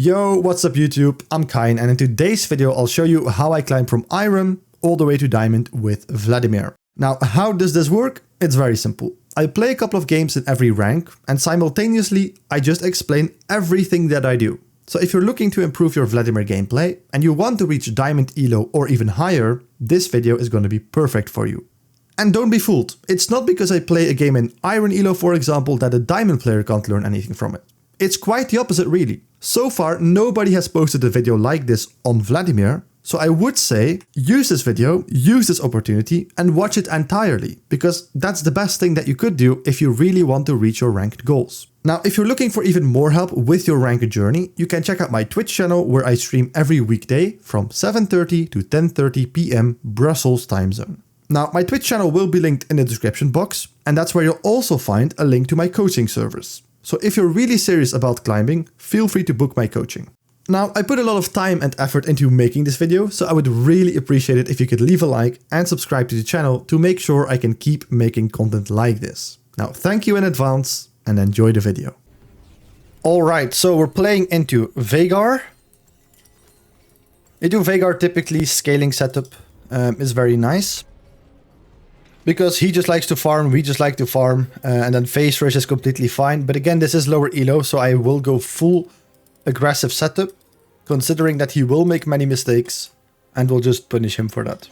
Yo, what's up YouTube? I'm Kain, and in today's video I'll show you how I climb from Iron all the way to Diamond with Vladimir. Now, how does this work? It's very simple. I play a couple of games in every rank, and simultaneously I just explain everything that I do. So if you're looking to improve your Vladimir gameplay and you want to reach Diamond Elo or even higher, this video is going to be perfect for you. And don't be fooled, it's not because I play a game in Iron Elo, for example, that a Diamond player can't learn anything from it. It's quite the opposite really. So far, nobody has posted a video like this on Vladimir, so I would say use this video, use this opportunity and watch it entirely, because that's the best thing that you could do if you really want to reach your ranked goals. Now, if you're looking for even more help with your ranked journey, you can check out my Twitch channel where I stream every weekday from 7:30 to 10:30 PM Brussels time zone. Now, my Twitch channel will be linked in the description box, and that's where you'll also find a link to my coaching service. So if you're really serious about climbing, feel free to book my coaching. Now, I put a lot of time and effort into making this video, so I would really appreciate it if you could leave a like and subscribe to the channel to make sure I can keep making content like this. Now, thank you in advance and enjoy the video. Alright, so we're playing into Vhagar. Into Vhagar, typically scaling setup is very nice. Because he just likes to farm, we just like to farm, and then phase rush is completely fine. But again, this is lower elo, so I will go full aggressive setup, considering that he will make many mistakes, and we'll just punish him for that.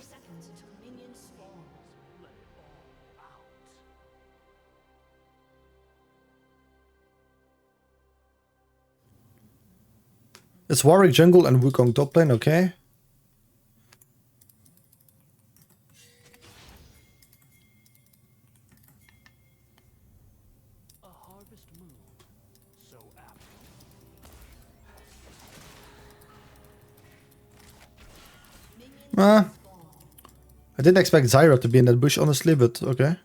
It's Warwick jungle and Wukong top lane, okay. I didn't expect Zyra to be in that bush, honestly, but okay.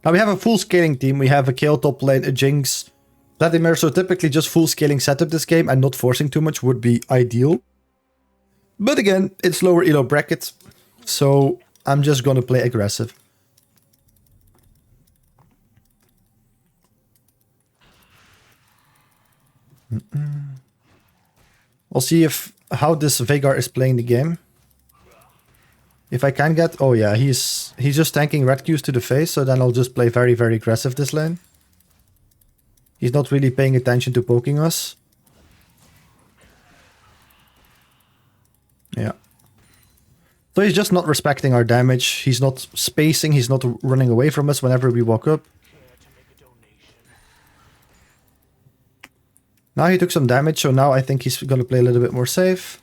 Now we have a full scaling team. We have a Kayle top lane, a Jinx, Vladimir, so typically just full scaling setup this game and not forcing too much would be ideal. But again, it's lower elo bracket, so I'm just gonna play aggressive. I'll see how this Vhagar is playing the game. If I can get... Oh yeah, he's just tanking red Qs to the face, so then I'll just play very, very aggressive this lane. He's not really paying attention to poking us. Yeah. So he's just not respecting our damage. He's not spacing, he's not running away from us whenever we walk up. Now he took some damage, so now I think he's gonna play a little bit more safe.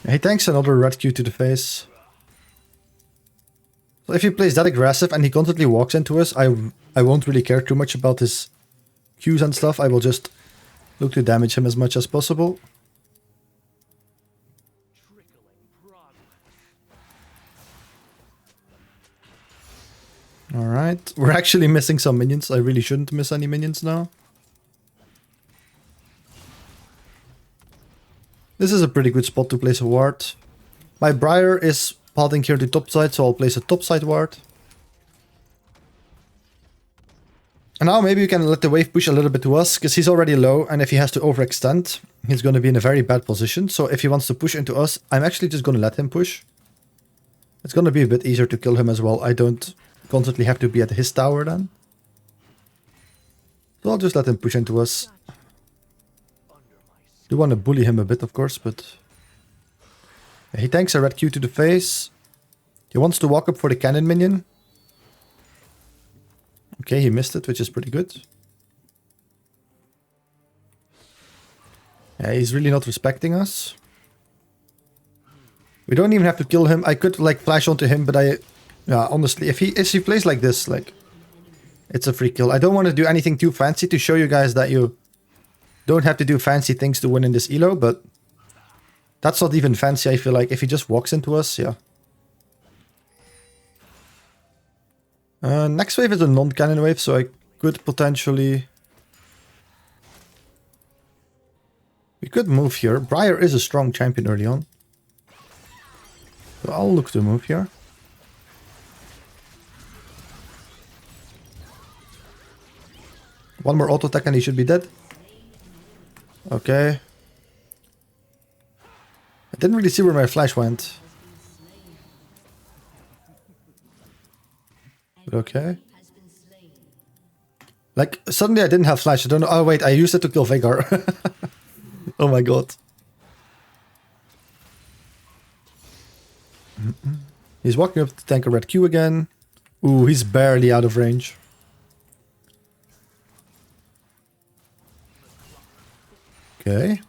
He tanks another red Q to the face. So if he plays that aggressive and he constantly walks into us, I won't really care too much about his Qs and stuff. I will just look to damage him as much as possible. Alright, we're actually missing some minions. I really shouldn't miss any minions now. This is a pretty good spot to place a ward. My Briar is pathing here to top side, so I'll place a top side ward. And now maybe you can let the wave push a little bit to us, because he's already low, and if he has to overextend, he's going to be in a very bad position. So if he wants to push into us, I'm actually just going to let him push. It's going to be a bit easier to kill him as well. I don't constantly have to be at his tower then. So I'll just let him push into us. Do want to bully him a bit, of course, but... Yeah, he tanks a red Q to the face. He wants to walk up for the cannon minion. Okay, he missed it, which is pretty good. Yeah, he's really not respecting us. We don't even have to kill him. I could, like, flash onto him, but yeah, honestly, if he plays like this, like... It's a free kill. I don't want to do anything too fancy to show you guys that you... don't have to do fancy things to win in this elo, but that's not even fancy, I feel like. If he just walks into us, yeah. Next wave is a non-cannon wave, so I could potentially We could move here. Briar is a strong champion early on. So I'll look to move here. One more auto attack and he should be dead. Okay. I didn't really see where my flash went. But okay. Like, suddenly I didn't have flash. I don't know. Oh, wait. I used it to kill Veigar. Oh my god. He's walking up to tank a red Q again. Ooh, he's barely out of range. Okay.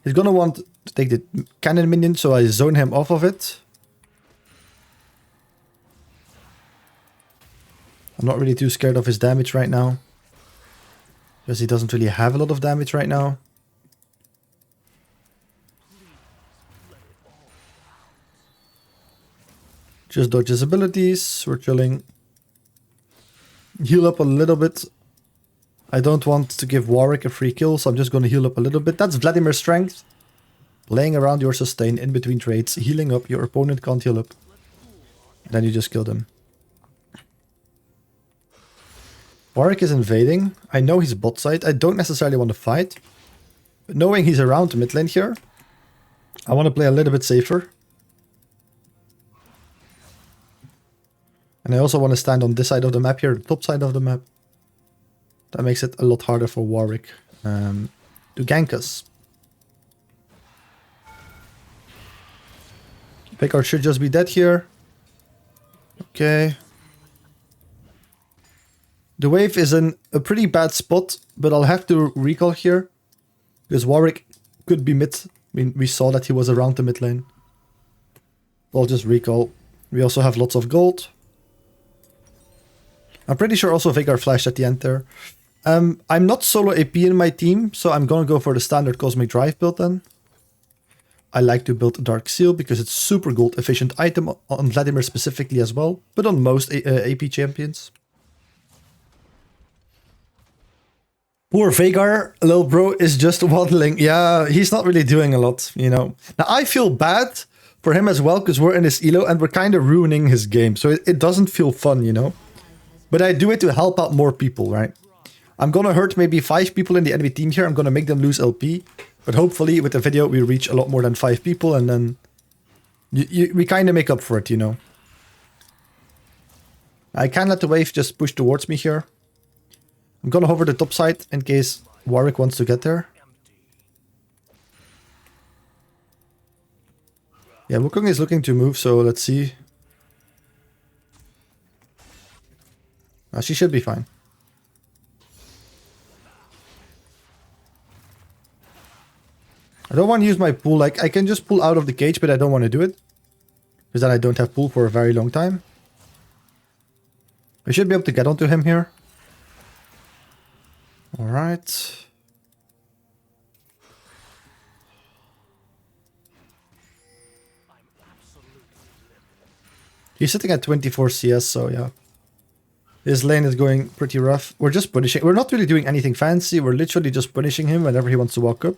He's gonna want to take the cannon minion, so I zone him off of it. I'm not really too scared of his damage right now. Because he doesn't really have a lot of damage right now. Just dodge his abilities. We're chilling. Heal up a little bit. I don't want to give Warwick a free kill, so I'm just going to heal up a little bit. That's Vladimir's strength. Playing around your sustain in between trades. Healing up. Your opponent can't heal up. And then you just kill them. Warwick is invading. I know he's bot side. I don't necessarily want to fight. But knowing he's around the mid lane here, I want to play a little bit safer. And I also want to stand on this side of the map here, the top side of the map. That makes it a lot harder for Warwick to gank us. Veigar should just be dead here. Okay. The wave is in a pretty bad spot, but I'll have to recall here. Because Warwick could be mid. I mean, we saw that he was around the mid lane. I'll just recall. We also have lots of gold. I'm pretty sure also Veigar flashed at the end there. I'm not solo AP in my team, so I'm gonna go for the standard Cosmic Drive build then. I like to build Dark Seal because it's super gold efficient item on Vladimir specifically as well, but on most AP champions. Poor Veigar, little bro, is just waddling. Yeah, he's not really doing a lot, you know. Now, I feel bad for him as well, because we're in his elo and we're kind of ruining his game. So it doesn't feel fun, you know. But I do it to help out more people, right? I'm gonna hurt maybe 5 people in the enemy team here. I'm gonna make them lose LP. But hopefully with the video we reach a lot more than 5 people and then we kind of make up for it, you know. I can let the wave just push towards me here. I'm gonna hover the top side in case Warwick wants to get there. Yeah, Wukong is looking to move, so let's see. She should be fine. I don't want to use my pool. Like, I can just pull out of the cage, but I don't want to do it. Because then I don't have pool for a very long time. I should be able to get onto him here. Alright. He's sitting at 24 CS, so yeah. His lane is going pretty rough. We're just punishing. We're not really doing anything fancy. We're literally just punishing him whenever he wants to walk up.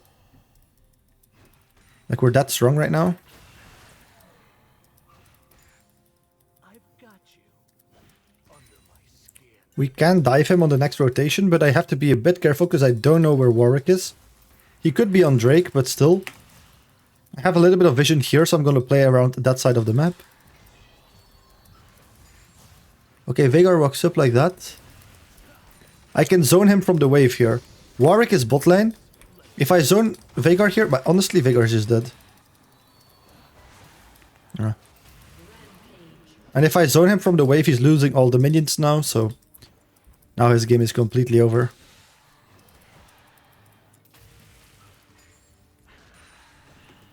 Like, we're that strong right now. We can dive him on the next rotation, but I have to be a bit careful because I don't know where Warwick is. He could be on Drake, but still. I have a little bit of vision here, so I'm going to play around that side of the map. Okay, Veigar walks up like that. I can zone him from the wave here. Warwick is bot lane. If I zone Veigar here, but honestly Veigar is just dead. Yeah. And if I zone him from the wave, he's losing all the minions now, so now his game is completely over.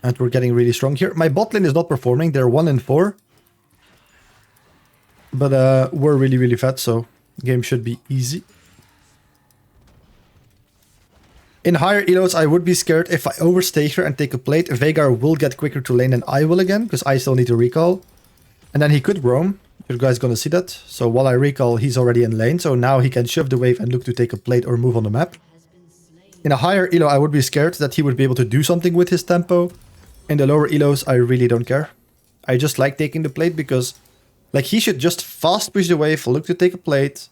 And we're getting really strong here. My bot lane is not performing, they're 1 in 4. But we're really, really fat, so the game should be easy. In higher elos, I would be scared if I overstay here and take a plate. Veigar will get quicker to lane than I will again, because I still need to recall. And then he could roam. You guys gonna see that. So while I recall, he's already in lane. So now he can shove the wave and look to take a plate or move on the map. In a higher elo, I would be scared that he would be able to do something with his tempo. In the lower elos, I really don't care. I just like taking the plate because, like, he should just fast push the wave, look to take a plate,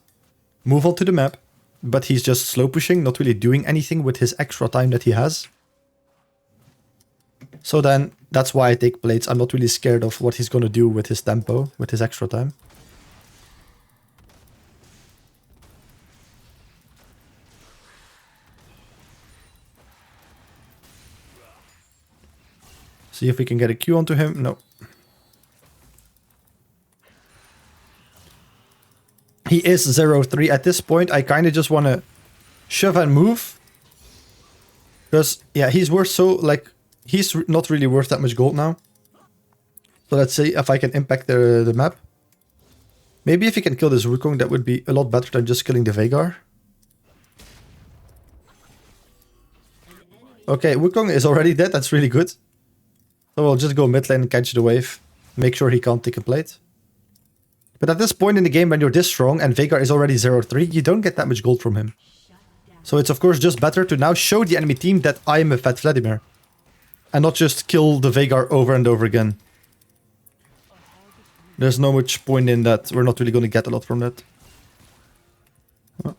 move on to the map. But he's just slow pushing, not really doing anything with his extra time that he has. So then, that's why I take plates. I'm not really scared of what he's gonna do with his tempo, with his extra time. See if we can get a Q onto him. No. He is 0-3 at this point. I kind of just want to shove and move. Because, yeah, he's worth so, like, he's not really worth that much gold now. So let's see if I can impact the map. Maybe if he can kill this Wukong, that would be a lot better than just killing the Veigar. Okay, Wukong is already dead. That's really good. So we'll just go mid lane and catch the wave. Make sure he can't take a plate. But at this point in the game, when you're this strong and Veigar is already 0-3, you don't get that much gold from him. So it's of course just better to now show the enemy team that I am a fat Vladimir. And not just kill the Veigar over and over again. There's no much point in that. We're not really going to get a lot from that. Oh.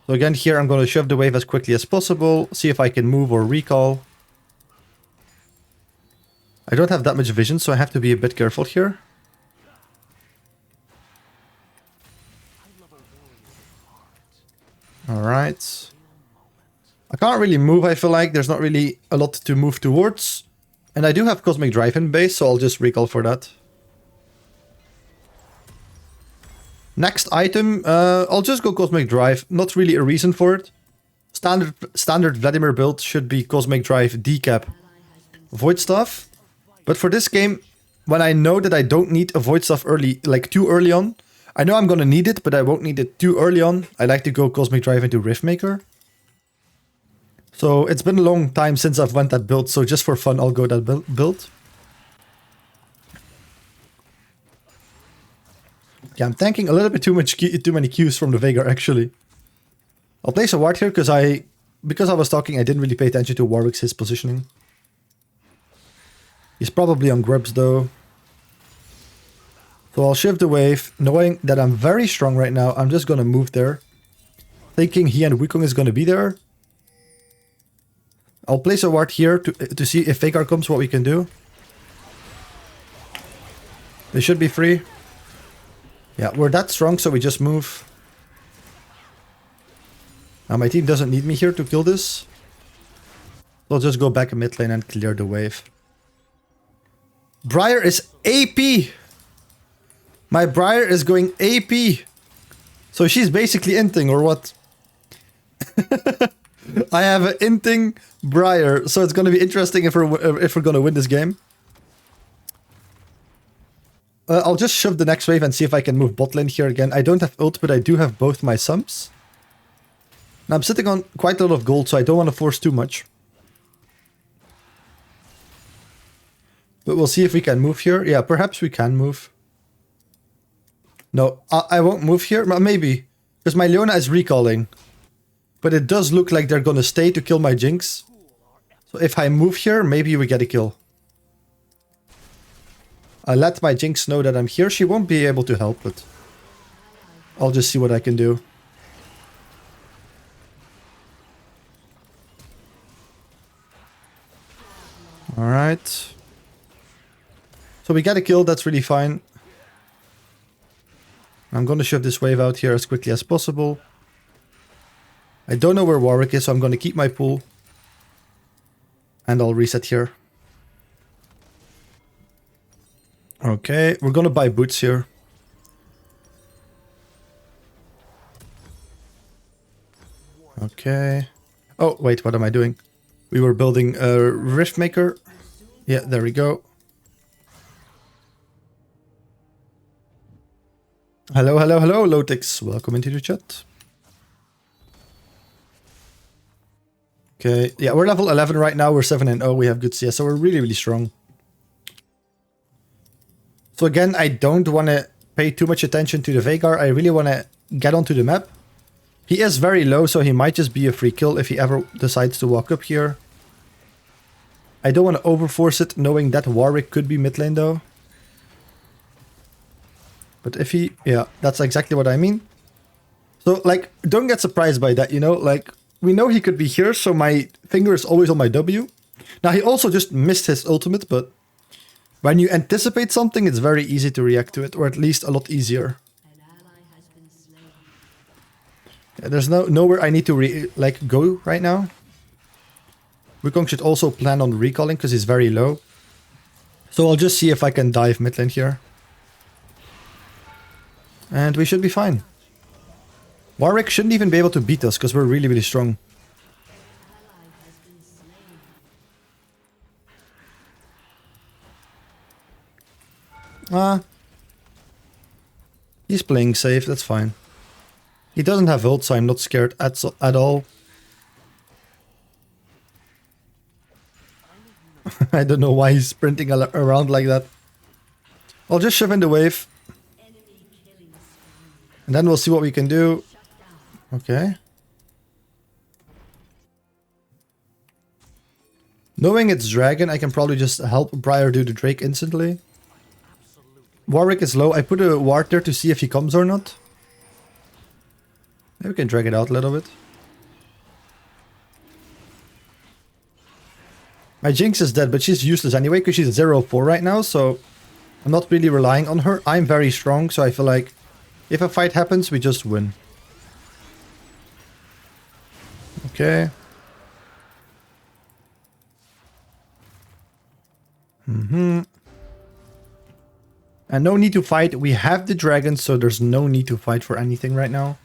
So again, here I'm going to shove the wave as quickly as possible. See if I can move or recall. I don't have that much vision, so I have to be a bit careful here. Alright. I can't really move, I feel like. There's not really a lot to move towards. And I do have Cosmic Drive in base, so I'll just recall for that. Next item, I'll just go Cosmic Drive. Not really a reason for it. Standard Vladimir build should be Cosmic Drive, Decap, Void Staff. But for this game, when I know that I don't need a Void Staff early, like too early on, I know I'm gonna need it, but I won't need it too early on. I like to go Cosmic Drive into Riftmaker. So it's been a long time since I've went that build, so just for fun, I'll go that build. Yeah, I'm thanking a little bit too many Qs from the Veigar, actually. I'll place a ward here because I was talking, I didn't really pay attention to Warwick's his positioning. He's probably on Grubs though. So I'll shift the wave, knowing that I'm very strong right now. I'm just gonna move there. Thinking he and Wukong is gonna be there. I'll place a ward here to see if Veigar comes, what we can do. They should be free. Yeah, we're that strong, so we just move. Now my team doesn't need me here to kill this. So I'll just go back in mid lane and clear the wave. Briar is AP! My Briar is going AP! So she's basically inting, or what? I have an inting Briar, so it's gonna be interesting if we're gonna win this game. I'll just shove the next wave and see if I can move bot lane here again. I don't have ult, but I do have both my sums. Now I'm sitting on quite a lot of gold, so I don't want to force too much. But we'll see if we can move here. Yeah, perhaps we can move. No, I won't move here. Maybe. Because my Leona is recalling. But it does look like they're gonna stay to kill my Jinx. So if I move here, maybe we get a kill. I let my Jinx know that I'm here. She won't be able to help, but I'll just see what I can do. Alright. So we get a kill, that's really fine. I'm gonna shove this wave out here as quickly as possible. I don't know where Warwick is, so I'm gonna keep my pool. And I'll reset here. Okay, we're gonna buy boots here. Okay. Oh, wait, what am I doing? We were building a Riftmaker. Yeah, there we go. Hello, hello, hello, Lotix. Welcome into the chat. Okay, yeah, we're level 11 right now. We're 7-0. We have good CS, so we're really, really strong. So again, I don't want to pay too much attention to the Veigar. I really want to get onto the map. He is very low, so he might just be a free kill if he ever decides to walk up here. I don't want to overforce it, knowing that Warwick could be mid lane though. But if he... yeah, that's exactly what I mean. So, like, don't get surprised by that, you know? Like, we know he could be here, so my finger is always on my W. Now, he also just missed his ultimate, but when you anticipate something, it's very easy to react to it, or at least a lot easier. Yeah, there's nowhere I need to go right now. Wukong should also plan on recalling because he's very low. So I'll just see if I can dive mid lane here. And we should be fine. Warwick shouldn't even be able to beat us because we're really, really strong. He's playing safe, that's fine. He doesn't have ult, so I'm not scared at all. I don't know why he's sprinting around like that. I'll just shove in the wave. And then we'll see what we can do. Okay. Knowing it's Dragon, I can probably just help Briar do the Drake instantly. Warwick is low. I put a ward there to see if he comes or not. Maybe we can drag it out a little bit. My Jinx is dead, but she's useless anyway because she's 0-4 right now, so I'm not really relying on her. I'm very strong, so I feel like if a fight happens, we just win. Okay. And no need to fight. We have the dragon, so there's no need to fight for anything right now.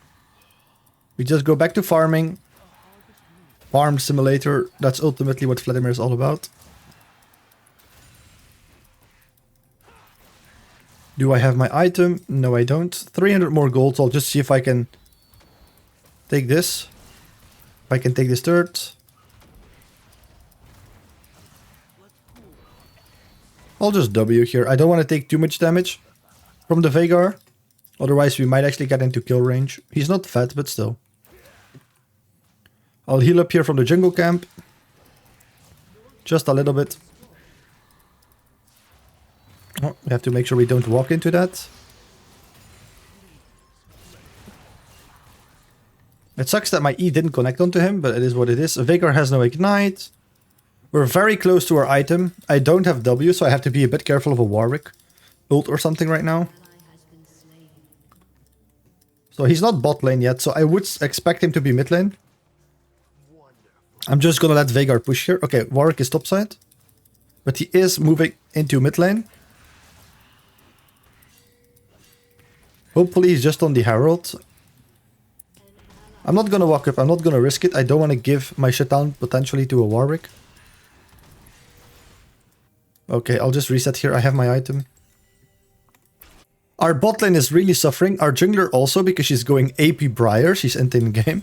We just go back to farming. Farm simulator. That's ultimately what Vladimir is all about. Do I have my item? No, I don't. 300 more gold. So I'll just see if I can take this. If I can take this turret. I'll just W here. I don't want to take too much damage from the Veigar. Otherwise, we might actually get into kill range. He's not fat, but still. I'll heal up here from the jungle camp. Just a little bit. Oh, we have to make sure we don't walk into that. It sucks that my E didn't connect onto him, but it is what it is. Veigar has no ignite. We're very close to our item. I don't have W, so I have to be a bit careful of a Warwick ult or something right now. So he's not bot lane yet, so I would expect him to be mid lane. I'm just gonna let Veigar push here. Okay, Warwick is topside. But he is moving into mid lane. Hopefully he's just on the Herald. I'm not gonna walk up, I'm not gonna risk it. I don't want to give my shutdown potentially to a Warwick. Okay, I'll just reset here. I have my item. Our bot lane is really suffering. Our jungler also, because she's going AP Briar. She's ending the game.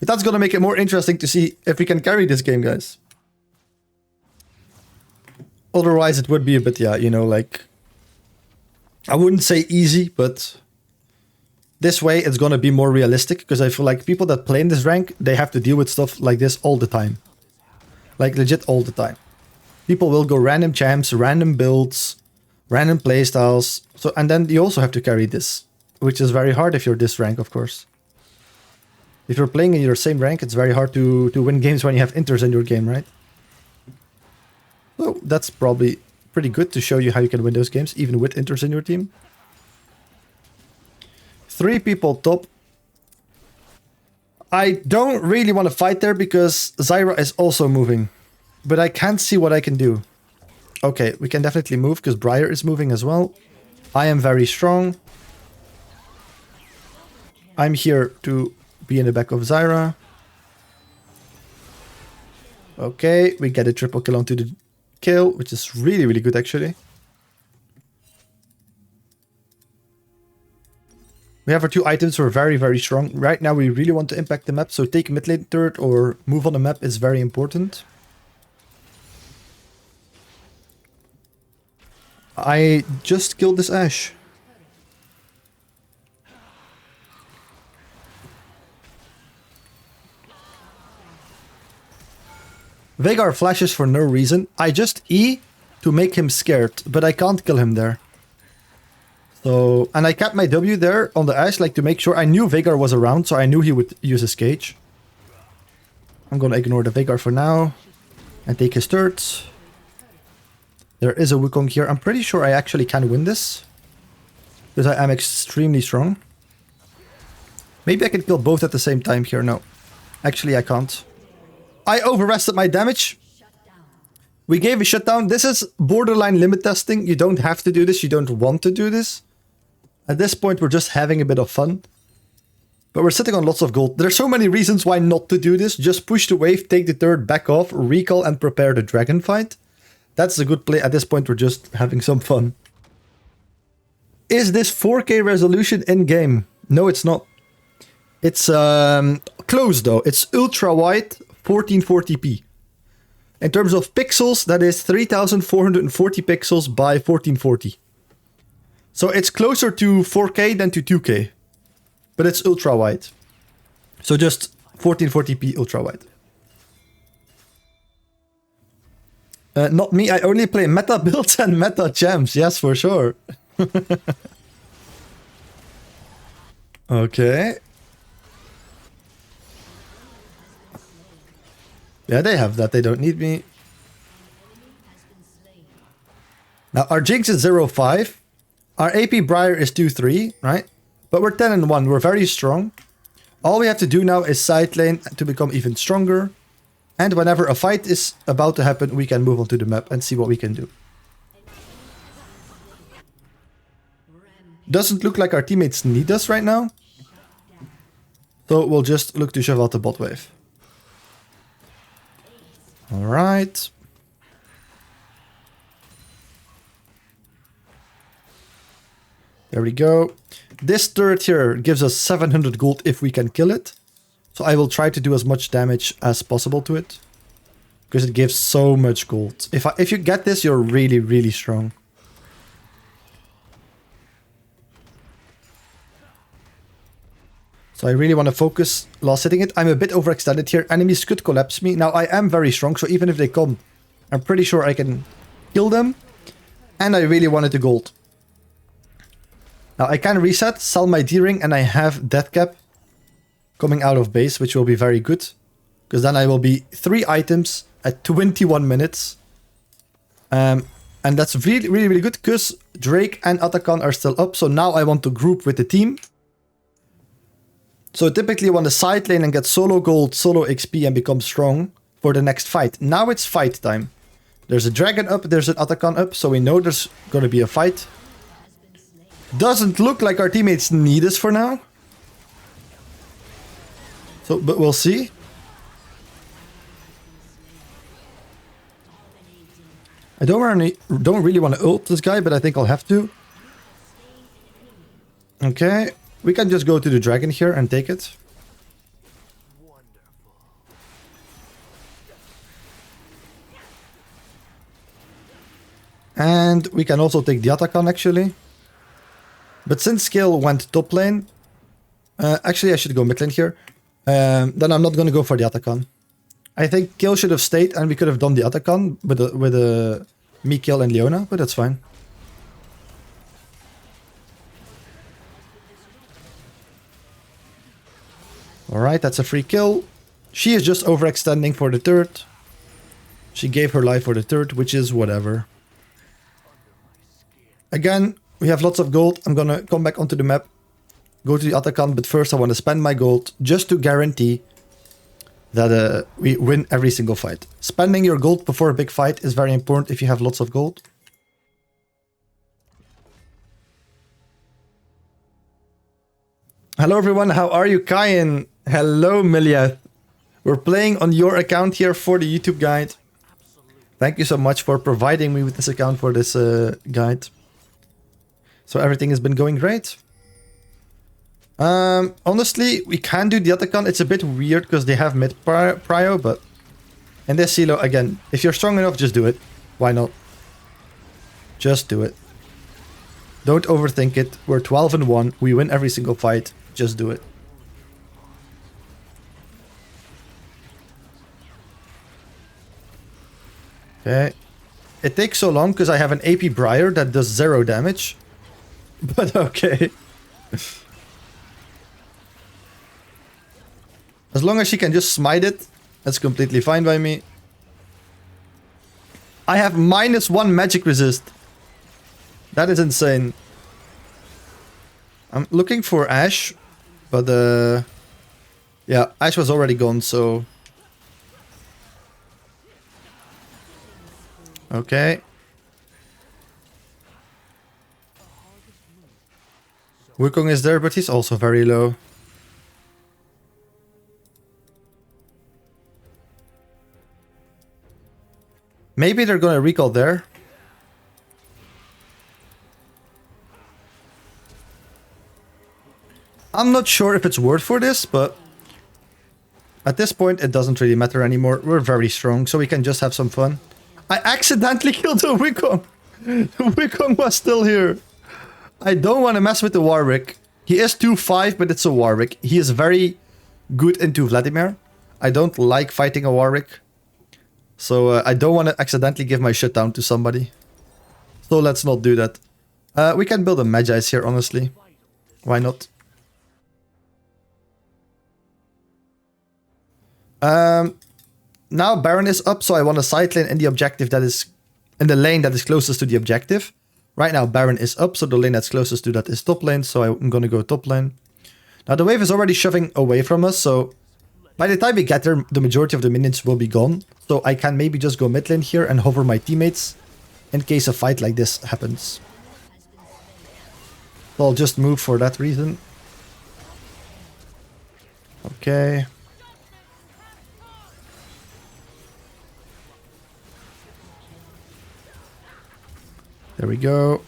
But that's gonna make it more interesting to see if we can carry this game, guys. Otherwise, it would be a bit, yeah, you know, like... I wouldn't say easy, but... This way, it's gonna be more realistic, because I feel like people that play in this rank, they have to deal with stuff like this all the time. Like, legit all the time. People will go random champs, random builds, random playstyles. So, and then you also have to carry this, which is very hard if you're this rank, of course. If you're playing in your same rank, it's very hard to win games when you have inters in your game, right? So that's probably pretty good to show you how you can win those games, even with inters in your team. 3 people top. I don't really want to fight there because Zyra is also moving. But I can't see what I can do. Okay, we can definitely move because Briar is moving as well. I am very strong. I'm here to be in the back of Zyra. Okay, we get a triple kill onto the kill, which is really, really good actually. We have our 2 items, we're very, very strong. Right now we really want to impact the map, so take a mid lane turret or move on the map is very important. I just killed this Ashe. Veigar flashes for no reason. I just E to make him scared, but I can't kill him there. So, and I kept my W there on the Ashe, like to make sure. I knew Veigar was around, so I knew he would use his cage. I'm gonna ignore the Veigar for now and take his turrets. There is a Wukong here. I'm pretty sure I actually can win this, because I am extremely strong. Maybe I can kill both at the same time here. No, actually I can't. I overrested my damage. We gave a shutdown. This is borderline limit testing. You don't have to do this. You don't want to do this. At this point, we're just having a bit of fun. But we're sitting on lots of gold. There's so many reasons why not to do this. Just push the wave, take the turret, back off, recall, and prepare the dragon fight. That's a good play. At this point, we're just having some fun. Is this 4K resolution in-game? No, it's not. It's close though. It's ultra-wide 1440p. In terms of pixels, that is 3440 pixels by 1440. So it's closer to 4K than to 2K. But it's ultra-wide. So just 1440p ultra-wide. Not me, I only play meta builds and meta champs. Yes, for sure. Okay. Yeah, they have that. They don't need me. Now, our Jinx is 0-5. Our AP Briar is 2-3, right? But we're 10-1. We're very strong. All we have to do now is side lane to become even stronger. And whenever a fight is about to happen, we can move on to the map and see what we can do. Doesn't look like our teammates need us right now. So we'll just look to shove out the bot wave. Alright. There we go. This turret here gives us 700 gold if we can kill it. So I will try to do as much damage as possible to it. Because it gives so much gold. If you get this, you're really, really strong. So I really want to focus last hitting it. I'm a bit overextended here. Enemies could collapse me. Now I am very strong, so even if they come, I'm pretty sure I can kill them. And I really wanted the gold. Now I can reset, sell my D-ring, and I have death cap coming out of base, which will be very good. Because then I will be 3 items at 21 minutes. And that's really, really, really good, because Drake and Atakan are still up. So now I want to group with the team. So typically you want to side lane and get solo gold, solo XP and become strong for the next fight. Now it's fight time. There's a dragon up, there's an Atakan up, so we know there's going to be a fight. Doesn't look like our teammates need us for now. So, but we'll see. I don't really want to ult this guy, but I think I'll have to. Okay. We can just go to the dragon here and take it. And we can also take the Atakan actually. But since Scale went top lane, actually I should go mid lane here. Then I'm not going to go for the Atakan. I think Kill should have stayed and we could have done the Atakan with me, Kill and Leona, but that's fine. Alright, that's a free kill. She is just overextending for the turret. She gave her life for the turret, which is whatever. Again, we have lots of gold. I'm gonna come back onto the map. Go to the Atakan, but first I want to spend my gold just to guarantee that we win every single fight. Spending your gold before a big fight is very important if you have lots of gold. Hello everyone, how are you, Kayan? Hello, Milia. We're playing on your account here for the YouTube guide. Thank you so much for providing me with this account for this guide. So everything has been going great. Honestly, we can do the Atakan. It's a bit weird because they have mid prio, but in this silo, again, if you're strong enough, just do it. Why not? Just do it. Don't overthink it. We're 12-1. We win every single fight. Just do it. Okay. It takes so long because I have an AP Briar that does 0 damage. But okay. As long as she can just smite it, that's completely fine by me. I have -1 magic resist. That is insane. I'm looking for Ashe, but yeah, Ashe was already gone, so... Okay. Wukong is there, but he's also very low. Maybe they're gonna recall there. I'm not sure if it's worth for this, but at this point it doesn't really matter anymore. We're very strong, so we can just have some fun. I accidentally killed the Wukong. The Wukong was still here. I don't want to mess with the Warwick. He is 2-5, but it's a Warwick. He is very good into Vladimir. I don't like fighting a Warwick. So I don't want to accidentally give my shit down to somebody. So let's not do that. We can build a Magi's here, honestly. Why not? Now Baron is up, so I want a side lane in the objective that is... in the lane that is closest to the objective. Right now Baron is up, so the lane that's closest to that is top lane, so I'm gonna go top lane. Now the wave is already shoving away from us, so... by the time we get there, the majority of the minions will be gone. So I can maybe just go mid lane here and hover my teammates in case a fight like this happens. So I'll just move for that reason. Okay. There we go.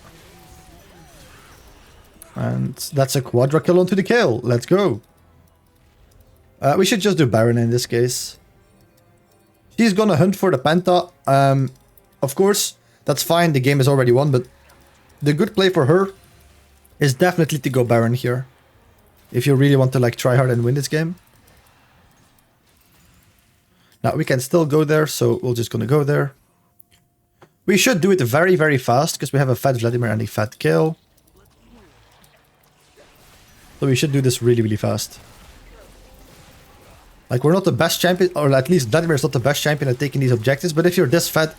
And that's a quadra kill onto the kill. Let's go. We should just do Baron in this case. She's gonna hunt for the Penta. Of course, that's fine. The game is already won, but the good play for her is definitely to go Baron here. If you really want to like try hard and win this game. Now we can still go there, so we're just gonna go there. We should do it very, very fast because we have a fat Vladimir and a fat kill. So we should do this really, really fast. Like, we're not the best champion, or at least Vladimir is not the best champion at taking these objectives, but if you're this fat,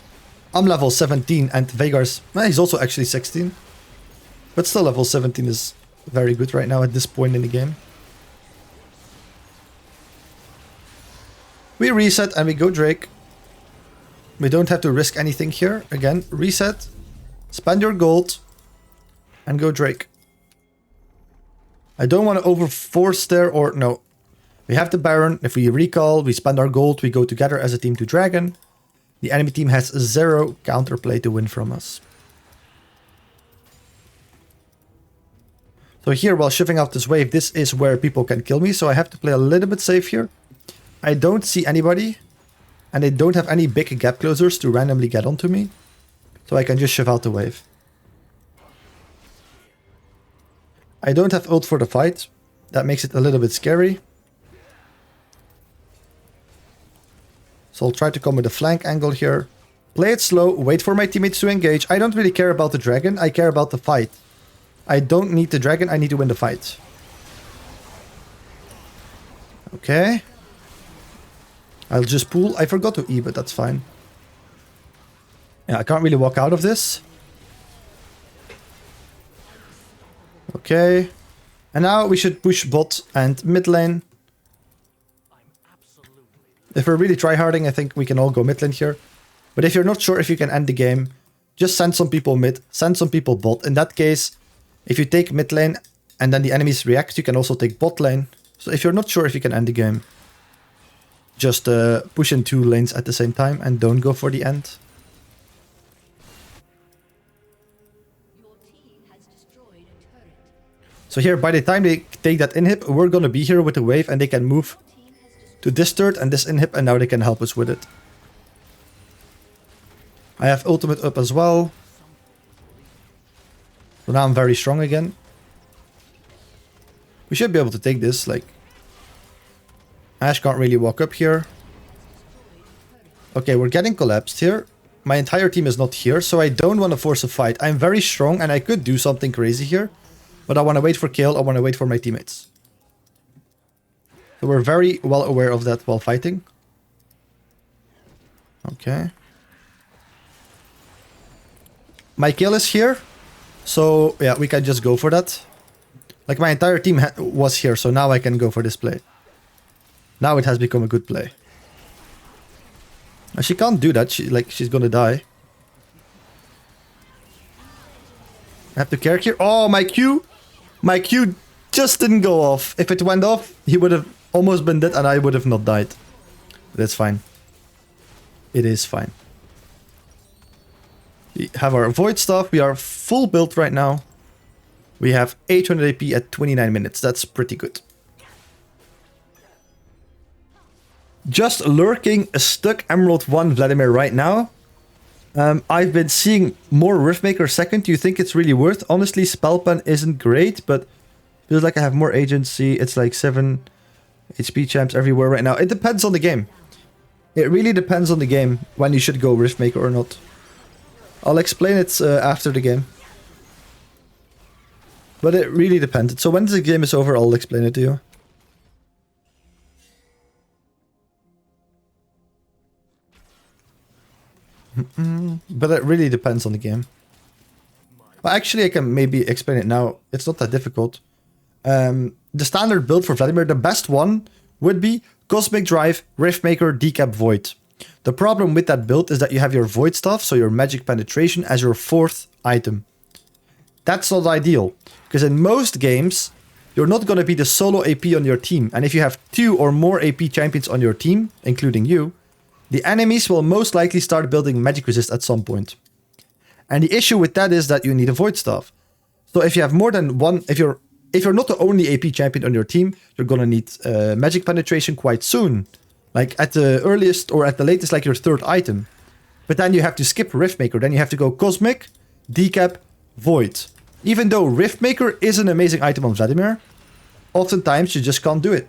I'm level 17 and Veigar's, well, he's also actually 16. But still level 17 is very good right now at this point in the game. We reset and we go Drake. We don't have to risk anything here. Again, reset, spend your gold, and go Drake. I don't want to overforce there, or no. We have the Baron. If we recall, we spend our gold, we go together as a team to Dragon. The enemy team has 0 counterplay to win from us. So here, while shifting out this wave, this is where people can kill me, so I have to play a little bit safe here. I don't see anybody, and they don't have any big gap closers to randomly get onto me, so I can just shift out the wave. I don't have ult for the fight. That makes it a little bit scary. So I'll try to come with a flank angle here. Play it slow, wait for my teammates to engage. I don't really care about the dragon, I care about the fight. I don't need the dragon, I need to win the fight. Okay. I'll just pull. I forgot to E, but that's fine. Yeah, I can't really walk out of this. Okay. And now we should push bot and mid lane. If we're really tryharding, I think we can all go mid lane here. But if you're not sure if you can end the game, just send some people mid, send some people bot. In that case, if you take mid lane and then the enemies react, you can also take bot lane. So if you're not sure if you can end the game, just push in 2 lanes at the same time and don't go for the end. So here, by the time they take that inhib, we're gonna be here with the wave and they can move to this turret and this inhib, and now they can help us with it. I have ultimate up as well. So now I'm very strong again. We should be able to take this, like... Ashe can't really walk up here. Okay, we're getting collapsed here. My entire team is not here, so I don't want to force a fight. I'm very strong and I could do something crazy here. But I want to wait for kill, I want to wait for my teammates. So we're very well aware of that while fighting. Okay. My kill is here. So yeah, we can just go for that. Like my entire team was here, so now I can go for this play. Now it has become a good play. She can't do that, she's gonna die. I have to care here. Oh, my Q! My Q just didn't go off. If it went off, he would have almost been dead and I would have not died. That's fine. It is fine. We have our void stuff. We are full build right now. We have 800 AP at 29 minutes. That's pretty good. Just lurking a stuck Emerald 1 Vladimir right now. I've been seeing more Riftmaker second. Do you think it's really worth? Honestly, Spellpen isn't great, but feels like I have more agency. It's like 7 HP champs everywhere right now. It depends on the game. It really depends on the game when you should go Riftmaker or not. I'll explain it after the game. But it really depends. So when the game is over, I'll explain it to you. But it really depends on the game. Well, actually, I can maybe explain it now. It's not that difficult. The standard build for Vladimir, the best one would be Cosmic Drive, Riftmaker, Decap, Void. The problem with that build is that you have your Void stuff, so your Magic Penetration, as your 4th item. That's not ideal, because in most games, you're not going to be the solo AP on your team. And if you have 2 or more AP champions on your team, including you, the enemies will most likely start building Magic Resist at some point. And the issue with that is that you need a Void stuff. So if you have more than one, if you're not the only AP champion on your team, you're gonna need Magic Penetration quite soon. Like at the earliest or at the latest, like your 3rd item. But then you have to skip Riftmaker. Then you have to go Cosmic, Decap, Void. Even though Riftmaker is an amazing item on Vladimir, oftentimes you just can't do it.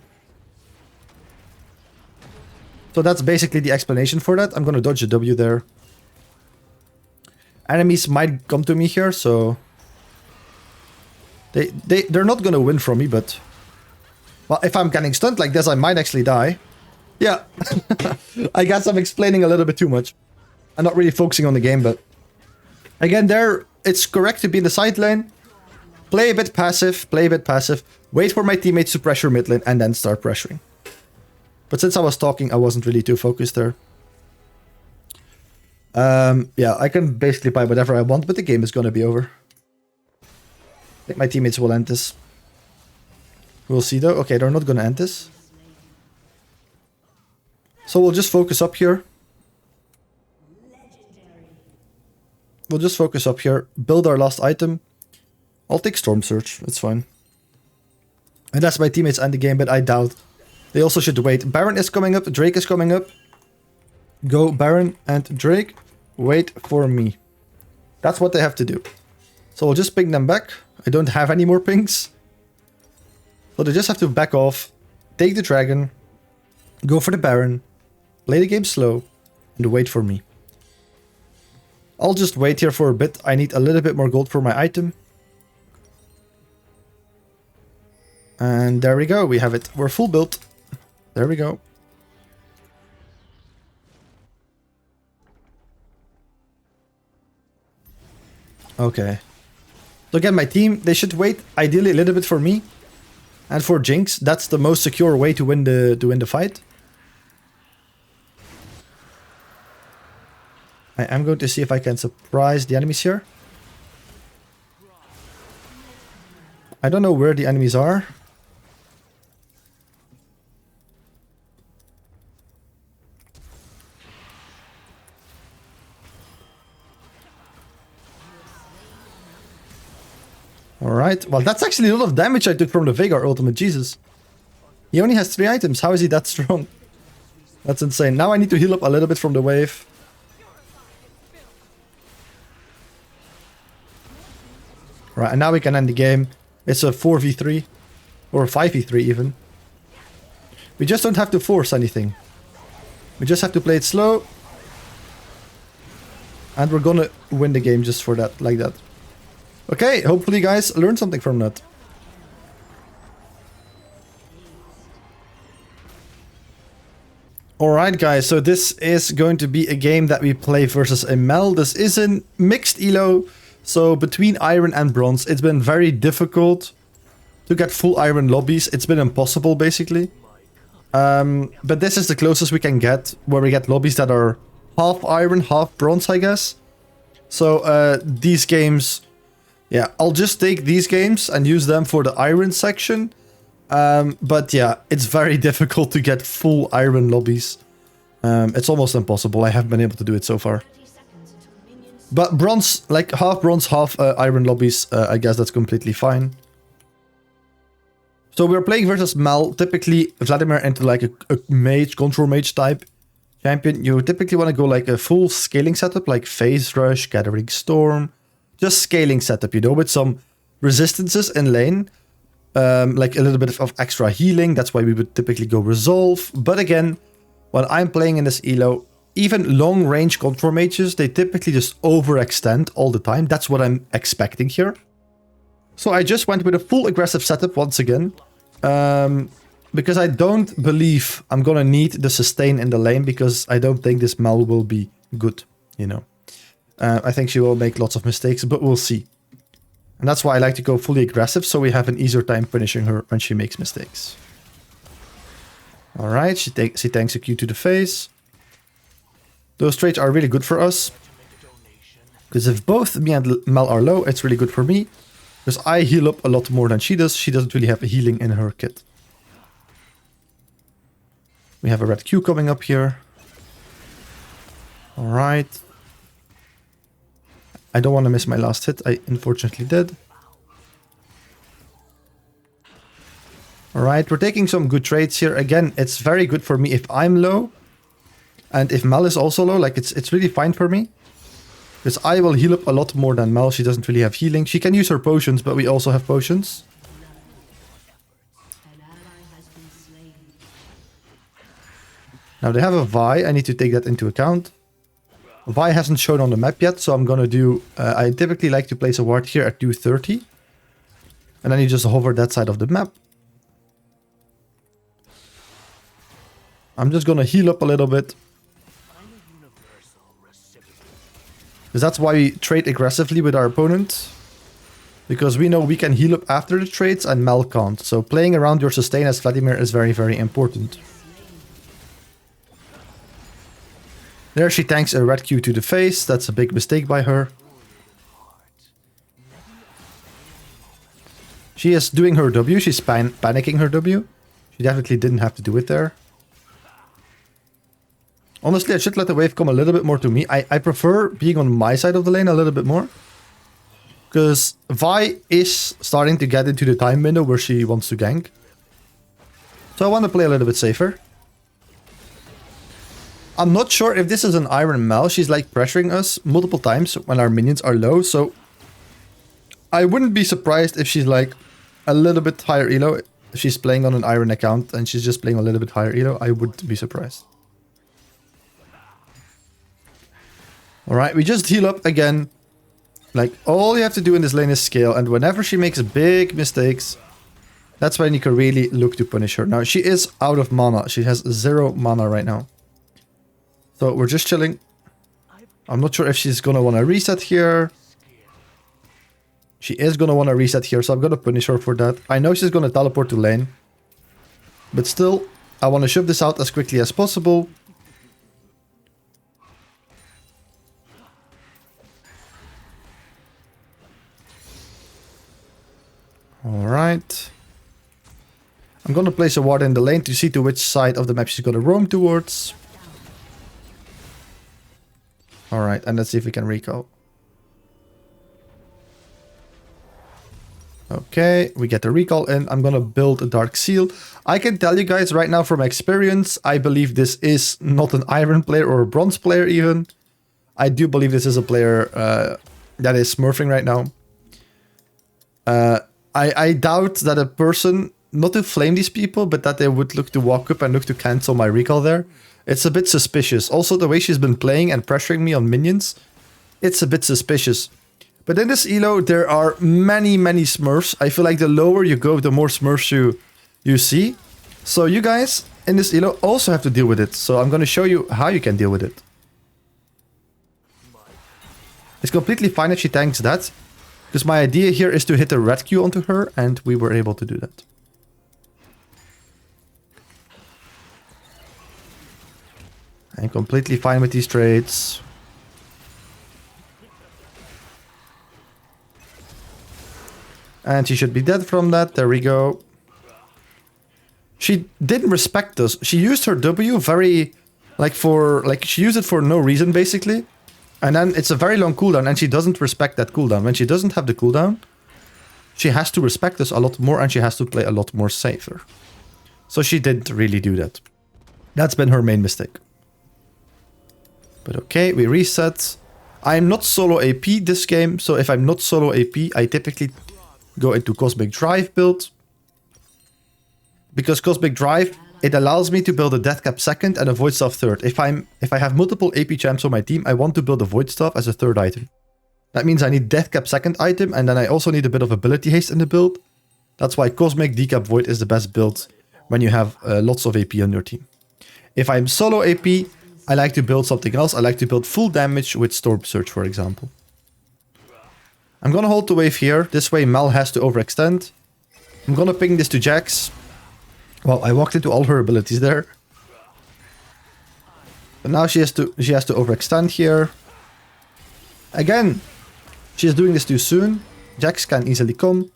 So that's basically the explanation for that. I'm gonna dodge a W there. Enemies might come to me here, so... They're not gonna win from me, but... Well, if I'm getting stunned like this, I might actually die. Yeah. I guess I'm explaining a little bit too much. I'm not really focusing on the game, but... Again, it's correct to be in the side lane. Play a bit passive, wait for my teammates to pressure mid lane, and then start pressuring. But since I was talking, I wasn't really too focused there. Yeah, I can basically buy whatever I want, but the game is gonna be over. I think my teammates will end this. We'll see though. Okay, they're not gonna end this. So we'll just focus up here. We'll just focus up here, build our last item. I'll take Storm Surge, it's fine. Unless my teammates end the game, but I doubt. They also should wait. Baron is coming up, Drake is coming up. Go Baron and Drake, wait for me. That's what they have to do. So we'll just ping them back. I don't have any more pings. So they just have to back off, take the dragon, go for the Baron, play the game slow, and wait for me. I'll just wait here for a bit. I need a little bit more gold for my item. And there we go, we have it. We're full built. There we go. Okay. So again, my team, they should wait ideally a little bit for me. And for Jinx, that's the most secure way to win the fight. I am going to see if I can surprise the enemies here. I don't know where the enemies are. Alright, well that's actually a lot of damage I took from the Veigar ultimate, Jesus. He only has 3 items, how is he that strong? That's insane. Now I need to heal up a little bit from the wave. Right, and now we can end the game. It's a 4v3. Or a 5v3 even. We just don't have to force anything. We just have to play it slow. And we're gonna win the game just for that, like that. Okay, hopefully you guys learned something from that. Alright guys, so this is going to be a game that we play versus a Mel. This is a mixed elo, so between iron and bronze, it's been very difficult to get full iron lobbies. It's been impossible basically. But this is the closest we can get, where we get lobbies that are half iron, half bronze, I guess. So these games, yeah, I'll just take these games and use them for the iron section. But yeah, it's very difficult to get full iron lobbies. It's almost impossible. I haven't been able to do it so far. But bronze, like half bronze, half iron lobbies, I guess that's completely fine. So we're playing versus Mal, typically Vladimir into like a mage, control mage type champion. You typically want to go like a full scaling setup, like Phase Rush, Gathering Storm. Just scaling setup, you know, with some resistances in lane. Like a little bit of extra healing, that's why we would typically go Resolve. But again, when I'm playing in this elo, even long range control mages, they typically just overextend all the time. That's what I'm expecting here. So I just went with a full aggressive setup once again. Because I don't believe I'm gonna need the sustain in the lane, because I don't think this Mel will be good, you know. I think she will make lots of mistakes, but we'll see. And that's why I like to go fully aggressive, so we have an easier time punishing her when she makes mistakes. Alright, she tanks a Q to the face. Those traits are really good for us. Because if both me and Mel are low, it's really good for me. Because I heal up a lot more than she does. She doesn't really have a healing in her kit. We have a red Q coming up here. Alright. I don't want to miss my last hit. I unfortunately did. Alright, we're taking some good trades here. Again, it's very good for me if I'm low. And if Mel is also low, like it's really fine for me. Because I will heal up a lot more than Mel. She doesn't really have healing. She can use her potions, but we also have potions. Now they have a Vi. I need to take that into account. Vi hasn't shown on the map yet, so I'm gonna do... I typically like to place a ward here at 230. And then you just hover that side of the map. I'm just gonna heal up a little bit. Because that's why we trade aggressively with our opponent. Because we know we can heal up after the trades and Mel can't. So playing around your sustain as Vladimir is very, very important. There she tanks a red Q to the face. That's a big mistake by her. She is doing her W. She's panicking her W. She definitely didn't have to do it there. Honestly, I should let the wave come a little bit more to me. I prefer being on my side of the lane a little bit more. Because Vi is starting to get into the time window where she wants to gank. So I want to play a little bit safer. I'm not sure if this is an Iron Mel. She's like pressuring us multiple times when our minions are low. So I wouldn't be surprised if she's like a little bit higher elo. If she's playing on an Iron account and she's just playing a little bit higher elo, I wouldn't be surprised. Alright, we just heal up again. Like, all you have to do in this lane is scale. And whenever she makes big mistakes, that's when you can really look to punish her. Now, she is out of mana. She has 0 mana right now. So we're just chilling. I'm not sure if she's gonna want to reset here. She is gonna want to reset here, so I'm gonna punish her for that. I know she's gonna teleport to lane. But still, I want to shove this out as quickly as possible. Alright. I'm gonna place a ward in the lane to see to which side of the map she's gonna roam towards. Alright, and let's see if we can recall. Okay, we get the recall in. I'm gonna build a Dark Seal. I can tell you guys right now from experience, I believe this is not an Iron player or a Bronze player even. I do believe this is a player that is smurfing right now. I doubt that a person, not to flame these people, but that they would look to walk up and look to cancel my recall there. It's a bit suspicious. Also, the way she's been playing and pressuring me on minions, it's a bit suspicious. But in this elo, there are many Smurfs. I feel like the lower you go, the more Smurfs you see. So you guys in this elo also have to deal with it. So I'm going to show you how you can deal with it. It's completely fine if she tanks that. Because my idea here is to hit a red Q onto her, and we were able to do that. I'm completely fine with these trades. And she should be dead from that. There we go. She didn't respect us. She used her W very... she used it for no reason, basically. And then it's a very long cooldown, and she doesn't respect that cooldown. When she doesn't have the cooldown, she has to respect us a lot more, and she has to play a lot more safer. So she didn't really do that. That's been her main mistake. But okay, we reset. I'm not solo AP this game, so if I'm not solo AP, I typically go into Cosmic Drive build. Because Cosmic Drive, it allows me to build a Death Cap second and a Void Staff third. If I have multiple AP champs on my team, I want to build a Void Staff as a third item. That means I need Death Cap second item, and then I also need a bit of Ability Haste in the build. That's why Cosmic Decap Void is the best build when you have lots of AP on your team. If I'm solo AP, I like to build something else. I like to build full damage with Storm Surge, for example. I'm gonna hold the wave here. This way Mel has to overextend. I'm gonna ping this to Jax. Well, I walked into all her abilities there. But now she has to overextend here. Again, she's doing this too soon. Jax can easily come.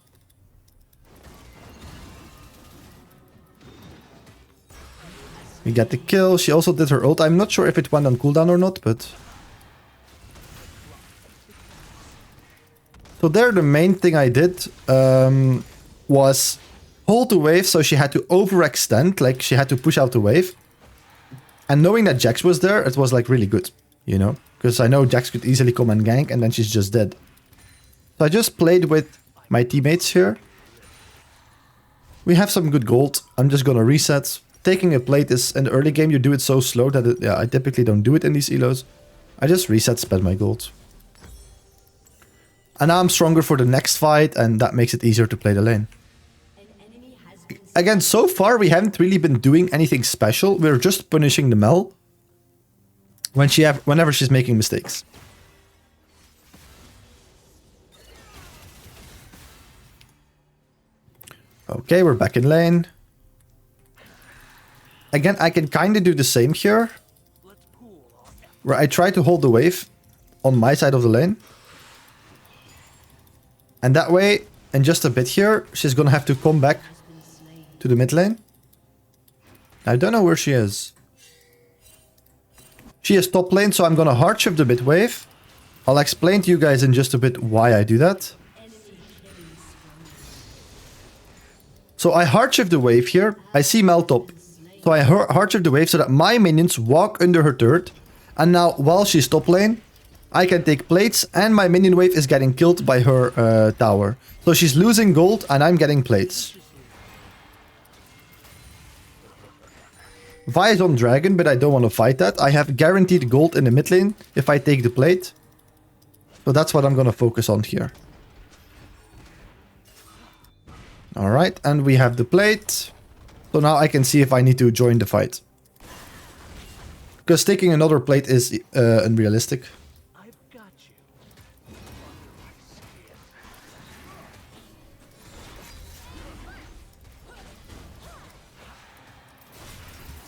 We get the kill. She also did her ult. I'm not sure if it went on cooldown or not, but... So there, the main thing I did was hold the wave, so she had to overextend, like she had to push out the wave. And knowing that Jax was there, it was like really good, you know? Because I know Jax could easily come and gank, and then she's just dead. So I just played with my teammates here. We have some good gold. I'm just gonna reset. Taking a plate is, in the early game, you do it so slow that I typically don't do it in these elos. I just reset, spend my gold. And now I'm stronger for the next fight, and that makes it easier to play the lane. Again, so far we haven't really been doing anything special. We're just punishing the Mel whenever she's making mistakes. Okay, we're back in lane. Again, I can kind of do the same here, where I try to hold the wave on my side of the lane. And that way, in just a bit here, she's gonna have to come back to the mid lane. I don't know where she is. She is top lane, so I'm gonna hard shift the mid wave. I'll explain to you guys in just a bit why I do that. So I hard shift the wave here. I see Mel top. So I hard shift the wave so that my minions walk under her turret. And now, while she's top lane, I can take plates, and my minion wave is getting killed by her tower. So she's losing gold, and I'm getting plates. Vi is on dragon, but I don't want to fight that. I have guaranteed gold in the mid lane if I take the plate. So that's what I'm going to focus on here. Alright, and we have the plate. So now I can see if I need to join the fight. Because taking another plate is unrealistic.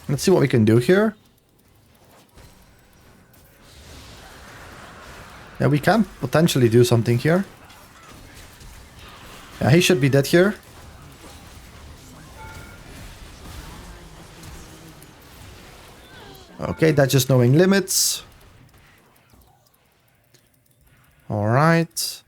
Let's see what we can do here. Yeah, we can potentially do something here. Yeah, he should be dead here. Okay, that's just knowing limits. Alright.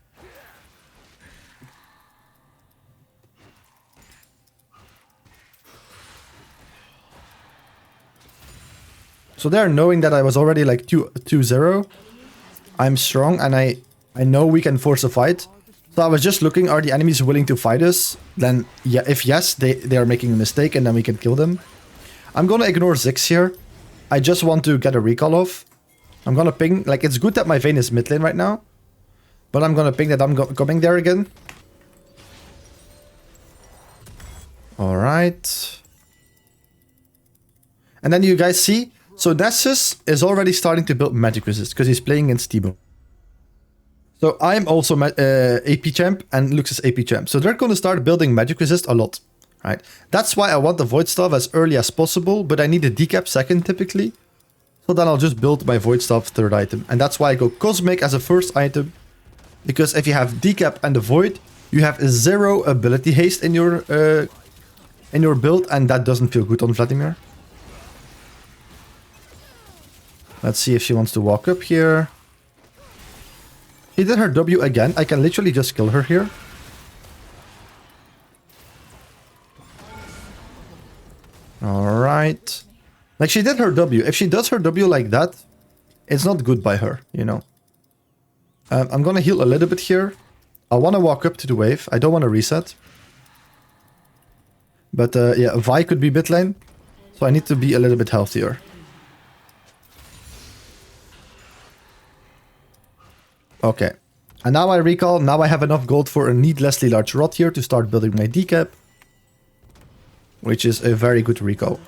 So they're knowing that I was already like 2-0. I'm strong and I know we can force a fight. So I was just looking, are the enemies willing to fight us? Then yeah, if yes, they are making a mistake and then we can kill them. I'm gonna ignore Ziggs here. I just want to get a recall off. I'm gonna ping, like, it's good that my Vayne is mid lane right now. But I'm gonna ping that I'm coming there again. Alright. And then you guys see, so Nessus is already starting to build magic resist because he's playing against Tebow. So I'm also AP champ and Lux is AP champ. So they're going to start building magic resist a lot, right? That's why I want the Void Staff as early as possible, but I need a decap second typically. So then I'll just build my Void Staff third item. And that's why I go Cosmic as a first item. Because if you have decap and the Void, you have 0 ability haste in your build, and that doesn't feel good on Vladimir. Let's see if she wants to walk up here. She did her W again. I can literally just kill her here. Alright. Like, she did her W. If she does her W like that, it's not good by her, you know. I'm gonna heal a little bit here. I want to walk up to the wave. I don't want to reset. But yeah, Vi could be mid lane. So I need to be a little bit healthier. Okay. And now I recall. Now I have enough gold for a needlessly large rod here to start building my decap. Which is a very good recall.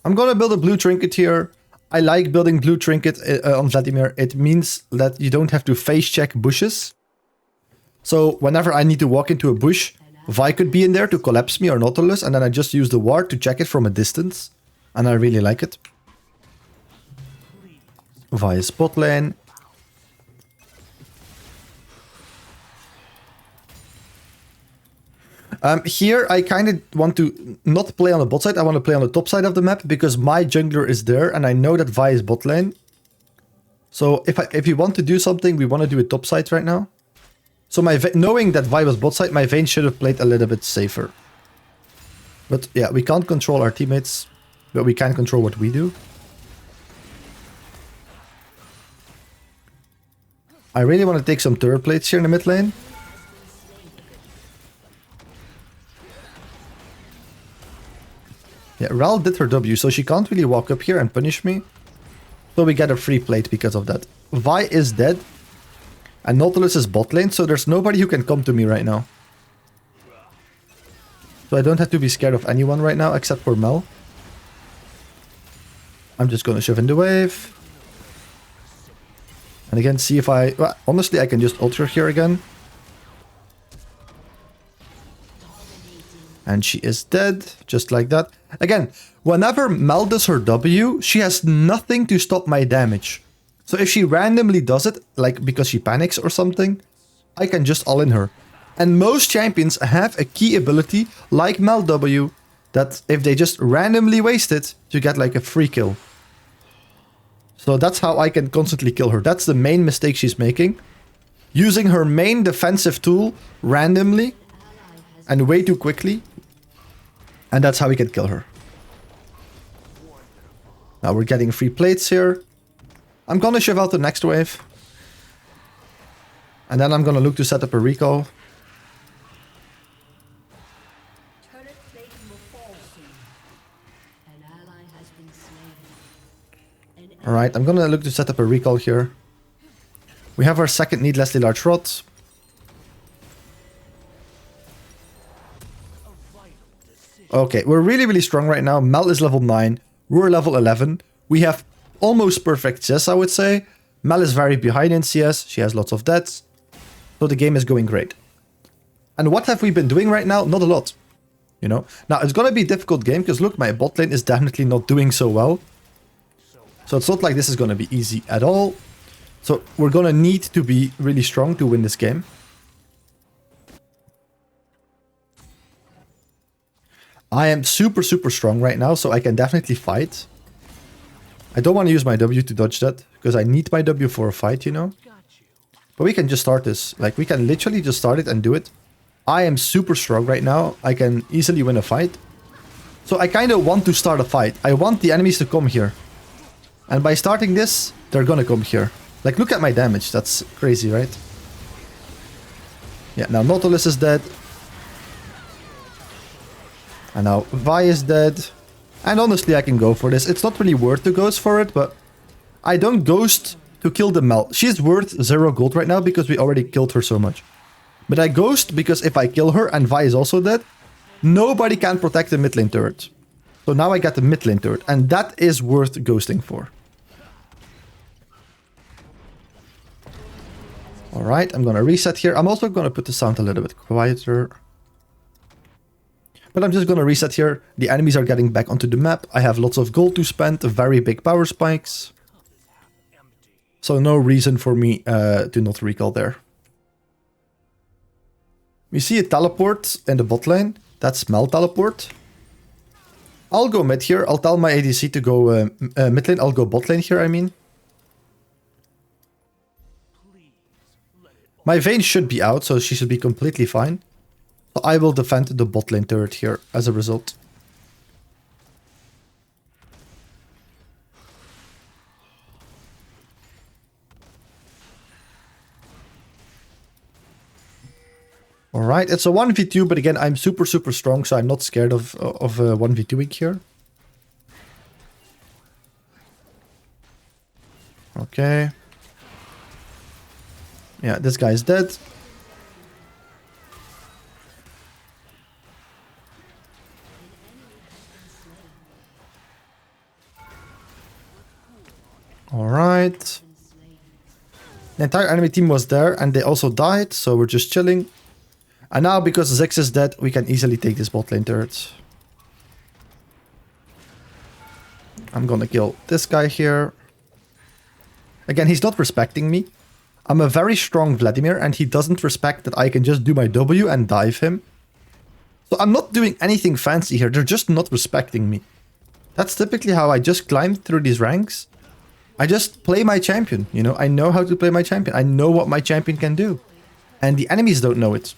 I'm gonna build a blue trinket here. I like building blue trinket on Vladimir. It means that you don't have to face check bushes. So whenever I need to walk into a bush, Vi could be in there to collapse me or Nautilus, and then I just use the ward to check it from a distance. And I really like it. Vi is bot lane. Here, I kind of want to not play on the bot side. I want to play on the top side of the map because my jungler is there and I know that Vi is bot lane. So if we want to do something, we want to do it top side right now. So knowing that Vi was bot side, my Vayne should have played a little bit safer. But yeah, we can't control our teammates, but we can control what we do. I really want to take some turret plates here in the mid lane. Yeah, Ral did her W, so she can't really walk up here and punish me. So we get a free plate because of that. Vi is dead. And Nautilus is bot lane, so there's nobody who can come to me right now. So I don't have to be scared of anyone right now, except for Mel. I'm just gonna shove in the wave. And again, see if I... Well, honestly, I can just ultra here again. And she is dead, just like that. Again, whenever Mel does her W, she has nothing to stop my damage. So if she randomly does it, like because she panics or something, I can just all in her. And most champions have a key ability, like Mel W, that if they just randomly waste it, you get like a free kill. So that's how I can constantly kill her. That's the main mistake she's making. Using her main defensive tool randomly and way too quickly. And that's how we can kill her. Now we're getting free plates here. I'm gonna shove out the next wave. And then I'm gonna look to set up a recall. Alright, I'm gonna look to set up a recall here. We have our second needlessly large rod. Okay, we're really, really strong right now. Mel is level 9. We're level 11. We have almost perfect CS, I would say. Mel is very behind in CS. She has lots of deaths. So the game is going great. And what have we been doing right now? Not a lot. You know? Now, it's gonna be a difficult game, because look, my bot lane is definitely not doing so well. So it's not like this is gonna be easy at all. So we're gonna need to be really strong to win this game. I am super, super strong right now, so I can definitely fight. I don't want to use my W to dodge that, because I need my W for a fight, you know? But we can just start this. Like, we can literally just start it and do it. I am super strong right now. I can easily win a fight. So I kind of want to start a fight. I want the enemies to come here. And by starting this, they're gonna come here. Like, look at my damage. That's crazy, right? Yeah, now Nautilus is dead. And now Vi is dead. And honestly, I can go for this. It's not really worth to ghost for it, but I don't ghost to kill the Mel. She's worth 0 gold right now because we already killed her so much. But I ghost because if I kill her and Vi is also dead, nobody can protect the mid lane turret. So now I got the mid lane turret, and that is worth ghosting for. Alright, I'm gonna reset here. I'm also gonna put the sound a little bit quieter. But I'm just gonna reset here. The enemies are getting back onto the map. I have lots of gold to spend, very big power spikes. So no reason for me to not recall there. We see a teleport in the bot lane. That's Mel teleport. I'll go mid here. I'll tell my ADC to go mid lane. I'll go bot lane here, I mean. My Vayne should be out, so she should be completely fine. So I will defend the bot lane turret here as a result. Alright, it's a 1v2, but again, I'm super strong, so I'm not scared of 1v2ing here. Okay. Yeah, this guy is dead. Alright. The entire enemy team was there, and they also died, so we're just chilling. And now, because Ziggs is dead, we can easily take this bot lane turret. I'm gonna kill this guy here. Again, he's not respecting me. I'm a very strong Vladimir, and he doesn't respect that I can just do my W and dive him. So I'm not doing anything fancy here. They're just not respecting me. That's typically how I just climb through these ranks. I just play my champion, you know. I know how to play my champion. I know what my champion can do. And the enemies don't know it.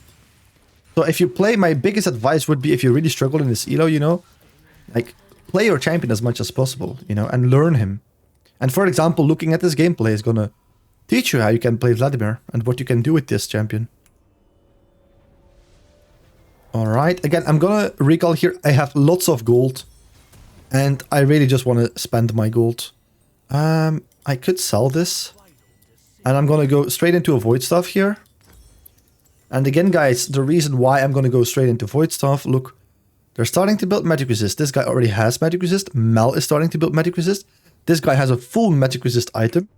So if you play, my biggest advice would be, if you really struggle in this elo, you know, like, play your champion as much as possible, you know, and learn him. And for example, looking at this gameplay is gonna teach you how you can play Vladimir and what you can do with this champion. Alright, again, I'm gonna recall here. I have lots of gold, and I really just want to spend my gold. I could sell this, and I'm gonna go straight into a void stuff here. And again, guys, the reason why I'm going to go straight into Void Staff, look, they're starting to build Magic Resist. This guy already has Magic Resist. Mel is starting to build Magic Resist. This guy has a full Magic Resist item.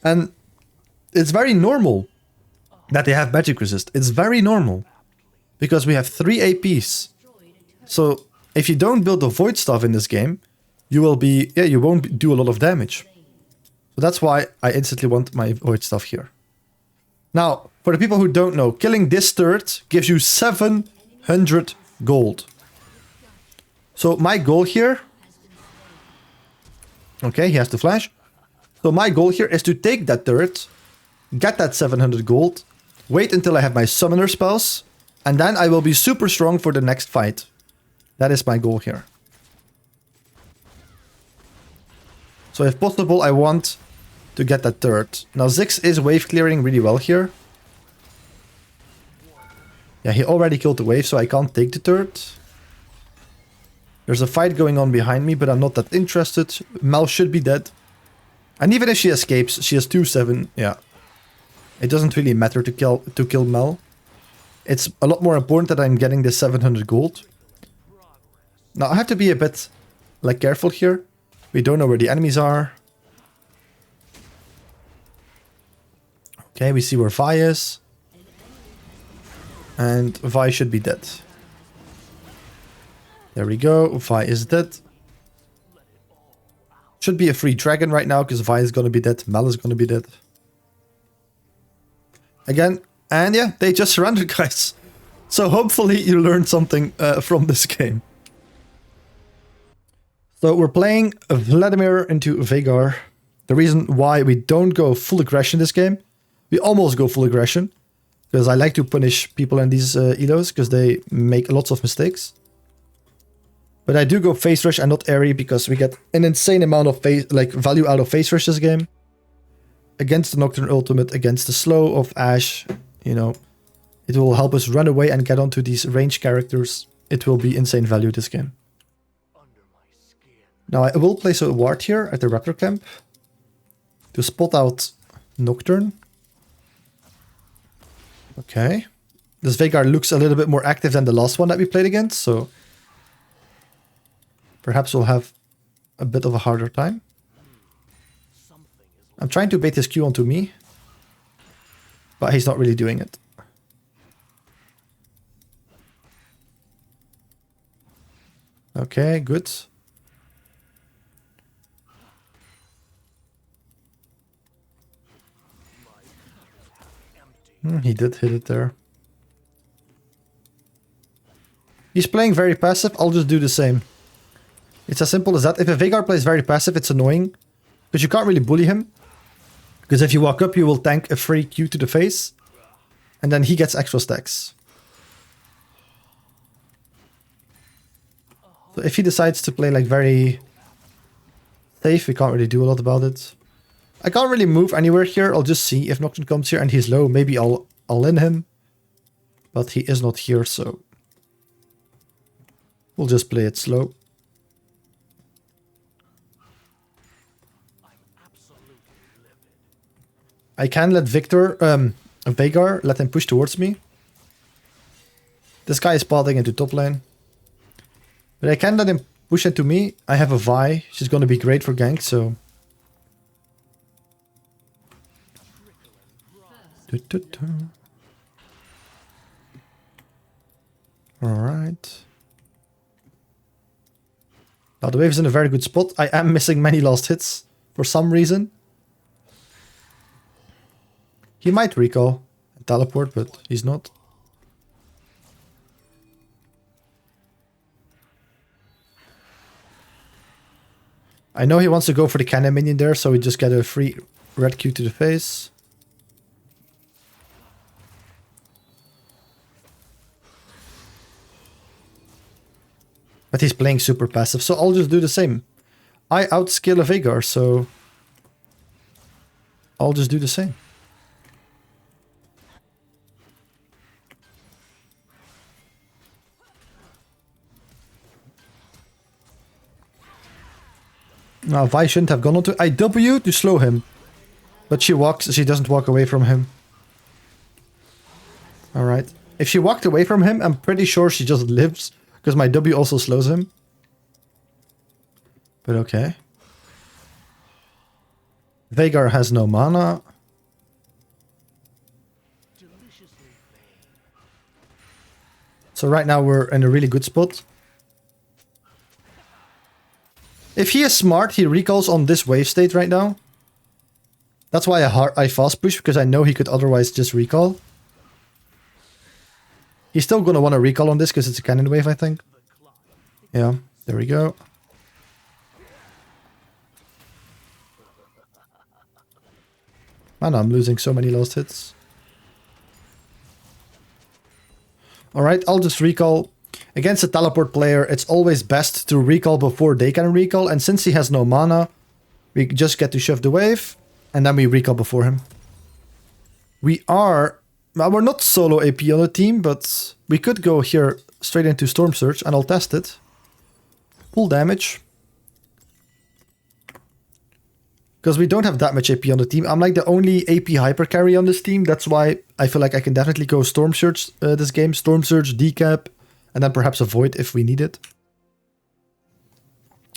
And it's very normal that they have Magic Resist. It's very normal. Because we have 3 APs. So if you don't build the Void Staff in this game, you will be, you won't do a lot of damage. So that's why I instantly want my Void Staff here. Now, for the people who don't know, killing this turret gives you 700 gold. So my goal here... Okay, he has to flash. So my goal here is to take that turret, get that 700 gold, wait until I have my summoner spells, and then I will be super strong for the next fight. That is my goal here. So if possible, I want to get that turret. Now Ziggs is wave clearing really well here. Yeah, he already killed the wave, so I can't take the turret. There's a fight going on behind me, but I'm not that interested. Mel should be dead. And even if she escapes, she has 2-7. Yeah. It doesn't really matter to kill Mel. It's a lot more important that I'm getting this 700 gold. Now I have to be a bit careful here. We don't know where the enemies are. Okay, we see where Vi is. And Vi should be dead. There we go. Vi is dead. Should be a free dragon right now because Vi is going to be dead. Mel is going to be dead. Again. And yeah, they just surrendered, guys. So hopefully you learned something from this game. So we're playing Vladimir into Veigar. The reason why we don't go full aggression this game. We almost go full aggression. Because I like to punish people in these elos. Because they make lots of mistakes. But I do go face rush and not airy. Because we get an insane amount of value out of face rush this game. Against the Nocturne ultimate. Against the slow of Ashe. You know. It will help us run away and get onto these range characters. It will be insane value this game. Now I will place a ward here at the raptor camp to spot out Nocturne. Okay. This Veigar looks a little bit more active than the last one that we played against, so perhaps we'll have a bit of a harder time. I'm trying to bait his Q onto me, but he's not really doing it. Okay, good. He did hit it there. He's playing very passive, I'll just do the same. It's as simple as that. If a Veigar plays very passive, it's annoying. Because you can't really bully him. Because if you walk up, you will tank a free Q to the face. And then he gets extra stacks. So if he decides to play like very safe, we can't really do a lot about it. I can't really move anywhere here. I'll just see if Nocturne comes here and he's low. Maybe I'll in him. But he is not here, so we'll just play it slow. I can let Veigar, let him push towards me. This guy is pathing into top lane. But I can let him push into me. I have a Vi. She's going to be great for gank, so... Alright. Now the wave is in a very good spot. I am missing many last hits for some reason. He might recall and teleport, but he's not. I know he wants to go for the cannon minion there, so we just get a free red Q to the face. But he's playing super passive, so I'll just do the same. I outscale a Veigar, so I'll just do the same. Now Vi shouldn't have gone onto IW to slow him. But she doesn't walk away from him. Alright. If she walked away from him, I'm pretty sure she just lives. Because my W also slows him. But okay. Veigar has no mana. So right now we're in a really good spot. If he is smart, he recalls on this wave state right now. That's why I fast push, because I know he could otherwise just recall. He's still going to want to recall on this, because it's a cannon wave, I think. Yeah, there we go. Man, I'm losing so many last hits. Alright, I'll just recall. Against a teleport player, it's always best to recall before they can recall. And since he has no mana, we just get to shove the wave. And then we recall before him. Well, we're not solo AP on the team, but we could go here straight into Storm Surge, and I'll test it. Full damage. Because we don't have that much AP on the team. I'm like the only AP hyper carry on this team. That's why I feel like I can definitely go Storm Surge this game. Storm Surge, Decap, and then perhaps a Void if we need it.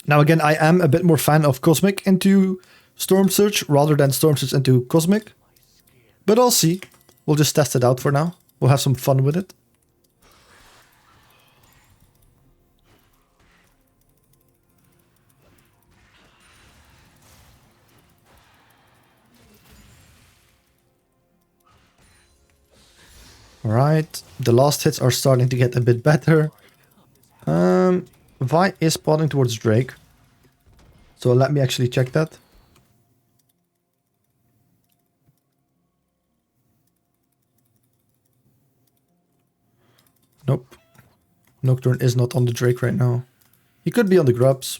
Now again, I am a bit more fan of Cosmic into Storm Surge rather than Storm Surge into Cosmic. But I'll see. We'll just test it out for now. We'll have some fun with it. Alright, the last hits are starting to get a bit better. Vi is spawning towards Drake. So let me actually check that. Nope. Nocturne is not on the Drake right now. He could be on the Grubs.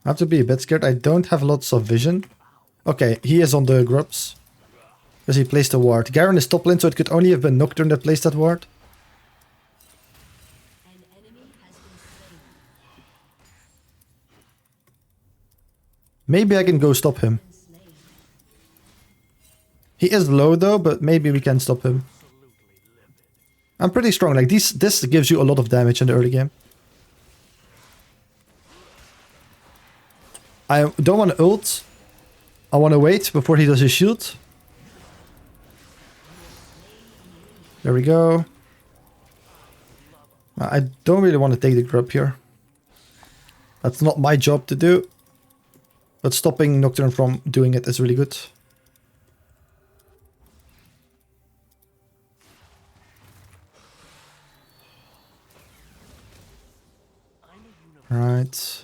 I have to be a bit scared. I don't have lots of vision. Okay, he is on the grubs. Because he placed a ward. Garen is top lane, so it could only have been Nocturne that placed that ward. Maybe I can go stop him. He is low though, but maybe we can stop him. I'm pretty strong. Like this gives you a lot of damage in the early game. I don't want to ult. I want to wait before he does his shield. There we go. I don't really want to take the grub here. That's not my job to do. But stopping Nocturne from doing it is really good. Right.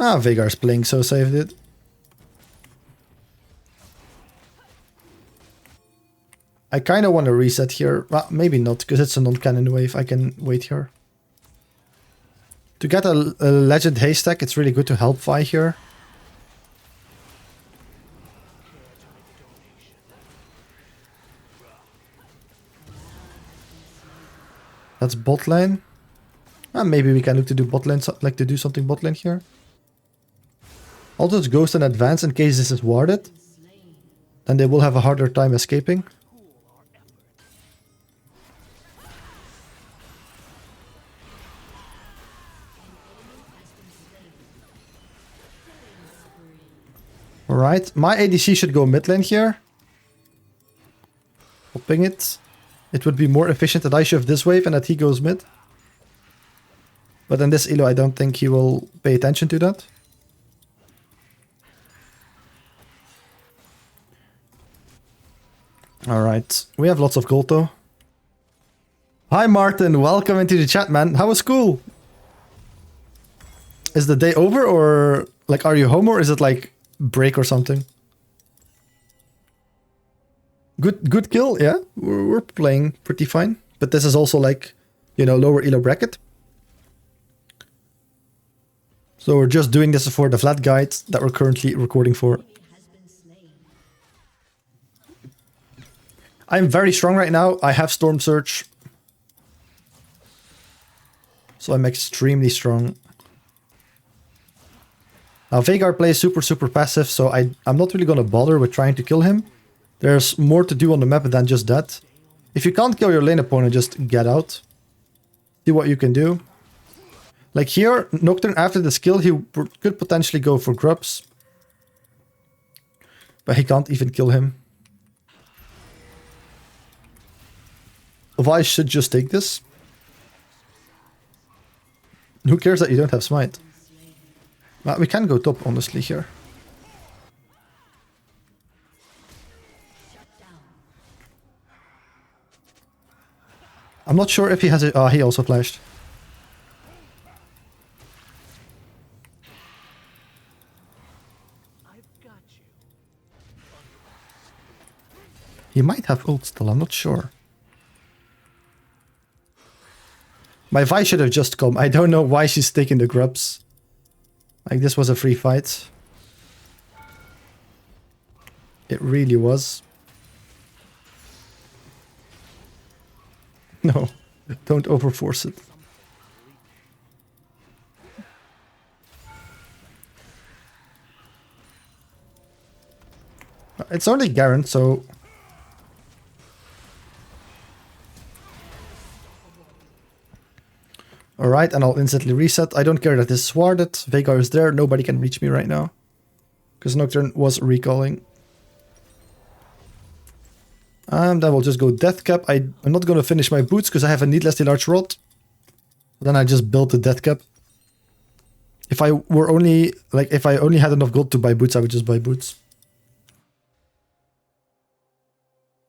Ah, Veigar's playing so safe, dude. I kind of want to reset here. Well, maybe not, because it's a non-cannon wave. I can wait here. To get a legend haystack, it's really good to help Vi here. That's bot lane. Maybe we can look to do bot lane, like to do something bot lane here. I'll just ghost in advance in case this is warded. Then they will have a harder time escaping. Alright, my ADC should go mid lane here. Popping it. It would be more efficient that I shift this wave and that he goes mid. But in this elo, I don't think he will pay attention to that. Alright, we have lots of gold though. Hi Martin, welcome into the chat, man. How was school? Is the day over, or like are you home, or is it like break or something? Good kill, yeah. We're playing pretty fine. But this is also like, you know, lower elo bracket. So we're just doing this for the Vlad guide that we're currently recording for. I'm very strong right now. I have Storm Surge. So I'm extremely strong. Now Veigar plays super passive, so I'm not really gonna bother with trying to kill him. There's more to do on the map than just that. If you can't kill your lane opponent, just get out. See what you can do. Like here, Nocturne, after the skill, he could potentially go for grubs. But he can't even kill him. I should just take this. Who cares that you don't have smite? Well, we can go top, honestly, here. I'm not sure if he has it. Ah, he also flashed. He might have ult still, I'm not sure. My Vi should have just come. I don't know why she's taking the grubs. Like, this was a free fight. It really was. No, don't overforce it. It's only Garen, so... Alright, and I'll instantly reset. I don't care that this is warded. Veigar is there. Nobody can reach me right now. Because Nocturne was recalling. And then we'll just go Death Cap. I'm not going to finish my boots because I have a needlessly large rod. Then I just built the Death Cap. If I were only... Like, if I only had enough gold to buy boots, I would just buy boots.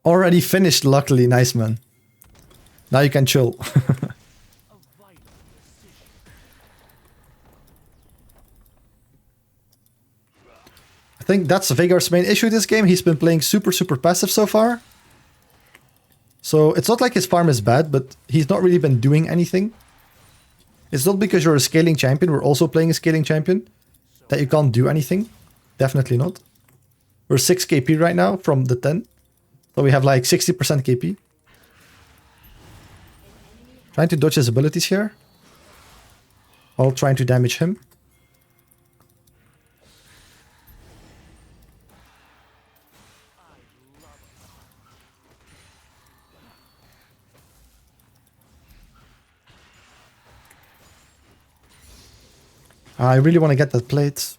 Already finished, luckily. Nice, man. Now you can chill. I think that's Veigar's main issue this game. He's been playing super passive so far. So it's not like his farm is bad, but he's not really been doing anything. It's not because you're a scaling champion, we're also playing a scaling champion, that you can't do anything. Definitely not. We're 6 KP right now from the 10. So we have like 60% KP. Trying to dodge his abilities here, while trying to damage him. I really want to get that plate.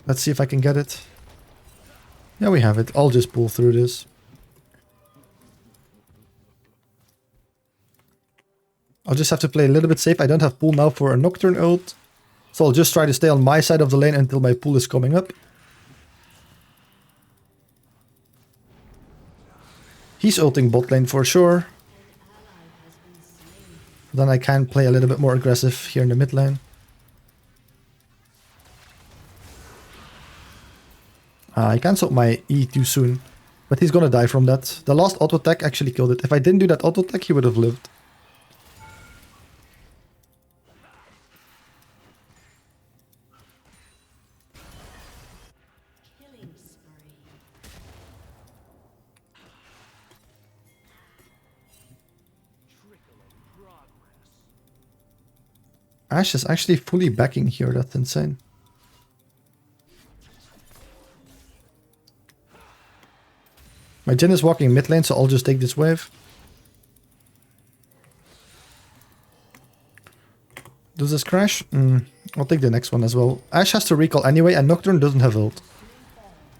Let's see if I can get it. Yeah, we have it. I'll just pull through this. I'll just have to play a little bit safe. I don't have pool now for a Nocturne ult. So I'll just try to stay on my side of the lane until my pool is coming up. He's ulting bot lane for sure. Then I can play a little bit more aggressive here in the mid lane. I cancelled my E too soon, but he's gonna die from that. The last auto attack actually killed it. If I didn't do that auto attack, he would have lived. Ashe is actually fully backing here, that's insane. My Jhin is walking mid lane, so I'll just take this wave. Does this crash? I'll take the next one as well. Ashe has to recall anyway, and Nocturne doesn't have ult.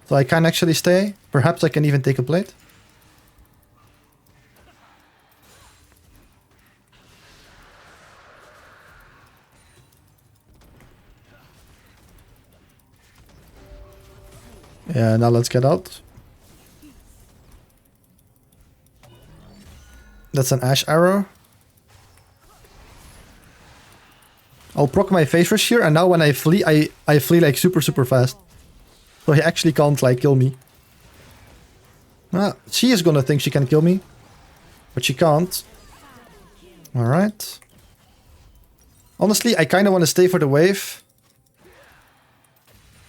So I can actually stay. Perhaps I can even take a plate. Yeah, now let's get out. That's an Ashe arrow. I'll proc my phase rush here, and now when I flee, I flee like super fast. So he actually can't like kill me. Ah, she is gonna think she can kill me, but she can't. Alright. Honestly, I kinda wanna stay for the wave.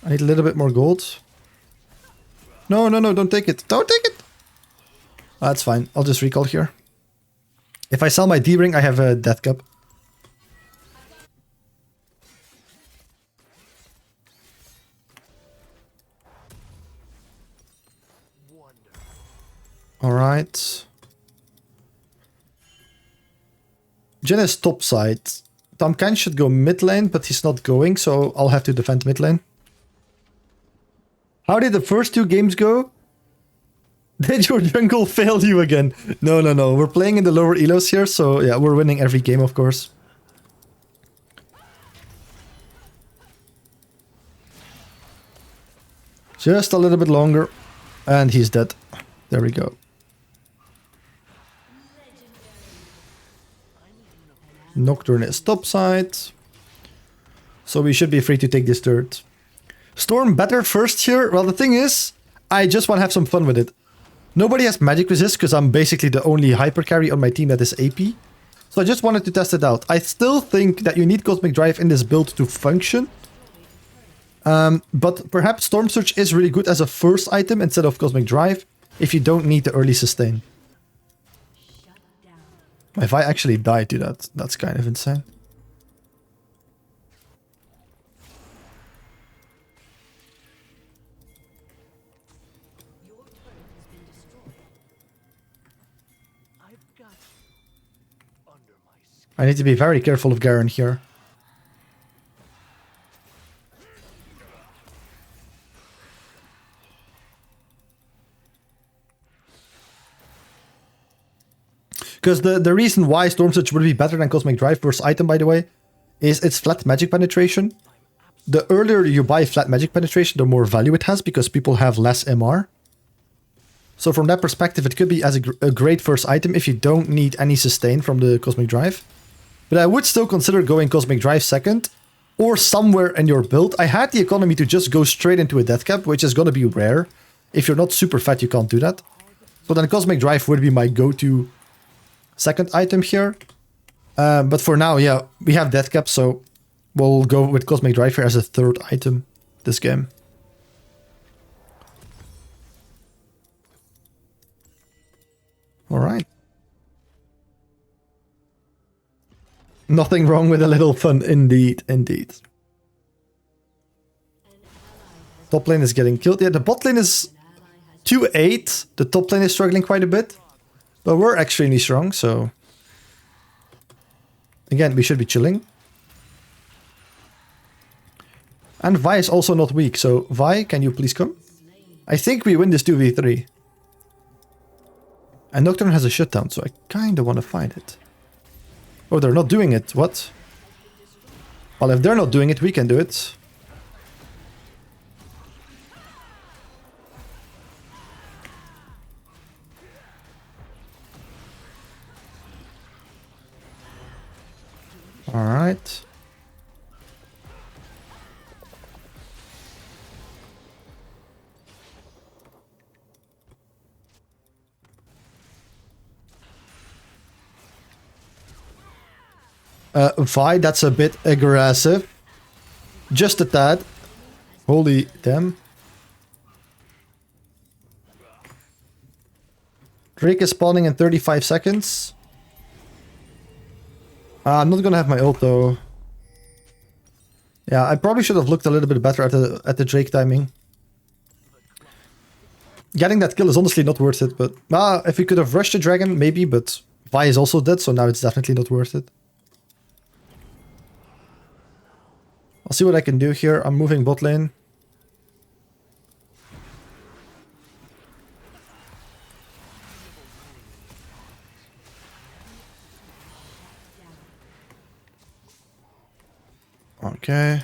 I need a little bit more gold. No, don't take it. Don't take it! That's fine. I'll just recall here. If I sell my D-ring, I have a death cap. Alright. Jhin is top side. Tahm Kench should go mid lane, but he's not going, so I'll have to defend mid lane. How did the first 2 games go? Did your jungle fail you again? No. We're playing in the lower elos here, so yeah, we're winning every game, of course. Just a little bit longer. And he's dead. There we go. Nocturne is topside. So we should be free to take this turret. Storm better first here? Well, the thing is, I just want to have some fun with it. Nobody has magic resist because I'm basically the only hyper carry on my team that is AP. So I just wanted to test it out. I still think that you need Cosmic Drive in this build to function. But perhaps Storm Surge is really good as a first item instead of Cosmic Drive if you don't need the early sustain. If I actually die to that, that's kind of insane. I need to be very careful of Garen here. Because the reason why Storm Surge would be better than Cosmic Drive first item, by the way, is its flat magic penetration. The earlier you buy flat magic penetration, the more value it has because people have less MR. So from that perspective, it could be as a great first item if you don't need any sustain from the Cosmic Drive. But I would still consider going Cosmic Drive second, or somewhere in your build. I had the economy to just go straight into a death cap, which is going to be rare. If you're not super fat, you can't do that. So then Cosmic Drive would be my go-to second item here. But for now, yeah, we have death cap, so we'll go with Cosmic Drive here as a third item this game. Alright. Nothing wrong with a little fun, indeed, indeed. Top lane is getting killed. Yeah, the bot lane is 2-8. The top lane is struggling quite a bit. But we're extremely strong, so... Again, we should be chilling. And Vi is also not weak, so Vi, can you please come? I think we win this 2v3. And Nocturne has a shutdown, so I kinda wanna fight it. Oh, they're not doing it. What? Well, if they're not doing it, we can do it. Alright. Vi, that's a bit aggressive. Just a tad. Holy damn. Drake is spawning in 35 seconds. I'm not gonna have my ult though. Yeah, I probably should have looked a little bit better at the Drake timing. Getting that kill is honestly not worth it, but if we could have rushed the dragon, maybe, but Vi is also dead, so now it's definitely not worth it. I'll see what I can do here. I'm moving bot lane. Okay.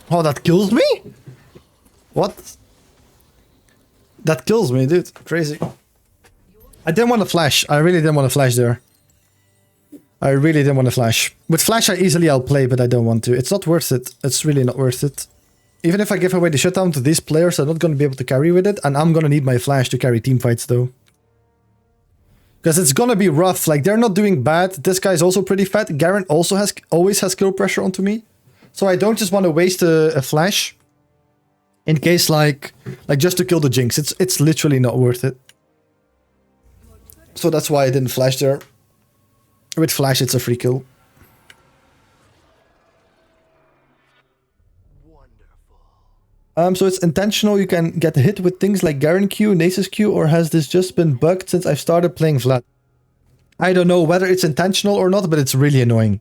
Oh, that kills me? What? That kills me, dude. Crazy. I didn't want to flash. I really didn't want to flash there. I really didn't want to flash. With flash, I easily outplay, but I don't want to. It's not worth it. It's really not worth it. Even if I give away the shutdown to these players, I'm not going to be able to carry with it. And I'm going to need my flash to carry team fights, though. Because it's going to be rough. Like, they're not doing bad. This guy's also pretty fat. Garen also always has kill pressure onto me. So I don't just want to waste a flash in case like just to kill the Jinx. It's literally not worth it. So that's why I didn't flash there. With flash, it's a free kill. So it's intentional. You can get hit with things like Garen Q, Nasus Q, or has this just been bugged since I've started playing Vlad? I don't know whether it's intentional or not, but it's really annoying.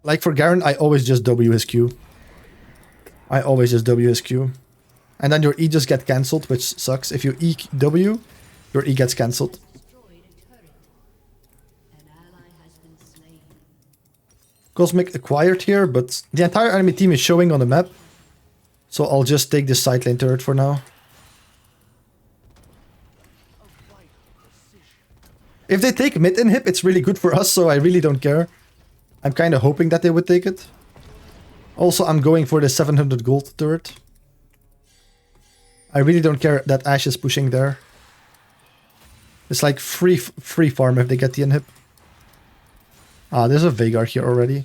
Like for Garen, I always just W his Q. I always just W his Q. And then your E just gets cancelled, which sucks. If you E W, your E gets cancelled. Cosmic acquired here, but the entire enemy team is showing on the map. So I'll just take this side lane turret for now. If they take mid inhib, it's really good for us, so I really don't care. I'm kind of hoping that they would take it. Also, I'm going for the 700 gold turret. I really don't care that Ashe is pushing there. It's like free farm if they get the inhib. Ah, there's a Veigar here already.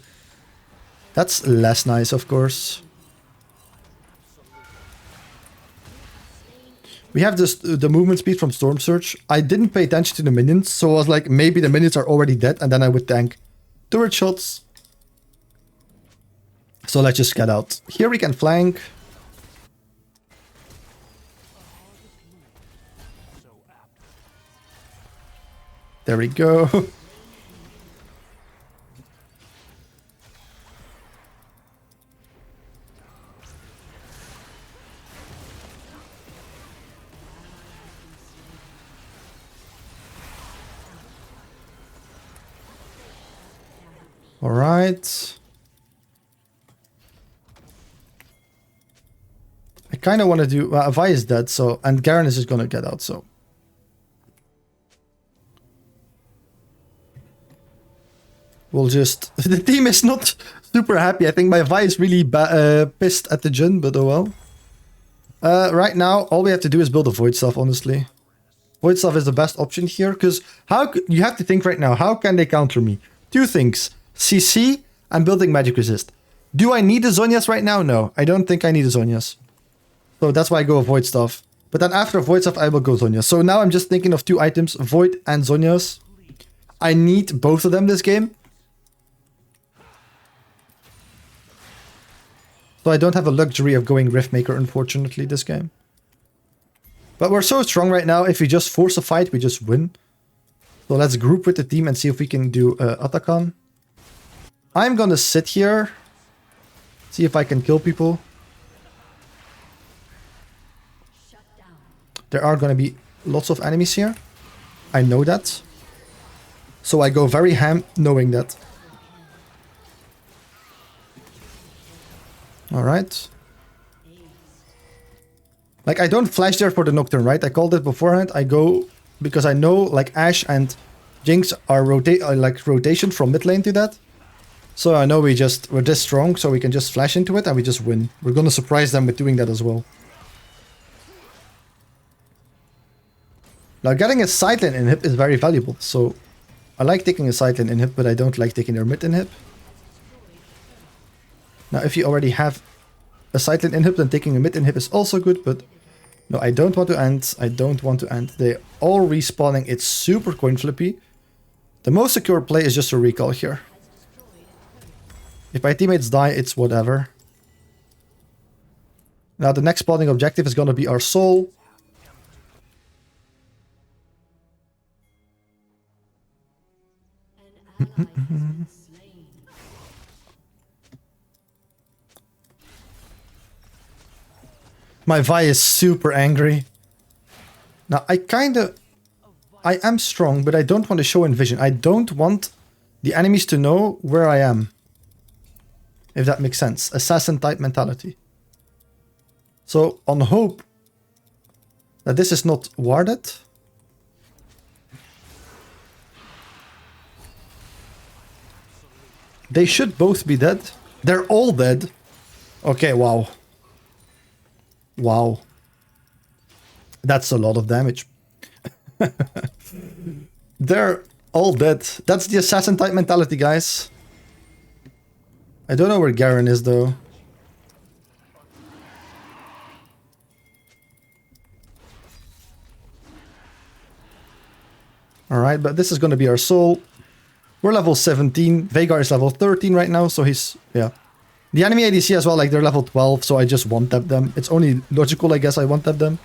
That's less nice, of course. We have this, the movement speed from Storm Surge. I didn't pay attention to the minions, so I was like, maybe the minions are already dead, and then I would tank turret shots. So let's just get out. Here we can flank. There we go. Alright. I kind of want to do... Well, Vi is dead, so... And Garen is just going to get out, so... We'll just... The team is not super happy. I think my Vi is really pissed at the Jhin, but oh well. Right now, all we have to do is build a Void Staff, honestly. Void Staff is the best option here, because how... You have to think right now, how can they counter me? Two things. CC and building Magic Resist. Do I need the Zhonya's right now? No, I don't think I need the Zhonya's. So that's why I go Void Staff. But then after Void Staff, I will go Zhonya's. So now I'm just thinking of two items, Void and Zhonya's. I need both of them this game. So I don't have a luxury of going Riftmaker, unfortunately, this game. But we're so strong right now, if we just force a fight, we just win. So let's group with the team and see if we can do Atakan. I'm gonna sit here. See if I can kill people. There are gonna be lots of enemies here. I know that. So I go very ham knowing that. Alright. Like, I don't flash there for the Nocturne, right? I called it beforehand. I go because I know, like, Ashe and Jinx are rotation from mid lane to that. So I know we're this strong, so we can just flash into it and we just win. We're gonna surprise them with doing that as well. Now, getting a sidelane inhib is very valuable, so I like taking a sidelane inhib, but I don't like taking their mid inhib. Now, if you already have a sidelane inhib, then taking a mid inhib is also good, but no, I don't want to end. I don't want to end. They're all respawning. It's super coin flippy. The most secure play is just a recall here. If my teammates die, it's whatever. Now, the next spawning objective is going to be our soul. My Vi is super angry. Now, I am strong, but I don't want to show in vision. I don't want the enemies to know where I am. If that makes sense. Assassin type mentality. So, on hope that this is not warded. They should both be dead. They're all dead. Okay, wow. Wow. That's a lot of damage. They're all dead. That's the assassin type mentality, guys. I don't know where Garen is, though. Alright, but this is going to be our soul. We're level 17. Veigar is level 13 right now, so he's... yeah. The enemy ADC as well, like, they're level 12, so I just one-tap them. It's only logical, I guess, I one-tap them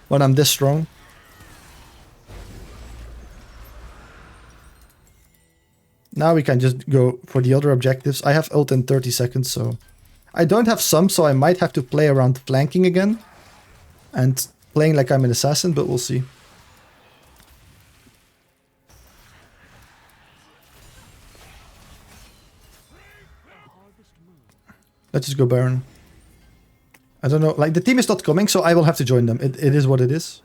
when I'm this strong. Now we can just go for the other objectives. I have ult in 30 seconds, so... I don't have some, so I might have to play around flanking again. And playing like I'm an assassin, but we'll see. Let's just go Baron. I don't know, like the team is not coming, so I will have to join them. It is what it is.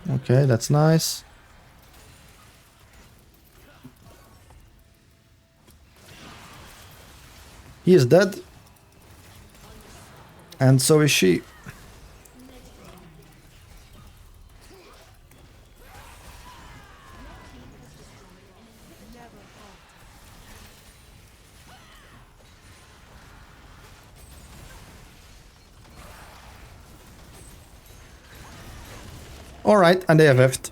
Okay, that's nice. He is dead. And so is she. Alright, and they have F'd.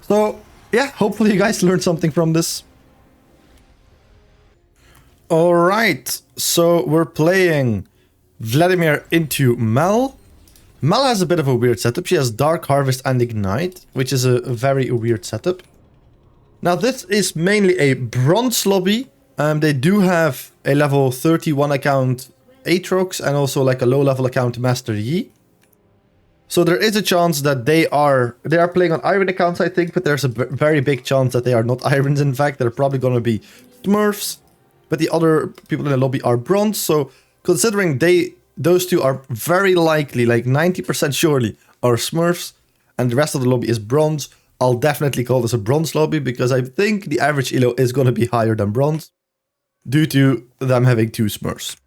So, yeah, hopefully you guys learned something from this. Alright, so we're playing Vladimir into Mel. Mel has a bit of a weird setup. She has Dark Harvest and Ignite, which is a very weird setup. Now this is mainly a bronze lobby They do have a level 31 account Aatrox and also like a low level account Master Yi. So there is a chance that they are playing on Iron accounts, I think, but there's a very big chance that they are not Irons. In fact, they're probably going to be Smurfs, but the other people in the lobby are Bronze. So considering those two are very likely, like 90% surely, are Smurfs, and the rest of the lobby is Bronze, I'll definitely call this a Bronze lobby because I think the average elo is going to be higher than Bronze due to them having 2 Smurfs.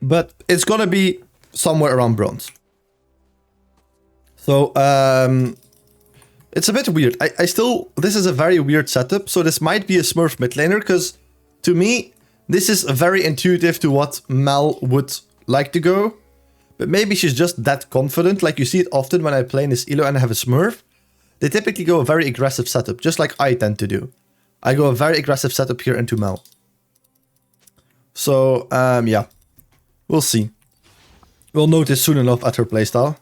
But it's going to be somewhere around Bronze. So, it's a bit weird. This is a very weird setup. So this might be a Smurf mid laner because to me, this is very intuitive to what Mel would like to go. But maybe she's just that confident. Like you see it often when I play in this elo and I have a Smurf. They typically go a very aggressive setup, just like I tend to do. I go a very aggressive setup here into Mel. So, yeah. We'll see. We'll notice soon enough at her playstyle.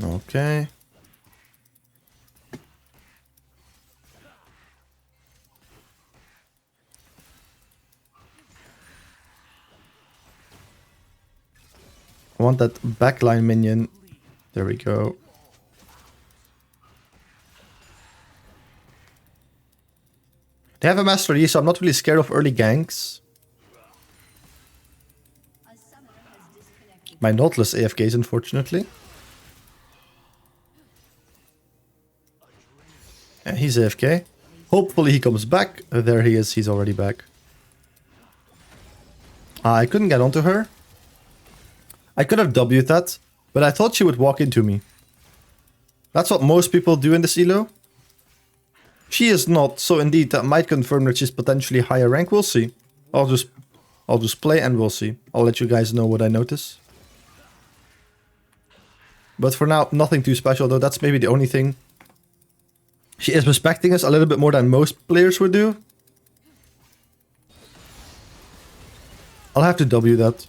Okay. I want that backline minion. There we go. They have a Master Yi, so I'm not really scared of early ganks. My Nautilus AFKs, unfortunately. Yeah, he's AFK. Hopefully he comes back. There he is, he's already back. I couldn't get onto her. I could have W'd that, but I thought she would walk into me. That's what most people do in this elo. She is not, so indeed that might confirm that she's potentially higher rank. We'll see. I'll just play and we'll see. I'll let you guys know what I notice. But for now, nothing too special though. That's maybe the only thing. She is respecting us a little bit more than most players would do. I'll have to W that.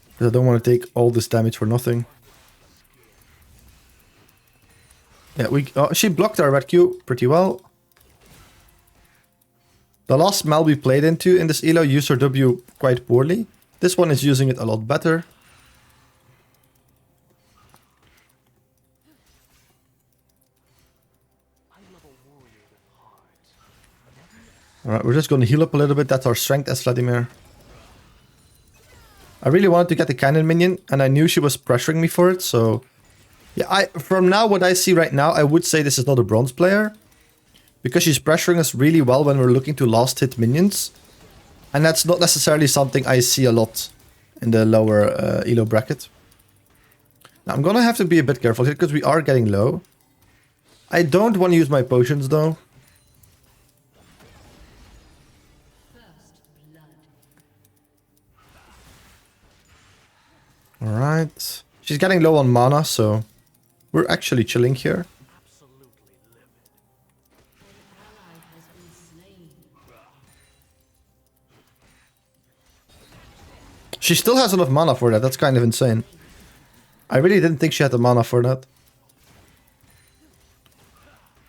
Because I don't want to take all this damage for nothing. Yeah, she blocked our red Q pretty well. The last Mal we played into in this elo used her W quite poorly. This one is using it a lot better. Alright, we're just going to heal up a little bit. That's our strength as Vladimir. I really wanted to get the cannon minion, and I knew she was pressuring me for it, so... Yeah, from now, what I see right now, I would say this is not a bronze player. Because she's pressuring us really well when we're looking to last hit minions. And that's not necessarily something I see a lot in the lower elo bracket. Now, I'm gonna have to be a bit careful here, because we are getting low. I don't want to use my potions, though. Alright. She's getting low on mana, so we're actually chilling here. She still has enough mana for that. That's kind of insane. I really didn't think she had the mana for that.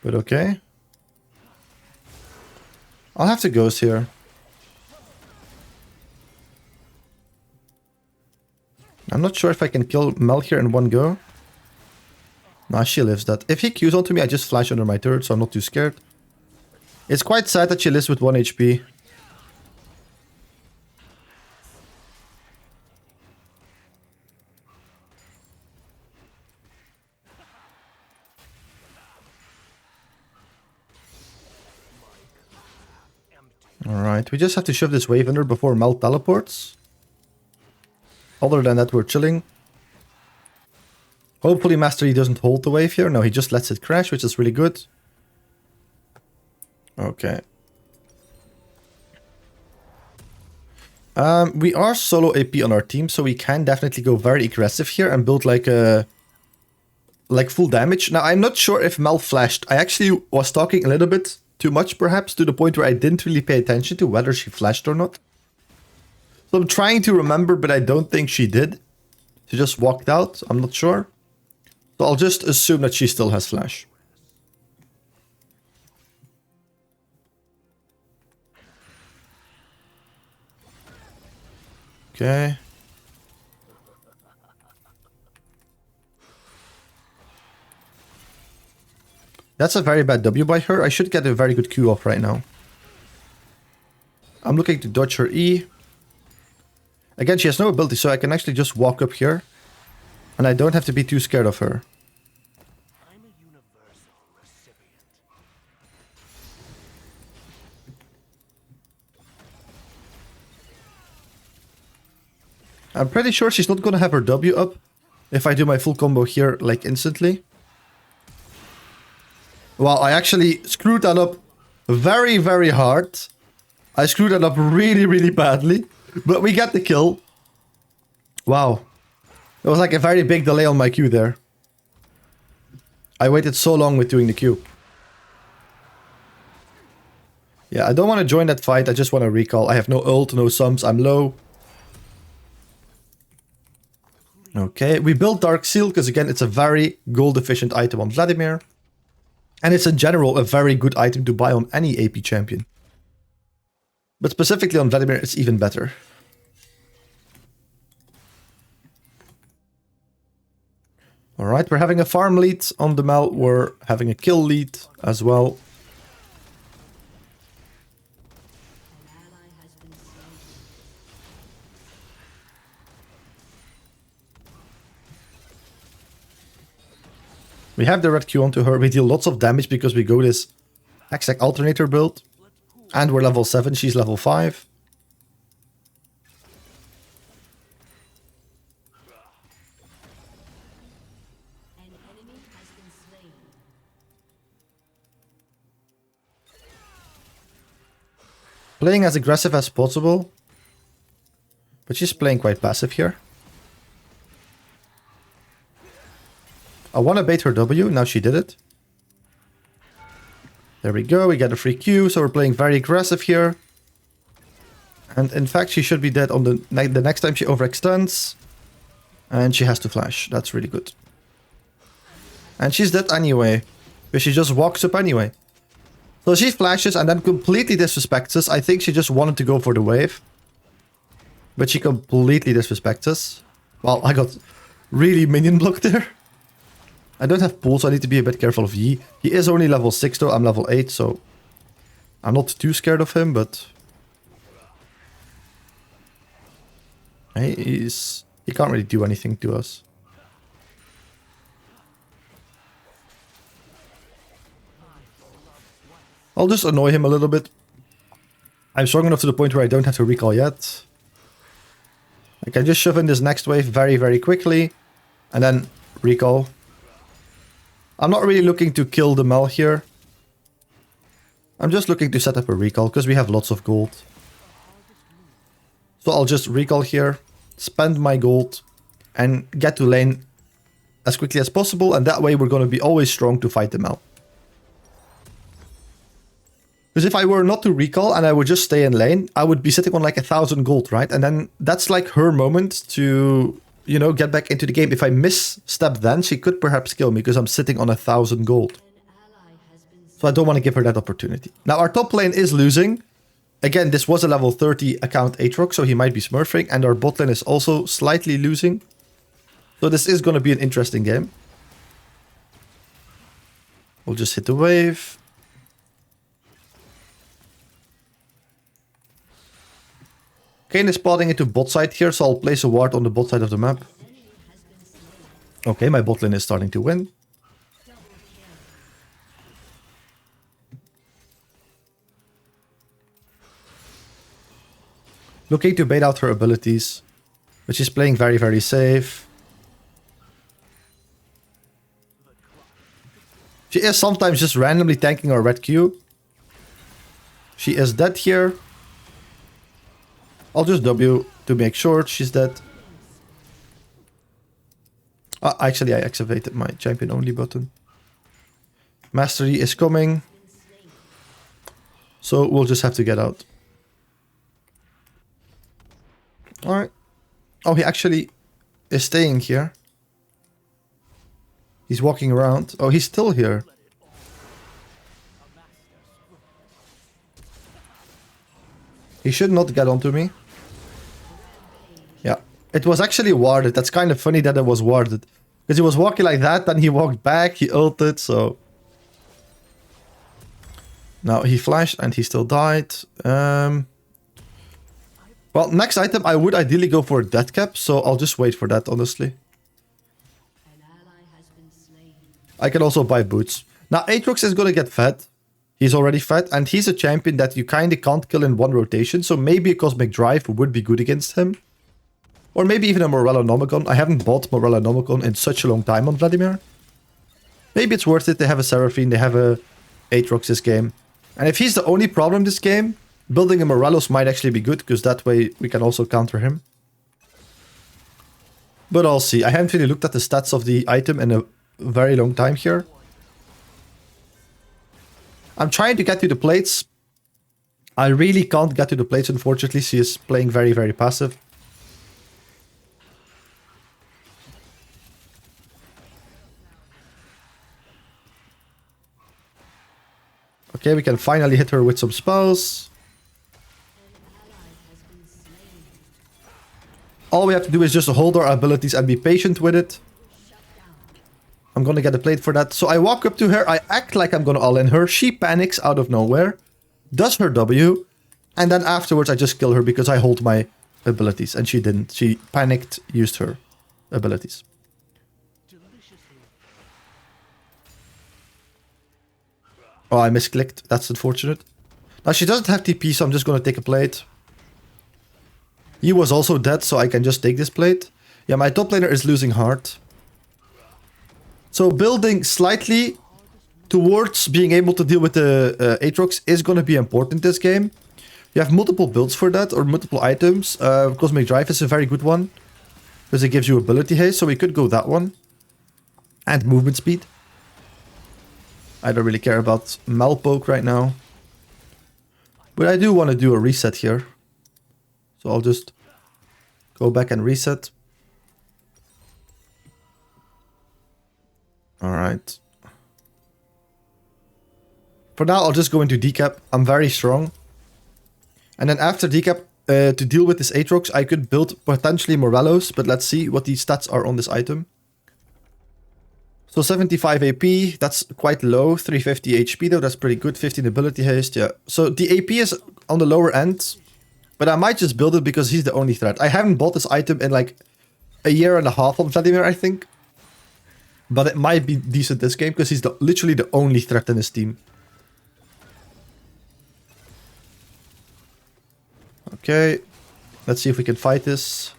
But okay. I'll have to ghost here. I'm not sure if I can kill Mel here in one go. Nah, she lives that. If he Qs onto me, I just flash under my turret, so I'm not too scared. It's quite sad that she lives with 1 HP. Alright, we just have to shove this wave under before Mel teleports. Other than that, we're chilling. Hopefully Master Yi doesn't hold the wave here. No, he just lets it crash, which is really good. Okay. We are solo AP on our team, so we can definitely go very aggressive here and build like a... like full damage. Now, I'm not sure if Mel flashed. I actually was talking a little bit too much, perhaps, to the point where I didn't really pay attention to whether she flashed or not. So I'm trying to remember, but I don't think she did. She just walked out. I'm not sure. So I'll just assume that she still has flash. Okay. That's a very bad W by her. I should get a very good Q off right now. I'm looking to dodge her E. Again, she has no ability, so I can actually just walk up here. And I don't have to be too scared of her. I'm a universal recipient. I'm pretty sure she's not going to have her W up if I do my full combo here, like, instantly. Well, I actually screwed that up very, very hard. I screwed that up really, really badly. But we get the kill. Wow. It was like a very big delay on my Q there. I waited so long with doing the Q. Yeah, I don't want to join that fight. I just want to recall. I have no ult, no sums. I'm low. Okay, we built Dark Seal because, again, it's a very gold-efficient item on Vladimir. And it's in general a very good item to buy on any AP champion. But specifically on Vladimir, it's even better. Alright, we're having a farm lead on the Mel. We're having a kill lead as well. We have the red Q onto her. We deal lots of damage because we go this Hextech Alternator build. And we're level 7, she's level 5. An enemy has been slain. Playing as aggressive as possible. But she's playing quite passive here. I want to bait her W, now she did it. There we go, we get a free Q, so we're playing very aggressive here. And in fact, she should be dead on the next time she overextends. And she has to flash, that's really good. And she's dead anyway, because she just walks up anyway. So she flashes and then completely disrespects us. I think she just wanted to go for the wave. But she completely disrespects us. Well, I got really minion blocked there. I don't have pool, so I need to be a bit careful of Yi. He is only level 6 though, I'm level 8, so I'm not too scared of him, but he can't really do anything to us. I'll just annoy him a little bit. I'm strong enough to the point where I don't have to recall yet. I can just shove in this next wave very, very quickly and then recall. I'm not really looking to kill the Mel here. I'm just looking to set up a recall because we have lots of gold. So I'll just recall here, spend my gold and get to lane as quickly as possible. And that way we're going to be always strong to fight the Mel. Because if I were not to recall and I would just stay in lane, I would be sitting on like 1,000 gold, right? And then that's like her moment to, you know, get back into the game. If I misstep then, she could perhaps kill me because I'm sitting on 1,000 gold. So I don't want to give her that opportunity. Now our top lane is losing. Again, this was a level 30 account Aatrox, so he might be smurfing. And our bot lane is also slightly losing. So this is going to be an interesting game. We'll just hit the wave. Kane is spotting into bot side here, so I'll place a ward on the bot side of the map. Okay, my bot lane is starting to win. Looking to bait out her abilities, but she's playing very, very safe. She is sometimes just randomly tanking our red Q. She is dead here. I'll just W to make sure she's dead. Actually, I activated my champion only button. Mastery is coming. So we'll just have to get out. Alright. Oh, he actually is staying here. He's walking around. Oh, he's still here. He should not get onto me. It was actually warded. That's kind of funny that it was warded. Because he was walking like that, then he walked back, he ulted, so... Now he flashed and he still died. Well, next item, I would ideally go for a death cap, so I'll just wait for that, honestly. An ally has been slain. I can also buy boots. Now, Aatrox is gonna get fed. He's already fed, and he's a champion that you kinda can't kill in one rotation, so maybe a Cosmic Drive would be good against him. Or maybe even a Morellonomicon. I haven't bought Morellonomicon in such a long time on Vladimir. Maybe it's worth it. They have a Seraphine, they have a Aatrox this game. And if he's the only problem this game, building a Morellos might actually be good, because that way we can also counter him. But I'll see. I haven't really looked at the stats of the item in a very long time here. I'm trying to get to the plates. I really can't get to the plates, unfortunately. She is playing very, very passive. Okay, we can finally hit her with some spells. All we have to do is just hold our abilities and be patient with it. I'm gonna get a plate for that. So I walk up to her, I act like I'm gonna all-in her. She panics out of nowhere, does her W, and then afterwards I just kill her because I hold my abilities. And she didn't. She panicked, used her abilities. Oh, I misclicked. That's unfortunate. Now, she doesn't have TP, so I'm just going to take a plate. He was also dead, so I can just take this plate. Yeah, my top laner is losing heart. So building slightly towards being able to deal with the Aatrox is going to be important this game. You have multiple builds for that, or multiple items. Cosmic Drive is a very good one, because it gives you ability haste, so we could go that one. And movement speed. I don't really care about Malpoke right now. But I do want to do a reset here. So I'll just go back and reset. Alright. For now, I'll just go into decap. I'm very strong. And then after decap, to deal with this Aatrox, I could build potentially Morellos. But let's see what the stats are on this item. So 75 AP, that's quite low. 350 HP though, that's pretty good. 15 ability haste, yeah. So the AP is on the lower end. But I might just build it because he's the only threat. I haven't bought this item in like a year and a half on Vladimir, I think. But it might be decent this game because he's literally the only threat in his team. Okay, let's see if we can fight this.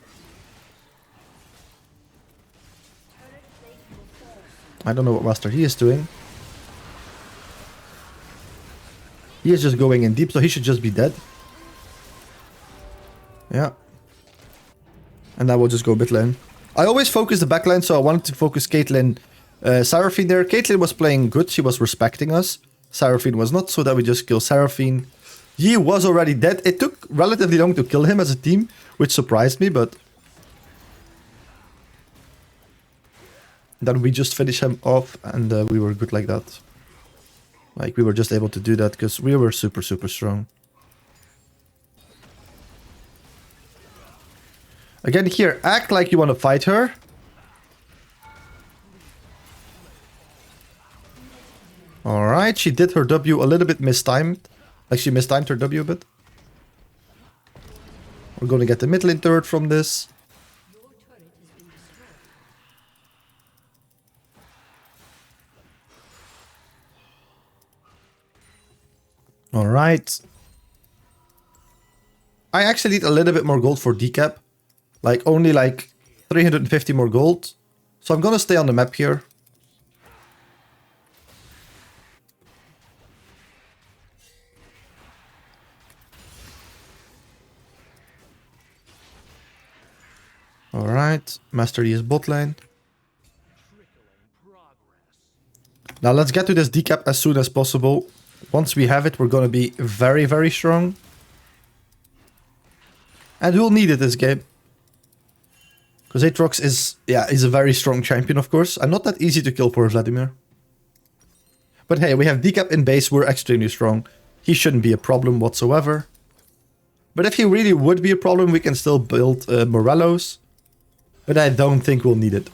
I don't know what Master he is doing. He is just going in deep, so he should just be dead. Yeah. And now we'll just go mid lane. I always focus the back line, so I wanted to focus Caitlyn, Seraphine there. Caitlyn was playing good, she was respecting us. Seraphine was not, so that we just kill Seraphine. He was already dead. It took relatively long to kill him as a team, which surprised me, but... Then we just finish him off, and we were good like that. Like, we were just able to do that, because we were super, super strong. Again, here, act like you want to fight her. Alright, she did her W a little bit mistimed. Like, she mistimed her W a bit. We're going to get the mid lane turret from this. Alright. I actually need a little bit more gold for decap. Like, only like 350 more gold. So I'm gonna stay on the map here. Alright, Master Yi is bot lane. Now let's get to this decap as soon as possible. Once we have it, we're gonna be very, very strong. And we'll need it this game. Because Aatrox is a very strong champion, of course. And not that easy to kill for Vladimir. But hey, we have decap in base, we're extremely strong. He shouldn't be a problem whatsoever. But if he really would be a problem, we can still build Morellos. But I don't think we'll need it.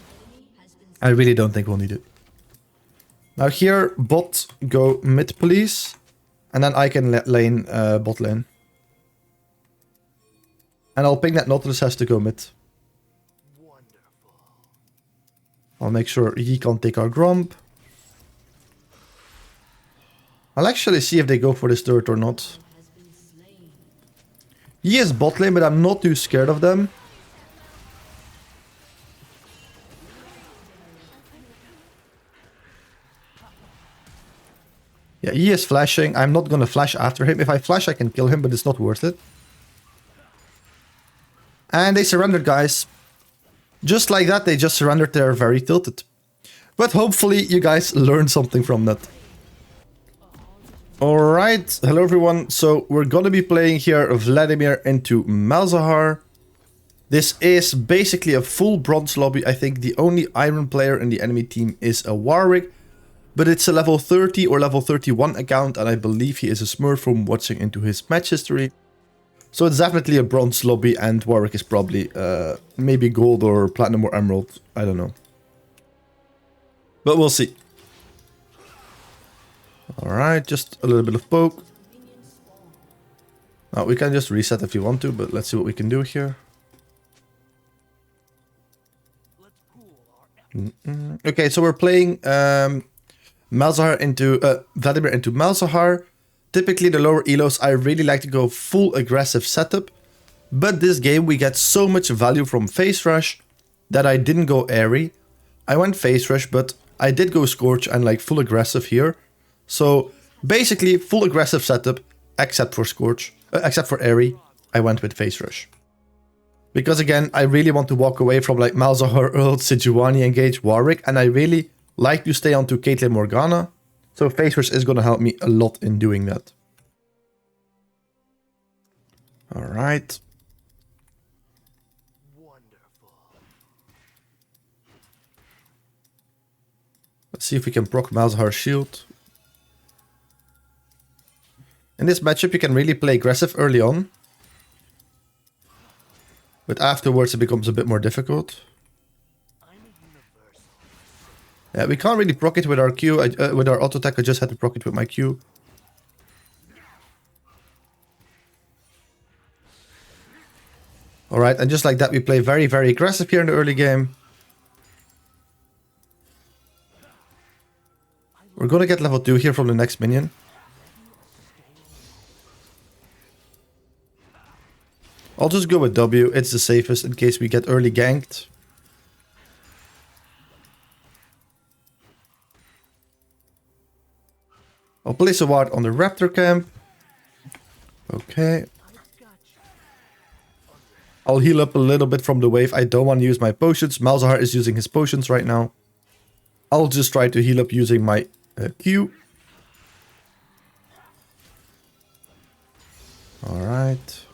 I really don't think we'll need it. Now here, bot, go mid please. And then I can lane bot lane. And I'll ping that Nautilus has to go mid. I'll make sure he can't take our Gromp. I'll actually see if they go for this turret or not. He is bot lane, but I'm not too scared of them. Yeah, he is flashing. I'm not gonna flash after him. If I flash, I can kill him, but it's not worth it. And they surrendered, guys. Just like that, they just surrendered. They're very tilted. But hopefully you guys learned something from that. Alright, hello everyone. So we're gonna be playing here Vladimir into Malzahar. This is basically a full bronze lobby. I think the only iron player in the enemy team is a Warwick. But it's a level 30 or level 31 account, and I believe he is a smurf from watching into his match history. So it's definitely a bronze lobby, and Warwick is probably maybe gold or platinum or emerald. I don't know. But we'll see. Alright, just a little bit of poke. Now we can just reset if you want to, but let's see what we can do here. Okay, so we're playing Malzahar into Vladimir into Malzahar. Typically the lower elos, I really like to go full aggressive setup. But this game we get so much value from face rush that I didn't go airy. I went face rush, but I did go scorch and like full aggressive here. So basically full aggressive setup except for scorch, except for airy. I went with face rush. Because again, I really want to walk away from like Malzahar, Earl, Sejuani, engage Warwick, and I really like to stay onto Caitlyn Morgana. So face rush is going to help me a lot in doing that. Alright. Let's see if we can proc Malzahar's shield. In this matchup you can really play aggressive early on. But afterwards it becomes a bit more difficult. Yeah, we can't really proc it with our Q, with our auto attack. I just had to proc it with my Q. Alright, and just like that we play very, very aggressive here in the early game. We're gonna get level 2 here from the next minion. I'll just go with W, it's the safest in case we get early ganked. I'll place a ward on the raptor camp. Okay. I'll heal up a little bit from the wave. I don't want to use my potions. Malzahar is using his potions right now. I'll just try to heal up using my Q. Alright.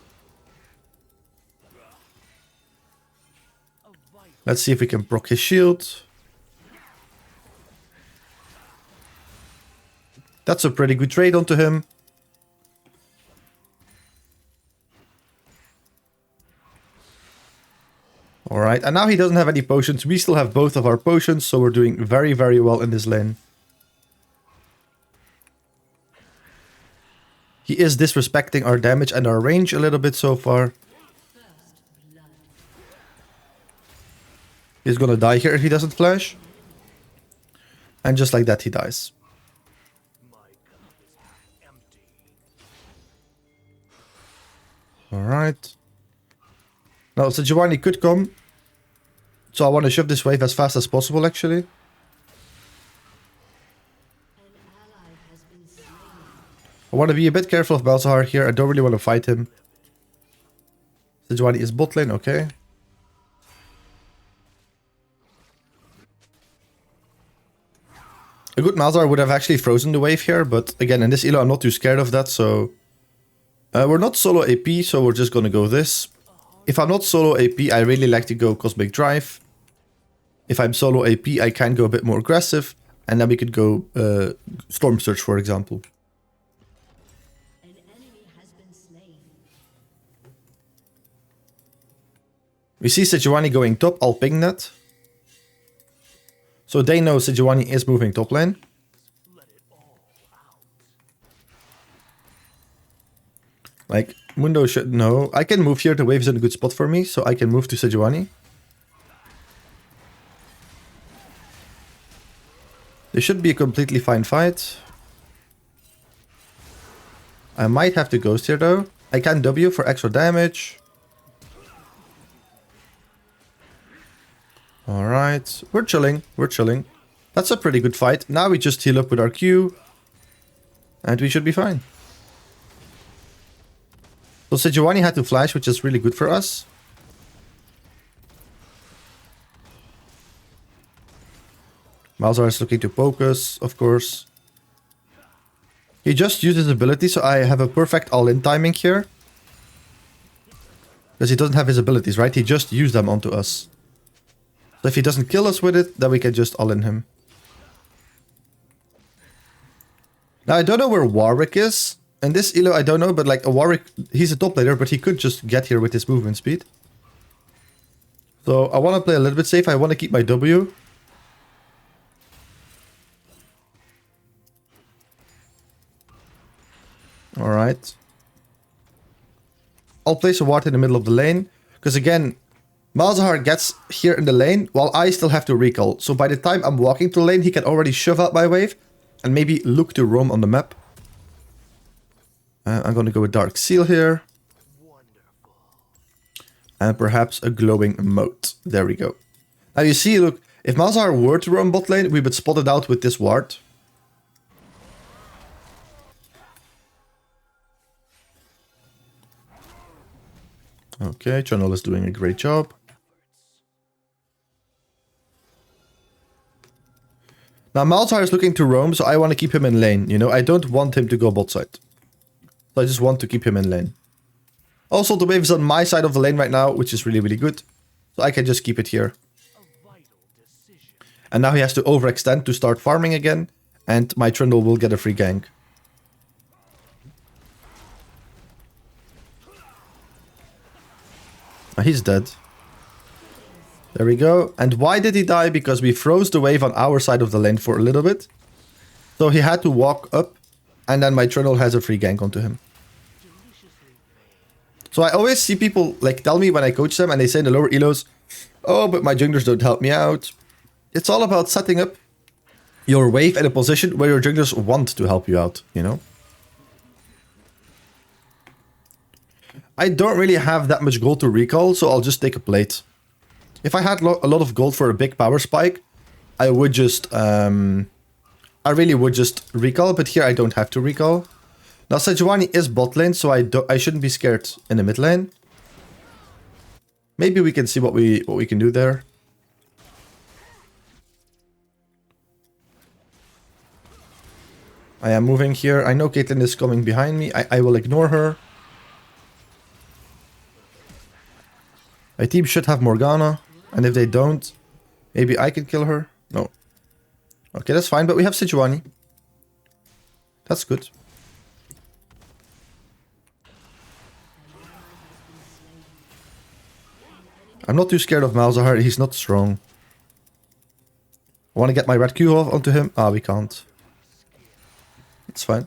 Let's see if we can proc his shield. That's a pretty good trade onto him. Alright, and now he doesn't have any potions. We still have both of our potions, so we're doing very, very well in this lane. He is disrespecting our damage and our range a little bit so far. He's gonna die here if he doesn't flash. And just like that he dies. Alright. Now Sejuani could come. So I want to shove this wave as fast as possible actually. I want to be a bit careful of Malzahar here. I don't really want to fight him. Sejuani is bot lane, okay. A good Malzahar would have actually frozen the wave here, but again in this elo I'm not too scared of that, so... we're not solo AP, so we're just gonna go this. If I'm not solo AP, I really like to go Cosmic Drive. If I'm solo AP, I can go a bit more aggressive, and then we could go Storm Surge, for example. We see Sejuani going top, I'll ping that. So they know Sejuani is moving top lane. Like, Mundo should know. I can move here, the wave is in a good spot for me, so I can move to Sejuani. This should be a completely fine fight. I might have to ghost here though. I can W for extra damage. Alright, we're chilling, we're chilling. That's a pretty good fight. Now we just heal up with our Q. And we should be fine. So Sejuani had to flash, which is really good for us. Malzahar is looking to poke us, of course. He just used his ability, so I have a perfect all-in timing here. Because he doesn't have his abilities, right? He just used them onto us. So if he doesn't kill us with it, then we can just all-in him. Now, I don't know where Warwick is. And this elo, I don't know, but like a Warwick, he's a top laner, but he could just get here with his movement speed. So I want to play a little bit safe. I want to keep my W. Alright. I'll place a ward in the middle of the lane. Because again, Malzahar gets here in the lane while I still have to recall. So by the time I'm walking to the lane, he can already shove out my wave. And maybe look to roam on the map. I'm going to go with Dark Seal here. And perhaps a glowing moat. There we go. Now you see, look, if Malzahar were to roam bot lane, we would spot it out with this ward. Okay, Channel is doing a great job. Now Malzahar is looking to roam, so I want to keep him in lane, you know? I don't want him to go bot side. So I just want to keep him in lane. Also, the wave is on my side of the lane right now, which is really, really good. So I can just keep it here. And now he has to overextend to start farming again. And my Trundle will get a free gank. He's dead. There we go. And why did he die? Because we froze the wave on our side of the lane for a little bit. So he had to walk up. And then my Trundle has a free gank onto him. So I always see people like tell me when I coach them and they say in the lower elos, oh, but my junglers don't help me out. It's all about setting up your wave in a position where your junglers want to help you out, you know? I don't really have that much gold to recall, so I'll just take a plate. If I had a lot of gold for a big power spike, I would just, I really would just recall, but here I don't have to recall. Now Sejuani is bot lane, so I shouldn't be scared in the mid lane. Maybe we can see what we can do there. I am moving here. I know Caitlyn is coming behind me. I will ignore her. My team should have Morgana. And if they don't, maybe I can kill her. No. Okay, that's fine. But we have Sejuani. That's good. I'm not too scared of Malzahar. He's not strong. I want to get my red Q off onto him. Ah, we can't. It's fine.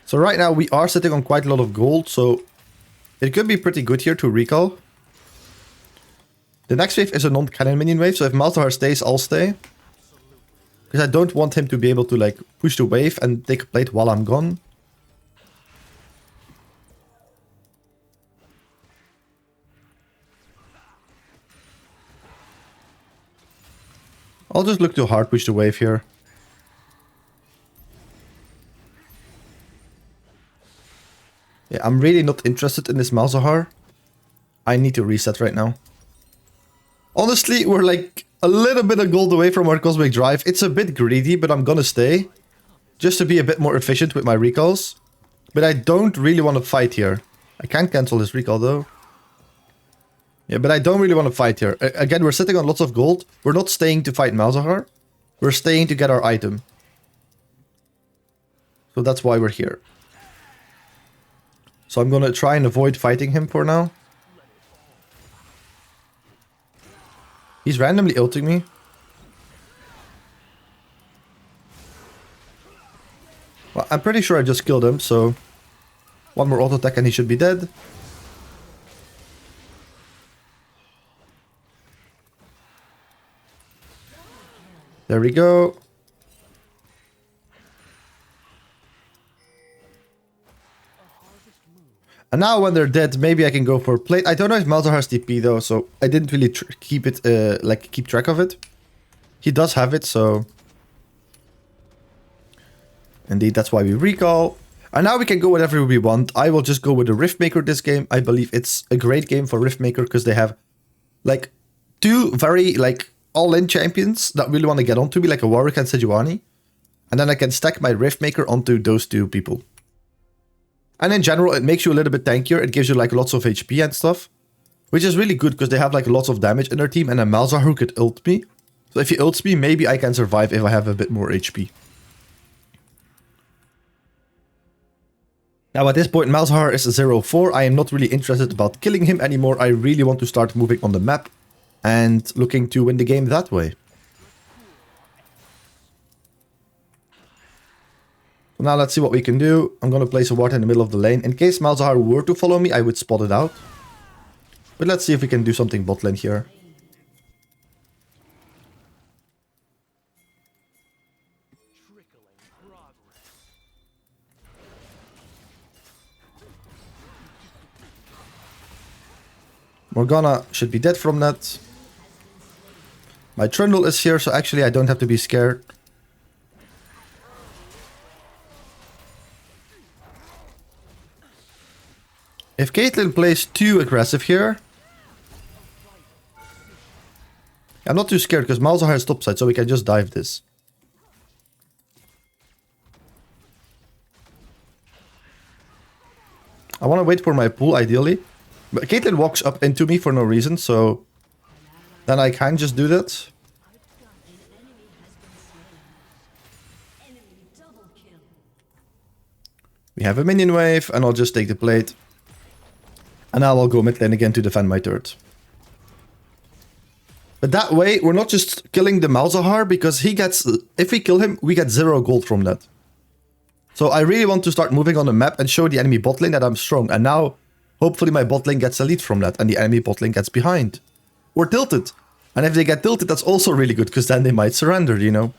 So right now we are sitting on quite a lot of gold, so it could be pretty good here to recall. The next wave is a non-cannon minion wave, so if Malzahar stays, I'll stay. Because I don't want him to be able to like push the wave and take a plate while I'm gone. I'll just look to hard push the wave here. Yeah, I'm really not interested in this Malzahar. I need to reset right now. Honestly, we're like a little bit of gold away from our Cosmic Drive. It's a bit greedy, but I'm gonna stay. Just to be a bit more efficient with my recalls. But I don't really want to fight here. I can cancel this recall though. Yeah, but I don't really want to fight here. Again, we're sitting on lots of gold. We're not staying to fight Malzahar. We're staying to get our item. So that's why we're here. So I'm gonna try and avoid fighting him for now. He's randomly ulting me. Well, I'm pretty sure I just killed him, so... One more auto attack and he should be dead. There we go. And now when they're dead, maybe I can go for a plate. I don't know if Malzahar has TP though, so I didn't really keep it, keep track of it. He does have it, so... Indeed, that's why we recall. And now we can go whatever we want. I will just go with the Riftmaker this game. I believe it's a great game for Riftmaker because they have, like, two very, like, all-in champions that really want to get onto me, like a Warwick and Sejuani. And then I can stack my Riftmaker onto those two people. And in general, it makes you a little bit tankier. It gives you like lots of HP and stuff. Which is really good because they have like lots of damage in their team. And then Malzahar who could ult me. So if he ults me, maybe I can survive if I have a bit more HP. Now at this point, Malzahar is 0-4. I am not really interested about killing him anymore. I really want to start moving on the map. And looking to win the game that way. So now let's see what we can do. I'm going to place a ward in the middle of the lane. In case Malzahar were to follow me, I would spot it out. But let's see if we can do something bot lane here. Morgana should be dead from that. My Trundle is here, so actually I don't have to be scared. If Caitlyn plays too aggressive here... I'm not too scared because Malzahar has topside, so we can just dive this. I want to wait for my pull, ideally. But Caitlyn walks up into me for no reason, so... Then I can just do that. We have a minion wave, and I'll just take the plate. And now I'll go mid lane again to defend my turret. But that way, we're not just killing the Malzahar, because he gets... If we kill him, we get 0 gold from that. So I really want to start moving on the map and show the enemy bot lane that I'm strong. And now, hopefully my bot lane gets a lead from that, and the enemy bot lane gets behind. Or tilted. And if they get tilted, that's also really good, because then they might surrender, you know.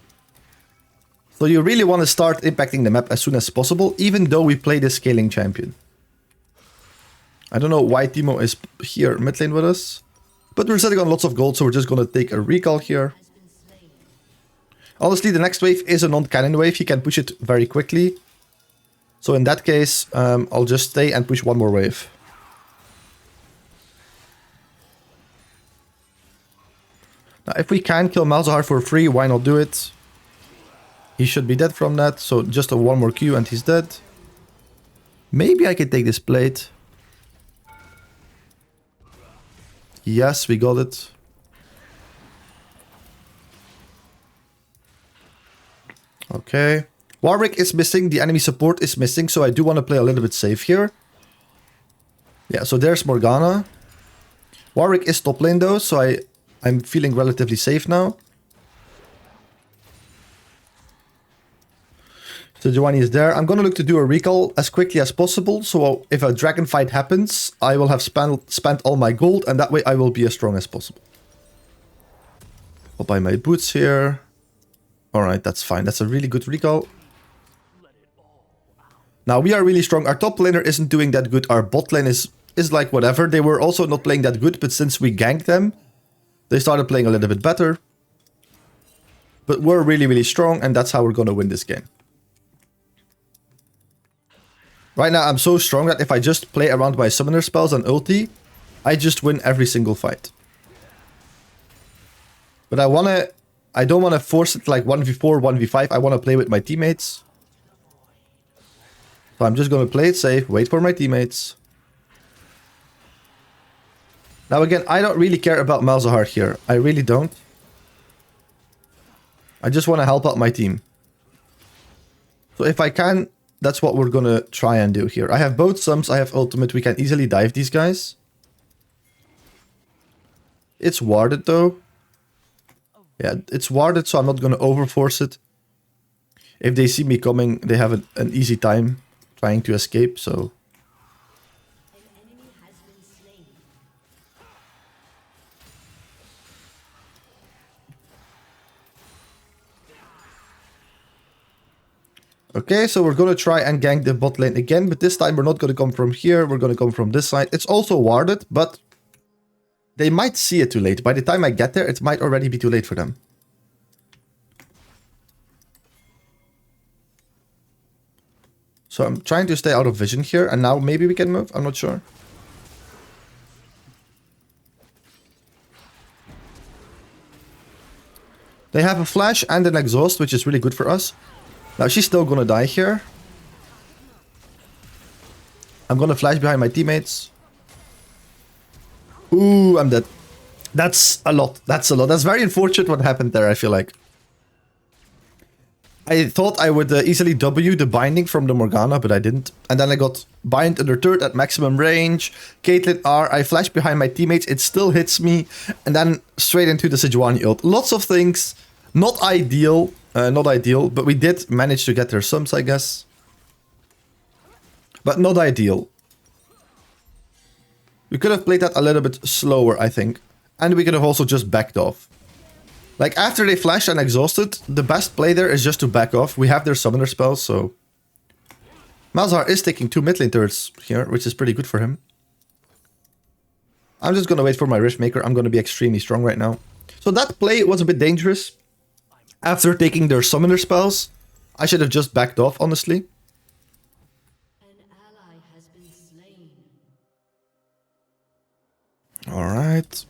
So you really want to start impacting the map as soon as possible, even though we play this scaling champion. I don't know why Teemo is here mid lane with us. But we're sitting on lots of gold, so we're just going to take a recall here. Honestly, the next wave is a non-cannon wave. He can push it very quickly. So in that case, I'll just stay and push one more wave. Now, if we can kill Malzahar for free, why not do it? He should be dead from that, so just a one more Q and he's dead. Maybe I can take this plate. Yes, we got it. Okay. Warwick is missing, the enemy support is missing, so I do want to play a little bit safe here. Yeah, so there's Morgana. Warwick is top lane though, so I'm feeling relatively safe now. So Sejuani is there. I'm going to look to do a recall as quickly as possible. So if a dragon fight happens, I will have spent all my gold. And that way I will be as strong as possible. I'll buy my boots here. Alright, that's fine. That's a really good recall. Now we are really strong. Our top laner isn't doing that good. Our bot lane is like whatever. They were also not playing that good. But since we ganked them, they started playing a little bit better. But we're really, really strong. And that's how we're going to win this game. Right now, I'm so strong that if I just play around my summoner spells and ulti, I just win every single fight. But I don't want to force it like 1v4, 1v5. I want to play with my teammates. So I'm just going to play it safe, wait for my teammates. Now again, I don't really care about Malzahar here. I really don't. I just want to help out my team. So if I can that's what we're gonna try and do here. I have both sums, I have ultimate, we can easily dive these guys. It's warded though. Yeah, it's warded, so I'm not gonna overforce it. If they see me coming, they have an easy time trying to escape, so... Okay, so we're gonna try and gank the bot lane again, but this time we're not gonna come from here, we're gonna come from this side. It's also warded, but they might see it too late. By the time I get there, it might already be too late for them. So I'm trying to stay out of vision here, and now maybe we can move, I'm not sure. They have a flash and an exhaust, which is really good for us. Now she's still gonna die here. I'm gonna flash behind my teammates. Ooh, I'm dead. That's a lot. That's a lot. That's very unfortunate what happened there, I feel like. I thought I would easily W the binding from the Morgana, but I didn't. And then I got bind under third at maximum range. Caitlyn R, I flash behind my teammates, it still hits me. And then straight into the Sejuani ult. Lots of things. Not ideal. Not ideal, but we did manage to get their sums, I guess. But not ideal. We could have played that a little bit slower, I think. And we could have also just backed off. Like, after they flashed and exhausted, the best play there is just to back off. We have their summoner spells, so... Malzahar is taking 2 mid lane turrets here, which is pretty good for him. I'm just gonna wait for my Riftmaker. I'm gonna be extremely strong right now. So that play was a bit dangerous. After taking their summoner spells, I should have just backed off, honestly. An ally has been slain. Alright.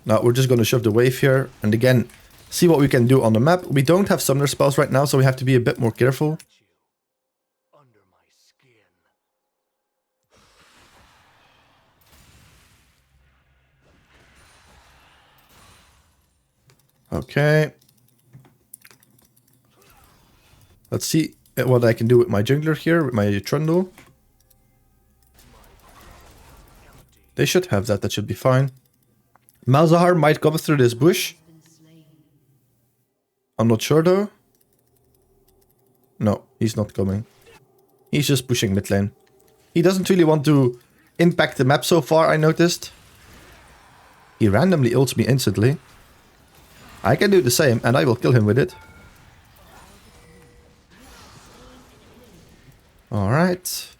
Now we're just going to shove the wave here. And again, see what we can do on the map. We don't have summoner spells right now, so we have to be a bit more careful. Under my skin. Okay. Let's see what I can do with my jungler here, with my Trundle. They should have that, that should be fine. Malzahar might come through this bush. I'm not sure though. No, he's not coming. He's just pushing mid lane. He doesn't really want to impact the map so far, I noticed. He randomly ults me instantly. I can do the same, and I will kill him with it. Alright.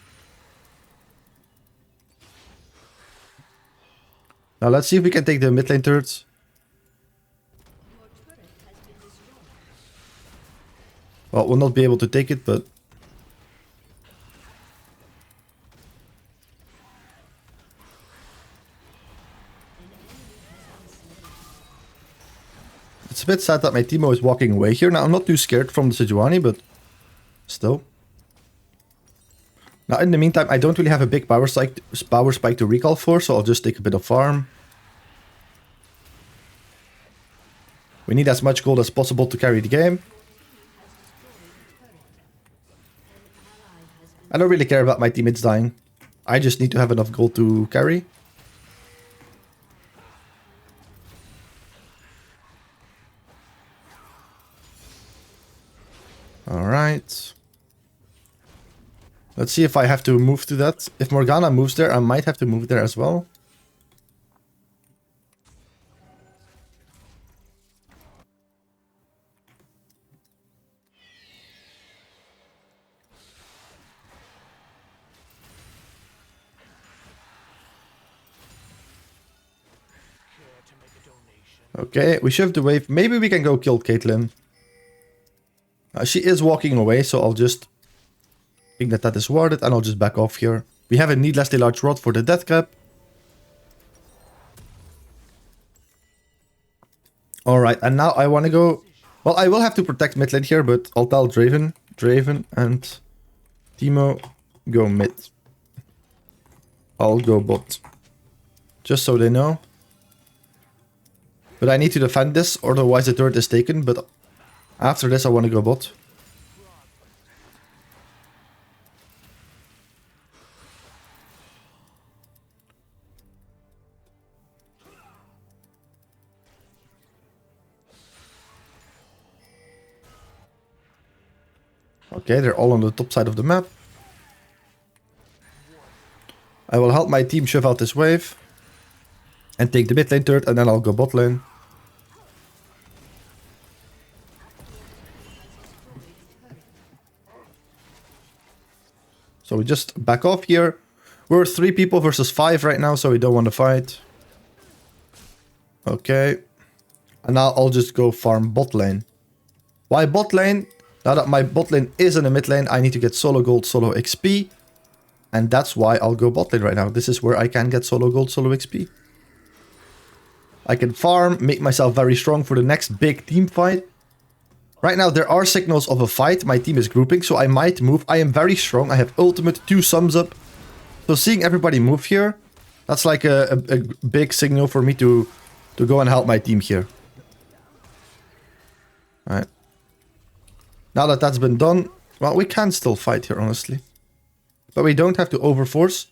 Now let's see if we can take the mid lane turrets. Well, we'll not be able to take it, but... It's a bit sad that my Teemo is walking away here. Now, I'm not too scared from the Sejuani, but... Still. Now, in the meantime, I don't really have a big power spike to recall for, so I'll just take a bit of farm. We need as much gold as possible to carry the game. I don't really care about my teammates dying. I just need to have enough gold to carry. Alright. Let's see if I have to move to that. If Morgana moves there, I might have to move there as well. Okay, we shift the wave. Maybe we can go kill Caitlyn. She is walking away, so I'll just think that is warded, and I'll just back off here. We have a needlessly large rod for the death cap. Alright, and now I want to go... Well, I will have to protect mid lane here, but I'll tell Draven and Teemo go mid. I'll go bot. Just so they know. But I need to defend this, otherwise the turret is taken, but after this I want to go bot. Okay, they're all on the top side of the map. I will help my team shove out this wave. And take the mid lane turret, and then I'll go bot lane. So we just back off here. We're 3 people versus 5 right now, so we don't want to fight. Okay. And now I'll just go farm bot lane. Why bot lane? Now that my bot lane is in the mid lane, I need to get solo gold, solo XP. And that's why I'll go bot lane right now. This is where I can get solo gold, solo XP. I can farm, make myself very strong for the next big team fight. Right now, there are signals of a fight. My team is grouping, so I might move. I am very strong. I have ultimate, 2 sums up. So seeing everybody move here, that's like a big signal for me to go and help my team here. Alright. Now that that's been done, well, we can still fight here, honestly. But we don't have to overforce.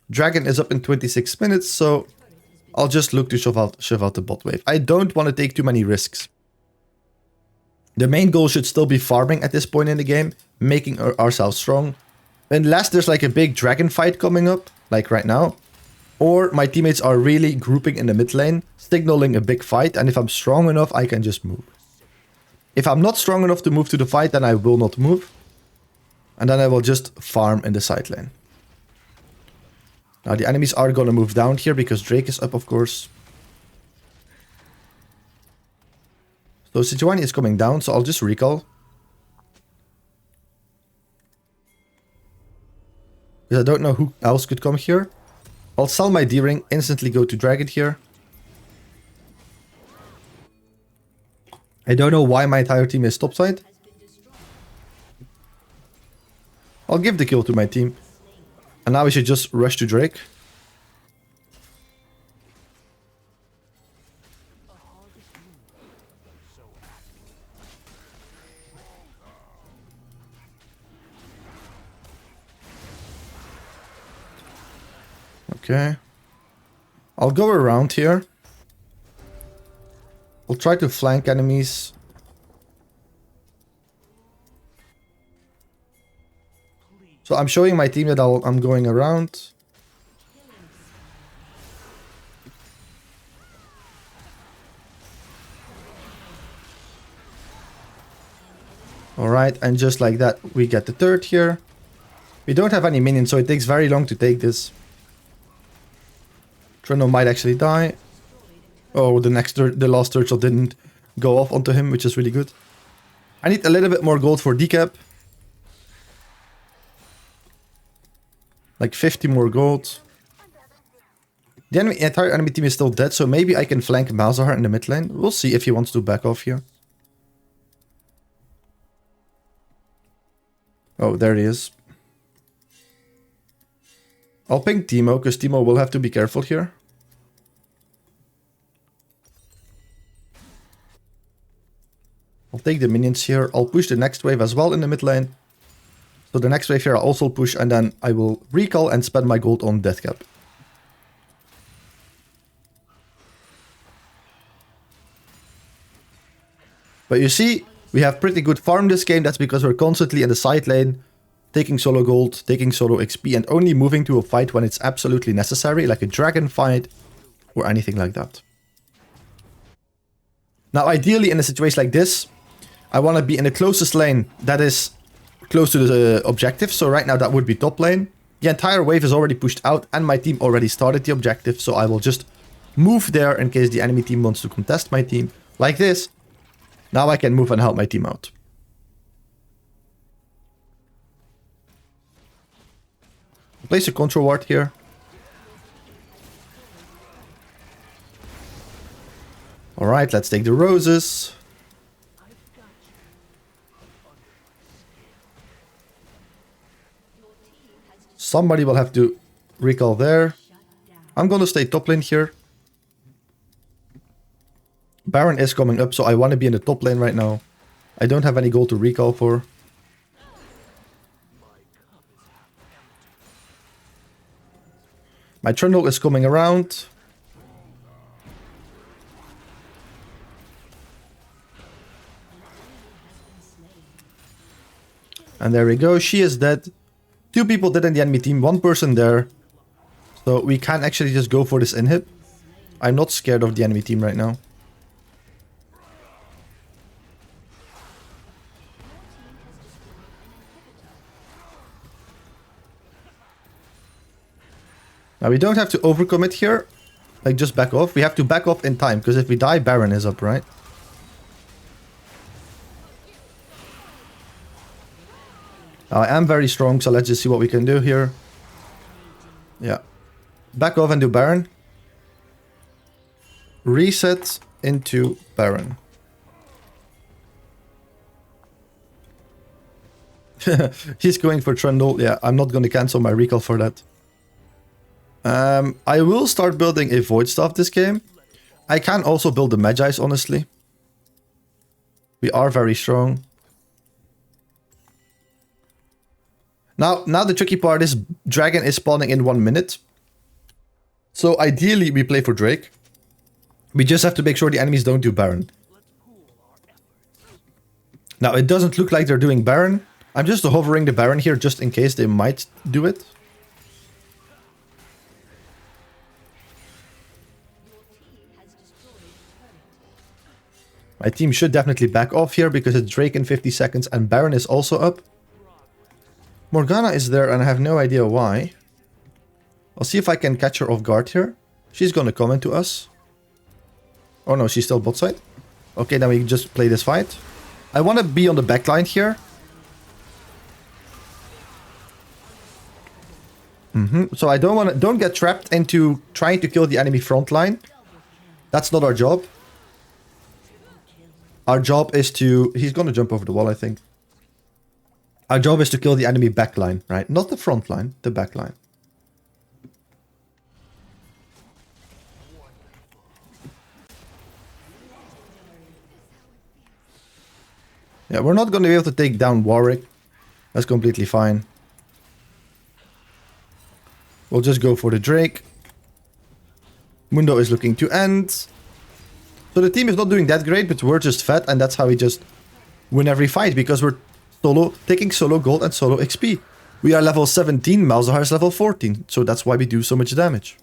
Dragon is up in 26 minutes, so I'll just look to shove out the bot wave. I don't want to take too many risks. The main goal should still be farming at this point in the game, making ourselves strong. Unless there's like a big dragon fight coming up, like right now. Or my teammates are really grouping in the mid lane, signaling a big fight, and if I'm strong enough, I can just move. If I'm not strong enough to move to the fight, then I will not move. And then I will just farm in the side lane. Now the enemies are gonna move down here because Drake is up, of course. So Sejuani is coming down, so I'll just recall. Because I don't know who else could come here. I'll sell my D-ring, instantly go to Dragon here. I don't know why my entire team is topside. I'll give the kill to my team. And now we should just rush to Drake. Okay. I'll go around here. I'll try to flank enemies. So I'm showing my team that I'm going around. Alright, and just like that, we get the third here. We don't have any minions, so it takes very long to take this. Trundle might actually die. Oh, the last turtle didn't go off onto him, which is really good. I need a little bit more gold for decap. Like 50 more gold. The entire enemy team is still dead, so maybe I can flank Malzahar in the mid lane. We'll see if he wants to back off here. Oh, there he is. I'll ping Teemo, because Teemo will have to be careful here. I'll take the minions here. I'll push the next wave as well in the mid lane. So the next wave here I'll also push, and then I will recall and spend my gold on death cap. But you see, we have pretty good farm this game. That's because we're constantly in the side lane, taking solo gold, taking solo XP, and only moving to a fight when it's absolutely necessary, like a dragon fight or anything like that. Now, ideally in a situation like this, I want to be in the closest lane that is close to the objective. So right now that would be top lane. The entire wave is already pushed out and my team already started the objective. So I will just move there in case the enemy team wants to contest my team. Like this. Now I can move and help my team out. Place a control ward here. Alright, let's take the roses. Somebody will have to recall there. I'm gonna stay top lane here. Baron is coming up, so I want to be in the top lane right now. I don't have any gold to recall for. My Trundle is coming around. And there we go. She is dead. 2 people dead in the enemy team. 1 person there. So we can actually just go for this inhib. I'm not scared of the enemy team right now. Now we don't have to overcommit here. Like just back off. We have to back off in time. Because if we die, Baron is up, right? I am very strong, so let's just see what we can do here. Yeah. Back off and do Baron. Reset into Baron. He's going for Trundle. Yeah, I'm not going to cancel my recall for that. I will start building a Void Staff this game. I can also build the Magi's, honestly. We are very strong. Now the tricky part is Dragon is spawning in 1 minute. So ideally we play for Drake. We just have to make sure the enemies don't do Baron. Now it doesn't look like they're doing Baron. I'm just hovering the Baron here just in case they might do it. My team should definitely back off here because it's Drake in 50 seconds and Baron is also up. Morgana is there and I have no idea why. I'll see if I can catch her off guard here. She's gonna come into us. Oh no, she's still bot side. Okay, then we can just play this fight. I want to be on the backline here. So I don't get trapped into trying to kill the enemy front line. That's not our job. Our job is to... He's gonna jump over the wall, I think. Our job is to kill the enemy backline, right? Not the front line, the backline. Yeah, we're not going to be able to take down Warwick. That's completely fine. We'll just go for the Drake. Mundo is looking to end. So the team is not doing that great, but we're just fat, and that's how we just win every fight, because we're taking solo gold and solo XP. We are level 17, Malzahar is level 14, so that's why we do so much damage.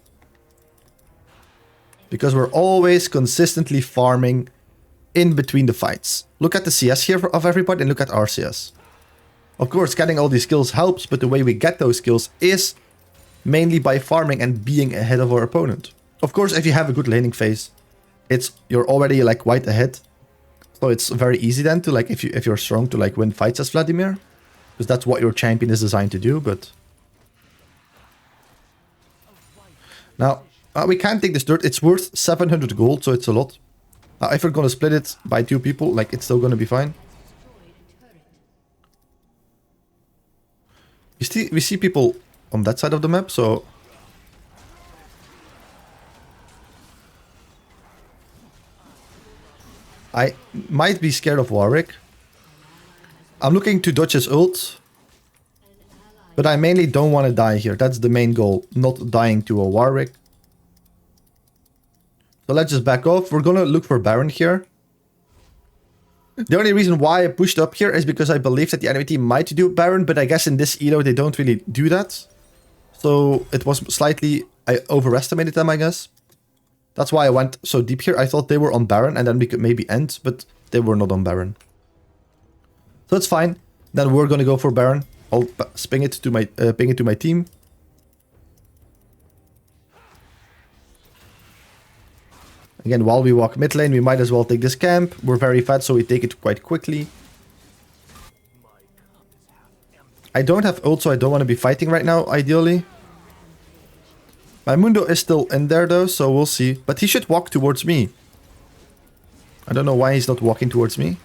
Because we're always consistently farming in between the fights. Look at the CS here of everybody and look at our CS. Of course, getting all these skills helps, but the way we get those skills is mainly by farming and being ahead of our opponent. Of course, if you have a good laning phase, you're already like quite ahead. So it's very easy then to like, if you're strong, to like win fights as Vladimir. Because that's what your champion is designed to do, but... Now, we can't take this dirt. It's worth 700 gold, so it's a lot. If we're gonna split it by 2 people, like, it's still gonna be fine. We see people on that side of the map, so... I might be scared of Warwick. I'm looking to dodge his ult. But I mainly don't want to die here. That's the main goal. Not dying to a Warwick. So let's just back off. We're gonna look for Baron here. The only reason why I pushed up here is because I believe that the enemy team might do Baron. But I guess in this elo they don't really do that. So it was slightly... I overestimated them, I guess. That's why I went so deep here. I thought they were on Baron and then we could maybe end, but they were not on Baron. So it's fine. Then we're gonna go for Baron. I'll ping it to my team. Again, while we walk mid lane, we might as well take this camp. We're very fat, so we take it quite quickly. I don't have ult, so I don't want to be fighting right now, ideally. My Mundo is still in there though, so we'll see. But he should walk towards me. I don't know why he's not walking towards me.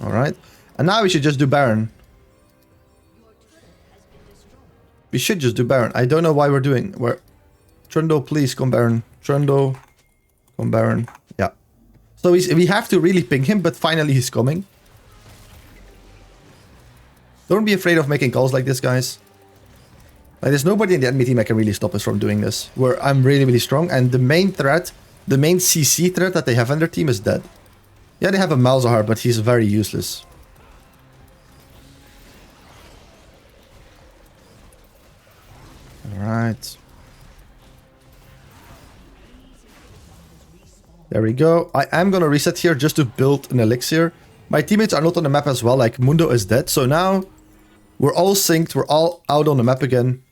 Alright. And now we should just do Baron. We should just do Baron. I don't know why we're doing... Trundle, please come Baron. Trundle, come Baron. Yeah. So we have to really ping him, but finally he's coming. Don't be afraid of making calls like this, guys. Like, there's nobody in the enemy team that can really stop us from doing this. I'm really, really strong. And the main threat the main CC threat that they have on their team is dead. Yeah, they have a Malzahar, but he's very useless. Alright. There we go. I am gonna reset here just to build an elixir. My teammates are not on the map as well, like Mundo is dead. So now we're all synced, we're all out on the map again.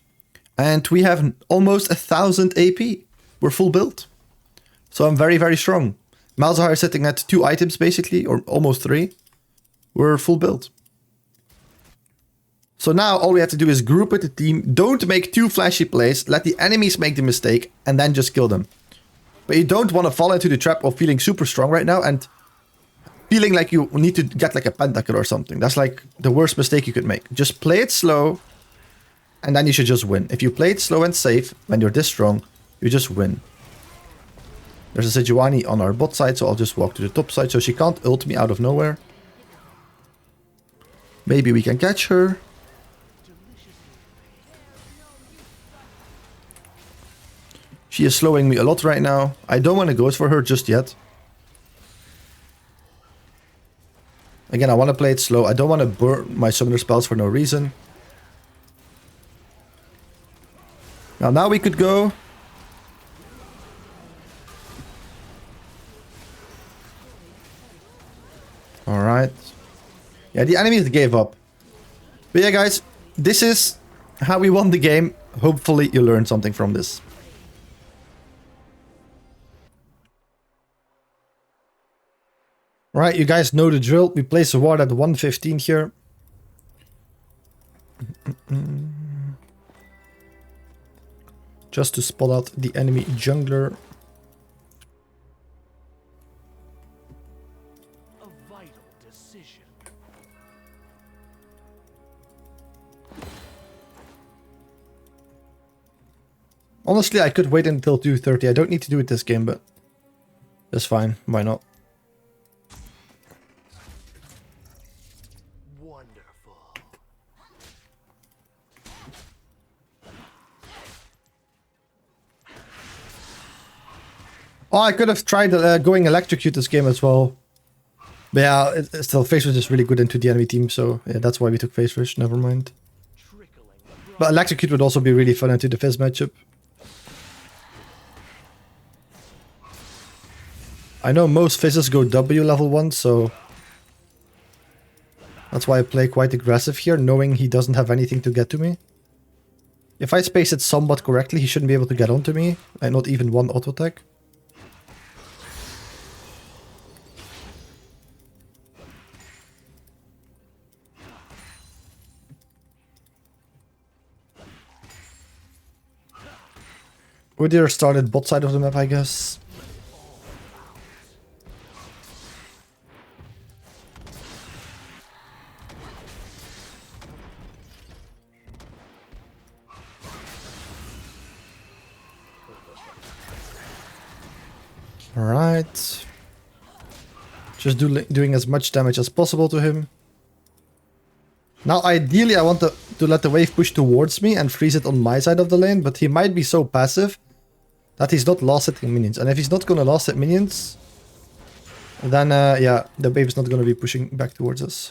And we have almost 1000 AP. We're full build. So I'm very, very strong. Malzahar is sitting at 2 items basically, or almost 3. We're full build. So now all we have to do is group with the team. Don't make too flashy plays. Let the enemies make the mistake and then just kill them. But you don't want to fall into the trap of feeling super strong right now and feeling like you need to get like a pentakill or something. That's like the worst mistake you could make. Just play it slow and then you should just win. If you play it slow and safe when you're this strong, you just win. There's a Sejuani on our bot side, so I'll just walk to the top side so she can't ult me out of nowhere. Maybe we can catch her. She is slowing me a lot right now. I don't want to go for her just yet. Again, I want to play it slow. I don't want to burn my summoner spells for no reason. Now we could go. Alright. Yeah, the enemies gave up. But yeah, guys, this is how we won the game. Hopefully you learned something from this. Right, you guys know the drill. We place a ward at 115 here. Just to spot out the enemy jungler. A vital decision. Honestly, I could wait until 2:30. I don't need to do it this game, but that's fine. Why not? Oh, I could have tried going electrocute this game as well. But yeah, still, Phase Rush is really good into the enemy team, so yeah, that's why we took Phase Rush, never mind. But electrocute would also be really fun into the Fizz matchup. I know most Fizzes go W level 1, so that's why I play quite aggressive here, knowing he doesn't have anything to get to me. If I space it somewhat correctly, he shouldn't be able to get onto me, and not even one auto attack. Udyr started bot side of the map, I guess. Alright. Just doing as much damage as possible to him. Now, ideally, I want to let the wave push towards me and freeze it on my side of the lane, but he might be so passive that he's not last hitting minions. And if he's not going to last hit minions, then, yeah, the wave is not going to be pushing back towards us.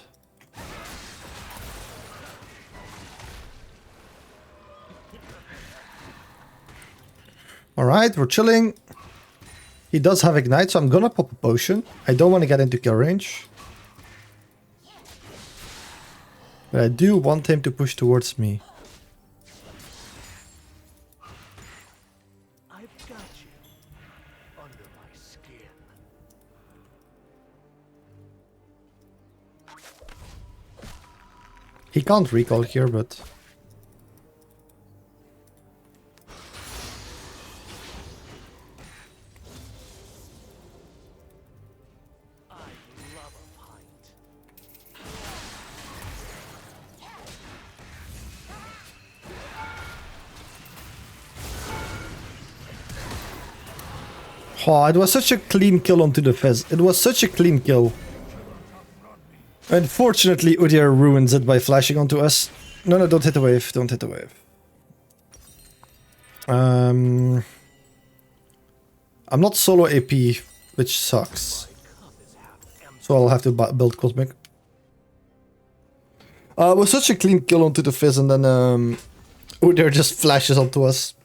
Alright, we're chilling. He does have Ignite, so I'm gonna pop a potion. I don't want to get into kill range. But I do want him to push towards me. I've got you under my skin. He can't recall here, but... Oh, it was such a clean kill onto the Fizz. It was such a clean kill. Unfortunately, Udyr ruins it by flashing onto us. No, no, don't hit the wave. Don't hit the wave. I'm not solo AP, which sucks. So I'll have to build Cosmic. It was such a clean kill onto the Fizz, and then Udyr just flashes onto us.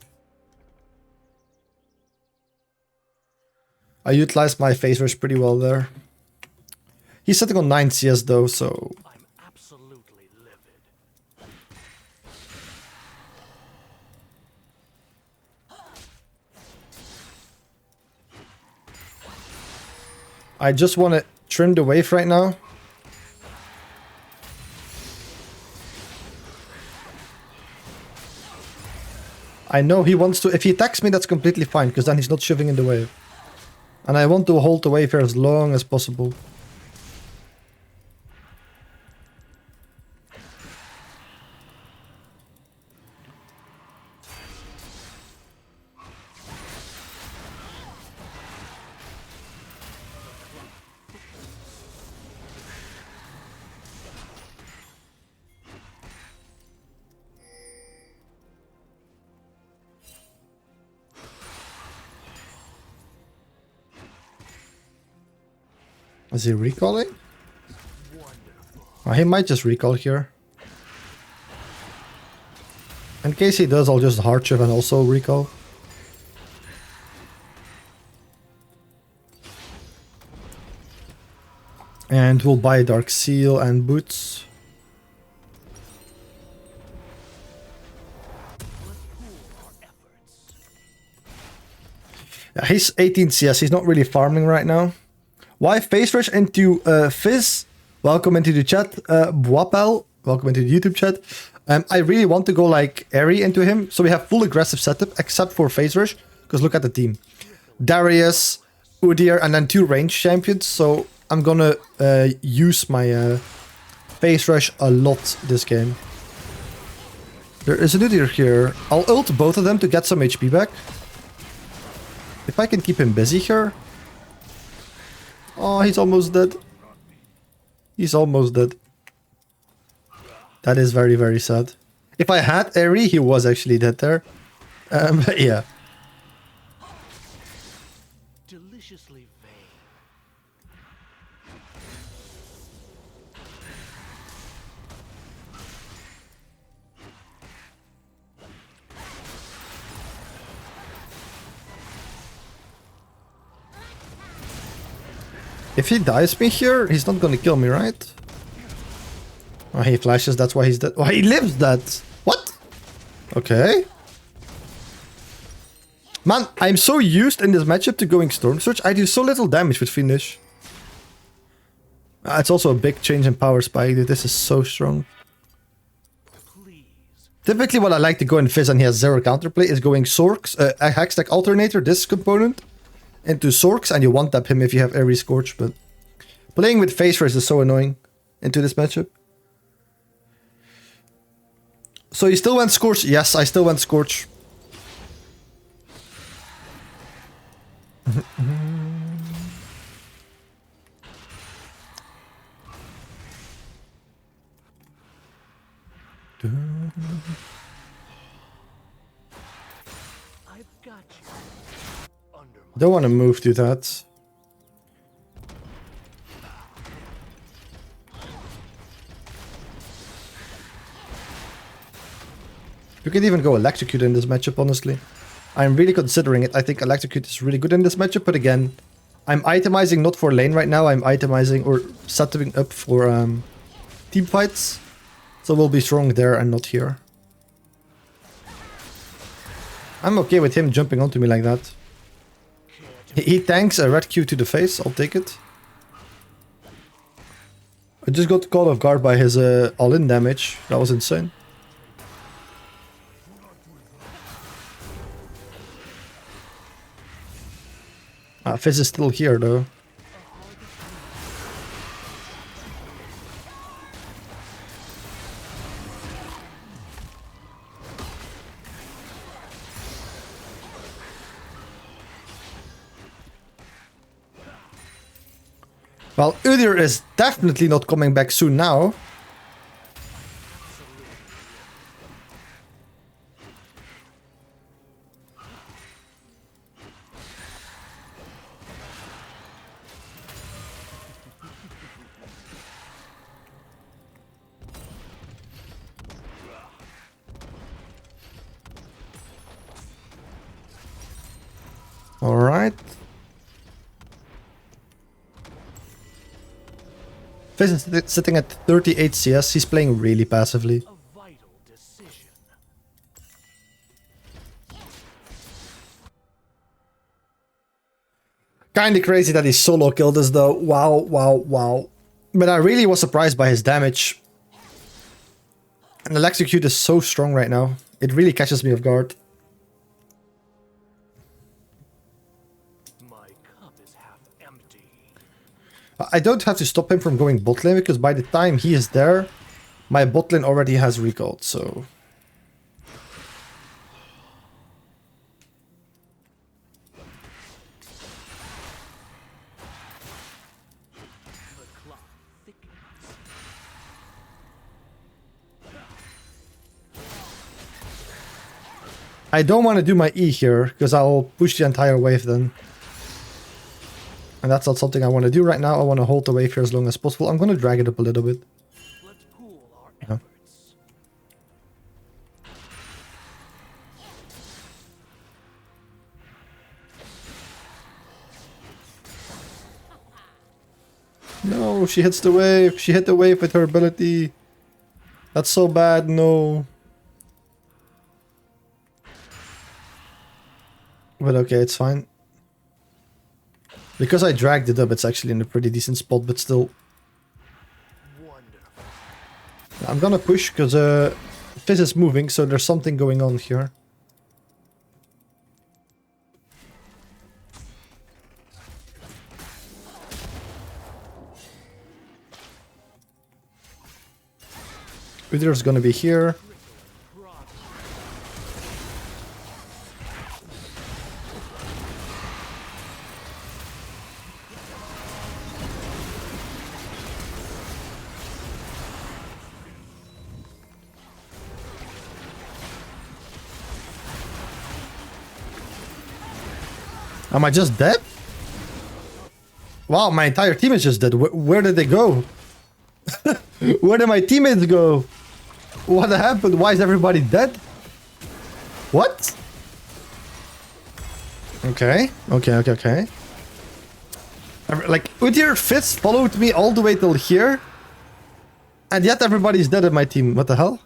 I utilized my phase rush pretty well there. He's sitting on 9 CS though, so... I'm absolutely livid. I just want to trim the wave right now. I know he wants to... If he attacks me, that's completely fine, because then he's not shoving in the wave. And I want to hold the wave here as long as possible. Is he recalling? Oh, he might just recall here. In case he does, I'll just hard shift and also recall. And we'll buy Dark Seal and boots. Yeah, he's 18 CS, he's not really farming right now. Why phase rush into Fizz? Welcome into the chat. Bwapel, welcome into the YouTube chat. I really want to go like Airy into him, so we have full aggressive setup except for phase rush. Because look at the team. Darius, Udyr, and then 2 range champions. So I'm gonna use my phase rush a lot this game. There is an Udyr here. I'll ult both of them to get some HP back. If I can keep him busy here. Oh, he's almost dead. He's almost dead. That is very, very sad. If I had Airy, he was actually dead there. But yeah. Deliciously vain. If he dies me here, he's not gonna kill me, right? Oh, he flashes, that's why he's dead. Oh, he lives that! What? Okay. Man, I'm so used in this matchup to going Storm Surge, I do so little damage with Finish. It's also a big change in power spike, dude. This is so strong. Please. Typically what I like to go in Fizz and he has 0 counterplay is going Sorks, a Hextech Alternator, this component, into Sorks, and you one-tap him if you have Airy Scorch, but playing with Phase Rush is so annoying into this matchup. So you still went Scorch? Yes, I still went Scorch. I've got you. Under my Don't want to move to that. You could even go Electrocute in this matchup, honestly. I'm really considering it. I think Electrocute is really good in this matchup, but again, I'm itemizing not for lane right now. I'm itemizing or setting up for team fights. So we'll be strong there and not here. I'm okay with him jumping onto me like that. He tanks a red Q to the face. I'll take it. I just got caught off guard by his all-in damage. That was insane. Fizz is still here though. Well, Udyr is definitely not coming back soon now. Alright. Fizz is sitting at 38 CS. He's playing really passively. A vital decision. Kinda crazy that he solo killed us though. Wow, wow, wow. But I really was surprised by his damage. And the Electrocute is so strong right now. It really catches me off guard. My cup is half empty. I don't have to stop him from going bot lane because by the time he is there, my bot lane already has recalled, so... The clock thickens. I don't want to do my E here because I'll push the entire wave then. And that's not something I want to do right now. I want to hold the wave here as long as possible. I'm going to drag it up a little bit. Let's pool our Yeah. efforts. No, she hits the wave. She hit the wave with her ability. That's so bad, no. But okay, it's fine. Because I dragged it up, it's actually in a pretty decent spot, but still. Wonderful. I'm gonna push because Fizz is moving, so there's something going on here. Uther's gonna be here. Am I just dead? Wow, my entire team is just dead. Where did they go? Where did my teammates go? What happened? Why is everybody dead? What? Okay. Like, Udyr Fizz followed me all the way till here. And yet everybody's dead in my team. What the hell?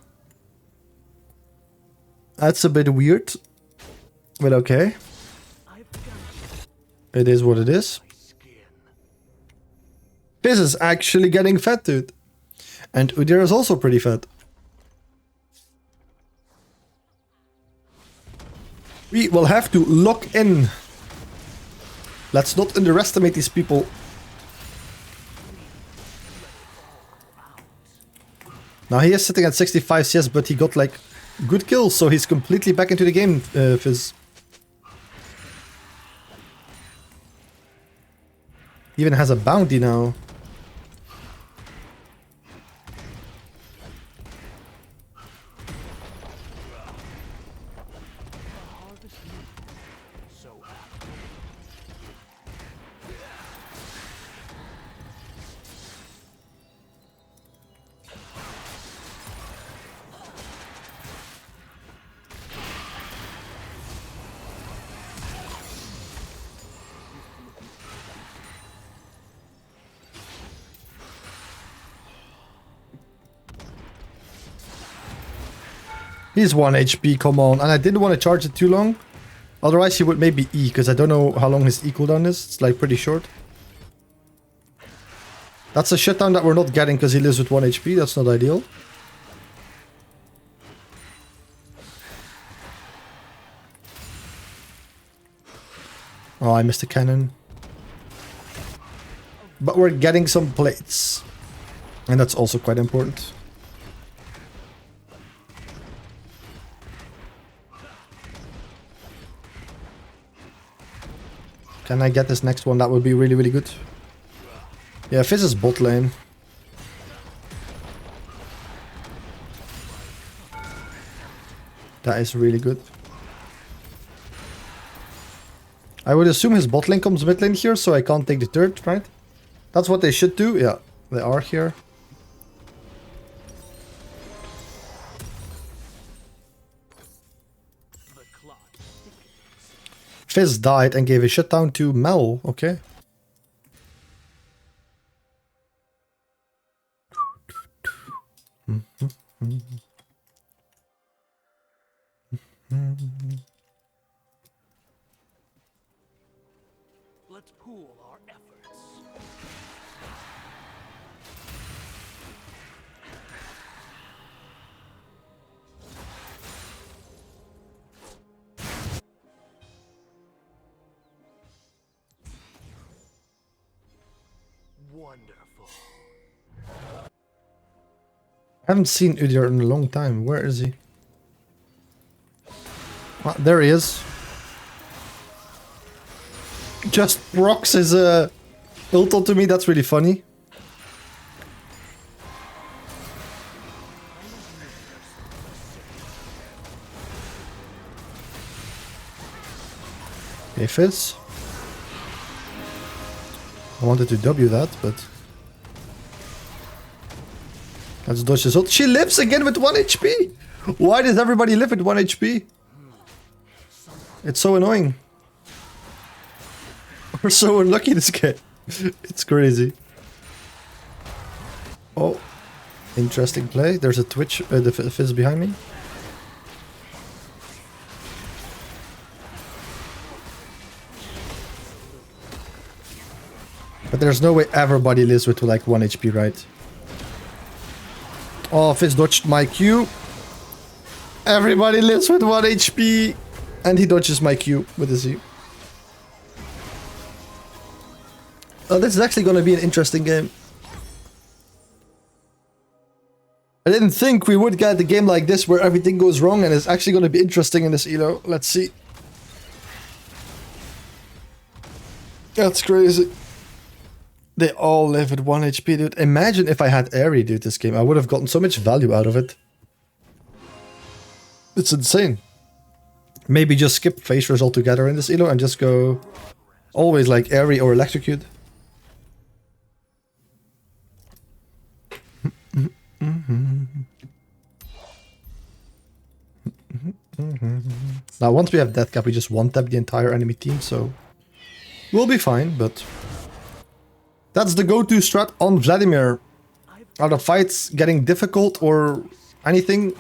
That's a bit weird. But okay. It is what it is. Fizz is actually getting fat, dude. And Udyr is also pretty fat. We will have to lock in. Let's not underestimate these people. Now he is sitting at 65 CS, but he got like good kills, so he's completely back into the game, Fizz. He even has a bounty now. He's 1 HP, come on. And I didn't want to charge it too long. Otherwise he would maybe E, because I don't know how long his E cooldown is. It's like pretty short. That's a shutdown that we're not getting because he lives with 1 HP. That's not ideal. Oh, I missed a cannon. But we're getting some plates. And that's also quite important. Can I get this next one? That would be really, really good. Yeah, Fizz is bot lane. That is really good. I would assume his bot lane comes mid lane here, so I can't take the turret, right? That's what they should do. Yeah, they are here. Fizz died and gave a shutdown to Mel. Okay. Let's pool our efforts. Wonderful. I haven't seen Udyr in a long time. Where is he? Ah, there he is. Just rocks his ult onto me. That's really funny. Okay, Fizz. I wanted to W that, but... Let's dodge this ult. She lives again with 1 HP! Why does everybody live with 1 HP? It's so annoying. We're so unlucky this game. It's crazy. Oh. Interesting play. There's a Twitch, the Fizz behind me. But there's no way everybody lives with like 1 HP, right? Oh, Fizz dodged my Q. Everybody lives with 1 HP. And he dodges my Q with a Z. Oh, this is actually going to be an interesting game. I didn't think we would get a game like this where everything goes wrong, and it's actually going to be interesting in this elo. Let's see. That's crazy. They all live at 1 HP, dude. Imagine if I had Aerie, dude, this game. I would have gotten so much value out of it. It's insane. Maybe just skip phasers altogether in this elo and just go always like Aerie or Electrocute. Now, once we have Death Cap, we just one-tap the entire enemy team, so we'll be fine, but that's the go-to strat on Vladimir. Are the fights getting difficult or anything?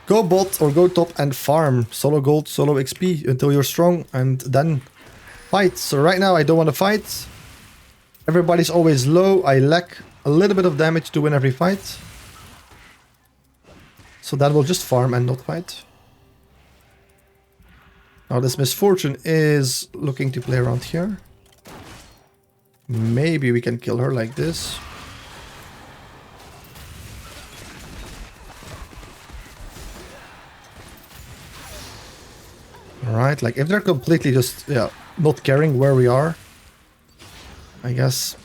Go bot or go top and farm solo gold, solo XP until you're strong, and then fight. So right now I don't want to fight. Everybody's always low. I lack a little bit of damage to win every fight. So that will just farm and not fight. Now this Misfortune is looking to play around here. Maybe we can kill her like this. Alright, like if they're completely just, yeah, not caring where we are, I guess.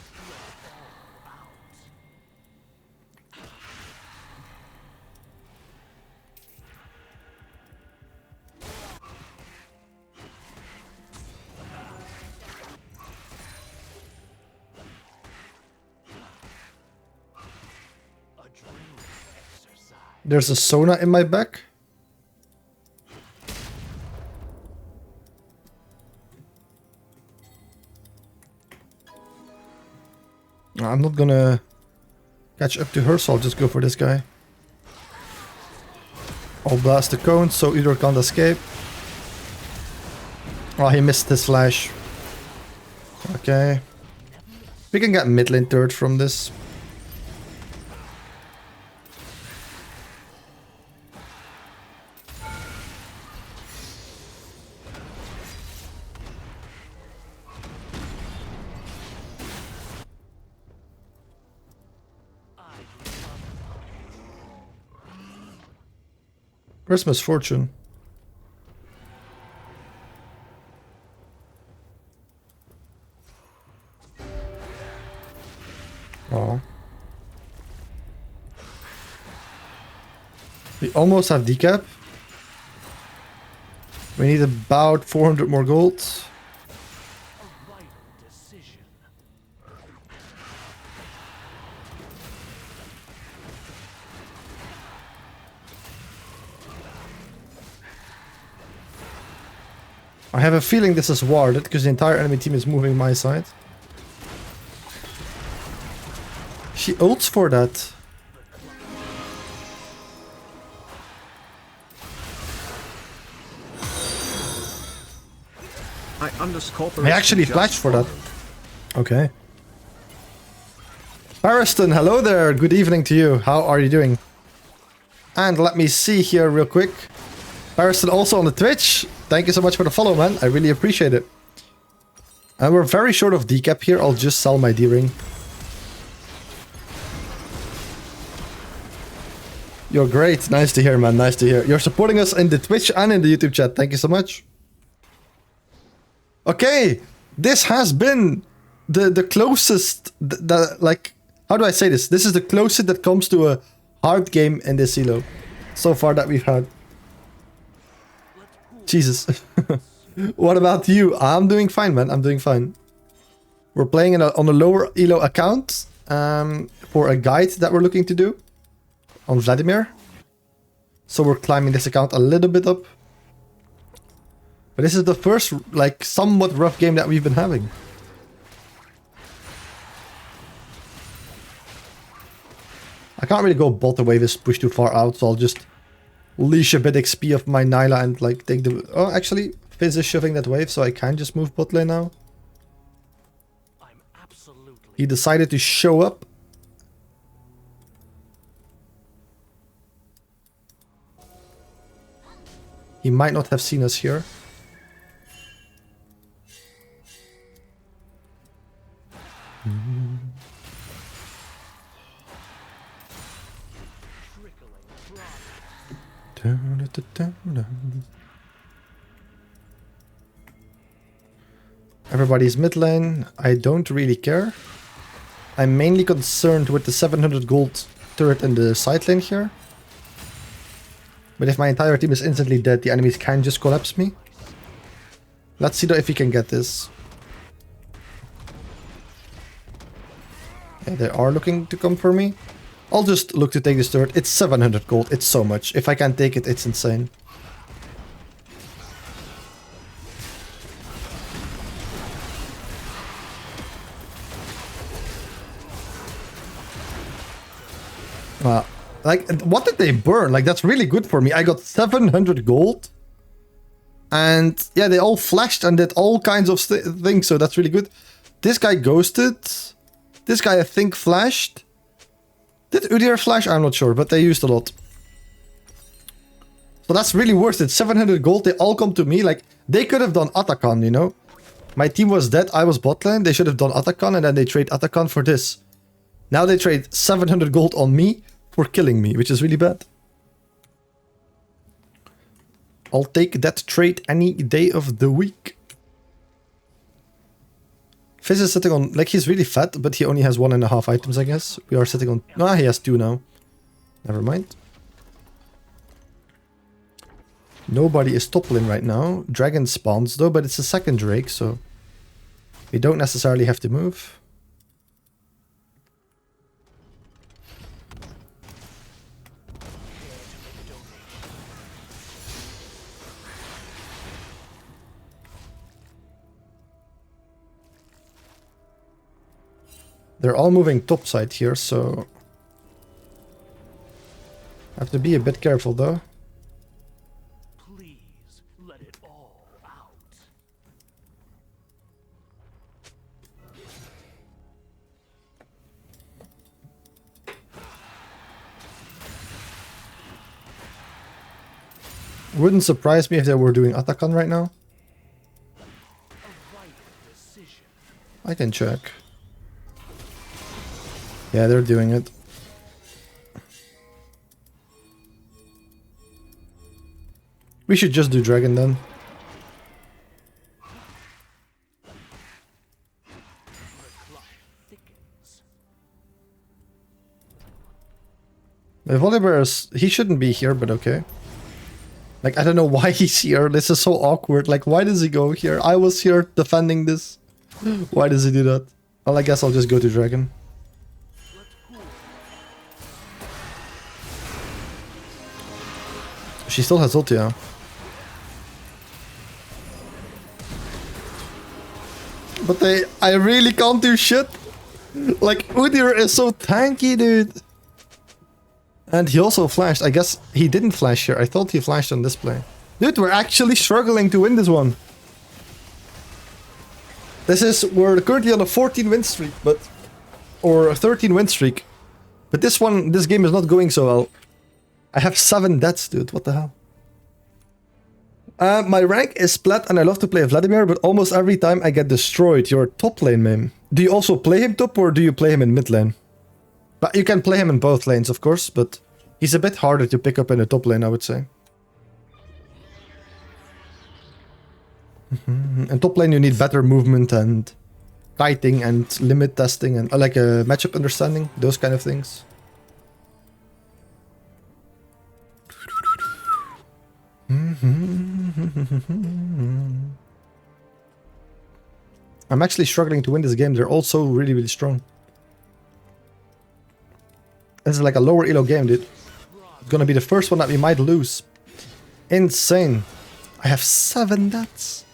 There's a Sona in my back. I'm not gonna catch up to her, so I'll just go for this guy. I'll blast the cone so either can't escape. Oh, he missed his flash. Okay. We can get mid lane third from this. Where's Misfortune? Oh. We almost have decap. We need about 400 more gold. I have a feeling this is warded because the entire enemy team is moving my side. She ults for that. I actually flashed for that. Okay. Pariston, hello there. Good evening to you. How are you doing? And let me see here real quick. Pariston also on the Twitch. Thank you so much for the follow, man. I really appreciate it. And we're very short of decap here. I'll just sell my D-ring. You're great. Nice to hear, man. Nice to hear. You're supporting us in the Twitch and in the YouTube chat. Thank you so much. Okay. This has been the closest... like... How do I say this? This is the closest that comes to a hard game in this elo. So far that we've had. Jesus. What about you? I'm doing fine, man. I'm doing fine. We're playing on a lower elo account. For a guide that we're looking to do. On Vladimir. So we're climbing this account a little bit up. But this is the first, like, somewhat rough game that we've been having. I can't really go bot, the wave is pushed too far out, so I'll just leash a bit XP of my Nyla and like take the... Oh, actually, Fizz is shoving that wave, so I can just move bot lane now. He decided to show up. He might not have seen us here. Everybody's mid lane. I don't really care. I'm mainly concerned with the 700 gold turret in the side lane here. But if my entire team is instantly dead, the enemies can just collapse me. Let's see though if we can get this. Yeah, they are looking to come for me. I'll just look to take this turret. It's 700 gold. It's so much. If I can't take it, it's insane. Like, what did they burn? Like, that's really good for me. I got 700 gold. And, yeah, they all flashed and did all kinds of things, so that's really good. This guy ghosted. This guy, I think, flashed. Did Udyr flash? I'm not sure, but they used a lot. So that's really worth it. 700 gold, they all come to me. Like, they could have done Atakan, you know? My team was dead, I was bot lane. They should have done Atakan, and then they trade Atakan for this. Now they trade 700 gold on me for killing me, which is really bad. I'll take that trade any day of the week. Fizz is sitting on... Like, he's really fat, but he only has 1.5 items, I guess. We are sitting on... No, he has 2 now. Never mind. Nobody is top lane right now. Dragon spawns, though, but it's a second Drake, so... We don't necessarily have to move. They're all moving topside here, so... I have to be a bit careful, though. Please let it all out. Wouldn't surprise me if they were doing Atakan right now. I can check. Yeah, they're doing it. We should just do Dragon then. The Vladimir is... He shouldn't be here, but okay. Like, I don't know why he's here. This is so awkward. Like, why does he go here? I was here defending this. Why does he do that? Well, I guess I'll just go to Dragon. She still has ulti, yeah. But I really can't do shit. Like, Udyr is so tanky, dude. And he also flashed. I guess he didn't flash here. I thought he flashed on display. Dude, we're actually struggling to win this one. We're currently on a 14 win streak, or a 13 win streak. But this game is not going so well. I have 7 deaths, dude. What the hell? My rank is plat and I love to play Vladimir, but almost every time I get destroyed. You're top lane, man. Do you also play him top or do you play him in mid lane? But you can play him in both lanes, of course, but he's a bit harder to pick up in the top lane, I would say. In top lane you need better movement and kiting and limit testing and like a matchup understanding, those kind of things. I'm actually struggling to win this game. They're also really, really strong. This is like a lower elo game, dude. It's gonna be the first one that we might lose. Insane. I have 7 deaths.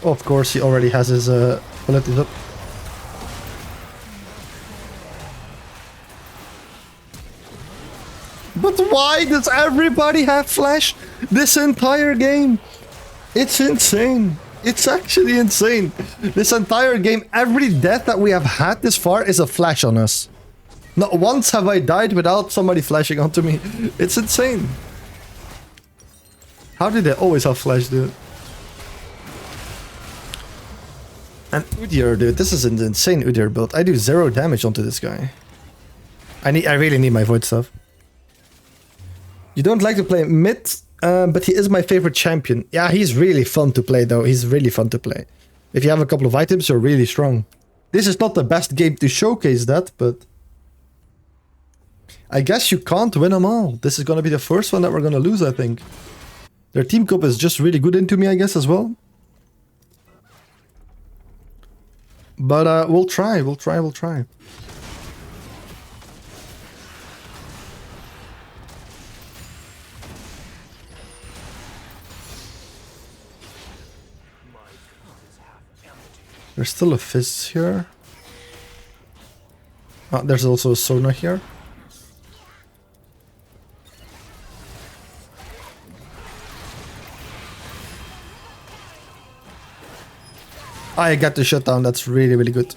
Of course, he already has his abilities up. But why does everybody have flash this entire game? It's insane. It's actually insane. This entire game, every death that we have had this far is a flash on us. Not once have I died without somebody flashing onto me. It's insane. How did they always have flash, dude? And Udyr, dude, this is an insane Udyr build. I do 0 damage onto this guy. I really need my void stuff. You don't like to play mid, but he is my favorite champion. Yeah, he's really fun to play though. He's really fun to play. If you have a couple of items, you're really strong. This is not the best game to showcase that, but I guess you can't win them all. This is gonna be the first one that we're gonna lose, I think. Their team comp is just really good into me, I guess, as well. But we'll try. There's still a fizz here. Oh, there's also a Sona here. I got the shutdown. That's really, really good.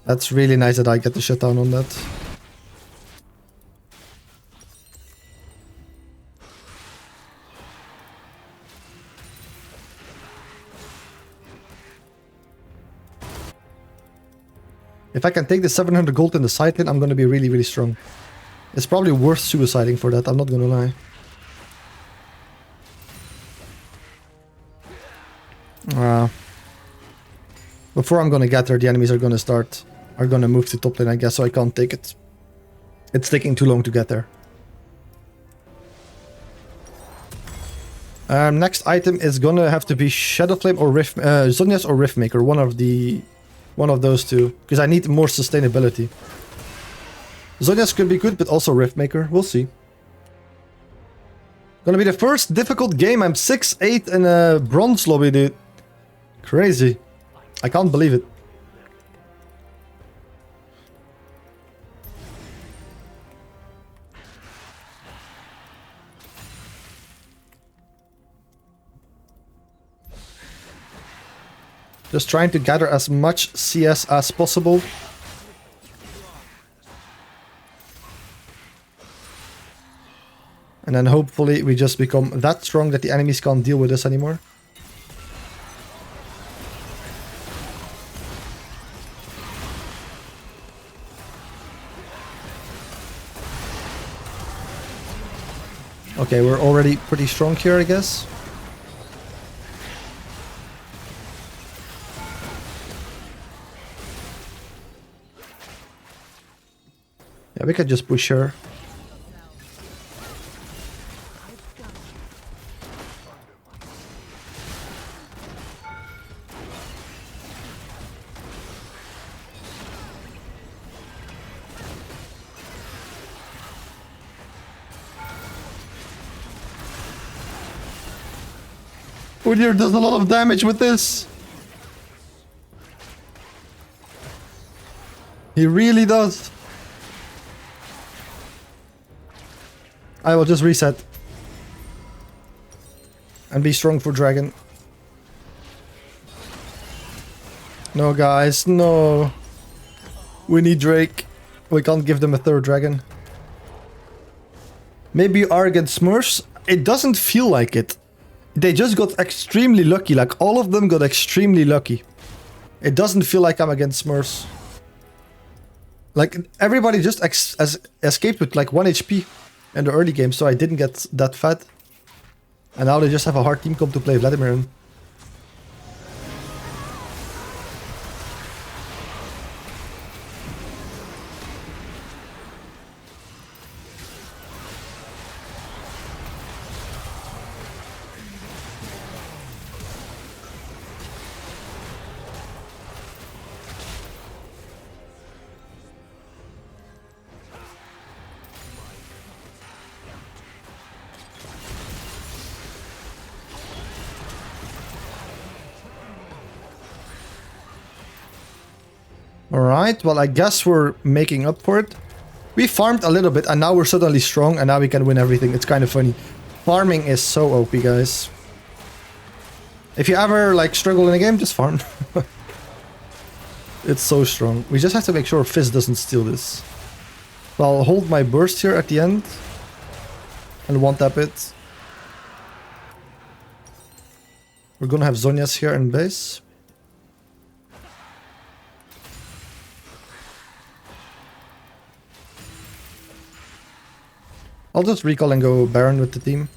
That's really nice that I get the shutdown on that. If I can take the 700 gold in the side lane, I'm gonna be really, really strong. It's probably worth suiciding for that, I'm not gonna lie. Before I'm gonna get there, the enemies are gonna move to top lane, I guess, so I can't take it. It's taking too long to get there. Next item is gonna have to be Shadow Flame or Rift, Zhonya's or Riftmaker, one of those two, because I need more sustainability. Zhonya's could be good, but also Riftmaker, we'll see. Gonna be the first difficult game. I'm 6-8 in a bronze lobby, dude. Crazy. I can't believe it. Just trying to gather as much CS as possible. And then hopefully we just become that strong that the enemies can't deal with us anymore. Okay, we're already pretty strong here, I guess. Yeah, we can just push her. Vladimir does a lot of damage with this. He really does. I will just reset. And be strong for dragon. No, guys, no. We need Drake. We can't give them a third dragon. Maybe you are against Smurfs. It doesn't feel like it. They just got extremely lucky. Like, all of them got extremely lucky. It doesn't feel like I'm against Smurfs. Like, everybody just escaped with like 1 HP in the early game, so I didn't get that fat. And now they just have a hard team comp to play Vladimir in. Alright, well, I guess we're making up for it. We farmed a little bit and now we're suddenly strong and now we can win everything. It's kind of funny. Farming is so OP, guys. If you ever like struggle in a game, just farm. It's so strong. We just have to make sure Fizz doesn't steal this. So I'll hold my burst here at the end. And one tap it. We're gonna have Zhonya's here in base. I'll just recall and go Baron with the team.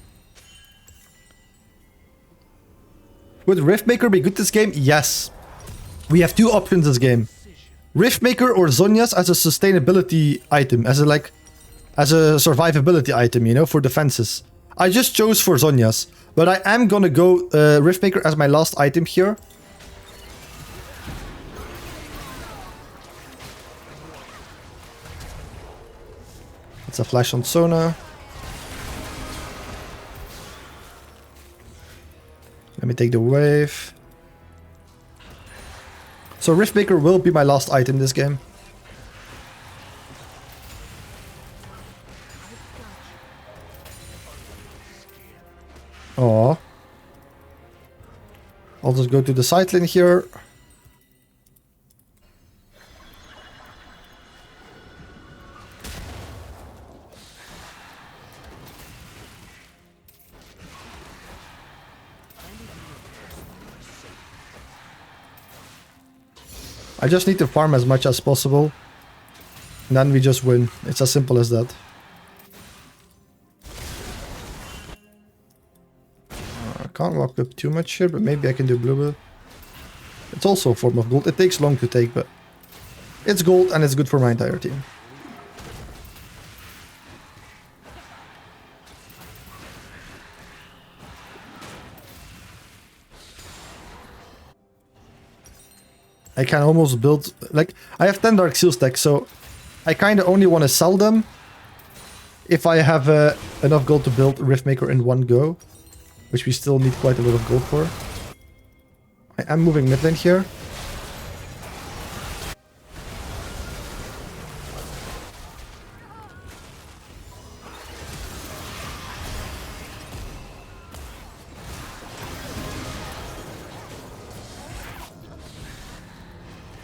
Would Riftmaker be good this game? Yes. We have two options this game. Riftmaker or Zhonya's as a sustainability item, as a survivability item, you know, for defenses. I just chose for Zhonya's, but I am gonna go Riftmaker as my last item here. It's a flash on Sona. Let me take the wave. So Riftmaker will be my last item this game. Oh. I'll just go to the side lane here. I just need to farm as much as possible. And then we just win. It's as simple as that. I can't walk up too much here, but maybe I can do blue build. It's also a form of gold. It takes long to take, but it's gold and it's good for my entire team. I can almost build, like, I have 10 Dark Seal stacks, so I kind of only want to sell them if I have enough gold to build Riftmaker in one go, which we still need quite a lot of gold for. I am moving mid lane here.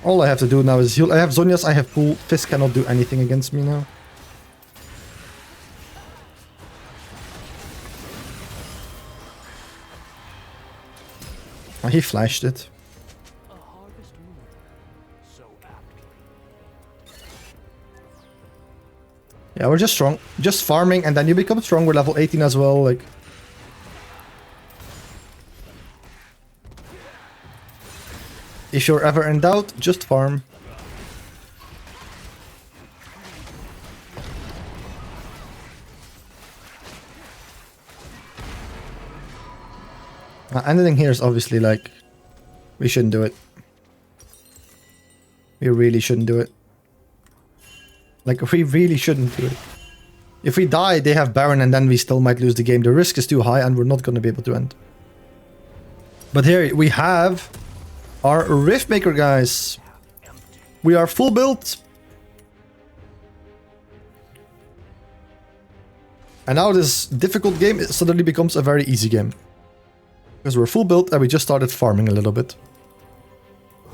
All I have to do now is heal. I have Zhonya's, I have pool. Fizz cannot do anything against me now. Oh, he flashed it. Yeah, we're just strong. Just farming and then you become strong. We're level 18 as well. Like, if you're ever in doubt, just farm. anything here is obviously like... We shouldn't do it. We really shouldn't do it. Like, we really shouldn't do it. If we die, they have Baron and then we still might lose the game. The risk is too high and we're not going to be able to end. But here we have our Riftmaker, guys. We are full build. And now this difficult game suddenly becomes a very easy game. Because we're full build and we just started farming a little bit.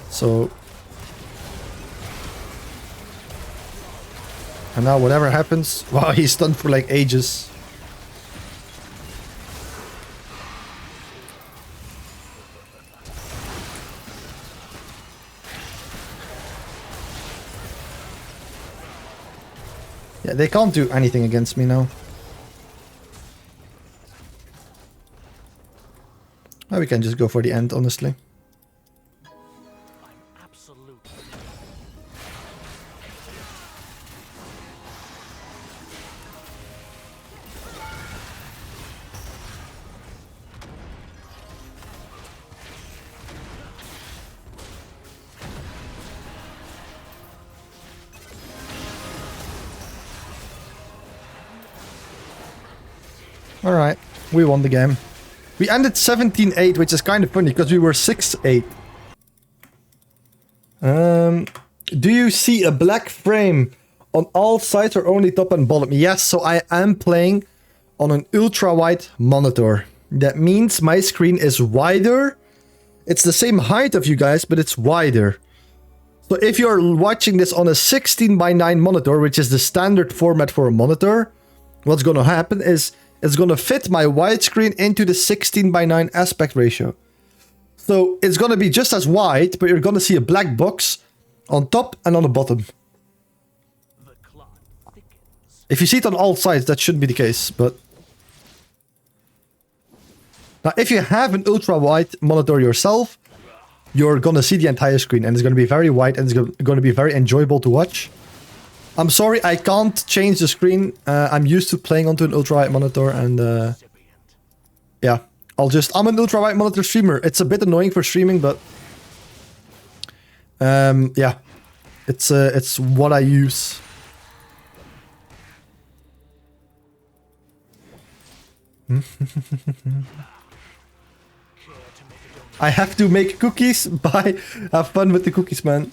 So... And now whatever happens... Wow, he's stunned for like ages. Yeah, they can't do anything against me now. Well, we can just go for the end, honestly. Alright, we won the game. We ended 17-8, which is kind of funny, because we were 6-8. Do you see a black frame on all sides or only top and bottom? Yes, so I am playing on an ultra-wide monitor. That means my screen is wider. It's the same height of you guys, but it's wider. So if you're watching this on a 16:9 monitor, which is the standard format for a monitor, what's going to happen is it's going to fit my widescreen into the 16:9 aspect ratio. So it's going to be just as wide, but you're going to see a black box on top and on the bottom. If you see it on all sides, that shouldn't be the case, but... Now, if you have an ultra-wide monitor yourself, you're going to see the entire screen, and it's going to be very wide, and it's going to be very enjoyable to watch. I'm sorry, I can't change the screen. I'm used to playing onto an ultra-wide monitor, and yeah, I'm an ultra-wide monitor streamer. It's a bit annoying for streaming, but yeah, it's what I use. I have to make cookies. Bye. Have fun with the cookies, man.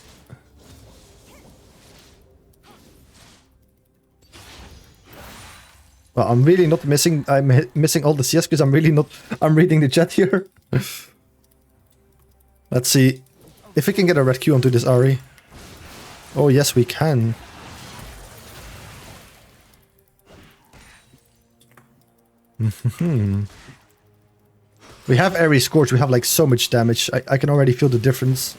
Well, I'm really not missing. I'm missing all the CS because I'm really not. I'm reading the chat here. Let's see if we can get a red Q onto this Ari. Oh yes, we can. We have Ares Scorch. We have like so much damage. I can already feel the difference.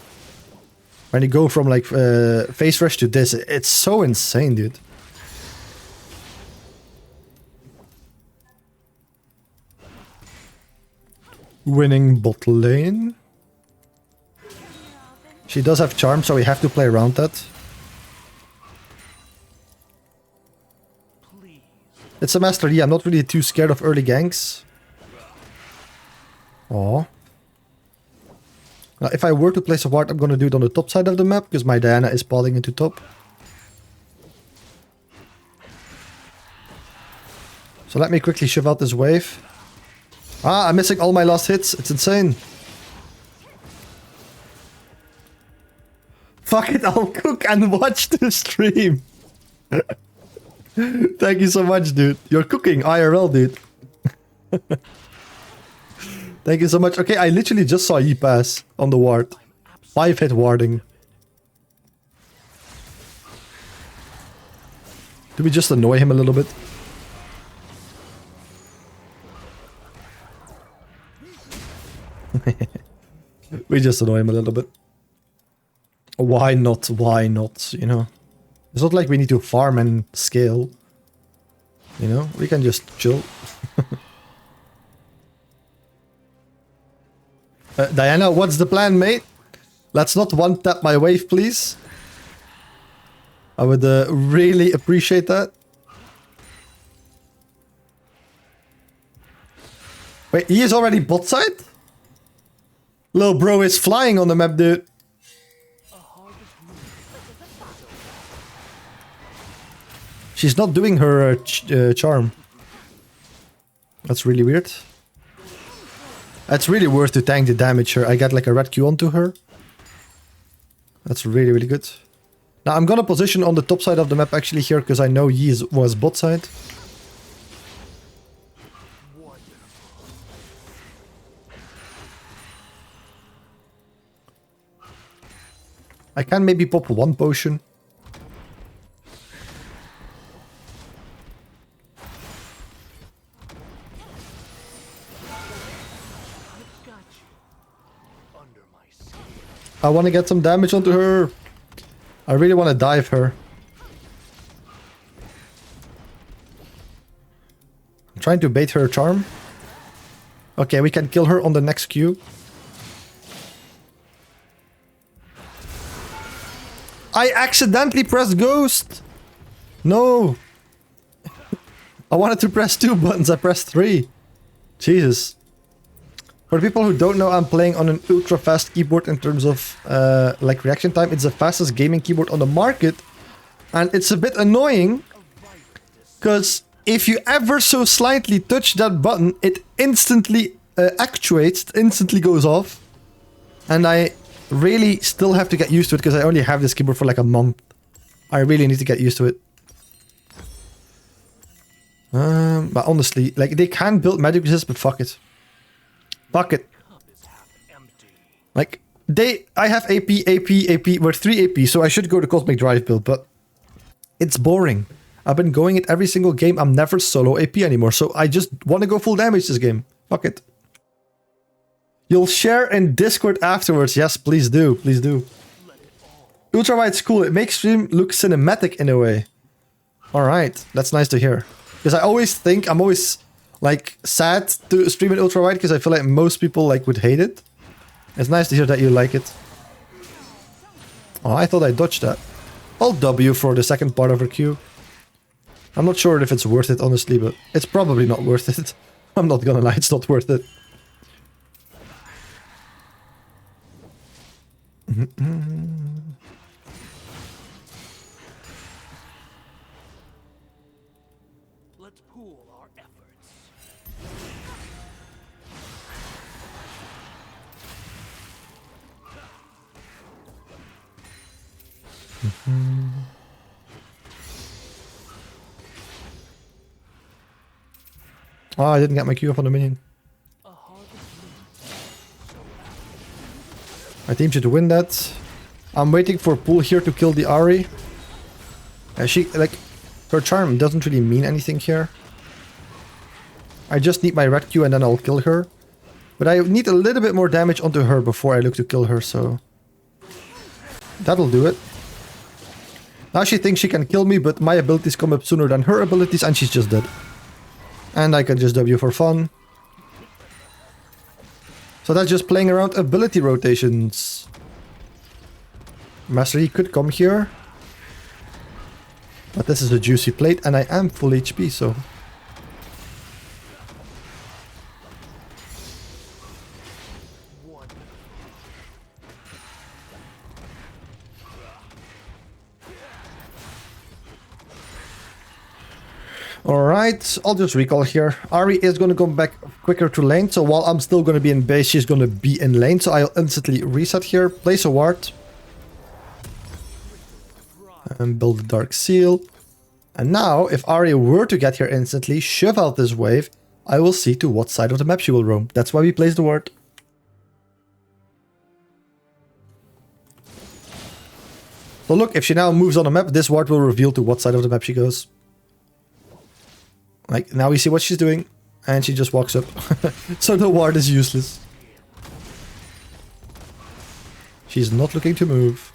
When you go from like Phase Rush to this, it's so insane, dude. Winning bot lane. She does have charm, so we have to play around that. It's a Master Yi. I'm not really too scared of early ganks. Oh. Now, if I were to place a ward, I'm going to do it on the top side of the map, because my Diana is falling into top. So let me quickly shove out this wave. Ah, I'm missing all my last hits. It's insane. Fuck it, I'll cook and watch the stream. Thank you so much, dude. You're cooking IRL, dude. Thank you so much. Okay, I literally just saw Yi pass on the ward. 5-hit warding. Do we just annoy him a little bit? We just annoy him a little bit. Why not? Why not? You know? It's not like we need to farm and scale. You know? We can just chill. Diana, what's the plan, mate? Let's not one-tap my wave, please. I would really appreciate that. Wait, he is already bot side? Little bro is flying on the map, dude. She's not doing her charm. That's really weird. That's really worth to tank the damage her. I got like a red Q onto her. That's really, really good. Now I'm gonna position on the top side of the map actually here, because I know Yi was bot side. I can maybe pop one potion. I want to get some damage onto her. I really want to dive her. I'm trying to bait her charm. Okay, we can kill her on the next Q. I accidentally pressed ghost. No. I wanted to press 2 buttons. I pressed 3. Jesus. For the people who don't know, I'm playing on an ultra fast keyboard in terms of like reaction time. It's the fastest gaming keyboard on the market. And it's a bit annoying. Because if you ever so slightly touch that button, it instantly actuates, instantly goes off. And I really still have to get used to it because I only have this keyboard for like a month. I really need to get used to it. But honestly, like they can build magic resist, but fuck it. Fuck it. Like, I have AP, we're 3 AP, so I should go to Cosmic Drive build, but it's boring. I've been going it every single game, I'm never solo AP anymore, so I just want to go full damage this game. Fuck it. You'll share in Discord afterwards, yes, please do, please do. Ultra wide's cool, it makes stream look cinematic in a way. Alright, that's nice to hear. Because I always think, I'm always like sad to stream in ultra wide because I feel like most people like would hate it. It's nice to hear that you like it. Oh, I thought I dodged that. I'll W for the second part of her Q. I'm not sure if it's worth it, honestly, but it's probably not worth it. I'm not gonna lie, it's not worth it. Let's pool our efforts. Oh, I didn't get my Q off on the minion. My team should win that. I'm waiting for Pool here to kill the Ahri. She, like, her charm doesn't really mean anything here. I just need my red Q and then I'll kill her. But I need a little bit more damage onto her before I look to kill her, so... that'll do it. Now she thinks she can kill me, but my abilities come up sooner than her abilities and she's just dead. And I can just W for fun. So that's just playing around ability rotations. Master Yi could come here. But this is a juicy plate and I am full HP, so... Alright, I'll just recall here. Ahri is going to come back quicker to lane, so while I'm still going to be in base, she's going to be in lane, so I'll instantly reset here, place a ward. And build a Dark Seal. And now, if Ahri were to get here instantly, shove out this wave, I will see to what side of the map she will roam. That's why we place the ward. So look, if she now moves on the map, this ward will reveal to what side of the map she goes. Like, now we see what she's doing, and she just walks up. So the ward is useless. She's not looking to move.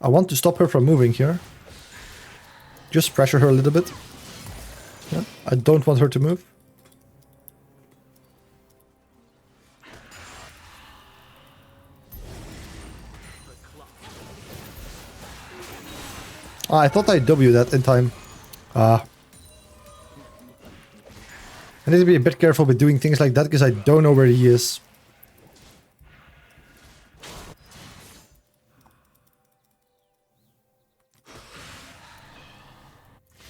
I want to stop her from moving here. Just pressure her a little bit. Yeah, I don't want her to move. Ah, I thought I'd W that in time. Ah. I need to be a bit careful with doing things like that because I don't know where he is.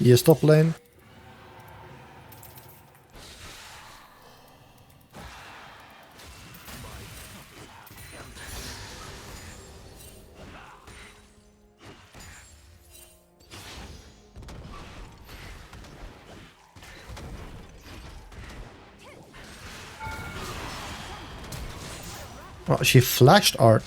He is top lane. Oh, she flashed art.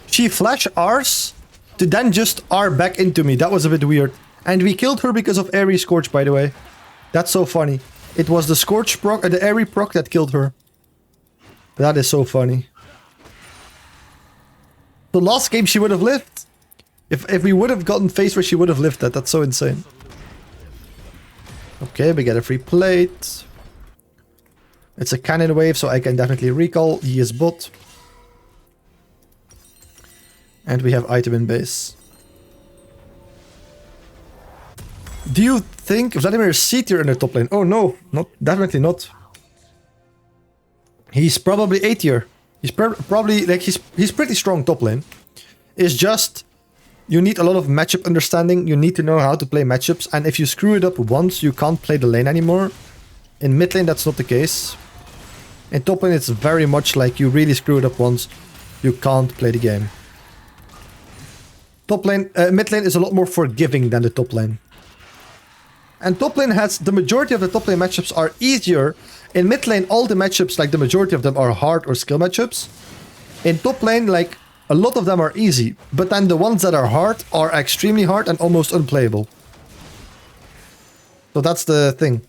She flashed ours to then just R back into me. That was a bit weird. And we killed her because of Airy Scorch, by the way. That's so funny. It was the Scorch proc, the Airy proc that killed her. That is so funny. The last game she would have lived. If we would have gotten phase where she would have lived that. That's so insane. Okay, we get a free plate. It's a cannon wave, so I can definitely recall. He is bot. And we have item in base. Do you think Vladimir is C tier in the top lane? Oh no, definitely not. He's probably A tier. He's probably like he's pretty strong top lane. It's just you need a lot of matchup understanding. You need to know how to play matchups, and if you screw it up once, you can't play the lane anymore. In mid lane, that's not the case. In top lane, it's very much like you really screw it up once, you can't play the game. Top lane, mid lane is a lot more forgiving than the top lane. And top lane has, the majority of the top lane matchups are easier. In mid lane, all the matchups, like the majority of them are hard or skill matchups. In top lane, like, a lot of them are easy. But then the ones that are hard are extremely hard and almost unplayable. So that's the thing.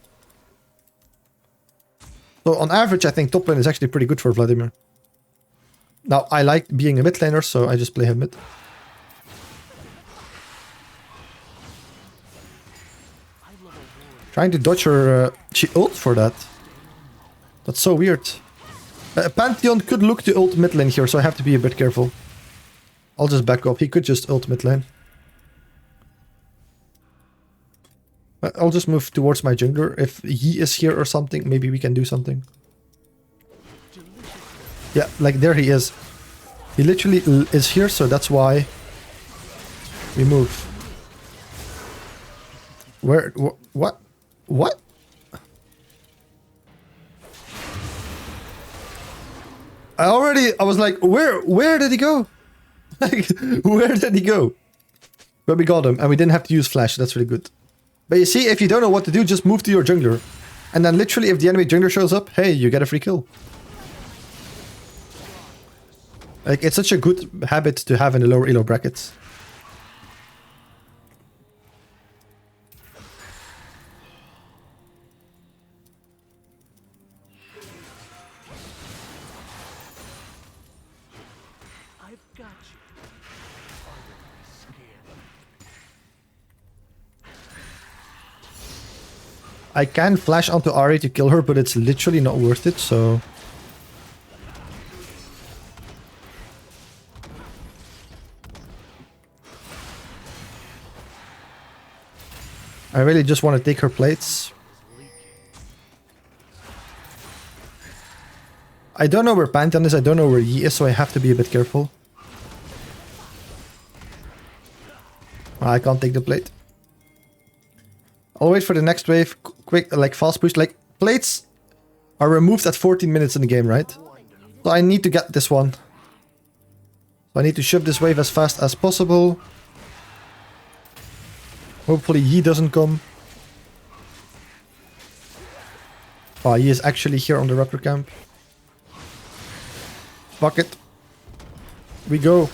So on average, I think top lane is actually pretty good for Vladimir. Now, I like being a mid laner, so I just play him mid. Trying to dodge her... she ult for that. That's so weird. Pantheon could look to ult mid lane here, so I have to be a bit careful. I'll just back up. He could just ult mid lane. I'll just move towards my jungler. If he is here or something, maybe we can do something. Yeah, like there he is. He literally is here, so that's why we move. Where? What? What? I was like, where did he go? Like, where did he go? But we got him, and we didn't have to use flash. That's really good. But you see, if you don't know what to do, just move to your jungler. And then literally, if the enemy jungler shows up, hey, you get a free kill. Like, it's such a good habit to have in the lower elo brackets. I've got you under my skin. I can flash onto Ari to kill her, but it's literally not worth it, so... I really just want to take her plates. I don't know where Pantheon is, I don't know where Yi is, so I have to be a bit careful. I can't take the plate. I'll wait for the next wave, quick, like fast push. Like, plates are removed at 14 minutes in the game, right? So I need to get this one. So I need to shove this wave as fast as possible. Hopefully he doesn't come. Oh, he is actually here on the raptor camp. Fuck it. We go.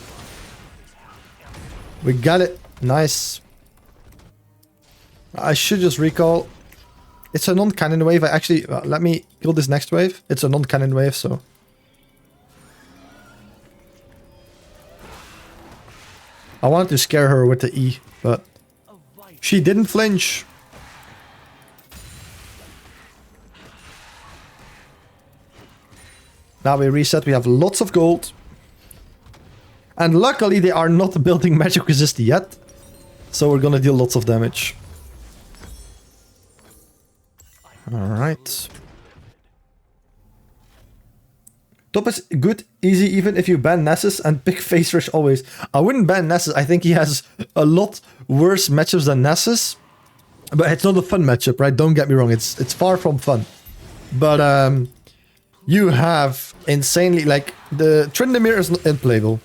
We got it. Nice. I should just recall. It's a non-cannon wave. I actually... let me kill this next wave. It's a non-cannon wave, so... I wanted to scare her with the E, but... she didn't flinch. Now we reset. We have lots of gold. And luckily they are not building magic resist yet. So we're gonna deal lots of damage. Alright. Top is good, easy, even if you ban Nessus and pick Face Rush always. I wouldn't ban Nessus. I think he has a lot worse matchups than Nessus. But it's not a fun matchup, right? Don't get me wrong. It's far from fun. But you have insanely... Like, the Tryndamere is unplayable.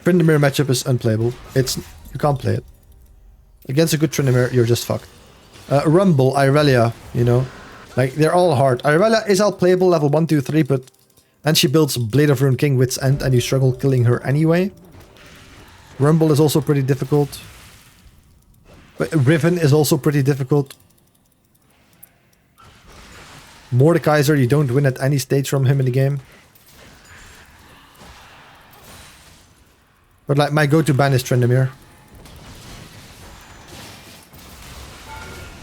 Tryndamere matchup is unplayable. You can't play it. Against a good Tryndamere, you're just fucked. Rumble, Irelia, you know. Like, they're all hard. Irelia is outplayable level 1, 2, 3, but... And she builds Blade of Ruin King Wit's End, and you struggle killing her anyway. Rumble is also pretty difficult. But Riven is also pretty difficult. Mordekaiser, you don't win at any stage from him in the game. But like, my go-to ban is Tryndamere.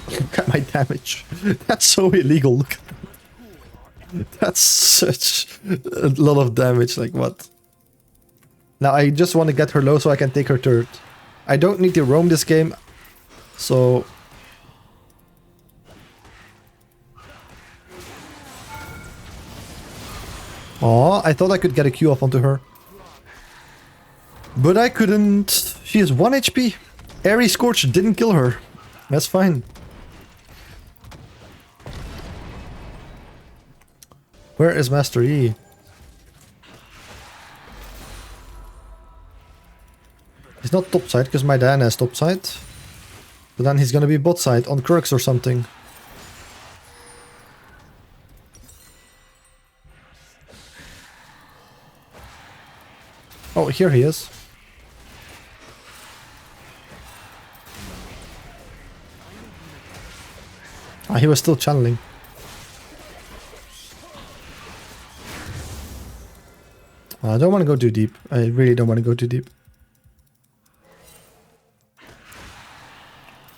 Look at my damage. That's so illegal. Look at that. That's such a lot of damage, like what? Now I just want to get her low so I can take her turret. I don't need to roam this game, so... Oh, I thought I could get a Q off onto her. But I couldn't. She is 1 HP. Airy Scorch didn't kill her. That's fine. Where is Master Yi? He's not top side because my Diana is top side. But then he's gonna be bot side on Crux or something. Oh, here he is. Ah, he was still channeling. I don't want to go too deep. I really don't want to go too deep.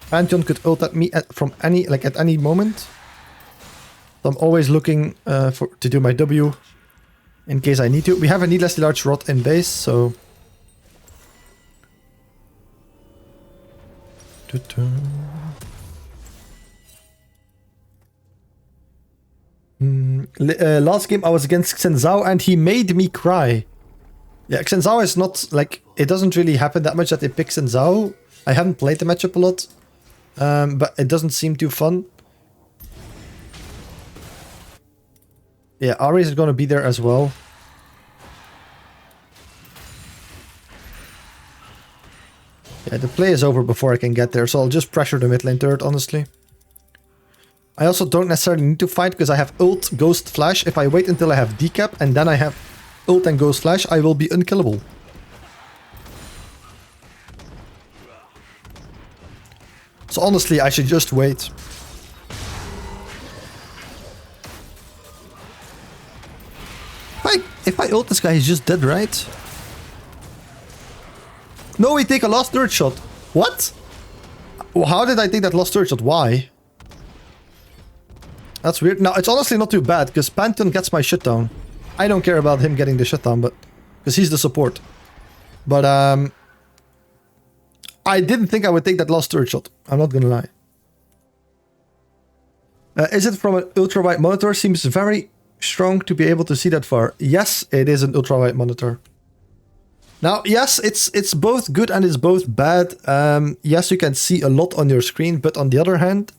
Pantheon could ult at me from at any moment. So I'm always looking to do my W in case I need to. We have a needlessly large rod in base, so... Last game I was against Xenzao and he made me cry. Yeah, Xenzao is not like... It doesn't really happen that much that they pick Xenzao. I haven't played the matchup a lot. But it doesn't seem too fun. Yeah, Ares is going to be there as well. Yeah, the play is over before I can get there, so I'll just pressure the mid lane turret, honestly. I also don't necessarily need to fight because I have ult, Ghost, Flash. If I wait until I have decap and then I have ult and Ghost Flash, I will be unkillable. So honestly, I should just wait. If I ult this guy, he's just dead, right? No, we take a last turret shot. What? How did I take that last turret shot? Why? That's weird. Now, it's honestly not too bad, because Pantheon gets my shutdown. I don't care about him getting the shutdown, but... Because he's the support. But, I didn't think I would take that last turret shot. I'm not gonna lie. Is it from an ultra-wide monitor? Seems very strong to be able to see that far. Yes, it is an ultra-wide monitor. Now, yes, it's both good and it's both bad. Yes, you can see a lot on your screen, but on the other hand,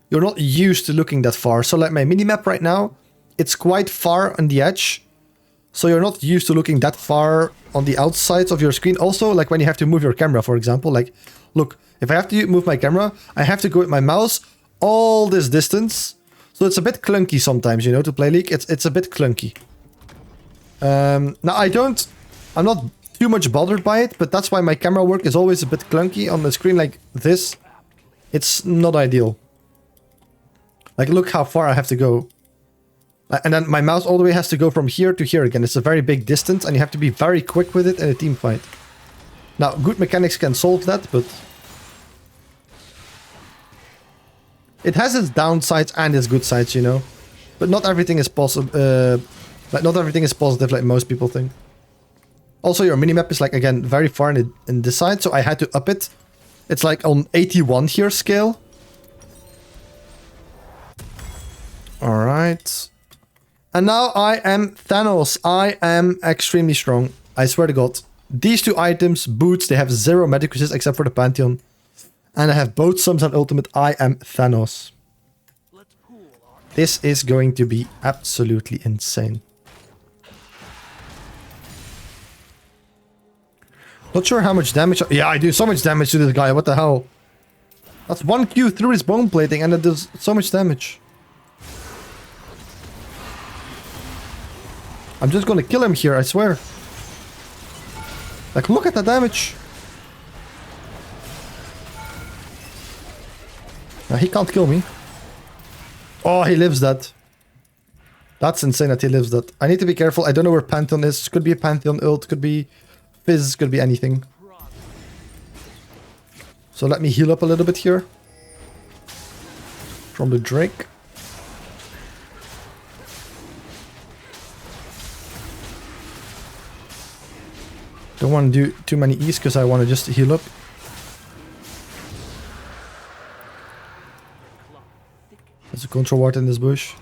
you're not used to looking that far. So like my minimap right now, it's quite far on the edge. So you're not used to looking that far on the outsides of your screen. Also, like when you have to move your camera, for example, like, look, if I have to move my camera, I have to go with my mouse all this distance. So it's a bit clunky sometimes, you know, to play League. It's a bit clunky. Now I'm not too much bothered by it, but that's why my camera work is always a bit clunky on the screen like this. It's not ideal. Like, look how far I have to go. And then my mouse all the way has to go from here to here again. It's a very big distance and you have to be very quick with it in a team fight. Now, good mechanics can solve that, but... It has its downsides and its good sides, you know. But not everything is possible. Like, not everything is positive like most people think. Also, your minimap is, like, again, very far in this side, so I had to up it. It's like on 81 here scale. Alright. And now I am Thanos. I am extremely strong. I swear to God. These two items, boots, they have 0 magic resist except for the Pantheon. And I have both Summons and Ultimate. I am Thanos. This is going to be absolutely insane. Not sure how much damage... Yeah, I do so much damage to this guy. What the hell? That's 1 Q through his bone plating and it does so much damage. I'm just gonna kill him here, I swear. Like, look at the damage. He can't kill me. Oh, he lives that. That's insane that he lives that. I need to be careful. I don't know where Pantheon is. Could be a Pantheon ult, could be Fizz, could be anything. So let me heal up a little bit here. From the Drake. Don't want to do too many E's because I want to just heal up. There's a control ward in this bush.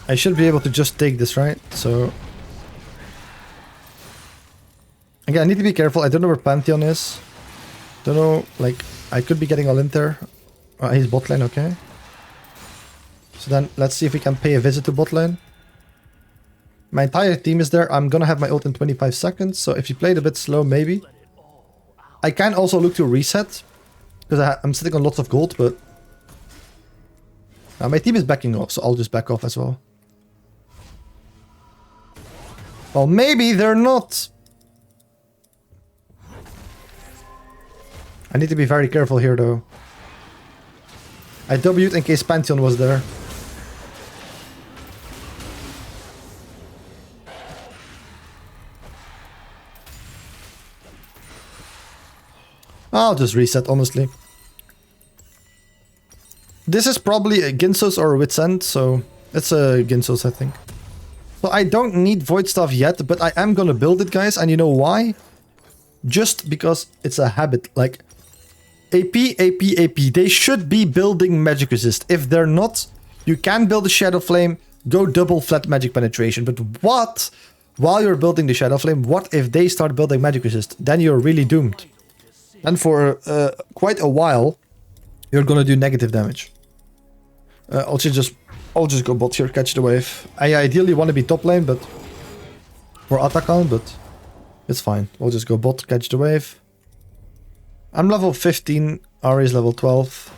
I should be able to just take this, right? So... Again, I need to be careful. I don't know where Pantheon is. Don't know, like, I could be getting all in there. He's bot lane, okay. So then, let's see if we can pay a visit to bot lane. My entire team is there. I'm gonna have my ult in 25 seconds. So if you played a bit slow, maybe. I can also look to reset. Because I'm sitting on lots of gold, but... my team is backing off, so I'll just back off as well. Well, maybe they're not. I need to be very careful here, though. I W'd in case Pantheon was there. I'll just reset, honestly. This is probably a Ginsos or a Wit's End, so it's a Ginsos, I think. So I don't need Void Staff yet, but I am gonna build it, guys, and you know why? Just because it's a habit, like... AP, AP, AP. They should be building magic resist. If they're not, you can build a Shadow Flame, go double flat magic penetration. But what, while you're building the Shadow Flame, what if they start building magic resist? Then you're really doomed. And for quite a while, you're gonna do negative damage. I'll just go bot here, catch the wave. I ideally want to be top lane, but for Atakan, but it's fine. We'll just go bot, catch the wave. I'm level 15, Ari is level 12.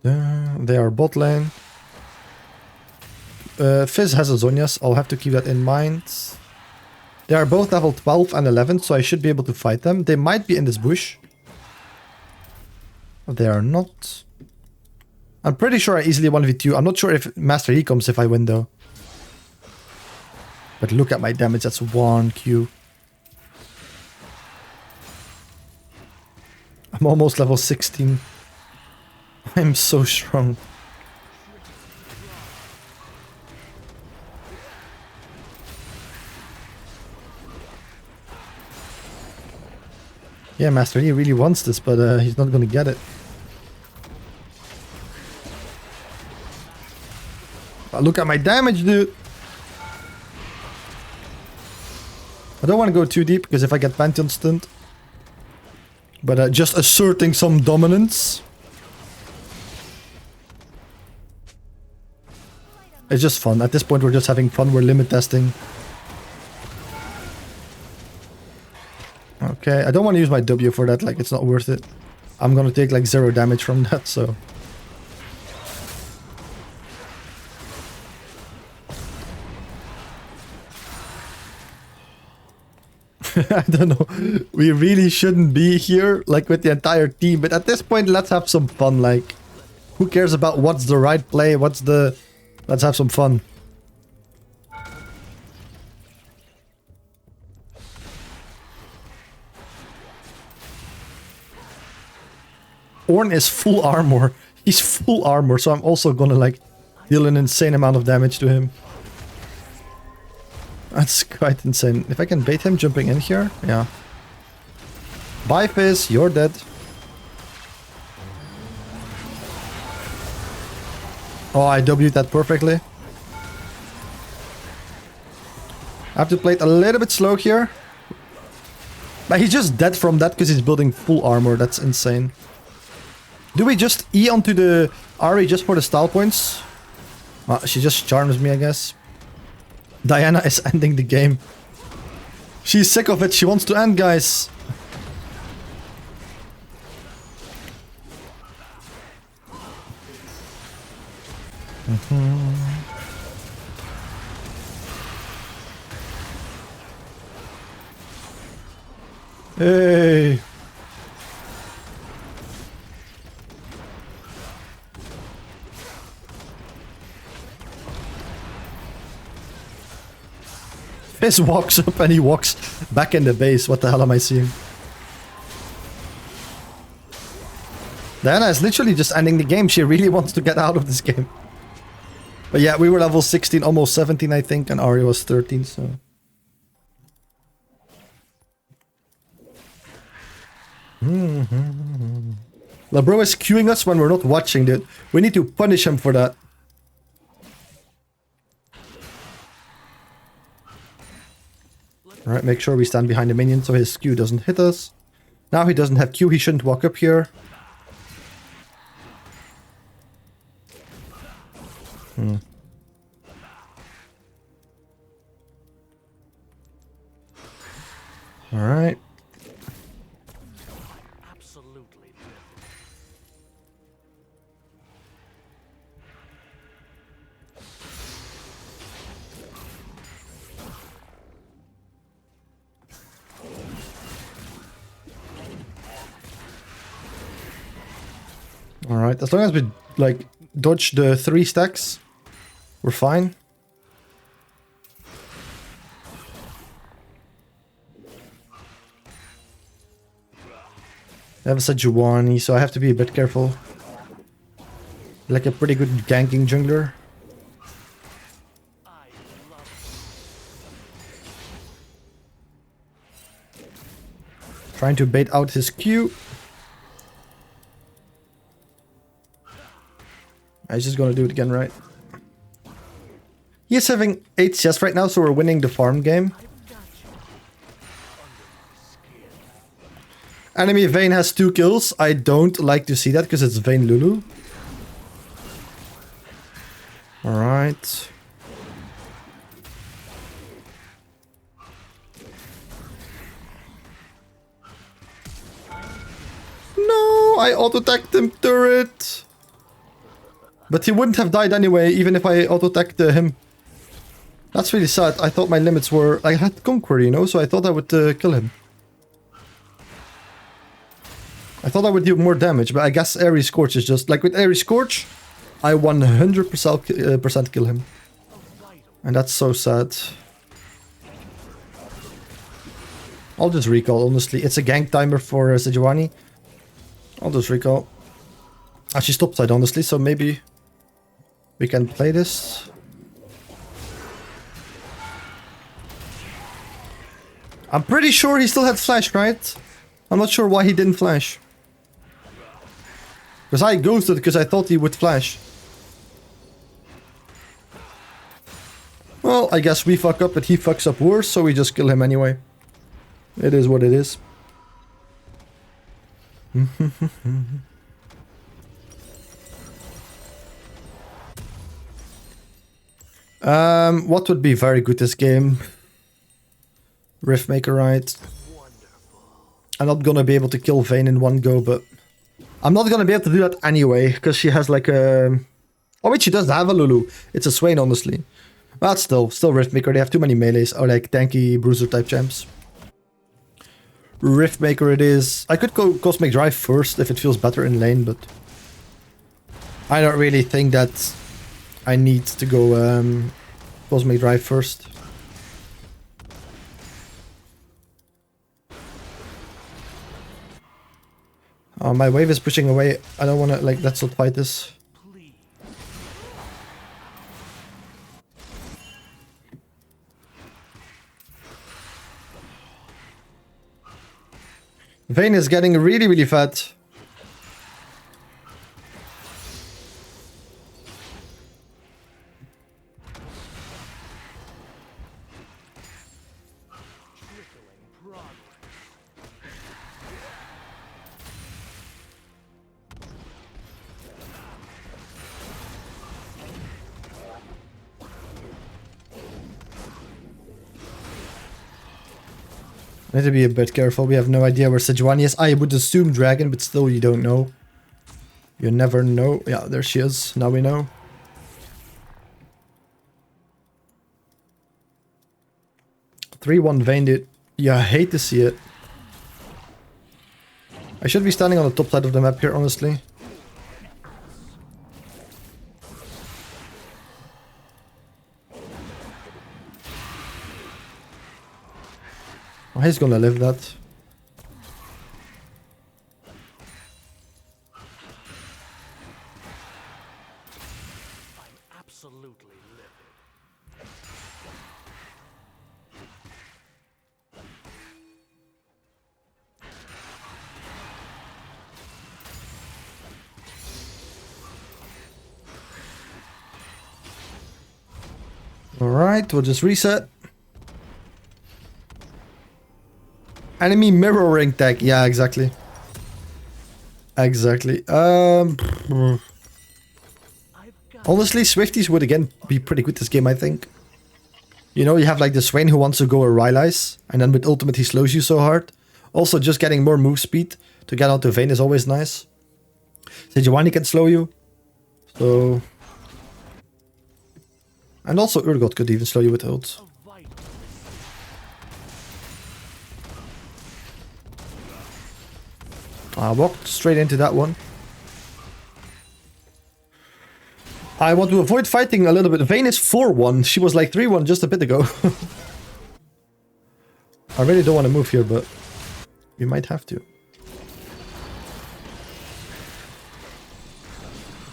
They are bot lane. Fizz has a Zhonya's, I'll have to keep that in mind. They are both level 12 and 11, so I should be able to fight them. They might be in this bush. They are not. I'm pretty sure I easily 1v2. I'm not sure if Master Yi comes if I win though. But look at my damage, that's 1 Q. I'm almost level 16. I'm so strong. Yeah, Master Yi really wants this, but he's not gonna get it. But look at my damage, dude! I don't want to go too deep, because if I get Pantheon stunned... But just asserting some dominance... It's just fun. At this point we're just having fun, we're limit testing. Okay, I don't want to use my W for that, like it's not worth it. I'm gonna take like 0 damage from that, so... I don't know. We really shouldn't be here, like with the entire team. But at this point, let's have some fun. Like, who cares about what's the right play? What's the... Let's have some fun. Ornn is full armor. He's full armor, so I'm also gonna like deal an insane amount of damage to him. That's quite insane. If I can bait him jumping in here, yeah. Bye, Fizz, you're dead. Oh, I W'd that perfectly. I have to play it a little bit slow here. But he's just dead from that because he's building full armor. That's insane. Do we just E onto the Ahri just for the style points? She just charms me, I guess. Diana is ending the game. She's sick of it. She wants to end, guys. Hey. Fizz walks up and he walks back in the base. What the hell am I seeing? Diana is literally just ending the game. She really wants to get out of this game. But yeah, we were level 16, almost 17, I think, and Ahri was 13, so... LeBro is queuing us when we're not watching, dude. We need to punish him for that. Alright, make sure we stand behind the minion so his Q doesn't hit us. Now he doesn't have Q, he shouldn't walk up here. Alright. Absolutely. Alright, as long as we, like, dodge the 3 stacks, we're fine. I have a Sejuani, so I have to be a bit careful. Like a pretty good ganking jungler. Trying to bait out his Q. He's just gonna do it again, right? He is having 8 chests right now, so we're winning the farm game. Enemy Vayne has 2 kills. I don't like to see that because it's Vayne Lulu. Alright. No, I auto-attacked him, turret. But he wouldn't have died anyway, even if I auto-attacked him. That's really sad. I thought my limits were... I had Conquer, you know, so I thought I would kill him. I thought I would do more damage, but I guess Airy Scorch is just... Like with Airy Scorch, I 100% kill him. And that's so sad. I'll just recall, honestly. It's a gank timer for Sejuani. I'll just recall. She stopped side, honestly, so maybe we can play this. I'm pretty sure he still had flash, right? I'm not sure why he didn't flash. Because I ghosted because I thought he would flash. Well, I guess we fuck up, but he fucks up worse, so we just kill him anyway. It is what it is. What would be very good this game? Riftmaker, right? I'm not gonna be able to kill Vayne in one go, but... I'm not gonna be able to do that anyway, because she has like a... Oh wait, she does have a Lulu. It's a Swain, honestly. But still Riftmaker. They have too many melees, or like tanky bruiser type champs. Riftmaker it is. I could go Cosmic Drive first if it feels better in lane, but... I don't really think that I need to go Cosmic Drive first. My wave is pushing away. I don't want to, like, let's not fight this. Vayne is getting really, really fat. I need to be a bit careful. We have no idea where Sejuani is. I would assume dragon, but still you don't know. You never know. Yeah, there she is. Now we know. (3-1) Vayne, dude. Yeah, I hate to see it. I should be standing on the top side of the map here, honestly. Oh, he's gonna live that. I'm absolutely livid. Alright, we'll just reset. Enemy mirroring tech. Yeah, exactly. Exactly. Honestly, Swifties would again be pretty good this game, I think. You know, you have like the Swain who wants to go a Rylai's, and then with ultimate he slows you so hard. Also, just getting more move speed to get onto Vayne is always nice. Sejuani can slow you. So... And also Urgot could even slow you with ult. I walked straight into that one. I want to avoid fighting a little bit. Vayne is 4-1. She was like 3-1 just a bit ago. I really don't want to move here, but we might have to.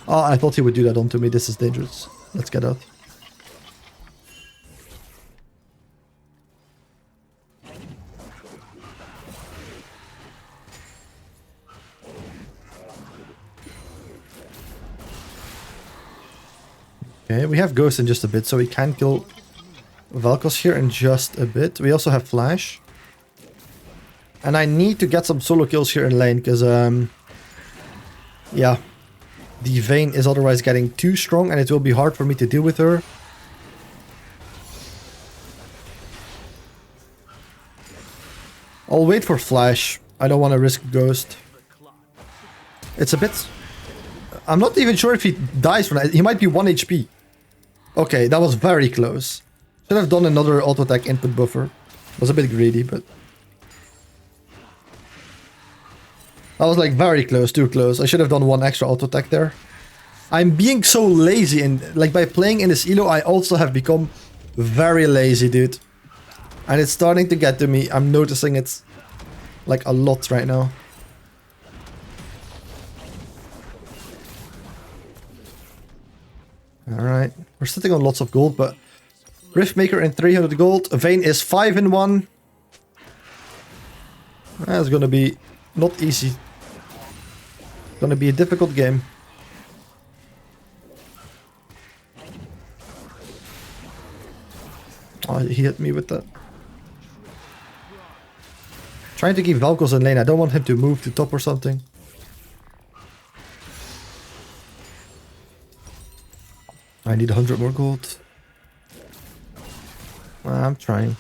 Oh, I thought he would do that onto me. This is dangerous. Let's get out. Okay, we have Ghost in just a bit, so we can kill Vel'Koz here in just a bit. We also have Flash. And I need to get some solo kills here in lane, because, yeah. The Vayne is otherwise getting too strong, and it will be hard for me to deal with her. I'll wait for Flash. I don't want to risk Ghost. It's a bit... I'm not even sure if he dies from that. He might be 1 HP. Okay, that was very close. Should have done another auto attack input buffer. Was a bit greedy, but... That was like very close, too close. I should have done one extra auto attack there. I'm being so lazy, and like by playing in this elo, I also have become very lazy, dude. And it's starting to get to me. I'm noticing it like a lot right now. Alright, we're sitting on lots of gold, but Riftmaker in 300 gold. Vayne is 5-1. That's gonna be not easy. Gonna be a difficult game. Oh, he hit me with that. Trying to keep Vel'Koz in lane. I don't want him to move to top or something. I need 100 more gold. I'm trying.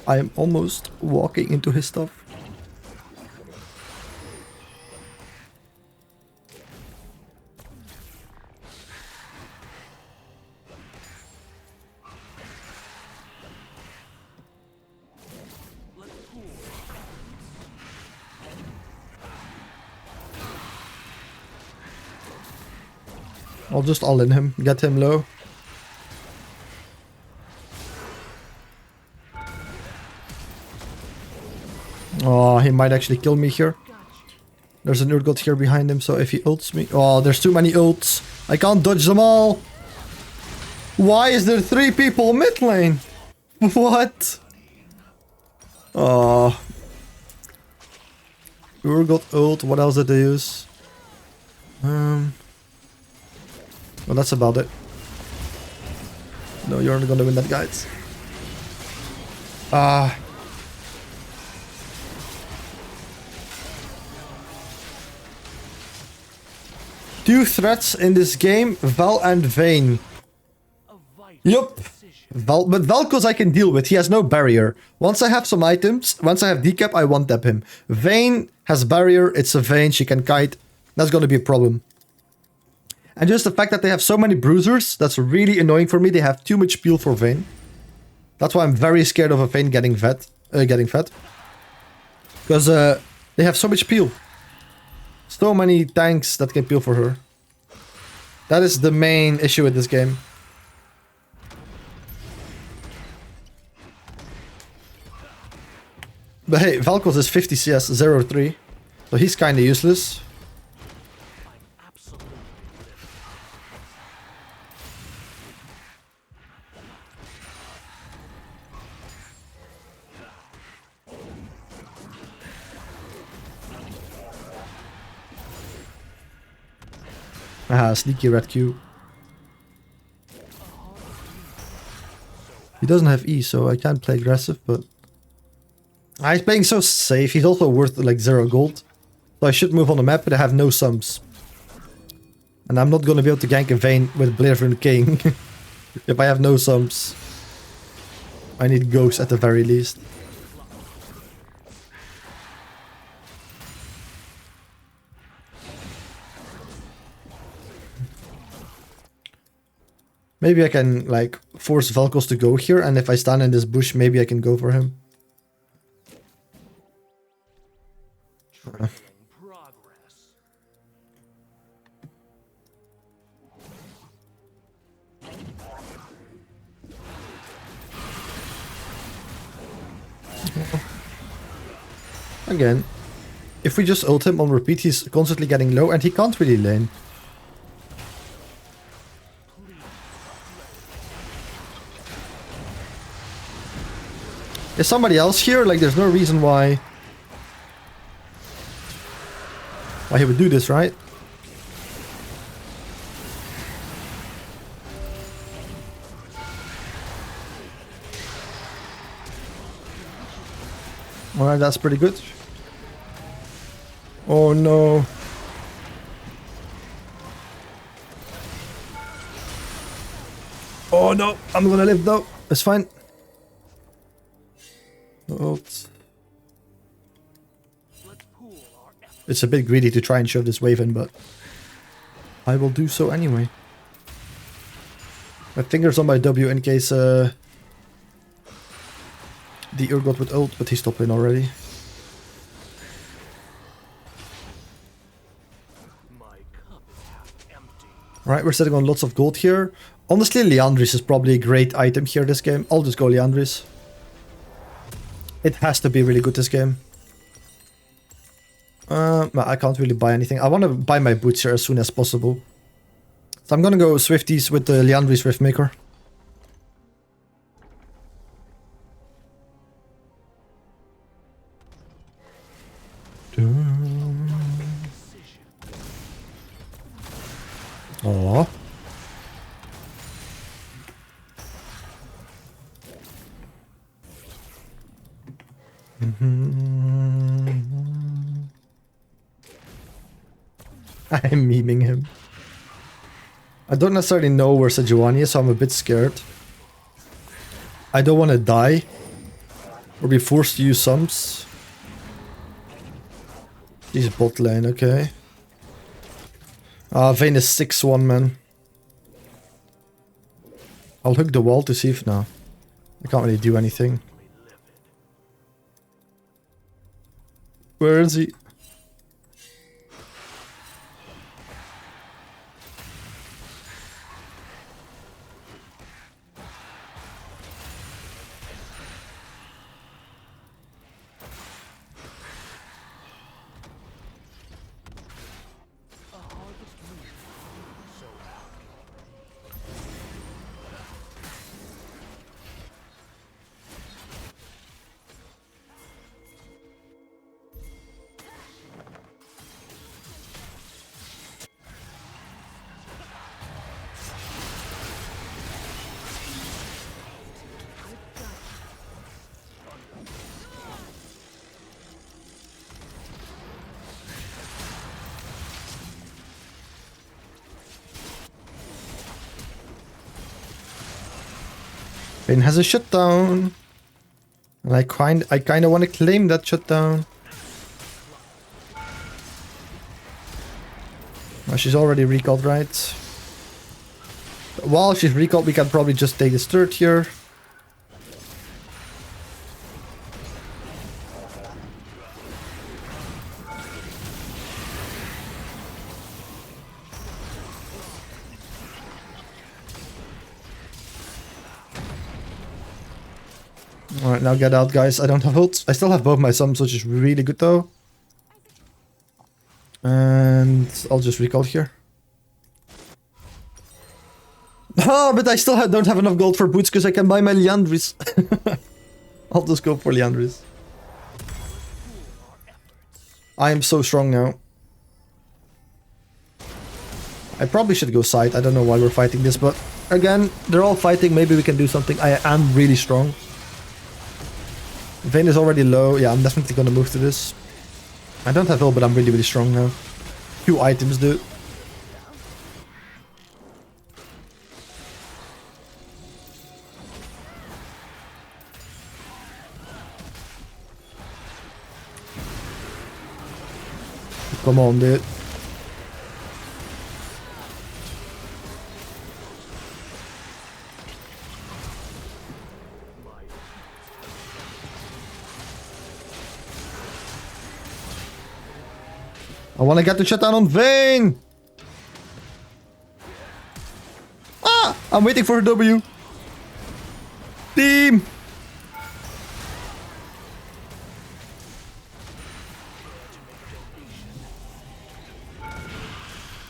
I am almost walking into his stuff. I'll just all in him, get him low. Oh, he might actually kill me here. There's an Urgot here behind him, so if he ults me... Oh, there's too many ults. I can't dodge them all. Why is there 3 people mid lane? What? Oh. Urgot ult. What else did they use? Well, that's about it. No, you're not gonna win that, guys. Ah. 2 threats in this game, Val and Vayne. Yup. But Valkos I can deal with. He has no barrier. Once I have some items, once I have decap, I one-tap him. Vayne has barrier. It's a Vayne. She can kite. That's going to be a problem. And just the fact that they have so many bruisers, that's really annoying for me. They have too much peel for Vayne. That's why I'm very scared of a Vayne getting fed. Because they have so much peel. So many tanks that can peel for her. That is the main issue with this game. But hey, Valkos is 50 CS, 0-3. So he's kinda useless. Ah, sneaky red Q. He doesn't have E, so I can't play aggressive, but... he's playing so safe. He's also worth like 0 gold. So I should move on the map, but I have no sums. And I'm not gonna be able to gank a Vayne with Vladimir King. If I have no sums. I need ghosts at the very least. Maybe I can, like, force Valkos to go here, and if I stand in this bush, maybe I can go for him. Again, if we just ult him on repeat, he's constantly getting low, and he can't really lane. Is somebody else here? Like, there's no reason why he would do this, right? Alright, that's pretty good. Oh no. Oh no, I'm gonna live though. It's fine. Oops. It's a bit greedy to try and shove this wave in, but I will do so anyway. My fingers on my W in case the Urgot would ult, but he stopped in already. Right, we're sitting on lots of gold here. Honestly, Liandry's is probably a great item here this game. I'll just go Liandry's. It has to be really good this game. I can't really buy anything. I want to buy my boots here as soon as possible. So I'm gonna go Swifties with the Liandry Swiftmaker. Oh. I'm memeing him. I don't necessarily know where Sejuani is, so I'm a bit scared. I don't want to die or be forced to use sums. He's bot lane, okay. Vayne is 6-1, man. I'll hook the wall to see if... No. I can't really do anything. Where is he? Vayne has a shutdown. And I kind of want to claim that shutdown. Well, she's already recalled, right? While she's recalled, we can probably just take this third here. Alright, now get out, guys. I don't have ults. I still have both my summons, which is really good, though. And I'll just recall here. Oh, but I still don't have enough gold for boots because I can buy my Liandry's. I'll just go for Liandry's. I am so strong now. I probably should go side. I don't know why we're fighting this, but again, they're all fighting. Maybe we can do something. I am really strong. Vayne is already low. Yeah, I'm definitely gonna move to this. I don't have ult, but I'm really, really strong now. Few items, dude. Come on, dude. I want to get the shutdown on Vayne! Ah! I'm waiting for a W. Team!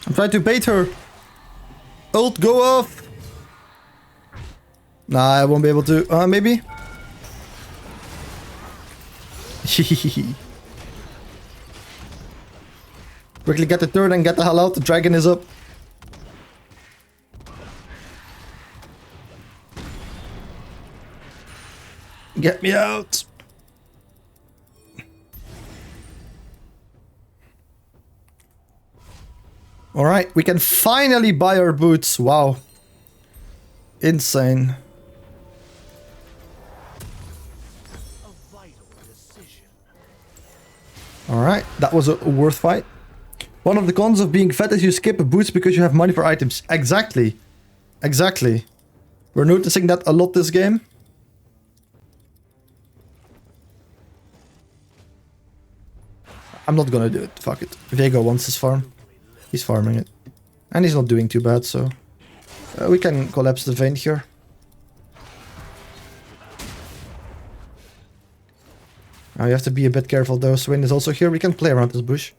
I'm trying to bait her. Ult, go off! Nah, I won't be able to. Maybe? Quickly get the turret and get the hell out. The dragon is up. Get me out. Alright, we can finally buy our boots. Wow. Insane. Alright, that was a worth fight. One of the cons of being fat is you skip boots because you have money for items. Exactly. Exactly. We're noticing that a lot this game. I'm not gonna do it. Fuck it. Vego wants his farm. He's farming it. And he's not doing too bad, so... we can collapse the Vayne here. Now you have to be a bit careful though. Swain is also here. We can play around this bush.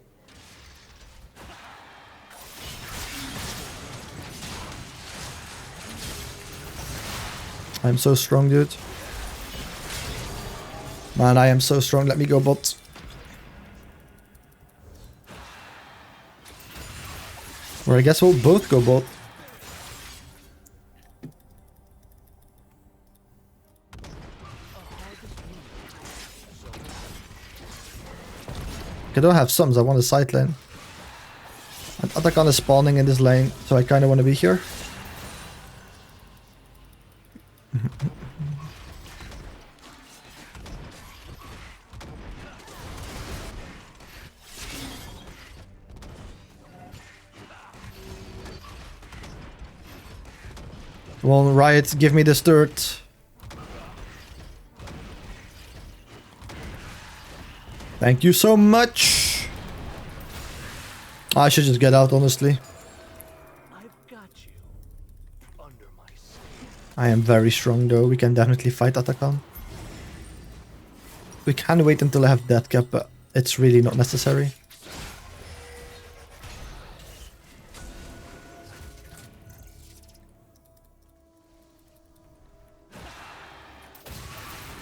I'm so strong, dude. Man, I am so strong. Let me go bot. Or I guess we'll both go bot. I don't have sums. I want a side lane. And Atakan is spawning in this lane, so I kind of want to be here. Come on, Riot, give me this dirt. Thank you so much. I should just get out, honestly. I've got you under my skin. I am very strong though. We can definitely fight Atakan. We can wait until I have death cap, but it's really not necessary.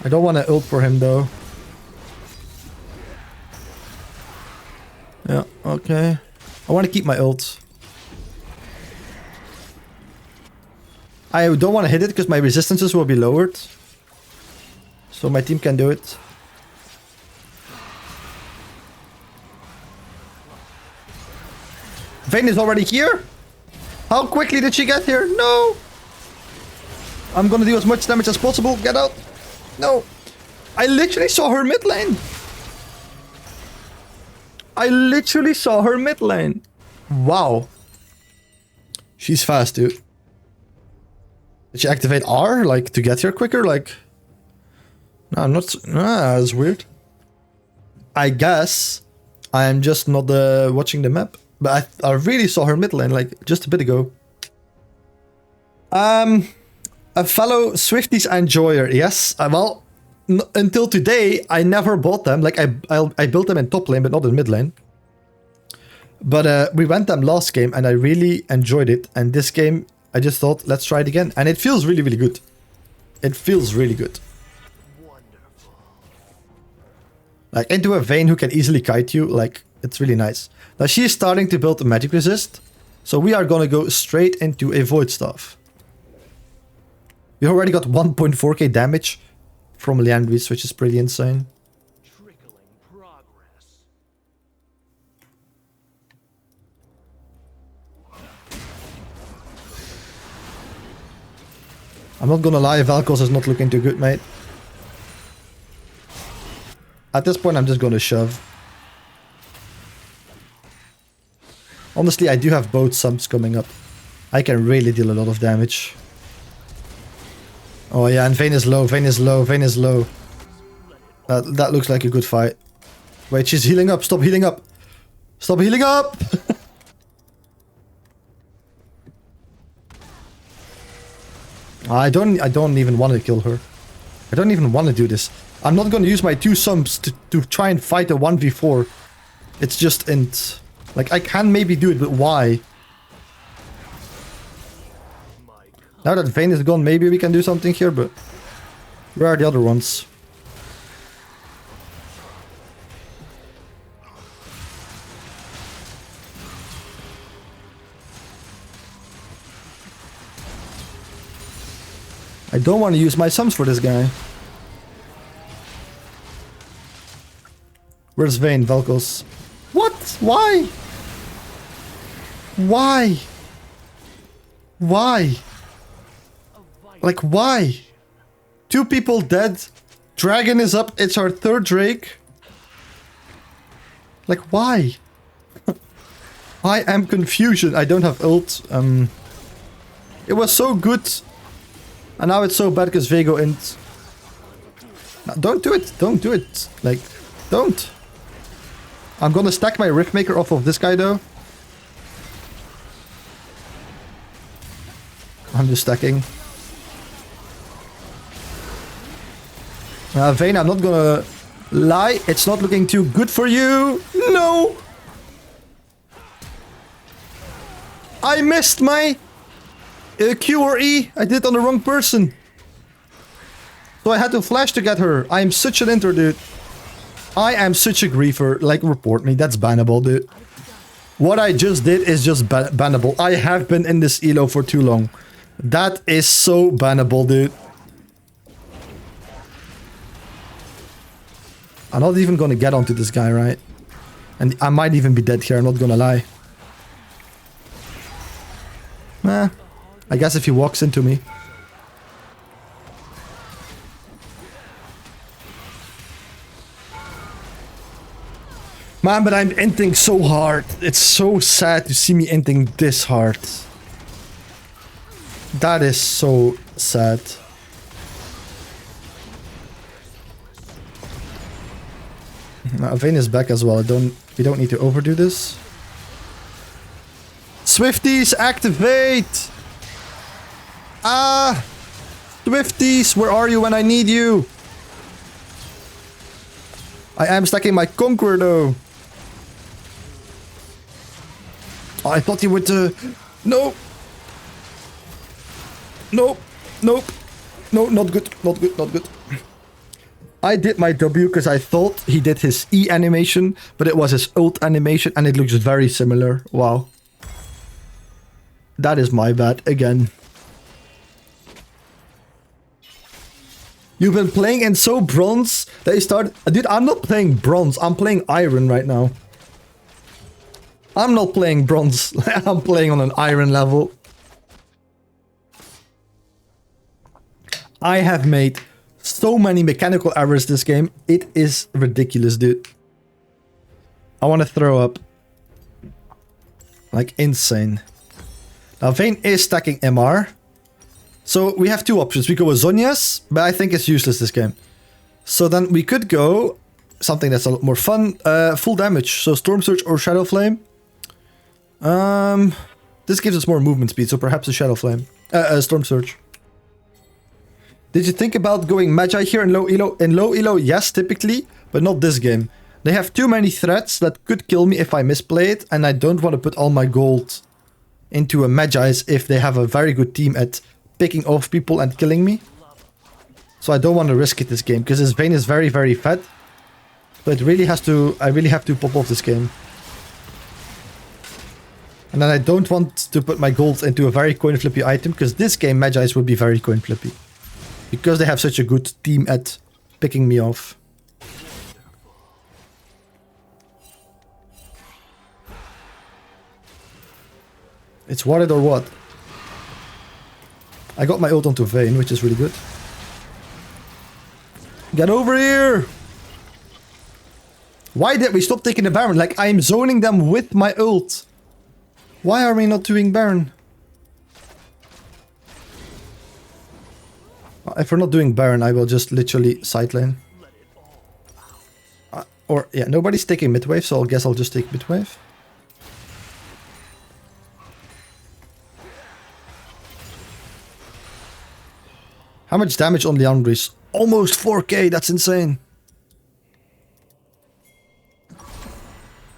I don't want to ult for him though. Yeah, okay. I want to keep my ult. I don't want to hit it because my resistances will be lowered. So my team can do it. Vayne is already here? How quickly did she get here? No! I'm gonna do as much damage as possible. Get out. No. I literally saw her mid lane. I literally saw her mid lane. Wow. She's fast, dude. Did she activate R, like, to get here quicker? Like... No, I'm not... Ah, that's weird. I guess I'm just not watching the map. But I really saw her mid lane, like, just a bit ago. A fellow Swifties enjoyer, yes. Well, until today, I never bought them. Like, I built them in top lane, but not in mid lane. But we went them last game, and I really enjoyed it. And this game, I just thought, let's try it again. And it feels really, really good. It feels really good. Wonderful. Like, into a Vayne who can easily kite you, like, it's really nice. Now, she is starting to build a magic resist. So we are gonna go straight into a Void Staff. We already got 1.4k damage from Liandris, which is pretty insane. Trickling progress. I'm not gonna lie, Vel'Koz is not looking too good, mate. At this point, I'm just gonna shove. Honestly, I do have both subs coming up. I can really deal a lot of damage. Oh yeah, and Vayne is low, Vayne is low, Vayne is low. That looks like a good fight. Wait, she's healing up. Stop healing up. Stop healing up! I don't even want to kill her. I don't even want to do this. I'm not going to use my 2 subs to try and fight a 1v4. It's just int. Like, I can maybe do it, but why? Now that Vayne is gone, maybe we can do something here, but... Where are the other ones? I don't want to use my sums for this guy. Where's Vayne? Vel'Koz? What? Why? Why? Why? Like, why? 2 people dead. Dragon is up. It's our 3rd Drake. Like, why? I am confusion. I don't have ult. It was so good. And now it's so bad because Vego int. No, don't do it. Don't do it. Like, don't. I'm gonna stack my Riftmaker off of this guy, though. I'm just stacking. Vayne, I'm not gonna lie. It's not looking too good for you. No! I missed my Q or E. I did it on the wrong person. So I had to flash to get her. I am such an inter, dude. I am such a griefer. Like, report me. That's bannable, dude. What I just did is just bannable. I have been in this elo for too long. That is so bannable, dude. I'm not even gonna get onto this guy, right? And I might even be dead here, I'm not gonna lie. Nah. I guess if he walks into me. Man, but I'm inting so hard. It's so sad to see me inting this hard. That is so sad. Vayne is back as well. We don't need to overdo this. Swifties, activate! Ah! Swifties, where are you when I need you? I am stacking my Conqueror though. Oh, I thought he would... No! Nope. Nope. No, not good. Not good. Not good. I did my W because I thought he did his E animation, but it was his ult animation and it looks very similar. Wow. That is my bad again. You've been playing in so bronze that you start... Dude, I'm not playing bronze. I'm playing iron right now. I'm not playing bronze. I'm playing on an iron level. I have made so many mechanical errors this game. It is ridiculous, dude. I want to throw up. Like, insane. Now, Vayne is stacking MR. So, we have two options. We go with Zhonya's, but I think it's useless this game. So, then we could go something that's a lot more fun. Full damage. So, Storm Surge or Shadow Flame. This gives us more movement speed, so perhaps a Shadow Flame. Storm Surge. Did you think about going Magi here in low elo? In low elo, yes, typically, but not this game. They have too many threats that could kill me if I misplay it, and I don't want to put all my gold into a Magi's if they have a very good team at picking off people and killing me. So I don't want to risk it this game, because this Vayne is very, very fat. But it really has to, I really have to pop off this game. And then I don't want to put my gold into a very coin flippy item, because this game Magi's will be very coin flippy. Because they have such a good team at picking me off. It's worth it or what? I got my ult onto Vayne, which is really good. Get over here! Why did we stop taking the Baron? Like, I'm zoning them with my ult. Why are we not doing Baron? If we're not doing Baron, I will just literally side lane. Or, yeah, nobody's taking mid wave, so I guess I'll just take mid wave. How much damage on Leandris? Almost 4k, that's insane.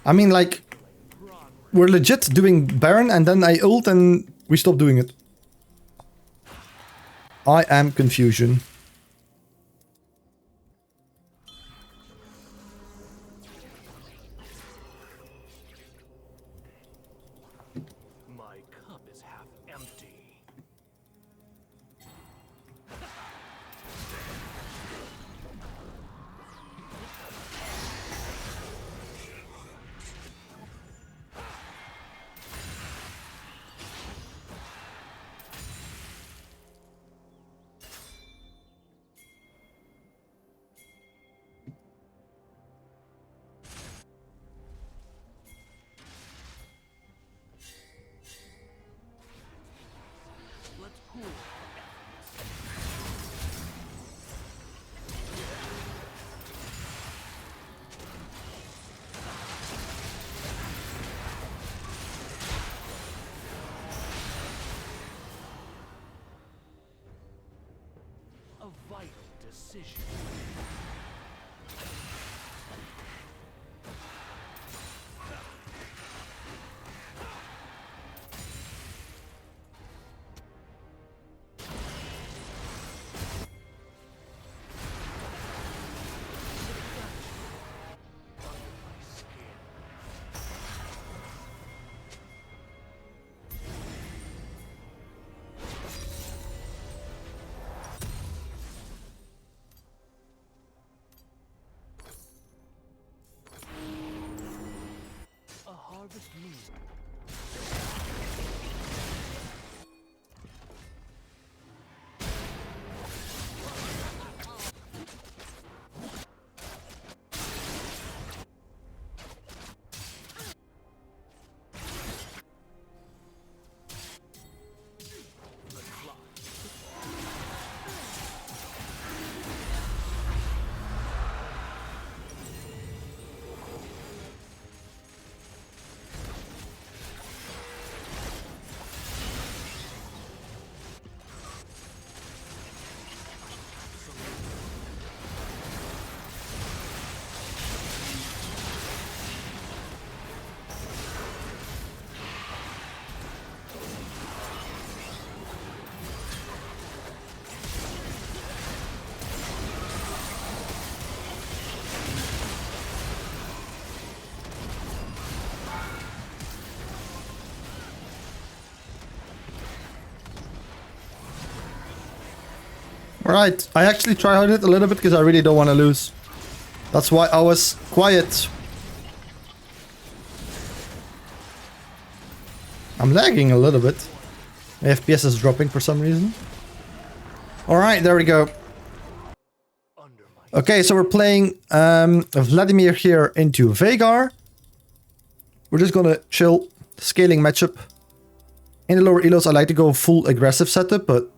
I mean, like, we're legit doing Baron and then I ult and we stop doing it. I am confusion. My cup is half empty. Let's pool a vital decision. A harvest moon. Alright, I actually tryharded it a little bit because I really don't want to lose. That's why I was quiet. I'm lagging a little bit. My FPS is dropping for some reason. Alright, there we go. Under my Okay, so we're playing Vladimir here into Vhagar. We're just gonna chill. Scaling matchup. In the lower elos, I like to go full aggressive setup, but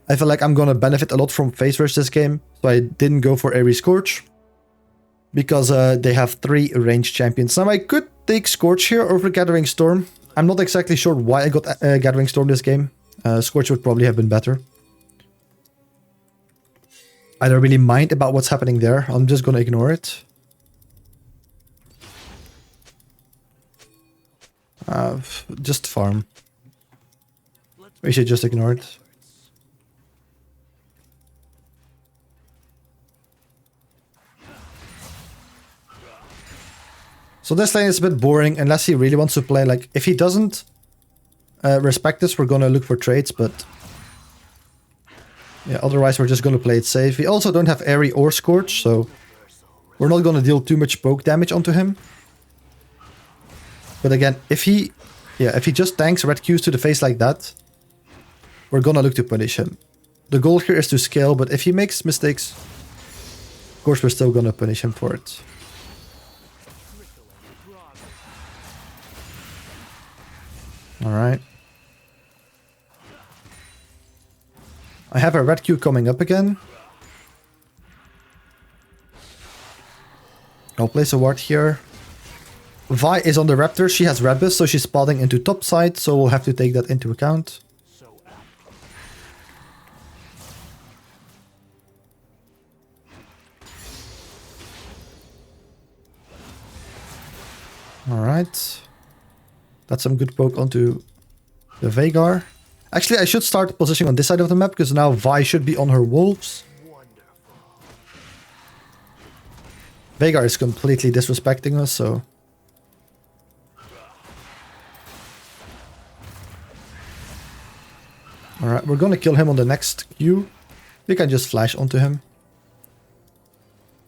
I feel like I'm gonna benefit a lot from phase rush this game. So I didn't go for Ares Scorch. Because they have 3 ranged champions. Now I could take Scorch here over Gathering Storm. I'm not exactly sure why I got Gathering Storm this game. Scorch would probably have been better. I don't really mind about what's happening there. I'm just gonna ignore it. Just farm. We should just ignore it. So this lane is a bit boring unless he really wants to play. Like, if he doesn't respect us, we're gonna look for trades, but yeah, otherwise we're just gonna play it safe. We also don't have Airy or Scorch, so we're not gonna deal too much poke damage onto him. But again, if he just tanks red Qs to the face like that, we're gonna look to punish him. The goal here is to scale, but if he makes mistakes, of course we're still gonna punish him for it. Alright. I have a red Q coming up again. I'll place a ward here. Vi is on the Raptor, she has Rebus, so she's spotting into top side, so we'll have to take that into account. Alright. That's some good poke onto the Vhagar. Actually, I should start positioning on this side of the map, because now Vi should be on her wolves. Vhagar is completely disrespecting us, so... Alright, we're gonna kill him on the next Q. We can just flash onto him.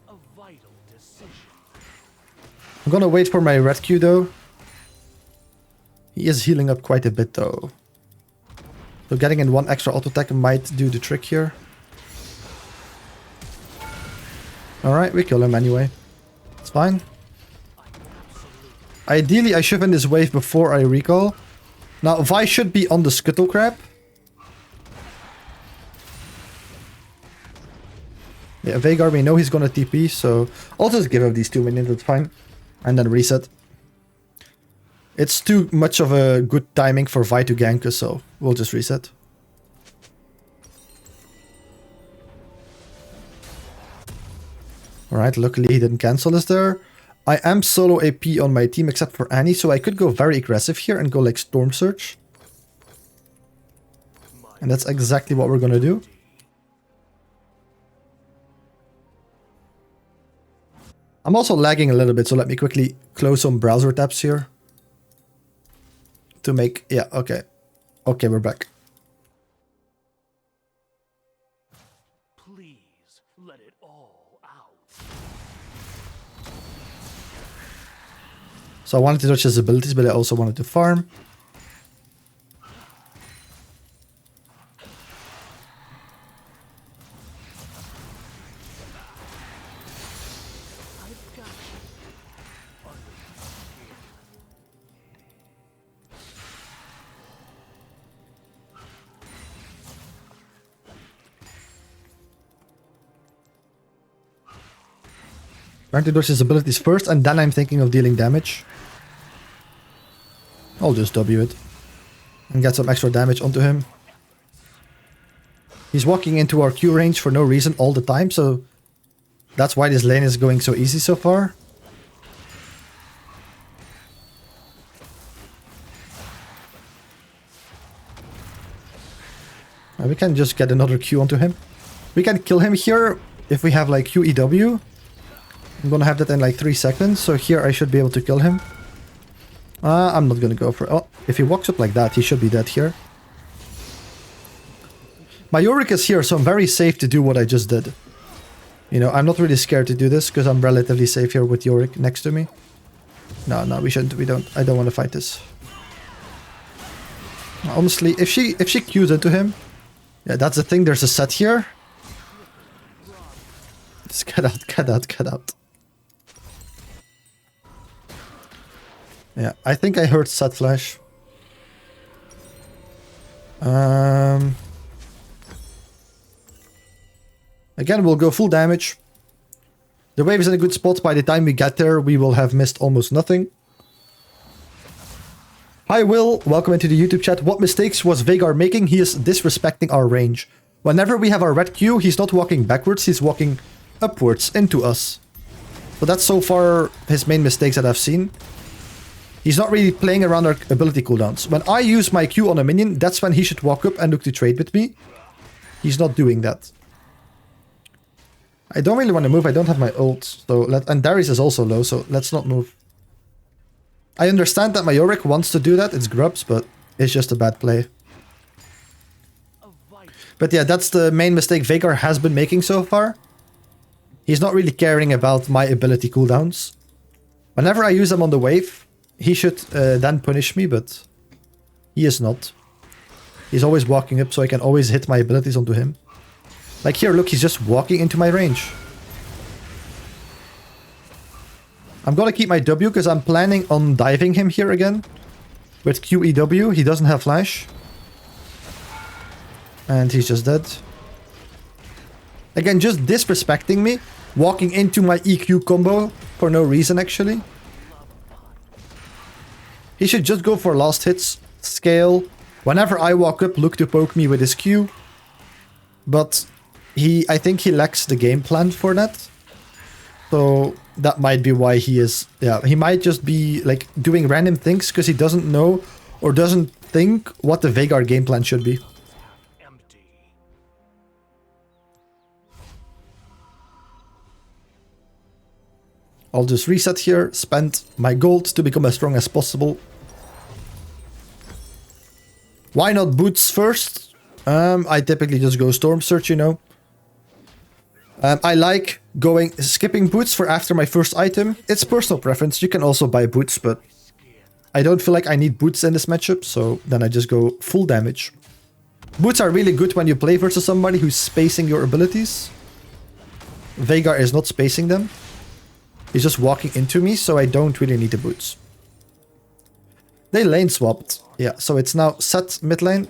a vital decision. I'm gonna wait for my red Q though. He is healing up quite a bit though. So getting in 1 extra auto attack might do the trick here. Alright, we kill him anyway. It's fine. Ideally, I should win this wave before I recall. Now, Vi should be on the Scuttle Crab. Yeah, Vhagar, we know he's gonna TP, so I'll just give him these 2 minions, it's fine. And then reset. It's too much of a good timing for Vi to gank us, so we'll just reset. Alright, luckily he didn't cancel us there. I am solo AP on my team except for Annie, so I could go very aggressive here and go like Storm Surge. And that's exactly what we're gonna do. I'm also lagging a little bit, so let me quickly close some browser tabs here. To make... yeah, okay. Okay, we're back. Please let it all out. So I wanted to touch his abilities, but I also wanted to farm. Trying to dodge his abilities first, and then I'm thinking of dealing damage. I'll just W it. And get some extra damage onto him. He's walking into our Q range for no reason all the time, so... that's why this lane is going so easy so far. We can just get another Q onto him. We can kill him here if we have like QEW. I'm gonna have that in like 3 seconds, so here I should be able to kill him. I'm not gonna go for it. Oh, if he walks up like that, he should be dead here. My Yorick is here, so I'm very safe to do what I just did. You know, I'm not really scared to do this, because I'm relatively safe here with Yorick next to me. No, we shouldn't. I don't want to fight this. Honestly, if she Qs into him, Yeah, that's the thing. There's a set here. Just get out, get out, get out. Yeah, I think I heard set flash. Again, we'll go full damage. The wave is in a good spot. By the time we get there, we will have missed almost nothing. Hi Will, welcome into the YouTube chat. What mistakes was Veigar making? He is disrespecting our range. Whenever we have our red Q, he's not walking backwards, he's walking upwards into us. So that's so far his main mistakes that I've seen. He's not really playing around our ability cooldowns. When I use my Q on a minion, that's when he should walk up and look to trade with me. He's not doing that. I don't really want to move, I don't have my ult. So and Darius is also low, so let's not move. I understand that my Yorick wants to do that, it's grubs, but it's just a bad play. But yeah, that's the main mistake Veigar has been making so far. He's not really caring about my ability cooldowns. Whenever I use them on the wave, he should then punish me, but he is not. He's always walking up, so I can always hit my abilities onto him. Like here, look, he's just walking into my range. I'm gonna keep my W because I'm planning on diving him here again. With QEW, he doesn't have flash. And he's just dead. Again, just disrespecting me. Walking into my EQ combo for no reason, actually. He should just go for last hits, scale. Whenever I walk up, look to poke me with his Q. But I think he lacks the game plan for that. So that might be why he is, yeah, he might just be like doing random things because he doesn't know or doesn't think what the Veigar game plan should be. I'll just reset here, spend my gold to become as strong as possible. Why not boots first? I typically just go Storm Search, you know. I like skipping boots for after my first item. It's personal preference. You can also buy boots, but I don't feel like I need boots in this matchup, so then I just go full damage. Boots are really good when you play versus somebody who's spacing your abilities. Veigar is not spacing them. He's just walking into me, so I don't really need the boots. They lane swapped. Yeah, so it's now Set mid lane.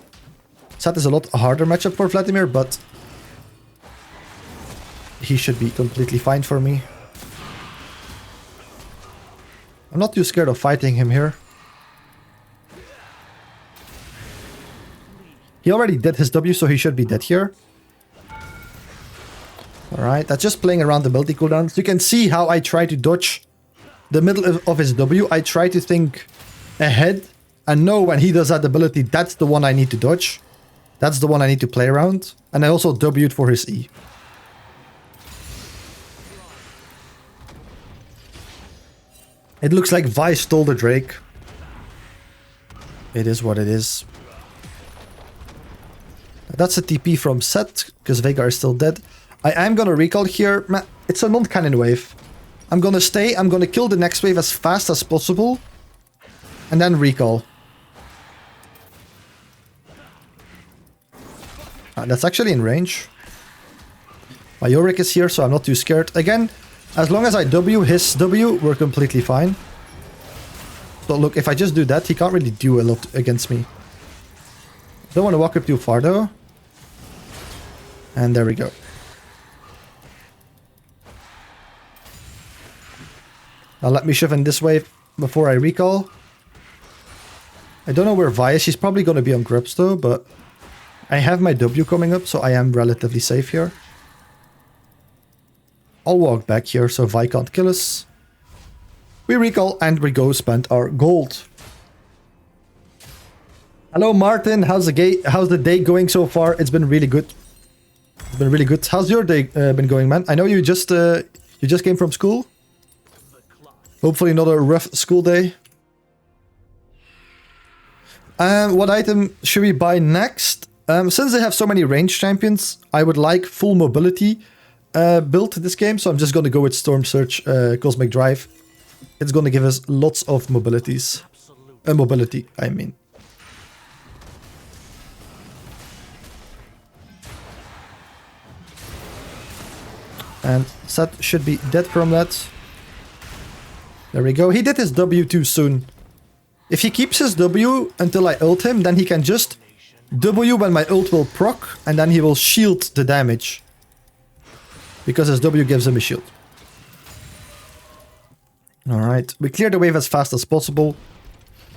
Set is a lot harder matchup for Vladimir, but he should be completely fine for me. I'm not too scared of fighting him here. He already did his W, so he should be dead here. Alright, that's just playing around the ability cooldowns. You can see how I try to dodge the middle of his W. I try to think ahead and know when he does that ability, that's the one I need to dodge. That's the one I need to play around. And I also W'd for his E. It looks like Vi stole the Drake. It is what it is. That's a TP from Set, because Veigar is still dead. I am gonna recall here. It's a non-cannon wave. I'm gonna stay, I'm gonna kill the next wave as fast as possible. And then recall. That's actually in range. My Yorick is here, so I'm not too scared. Again, as long as I W his W, we're completely fine. So look, if I just do that, he can't really do a lot against me. Don't want to walk up too far though. And there we go. Now let me shove in this wave before I recall. I don't know where Vi is. She's probably going to be on grubs though, but I have my W coming up, so I am relatively safe here. I'll walk back here so Vi can't kill us. We recall and we go spend our gold. Hello Martin, how's the day going so far? It's been really good. It's been really good. How's your day been going, man? I know you just came from school. Hopefully not a rough school day. What item should we buy next? Since they have so many range champions, I would like full mobility build this game, so I'm just gonna go with Storm Surge, Cosmic Drive. It's gonna give us lots of mobilities. Mobility, I mean. And Seth should be dead from that. There we go. He did his W too soon. If he keeps his W until I ult him, then he can just W when my ult will proc, and then he will shield the damage. Because his W gives him a shield. Alright, we clear the wave as fast as possible,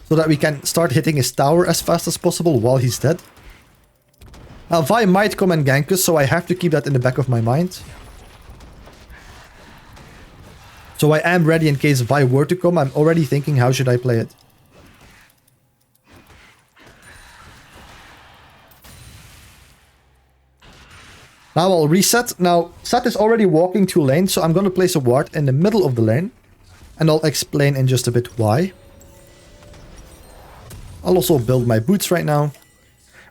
so that we can start hitting his tower as fast as possible while he's dead. Now Vi might come and gank us, so I have to keep that in the back of my mind. So I am ready in case Vi were to come. I'm already thinking, how should I play it? Now I'll reset. Now, Seth is already walking 2 lanes, so I'm going to place a ward in the middle of the lane. And I'll explain in just a bit why. I'll also build my boots right now.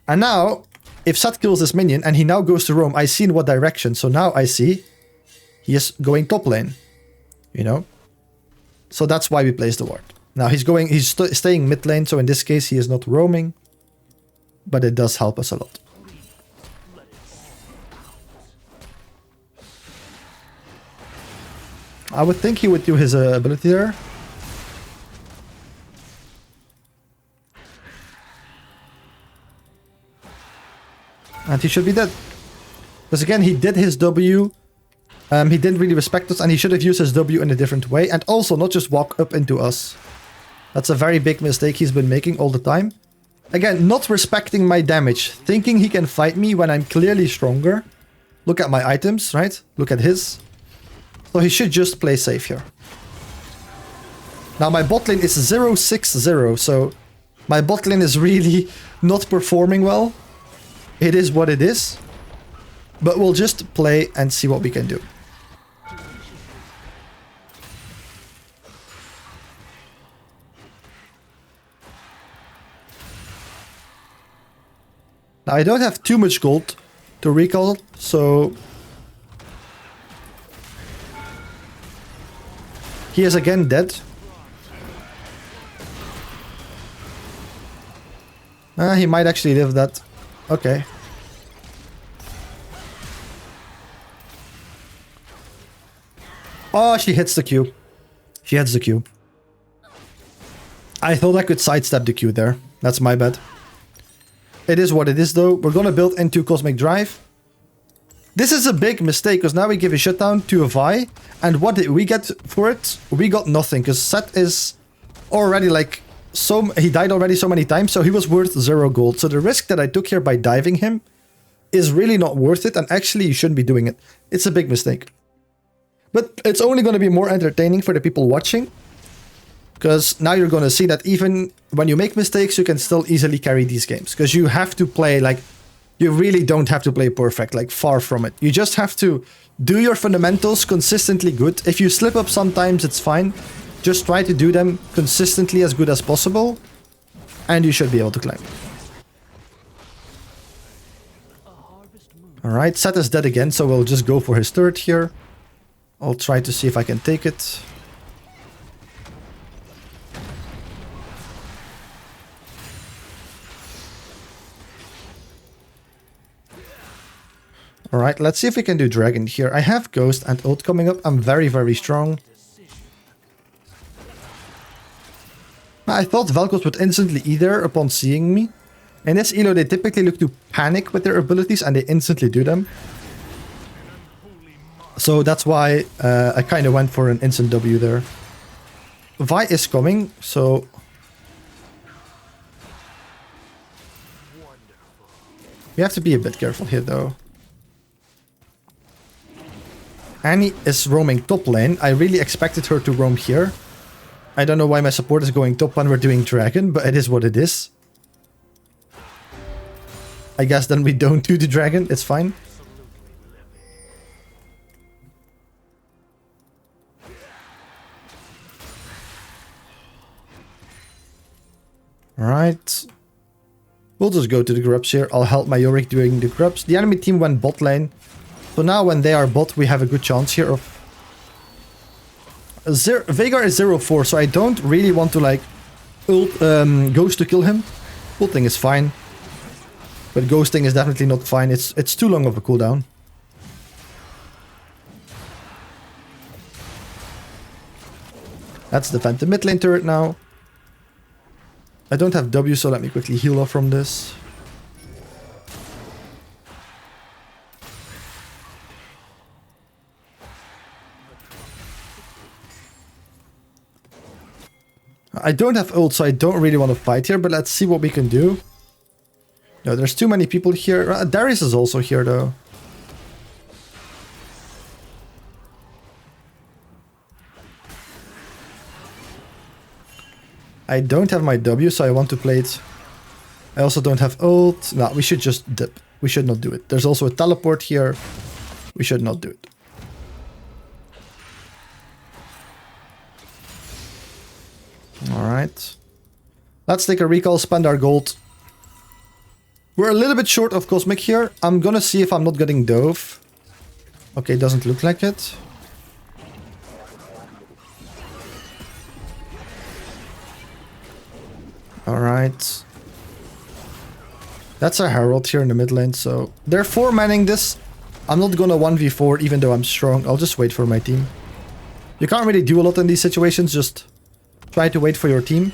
And now, if Seth kills this minion and he now goes to roam, I see in what direction. So now I see he is going top lane. You know? So that's why we place the ward. Now he's staying mid lane, so in this case he is not roaming. But it does help us a lot. I would think he would do his ability there. And he should be dead. Because again, he did his W. He didn't really respect us, and he should have used his W in a different way. And also not just walk up into us. That's a very big mistake he's been making all the time. Again, not respecting my damage. Thinking he can fight me when I'm clearly stronger. Look at my items, right? Look at his. So he should just play safe here. Now my bot lane is 0-6-0, so my bot lane is really not performing well. It is what it is. But we'll just play and see what we can do. Now I don't have too much gold to recall, so he is again dead. He might actually live that. Okay. Oh, she hits the Q. She hits the Q. I thought I could sidestep the Q there. That's my bad. It is what it is though. We're gonna build into Cosmic Drive. This is a big mistake, because now we give a shutdown to a Vi. And what did we get for it? We got nothing, because Seth is already like... he died already so many times, so he was worth 0 gold. So the risk that I took here by diving him is really not worth it. And actually, you shouldn't be doing it. It's a big mistake. But it's only going to be more entertaining for the people watching. Because now you're going to see that even when you make mistakes, you can still easily carry these games. Because you have to play like... You really don't have to play perfect, like far from it. You just have to do your fundamentals consistently good. If you slip up sometimes, it's fine. Just try to do them consistently as good as possible. And you should be able to climb. Alright, Seth is dead again, so we'll just go for his turret here. I'll try to see if I can take it. Alright, let's see if we can do Dragon here. I have Ghost and Ult coming up. I'm very, very strong. I thought Vel'Koz would instantly either upon seeing me. In this elo, they typically look to panic with their abilities and they instantly do them. So that's why I kind of went for an instant W there. Vi is coming, so... We have to be a bit careful here though. Annie is roaming top lane. I really expected her to roam here. I don't know why my support is going top when we're doing Dragon, but it is what it is. I guess then we don't do the Dragon, it's fine. Alright. We'll just go to the grubs here. I'll help my Yorick doing the grubs. The enemy team went bot lane. So now when they are bot, we have a good chance here of... Veigar is 0-4, so I don't really want to like Ghost to kill him. Ulting is fine. But ghosting is definitely not fine. It's too long of a cooldown. Let's defend the mid lane turret now. I don't have W, so let me quickly heal off from this. I don't have ult, so I don't really want to fight here, but let's see what we can do. No, there's too many people here. Darius is also here, though. I don't have my W, so I want to play it. I also don't have ult. No, we should just dip. We should not do it. There's also a teleport here. We should not do it. Alright. Let's take a recall, spend our gold. We're a little bit short of Cosmic here. I'm gonna see if I'm not getting Dove. Okay, doesn't look like it. Alright. That's a Herald here in the mid lane, so... They're 4-manning this. I'm not gonna 1v4 even though I'm strong. I'll just wait for my team. You can't really do a lot in these situations, just try to wait for your team.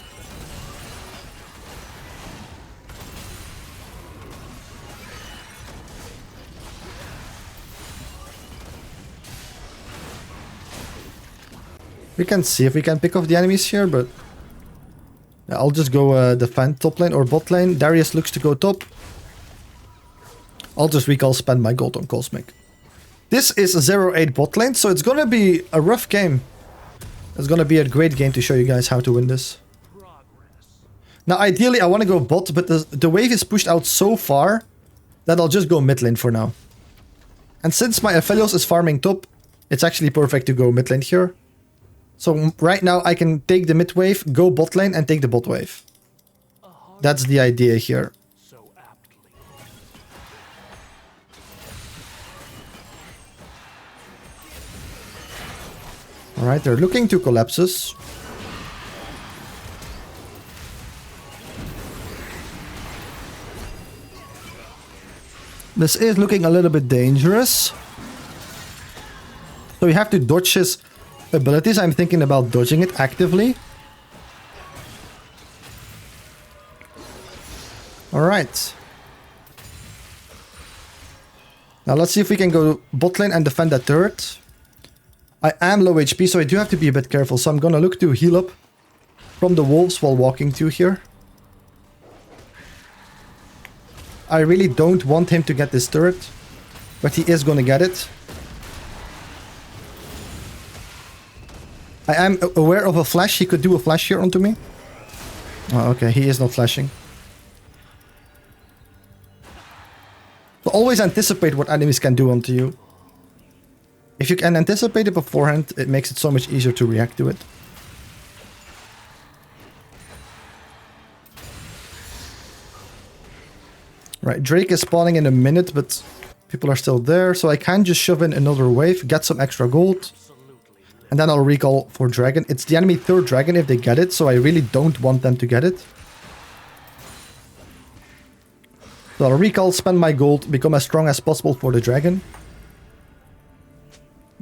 We can see if we can pick off the enemies here, but... Yeah, I'll just go defend top lane or bot lane. Darius looks to go top. I'll just recall, spend my gold on Cosmic. This is a 0-8 bot lane, so it's gonna be a rough game. It's gonna be a great game to show you guys how to win this. Now, ideally, I want to go bot, but the wave is pushed out so far that I'll just go mid lane for now. And since my Aphelios is farming top, it's actually perfect to go mid lane here. So right now I can take the mid wave, go bot lane and take the bot wave. That's the idea here. Alright, they're looking to collapses. This is looking a little bit dangerous. So you have to dodge his abilities. I'm thinking about dodging it actively. Alright. Now let's see if we can go bot lane and defend that turret. I am low HP, so I do have to be a bit careful. So I'm gonna look to heal up from the wolves while walking through here. I really don't want him to get this turret, but he is gonna get it. I am aware of a flash. He could do a flash here onto me. Oh, okay, he is not flashing. So always anticipate what enemies can do onto you. If you can anticipate it beforehand, it makes it so much easier to react to it. Right, Drake is spawning in a minute, but people are still there. So I can just shove in another wave, get some extra gold. And then I'll recall for dragon. It's the enemy third dragon if they get it, so I really don't want them to get it. So I'll recall, spend my gold, become as strong as possible for the dragon.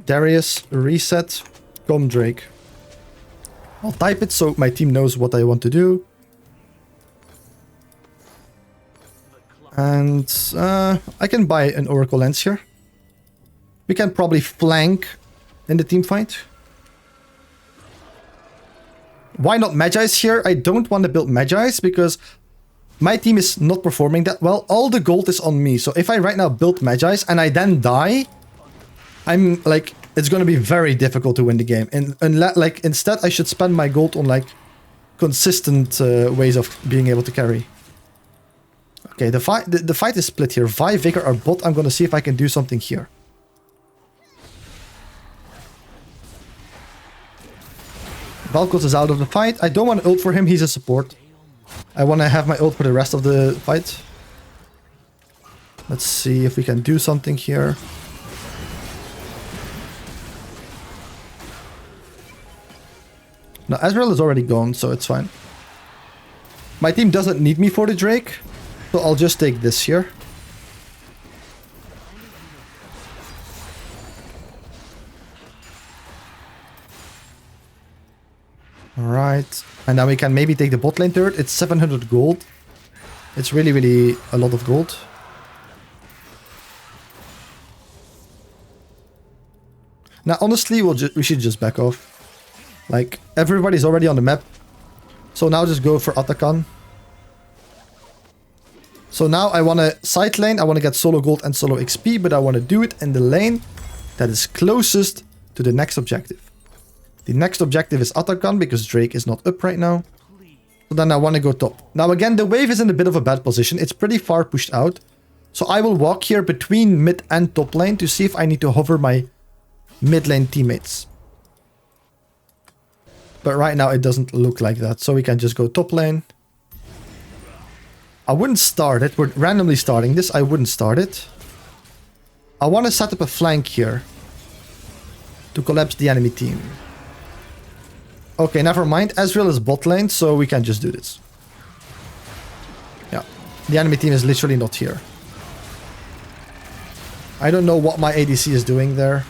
Darius, reset, come Drake. I'll type it so my team knows what I want to do. And I can buy an Oracle Lens here. We can probably flank in the team fight. Why not Magi's here? I don't want to build Magi's because my team is not performing that well. All the gold is on me. So if I right now build Magi's and I then die, I'm like, it's going to be very difficult to win the game. And like instead I should spend my gold on like consistent ways of being able to carry. Okay, the fight is split here. Vi, Vigor are bot. I'm going to see if I can do something here. Valkos is out of the fight. I don't want to ult for him. He's a support. I want to have my ult for the rest of the fight. Let's see if we can do something here. No, Ezreal is already gone, so it's fine. My team doesn't need me for the Drake, so I'll just take this here. Alright. And now we can maybe take the bot lane turret. It's 700 gold. It's really, really a lot of gold. Now, honestly, we should just back off. Like, everybody's already on the map. So now just go for Atakan. So now I want to side lane. I want to get solo gold and solo XP. But I want to do it in the lane that is closest to the next objective. The next objective is Atakan because Drake is not up right now. So then I want to go top. Now again, the wave is in a bit of a bad position. It's pretty far pushed out. So I will walk here between mid and top lane to see if I need to hover my mid lane teammates. But right now it doesn't look like that. So we can just go top lane. I wouldn't start it. We're randomly starting this. I wouldn't start it. I want to set up a flank here to collapse the enemy team. Okay, never mind. Ezreal is bot lane, so we can just do this. Yeah, the enemy team is literally not here. I don't know what my ADC is doing there.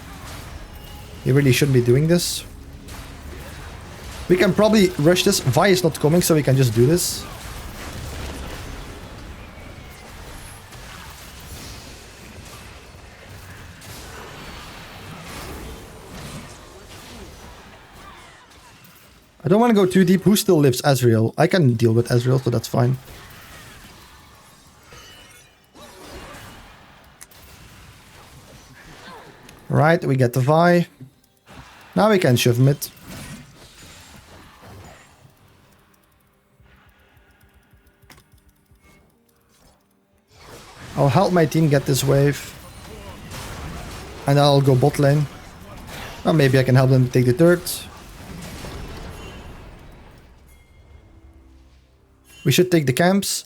He really shouldn't be doing this. We can probably rush this. Vi is not coming, so we can just do this. I don't want to go too deep. Who still lives? Ezreal. I can deal with Ezreal, so that's fine. Right, we get the Vi. Now we can shove mid. I'll help my team get this wave. And I'll go bot lane. Or maybe I can help them take the turret. We should take the camps.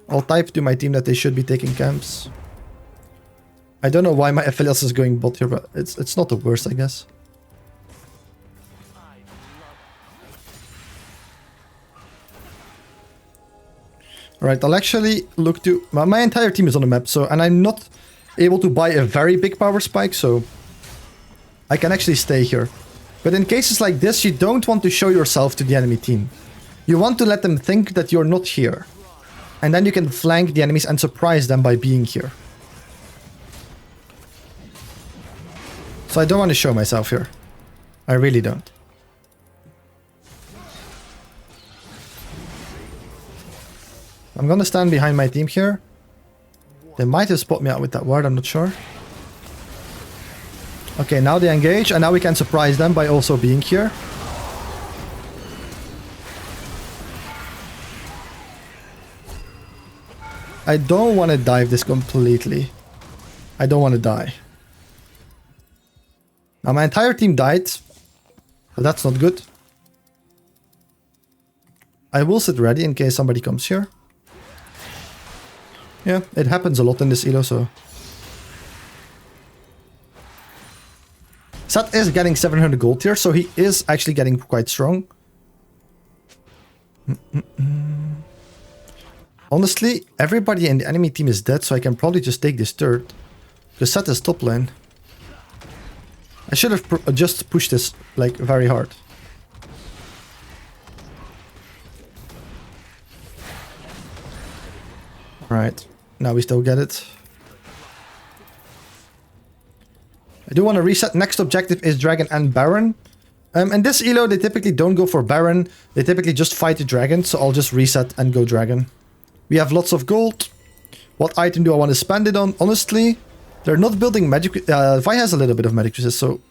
I'll type to my team that they should be taking camps. I don't know why my affiliates is going bot here, but it's not the worst, I guess. Alright, I'll actually look to... My entire team is on the map, so... And I'm not able to buy a very big power spike, so... I can actually stay here. But in cases like this, you don't want to show yourself to the enemy team. You want to let them think that you're not here. And then you can flank the enemies and surprise them by being here. So I don't want to show myself here. I really don't. I'm gonna stand behind my team here. They might have spotted me out with that ward, I'm not sure. Okay, now they engage, and now we can surprise them by also being here. I don't want to dive this completely. I don't want to die. Now my entire team died, but that's not good. I will sit ready in case somebody comes here. Yeah, it happens a lot in this elo, so... Sat is getting 700 gold here, so he is actually getting quite strong. Honestly, everybody in the enemy team is dead, so I can probably just take this turret. The Sat is top lane. I should have just pushed this, like, very hard. Right, now we still get it. I do want to reset. Next objective is Dragon and Baron. In this elo, they typically don't go for Baron. They typically just fight the Dragon, so I'll just reset and go Dragon. We have lots of gold. What item do I want to spend it on? Honestly, they're not building magic... Vi has a little bit of magic resist, so...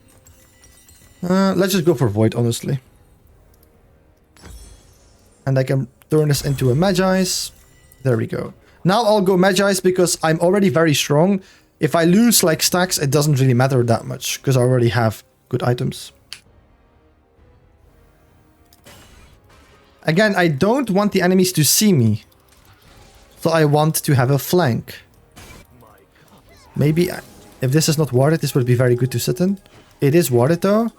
let's just go for Void, honestly. And I can turn this into a Magi's. There we go. Now I'll go Magi's because I'm already very strong. If I lose like stacks, it doesn't really matter that much because I already have good items. Again, I don't want the enemies to see me. So I want to have a flank. Maybe if this is not warded, this would be very good to sit in. It is warded though.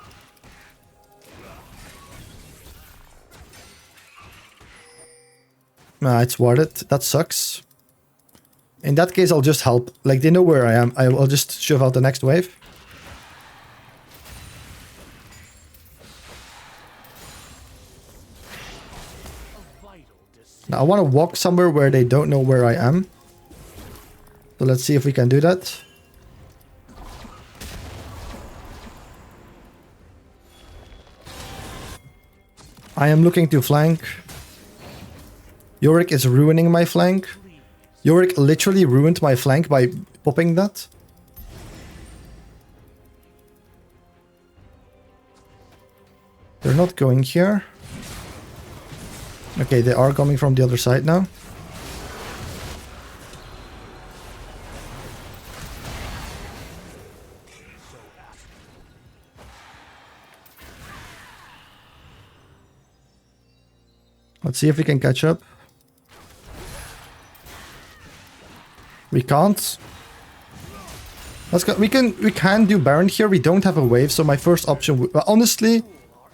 Nah, it's warded. That sucks. In that case, I'll just help. Like, they know where I am. I will just shove out the next wave. Now I want to walk somewhere where they don't know where I am. So let's see if we can do that. I am looking to flank. Yorick is ruining my flank. Yorick literally ruined my flank by popping that. They're not going here. Okay, they are coming from the other side now. Let's see if we can catch up. We can't. Let's go. We can do Baron here. We don't have a wave, so my first option would... Well, honestly,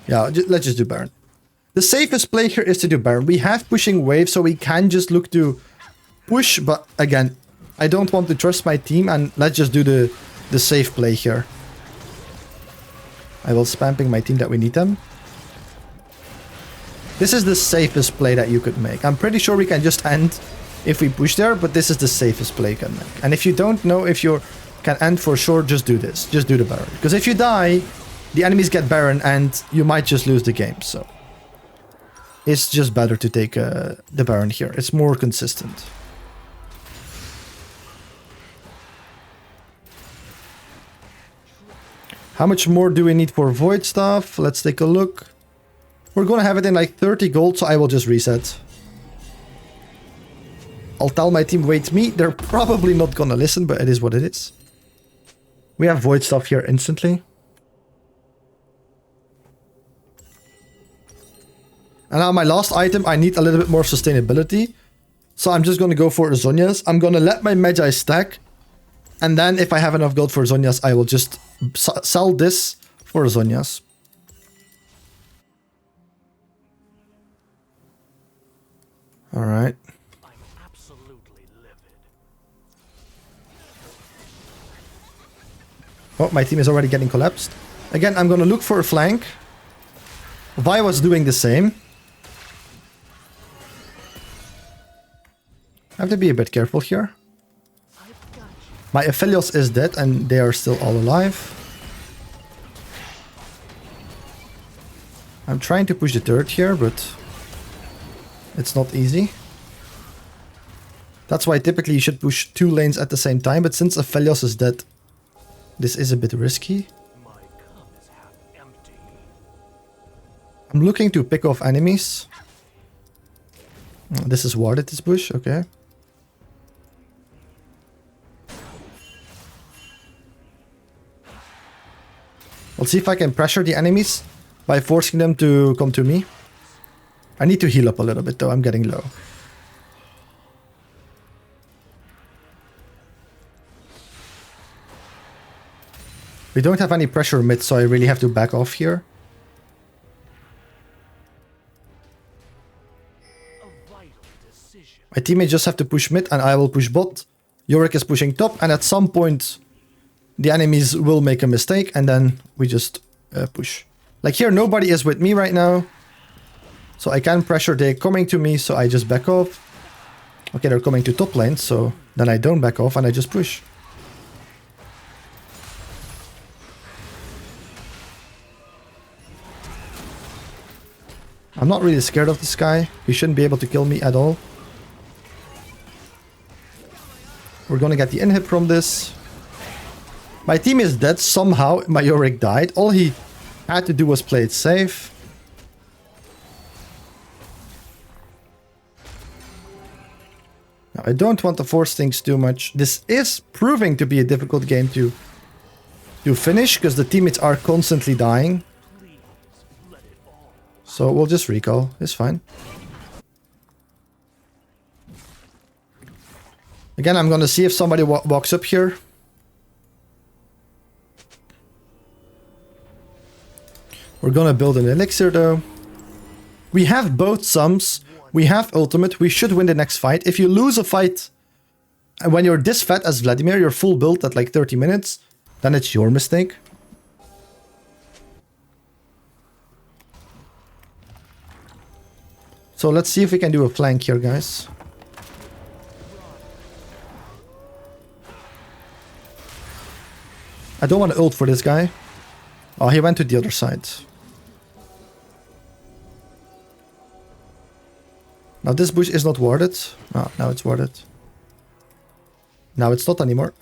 yeah, let's just do Baron. The safest play here is to do Baron. We have pushing wave, so we can just look to push, but again, I don't want to trust my team, and let's just do the safe play here. I will spamming my team that we need them. This is the safest play that you could make. I'm pretty sure we can just end if we push there, but this is the safest play you can make. And if you don't know if you can end for sure, just do this. Just do the Baron. Because if you die, the enemies get Baron and you might just lose the game. So it's just better to take the Baron here. It's more consistent. How much more do we need for Void stuff? Let's take a look. We're gonna have it in like 30 gold, so I will just reset. I'll tell my team, wait me. They're probably not gonna listen, but it is what it is. We have Void stuff here instantly. And now my last item, I need a little bit more sustainability. So I'm just gonna go for Zhonya's. I'm gonna let my Magi stack. And then if I have enough gold for Zhonya's, I will just sell this for Zhonya's. All right. I'm absolutely livid. Oh, my team is already getting collapsed. Again, I'm going to look for a flank. Vi was doing the same. I have to be a bit careful here. My Aphelios is dead and they are still all alive. I'm trying to push the turret here, but it's not easy. That's why typically you should push 2 lanes at the same time, but since Aphelios is dead, this is a bit risky. My cup is half empty. I'm looking to pick off enemies. This is warded, this bush, okay. Let's see if I can pressure the enemies by forcing them to come to me. I need to heal up a little bit though, I'm getting low. We don't have any pressure mid, so I really have to back off here. A vital decision. My teammates just have to push mid and I will push bot. Yorick is pushing top and at some point the enemies will make a mistake and then we just push. Like here, nobody is with me right now. So I can pressure, they're coming to me, so I just back off. Okay, they're coming to top lane, so then I don't back off and I just push. I'm not really scared of this guy. He shouldn't be able to kill me at all. We're gonna get the inhib from this. My team is dead somehow. My Yorick died. All he had to do was play it safe. Now, I don't want to force things too much. This is proving to be a difficult game to finish because the teammates are constantly dying. So we'll just recall. It's fine. Again, I'm gonna see if somebody walks up here. We're gonna build an elixir though. We have both sums. We have ultimate. We should win the next fight. If you lose a fight when you're this fat as Vladimir, you're full build at like 30 minutes, then it's your mistake. So let's see if we can do a flank here, guys. I don't want to ult for this guy. Oh, he went to the other side. Now this bush is not warded. Oh, now it's warded. Now it's not anymore.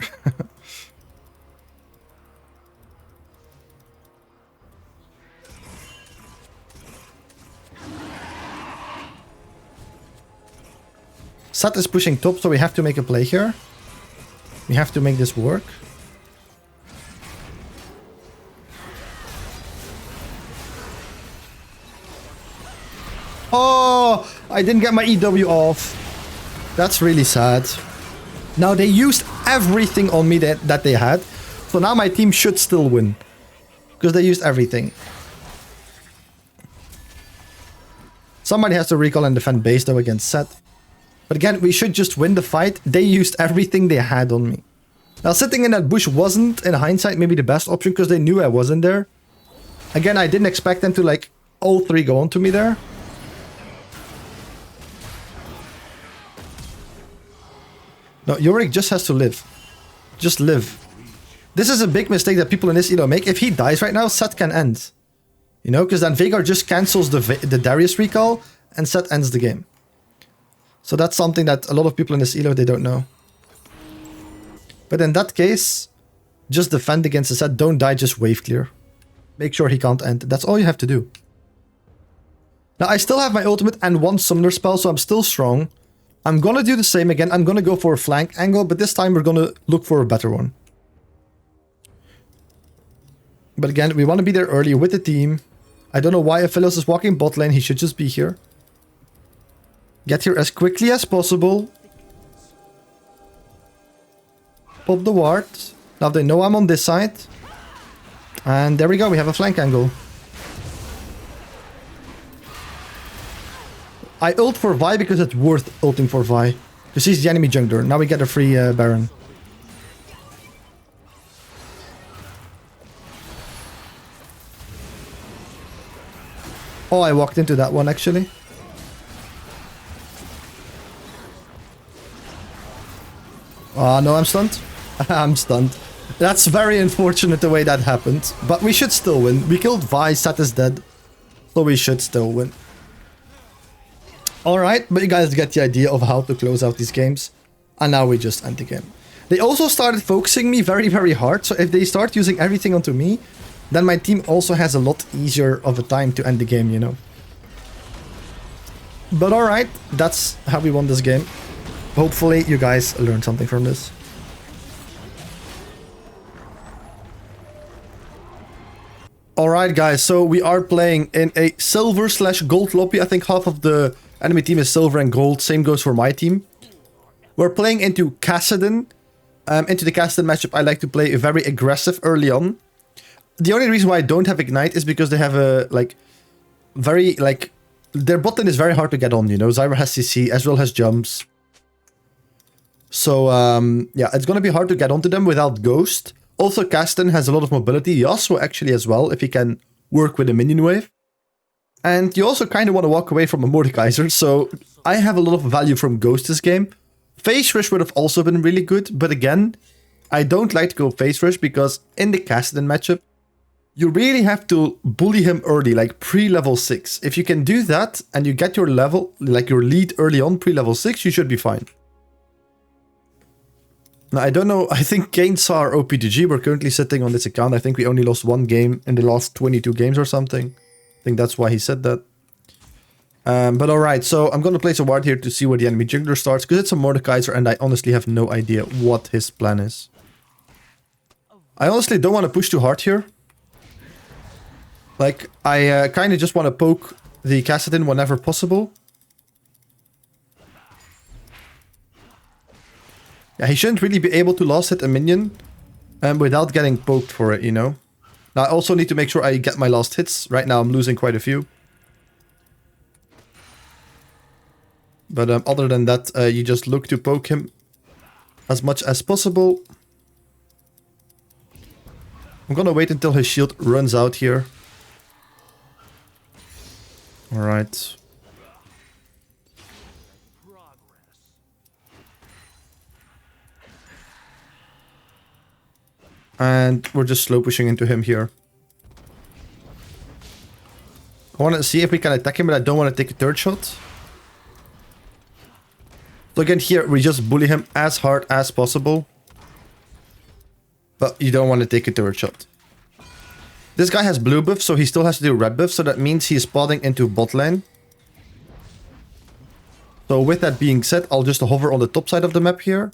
Sat is pushing top, so we have to make a play here. We have to make this work. Oh, I didn't get my EW off. That's really sad. Now they used everything on me that they had. So now my team should still win. Because they used everything. Somebody has to recall and defend base though against Seth. But again, we should just win the fight. They used everything they had on me. Now sitting in that bush wasn't, in hindsight, maybe the best option because they knew I wasn't there. Again, I didn't expect them to like all three go onto me there. No, Yorick just has to live. Just live. This is a big mistake that people in this elo make. If he dies right now, Seth can end. You know, because then Veigar just cancels the Darius recall and Seth ends the game. So that's something that a lot of people in this elo, they don't know. But in that case, just defend against the Seth. Don't die, just wave clear. Make sure he can't end. That's all you have to do. Now, I still have my ultimate and one summoner spell, so I'm still strong. I'm gonna do the same again. I'm gonna go for a flank angle, but this time we're gonna look for a better one. But again, we want to be there early with the team. I don't know why Aphelios is walking bot lane. He should just be here. Get here as quickly as possible. Pop the ward. Now they know I'm on this side. And there we go. We have a flank angle. I ult for Vi because it's worth ulting for Vi. Because he's the enemy jungler. Now we get a free Baron. Oh, I walked into that one actually. Oh no, I'm stunned. I'm stunned. That's very unfortunate the way that happened. But we should still win. We killed Vi, Sat is dead. So we should still win. Alright, but you guys get the idea of how to close out these games. And now we just end the game. They also started focusing me very, very hard. So if they start using everything onto me, then my team also has a lot easier of a time to end the game, you know. But alright, that's how we won this game. Hopefully you guys learned something from this. Alright guys, so we are playing in a silver/gold lobby. I think half of the enemy team is silver and gold. Same goes for my team. We're playing into Kassadin. Into the Kassadin matchup, I like to play very aggressive early on. The only reason why I don't have Ignite is because they have a, their bot lane is very hard to get on, you know. Zyra has CC, Ezreal has jumps. So, yeah, it's gonna be hard to get onto them without Ghost. Also, Kassadin has a lot of mobility. Yasuo actually as well, if he can work with a minion wave. And you also kind of want to walk away from a Mordekaiser, so I have a lot of value from Ghost this game. Phase Rush would have also been really good, but again, I don't like to go Phase Rush because in the Kassadin matchup, you really have to bully him early, like pre-level 6. If you can do that and you get your level, like your lead early on pre-level 6, you should be fine. Now, I don't know, I think Kane saw our OPGG. We're currently sitting on this account. I think we only lost one game in the last 22 games or something. I think that's why he said that. But alright, so I'm gonna place a ward here to see where the enemy jungler starts, because it's a Mordekaiser and I honestly have no idea what his plan is. I honestly don't want to push too hard here. Like, I kind of just want to poke the Kassadin whenever possible. Yeah, he shouldn't really be able to last hit a minion without getting poked for it, you know. Now, I also need to make sure I get my last hits. Right now, I'm losing quite a few. But other than that, you just look to poke him as much as possible. I'm gonna wait until his shield runs out here. Alright. And we're just slow pushing into him here. I want to see if we can attack him, but I don't want to take a third shot. So again, here, we just bully him as hard as possible. But you don't want to take a third shot. This guy has blue buff, so he still has to do red buff. So that means he's spotting into bot lane. So with that being said, I'll just hover on the top side of the map here.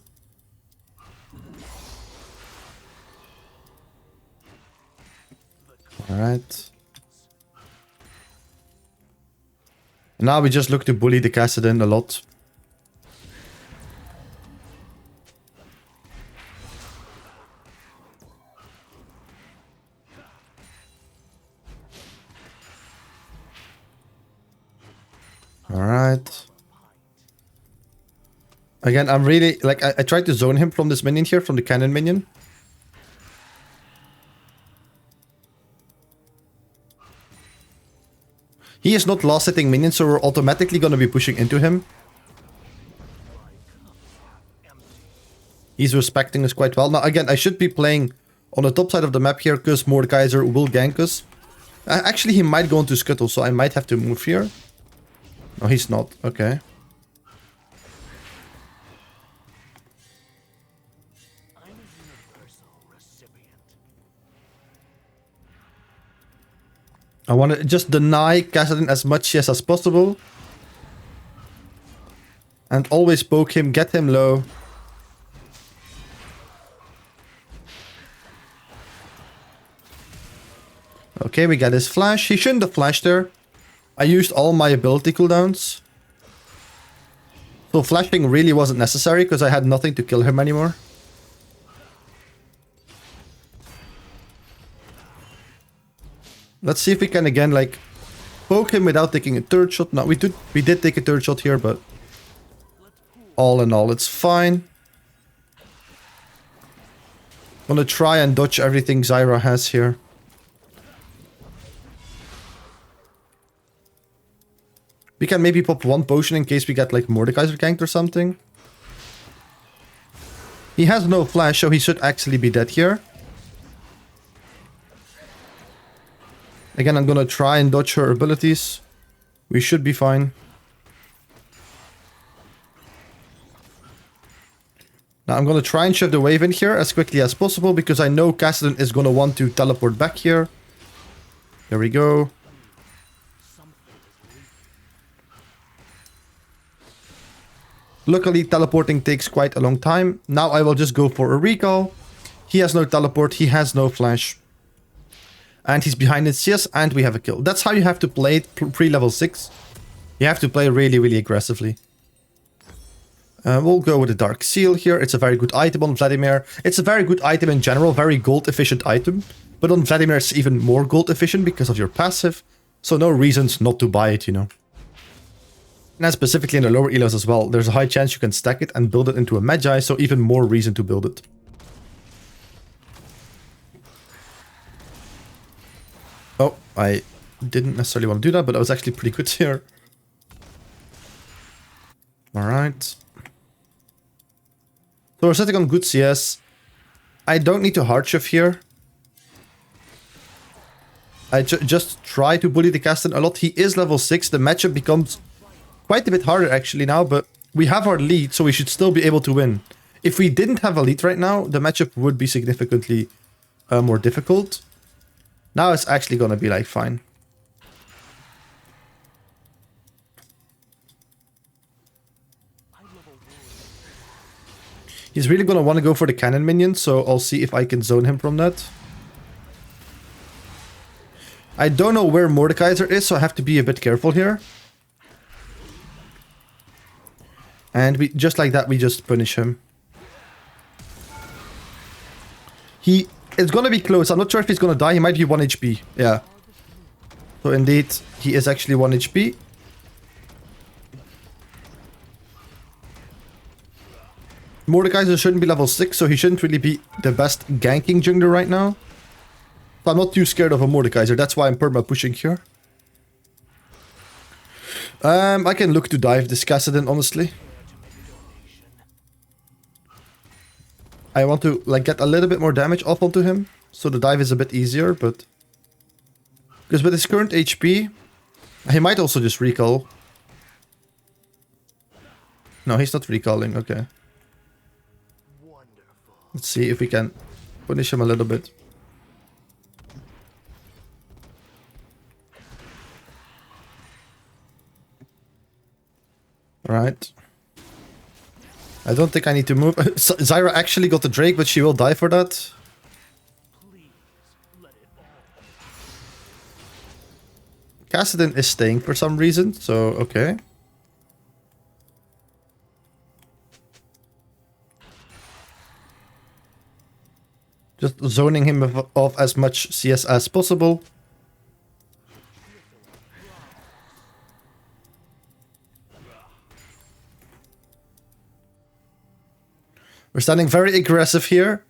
Alright. Now we just look to bully the Kassadin a lot. Alright. Again, I'm really, like, I tried to zone him from this minion here, from the cannon minion. He is not last hitting minion, so we're automatically going to be pushing into him. He's respecting us quite well. Now, again, I should be playing on the top side of the map here, because Mordekaiser will gank us. Actually, he might go into Scuttle, so I might have to move here. No, he's not. Okay. I want to just deny Kassadin as much CS as possible. And always poke him, get him low. Okay, we got his flash. He shouldn't have flashed there. I used all my ability cooldowns. So flashing really wasn't necessary because I had nothing to kill him anymore. Let's see if we can again, like, poke him without taking a third shot. No, we did take a third shot here, but all in all, it's fine. I'm gonna try and dodge everything Zyra has here. We can maybe pop one potion in case we get, like, Mordekaiser ganked or something. He has no flash, so he should actually be dead here. Again, I'm gonna try and dodge her abilities. We should be fine. Now I'm gonna try and shove the wave in here as quickly as possible because I know Kassadin is gonna want to teleport back here. There we go. Luckily, teleporting takes quite a long time. Now I will just go for a recall. He has no teleport, he has no flash. And he's behind his CS, and we have a kill. That's how you have to play it pre-level 6. You have to play really, really aggressively. We'll go with the Dark Seal here. It's a very good item on Vladimir. It's a very good item in general, very gold efficient item. But on Vladimir it's even more gold efficient because of your passive. So no reasons not to buy it, you know. And specifically in the lower elos as well, there's a high chance you can stack it and build it into a Magi, so even more reason to build it. Oh, I didn't necessarily want to do that, but I was actually pretty good here. Alright. So we're sitting on good CS. I don't need to hard shift here. I just try to bully the Kassadin a lot. He is level 6. The matchup becomes quite a bit harder actually now, but we have our lead, so we should still be able to win. If we didn't have a lead right now, the matchup would be significantly more difficult. Now it's actually gonna be like fine. He's really gonna want to go for the cannon minion, so I'll see if I can zone him from that. I don't know where Mordekaiser is, so I have to be a bit careful here. And we just like that, we just punish him. It's gonna be close. I'm not sure if he's gonna die. He might be 1 HP. Yeah. So indeed, he is actually 1 HP. Mordekaiser shouldn't be level 6, so he shouldn't really be the best ganking jungler right now. So I'm not too scared of a Mordekaiser. That's why I'm perma pushing here. I can look to dive this Kassadin, honestly. I want to like get a little bit more damage off onto him, so the dive is a bit easier, but... Because with his current HP, he might also just recall. No, he's not recalling, okay. Wonderful. Let's see if we can punish him a little bit. Alright. I don't think I need to move. Zyra actually got the Drake, but she will die for that. Please let it all. Kassadin is staying for some reason, so okay. Just zoning him off as much CS as possible. We're standing very aggressive here.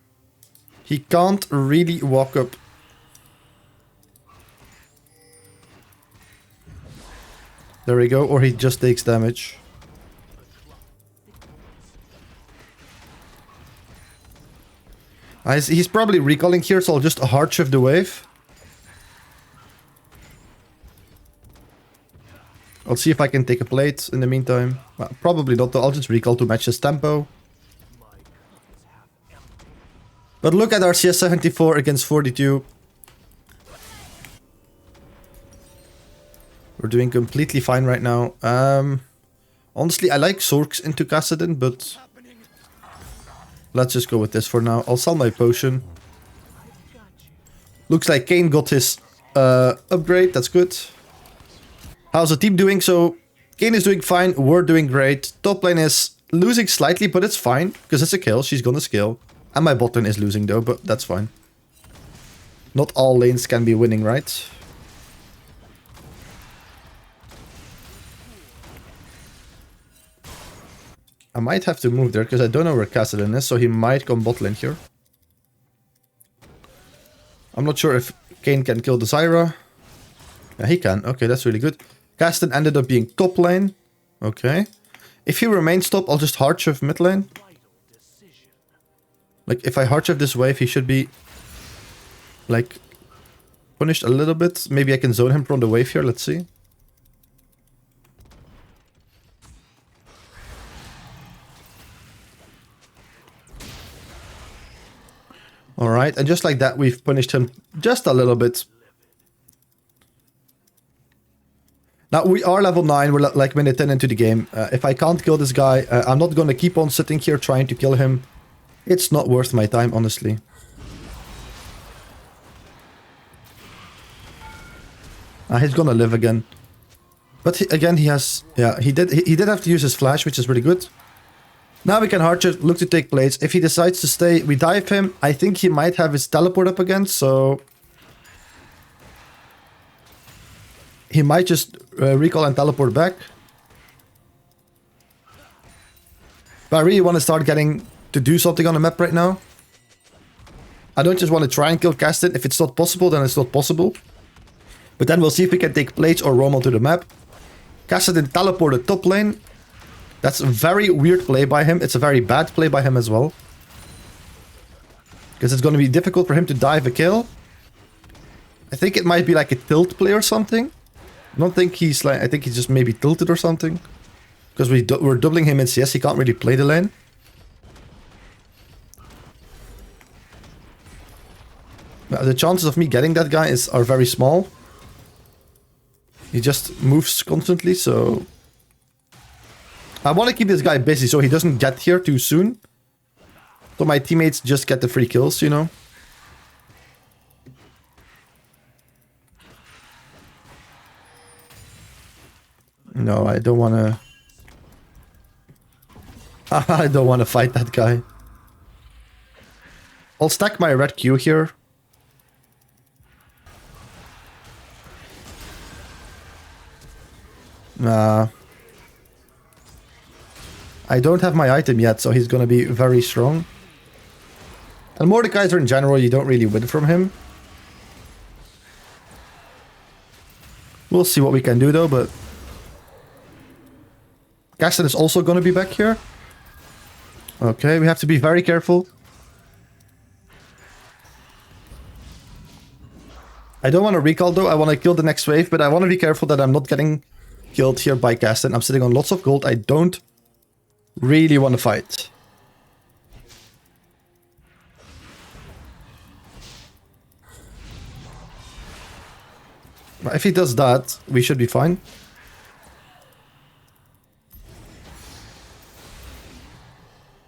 He can't really walk up. There we go, or he just takes damage. He's probably recalling here, so I'll just hard shift the wave. I'll see if I can take a plate in the meantime. Well, probably not, though. I'll just recall to match his tempo. But look at our CS 74 against 42. We're doing completely fine right now. Honestly, I like Sorks into Kassadin, but let's just go with this for now. I'll sell my potion. Looks like Kayn got his upgrade. That's good. How's the team doing? So, Kayn is doing fine. We're doing great. Top lane is losing slightly, but it's fine. Because it's a kill. She's gonna scale. And my bot lane is losing though, but that's fine. Not all lanes can be winning, right? I might have to move there, because I don't know where Kassadin is, so he might come bot lane here. I'm not sure if Kayn can kill the Zyra. Yeah, he can. Okay, that's really good. Kassadin ended up being top lane. Okay. If he remains top, I'll just hard shift mid lane. Like, if I hard shift this wave, he should be, like, punished a little bit. Maybe I can zone him from the wave here. Let's see. Alright, and just like that, we've punished him just a little bit. Now, we are level 9, we're like minute 10 into the game. If I can't kill this guy, I'm not gonna keep on sitting here trying to kill him. It's not worth my time, honestly. He's gonna live again. But again, he has... Yeah, he did have to use his flash, which is really good. Now we can hard shift, look to take plates. If he decides to stay, we dive him. I think he might have his teleport up again, so... He might just recall and teleport back. But I really want to start getting to do something on the map right now. I don't just want to try and kill Kassadin. If it's not possible, then it's not possible. But then we'll see if we can take plates or roam onto the map. Kassadin teleported top lane. That's a very weird play by him. It's a very bad play by him as well. Because it's going to be difficult for him to dive a kill. I think it might be like a tilt play or something. I don't think he's like... I think he's just maybe tilted or something. Because we're doubling him in CS. He can't really play the lane. Now, the chances of me getting that guy are very small. He just moves constantly, so... I want to keep this guy busy so he doesn't get here too soon. So my teammates just get the free kills, you know. No, I don't want to... I don't want to fight that guy. I'll stack my red Q here. I don't have my item yet, so he's gonna be very strong. And Mordekaiser in general, you don't really win from him. We'll see what we can do though, but... Gaston is also gonna be back here. Okay, we have to be very careful. I don't want to recall though. I want to kill the next wave, but I want to be careful that I'm not getting killed here by Castan. I'm sitting on lots of gold. I don't really want to fight. But if he does that, we should be fine.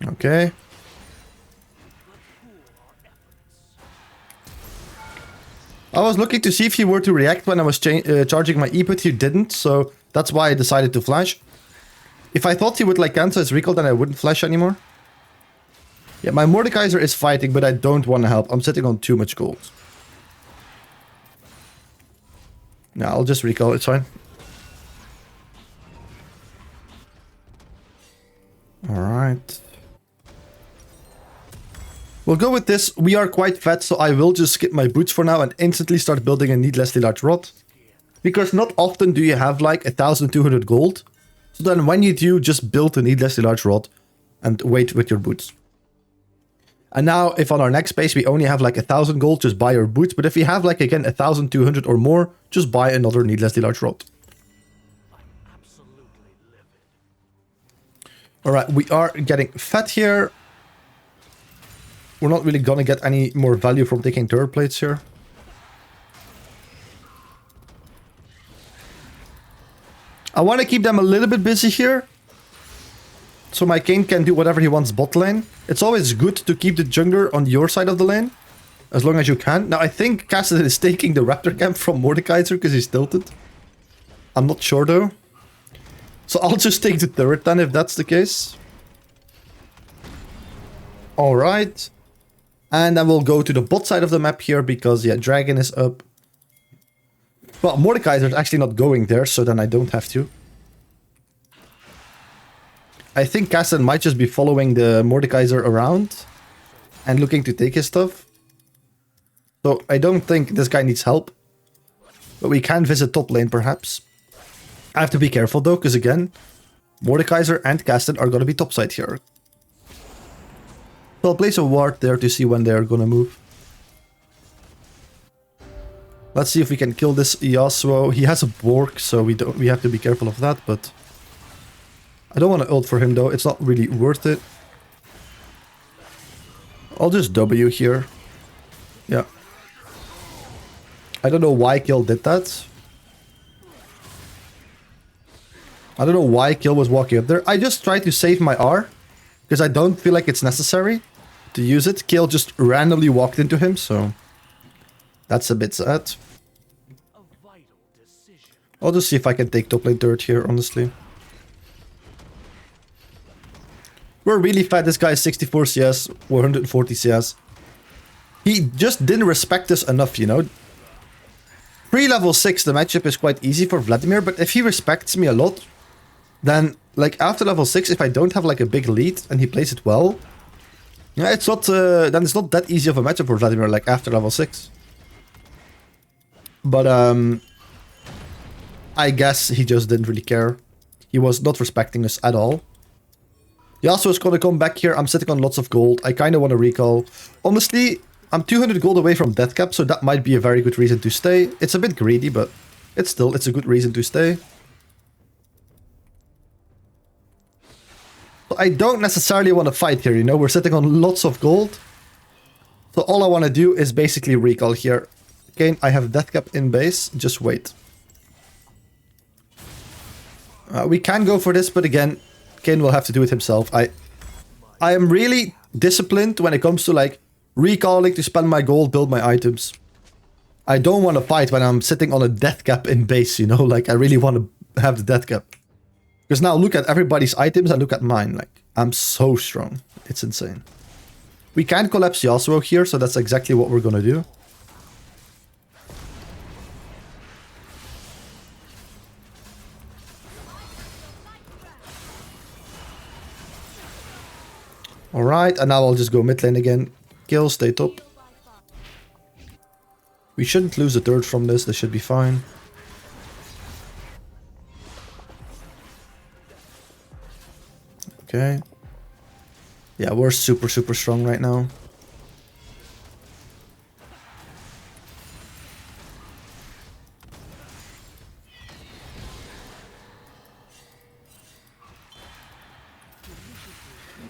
Okay. I was looking to see if he were to react when I was charging my E, but he didn't, so that's why I decided to flash. If I thought he would like cancel his recall, then I wouldn't flash anymore. Yeah, my Mordekaiser is fighting, but I don't want to help. I'm sitting on too much gold. No, I'll just recall, it's fine. Alright. We'll go with this. We are quite fat, so I will just skip my boots for now and instantly start building a needlessly large rod. Because not often do you have like 1,200 gold. So then when you do, just build a needlessly large rod and wait with your boots. And now, if on our next base we only have like 1,000 gold, just buy your boots. But if we have like, again, 1,200 or more, just buy another needlessly large rod. Alright, we are getting fat here. We're not really gonna get any more value from taking turret plates here. I want to keep them a little bit busy here. So my Kayn can do whatever he wants bot lane. It's always good to keep the jungler on your side of the lane. As long as you can. Now I think Cassidy is taking the Raptor camp from Mordekaiser because he's tilted. I'm not sure though. So I'll just take the turret then if that's the case. Alright. And then we'll go to the bot side of the map here because, yeah, Dragon is up. Well, Mordekaiser is actually not going there, so then I don't have to. I think Castan might just be following the Mordekaiser around and looking to take his stuff. So I don't think this guy needs help. But we can visit top lane perhaps. I have to be careful though, because again, Mordekaiser and Castan are going to be topside here. So I'll place a ward there to see when they're going to move. Let's see if we can kill this Yasuo. He has a Bork, so we have to be careful of that, but I don't want to ult for him though. It's not really worth it. I'll just W here. Yeah. I don't know why Kill did that. I don't know why Kill was walking up there. I just tried to save my R, because I don't feel like it's necessary to use it. Kill just randomly walked into him, so that's a bit sad. I'll just see if I can take top lane turret here, honestly. We're really fat. This guy is 64 CS, 140 CS. He just didn't respect us enough, you know. Pre-level 6, the matchup is quite easy for Vladimir, but if he respects me a lot, then, like, after level 6, if I don't have, like, a big lead and he plays it well, yeah, it's not, then it's not that easy of a matchup for Vladimir, like, after level 6. But, I guess he just didn't really care. He was not respecting us at all. Yasuo is gonna come back here. I'm sitting on lots of gold. I kind of want to recall. Honestly, I'm 200 gold away from death cap, so that might be a very good reason to stay. It's a bit greedy, but it's a good reason to stay. But I don't necessarily want to fight here, you know? We're sitting on lots of gold. So all I want to do is basically recall here. Kayn, I have death cap in base. Just wait. We can go for this, but again, Kayn will have to do it himself. I am really disciplined when it comes to like recalling to spend my gold, build my items. I don't want to fight when I'm sitting on a death cap in base, you know, like I really want to have the death cap. Because now look at everybody's items and look at mine, like I'm so strong. It's insane. We can collapse Yasuo here, so that's exactly what we're gonna do. Alright, and now I'll just go mid lane again. Kill, stay top. We shouldn't lose the third from this, this should be fine. Okay. Yeah, we're super strong right now.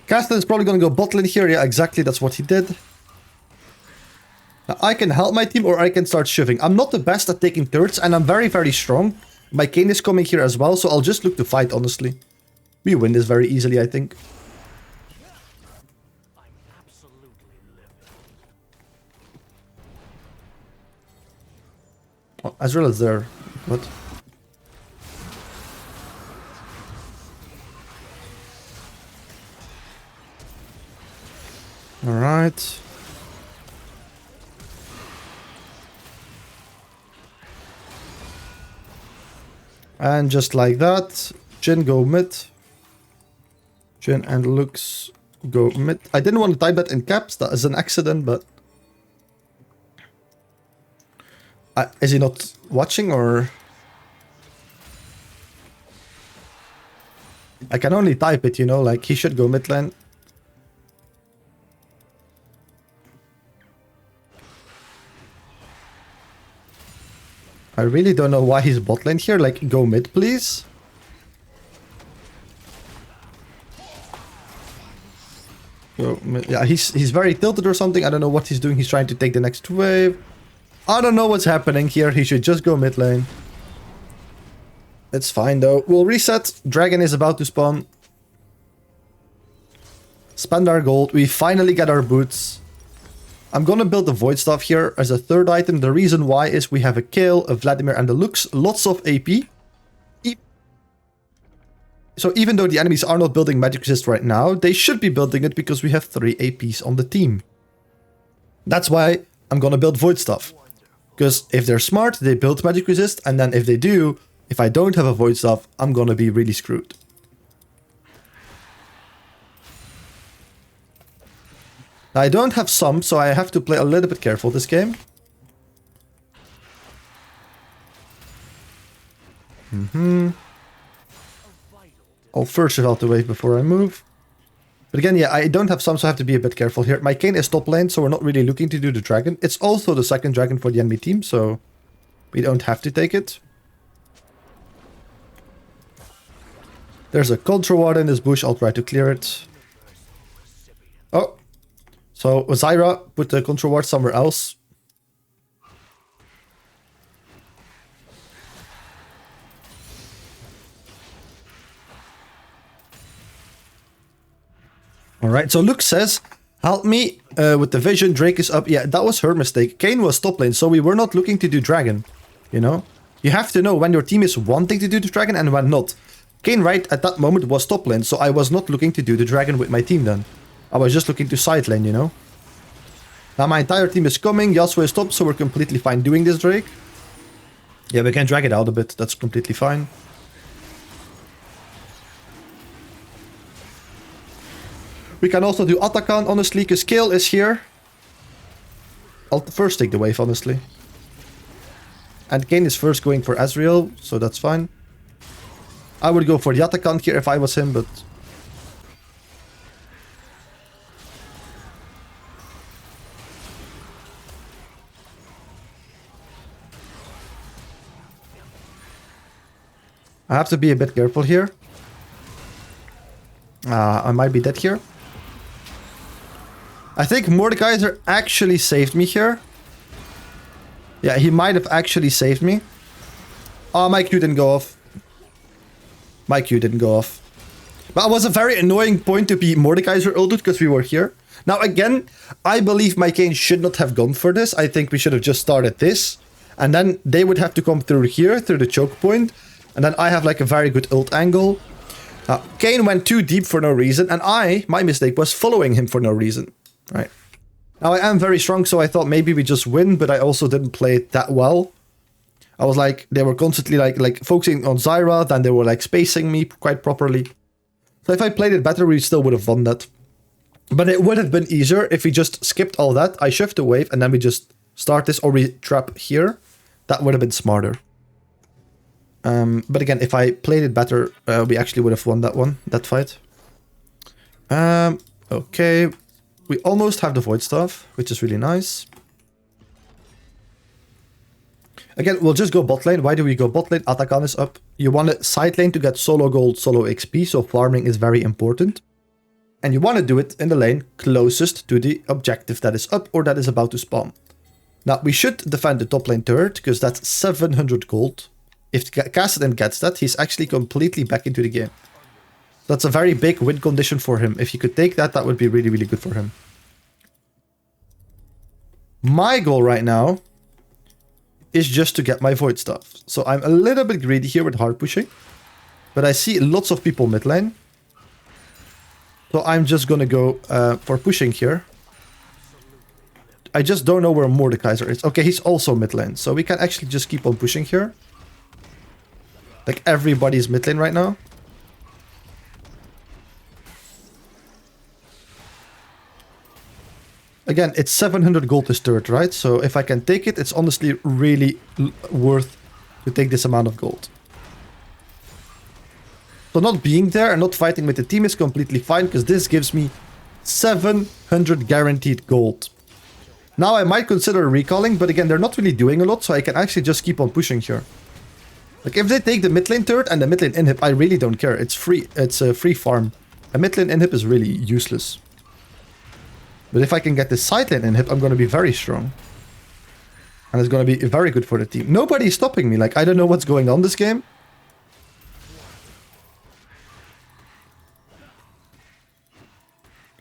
Castle is probably going to go bot lane here. Yeah, exactly. That's what he did. Now, I can help my team or I can start shoving. I'm not the best at taking turrets and I'm very, very strong. My Kayn is coming here as well, so I'll just look to fight, honestly. We win this very easily, I think. Oh, Azrael is there. What? Alright. And just like that, Jhin go mid. Jhin and Lux go mid. I didn't want to type that in caps, that is an accident, but... is he not watching or... I can only type it, you know, like he should go mid lane. I really don't know why he's bot lane here. Like, go mid, please. Go mid. Yeah, he's very tilted or something. I don't know what he's doing. He's trying to take the next wave. I don't know what's happening here. He should just go mid lane. It's fine, though. We'll reset. Dragon is about to spawn. Spend our gold. We finally get our boots. I'm gonna build the Void Staff here as a third item. The reason why is we have a Kayle, a Vladimir, and a Lux. Lots of AP. So even though the enemies are not building Magic Resist right now, they should be building it because we have 3 APs on the team. That's why I'm gonna build Void Staff. Because if they're smart, they build Magic Resist, and then if they do, if I don't have a Void Staff, I'm gonna be really screwed. I don't have some, so I have to play a little bit careful this game. I'll first evaluate the wave before I move. But again, yeah, I don't have some, so I have to be a bit careful here. My Kayn is top lane, so we're not really looking to do the dragon. It's also the second dragon for the enemy team, so we don't have to take it. There's a control ward in this bush. I'll try to clear it. Oh. So Zyra put the control ward somewhere else. Alright, so Luke says, help me with the vision, Drake is up. Yeah, that was her mistake. Kayn was top lane, so we were not looking to do dragon. You know? You have to know when your team is wanting to do the dragon and when not. Kayn right at that moment was top lane, so I was not looking to do the dragon with my team then. I was just looking to side lane, you know? Now my entire team is coming, Yasuo is top, so we're completely fine doing this Drake. Yeah, we can drag it out a bit, that's completely fine. We can also do Atakan, honestly, because Kayle is here. I'll first take the wave, honestly. And Kayn is first going for Azrael, so that's fine. I would go for the Atakan here if I was him, but... I have to be a bit careful here. I might be dead here. I think Mordekaiser actually saved me here. Yeah, he might have actually saved me. Oh, my Q didn't go off. My Q didn't go off. But it was a very annoying point to be Mordekaiser ulted because we were here. Now again, I believe my Kayn should not have gone for this. I think we should have just started this. And then they would have to come through here, through the choke point. And then I have like a very good ult angle. Kayn went too deep for no reason. And my mistake was following him for no reason. Right. Now I am very strong, so I thought maybe we just win. But I also didn't play it that well. I was like, they were constantly like focusing on Zyra. Then they were like spacing me quite properly. So if I played it better, we still would have won that. But it would have been easier if we just skipped all that. I shift the wave and then we just start this or we trap here. That would have been smarter. But again, if I played it better, we actually would have won that fight. Okay. We almost have the Void Staff, which is really nice. Again, we'll just go bot lane. Why do we go bot lane? Atakan is up. You want a side lane to get solo gold, solo XP, so farming is very important. And you want to do it in the lane closest to the objective that is up or that is about to spawn. Now, we should defend the top lane turret, because that's 700 gold. If Kassadin gets that, he's actually completely back into the game. That's a very big win condition for him. If he could take that, that would be really, really good for him. My goal right now is just to get my Void Staff. So I'm a little bit greedy here with hard pushing. But I see lots of people mid lane. So I'm just gonna go for pushing here. I just don't know where Mordekaiser is. Okay, he's also mid lane. So we can actually just keep on pushing here. Like everybody's mid lane right now. Again, it's 700 gold this turret, right? So if I can take it, it's honestly really worth to take this amount of gold. So not being there and not fighting with the team is completely fine, because this gives me 700 guaranteed gold. Now I might consider recalling, but again, they're not really doing a lot, so I can actually just keep on pushing here. Like if they take the mid lane turret and the mid lane inhib, I really don't care. It's free. It's a free farm. A mid lane inhib is really useless. But if I can get the side lane inhib, I'm going to be very strong. And it's going to be very good for the team. Nobody's stopping me. Like, I don't know what's going on this game.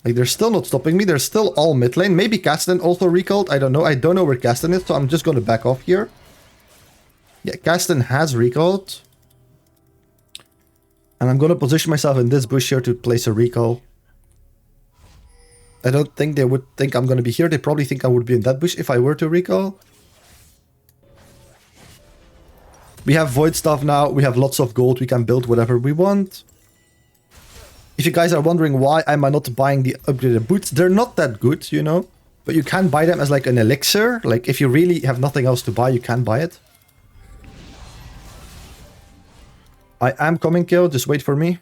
Like, they're still not stopping me. They're still all mid lane. Maybe Kassadin also recalled. I don't know. I don't know where Kassadin is, so I'm just going to back off here. Yeah, Kassadin has recalled. And I'm going to position myself in this bush here to place a recall. I don't think they would think I'm going to be here. They probably think I would be in that bush if I were to recall. We have Void Staff now. We have lots of gold. We can build whatever we want. If you guys are wondering why am I not buying the upgraded boots, they're not that good, you know. But you can buy them as like an elixir. Like if you really have nothing else to buy, you can buy it. I am coming, kill. Just wait for me.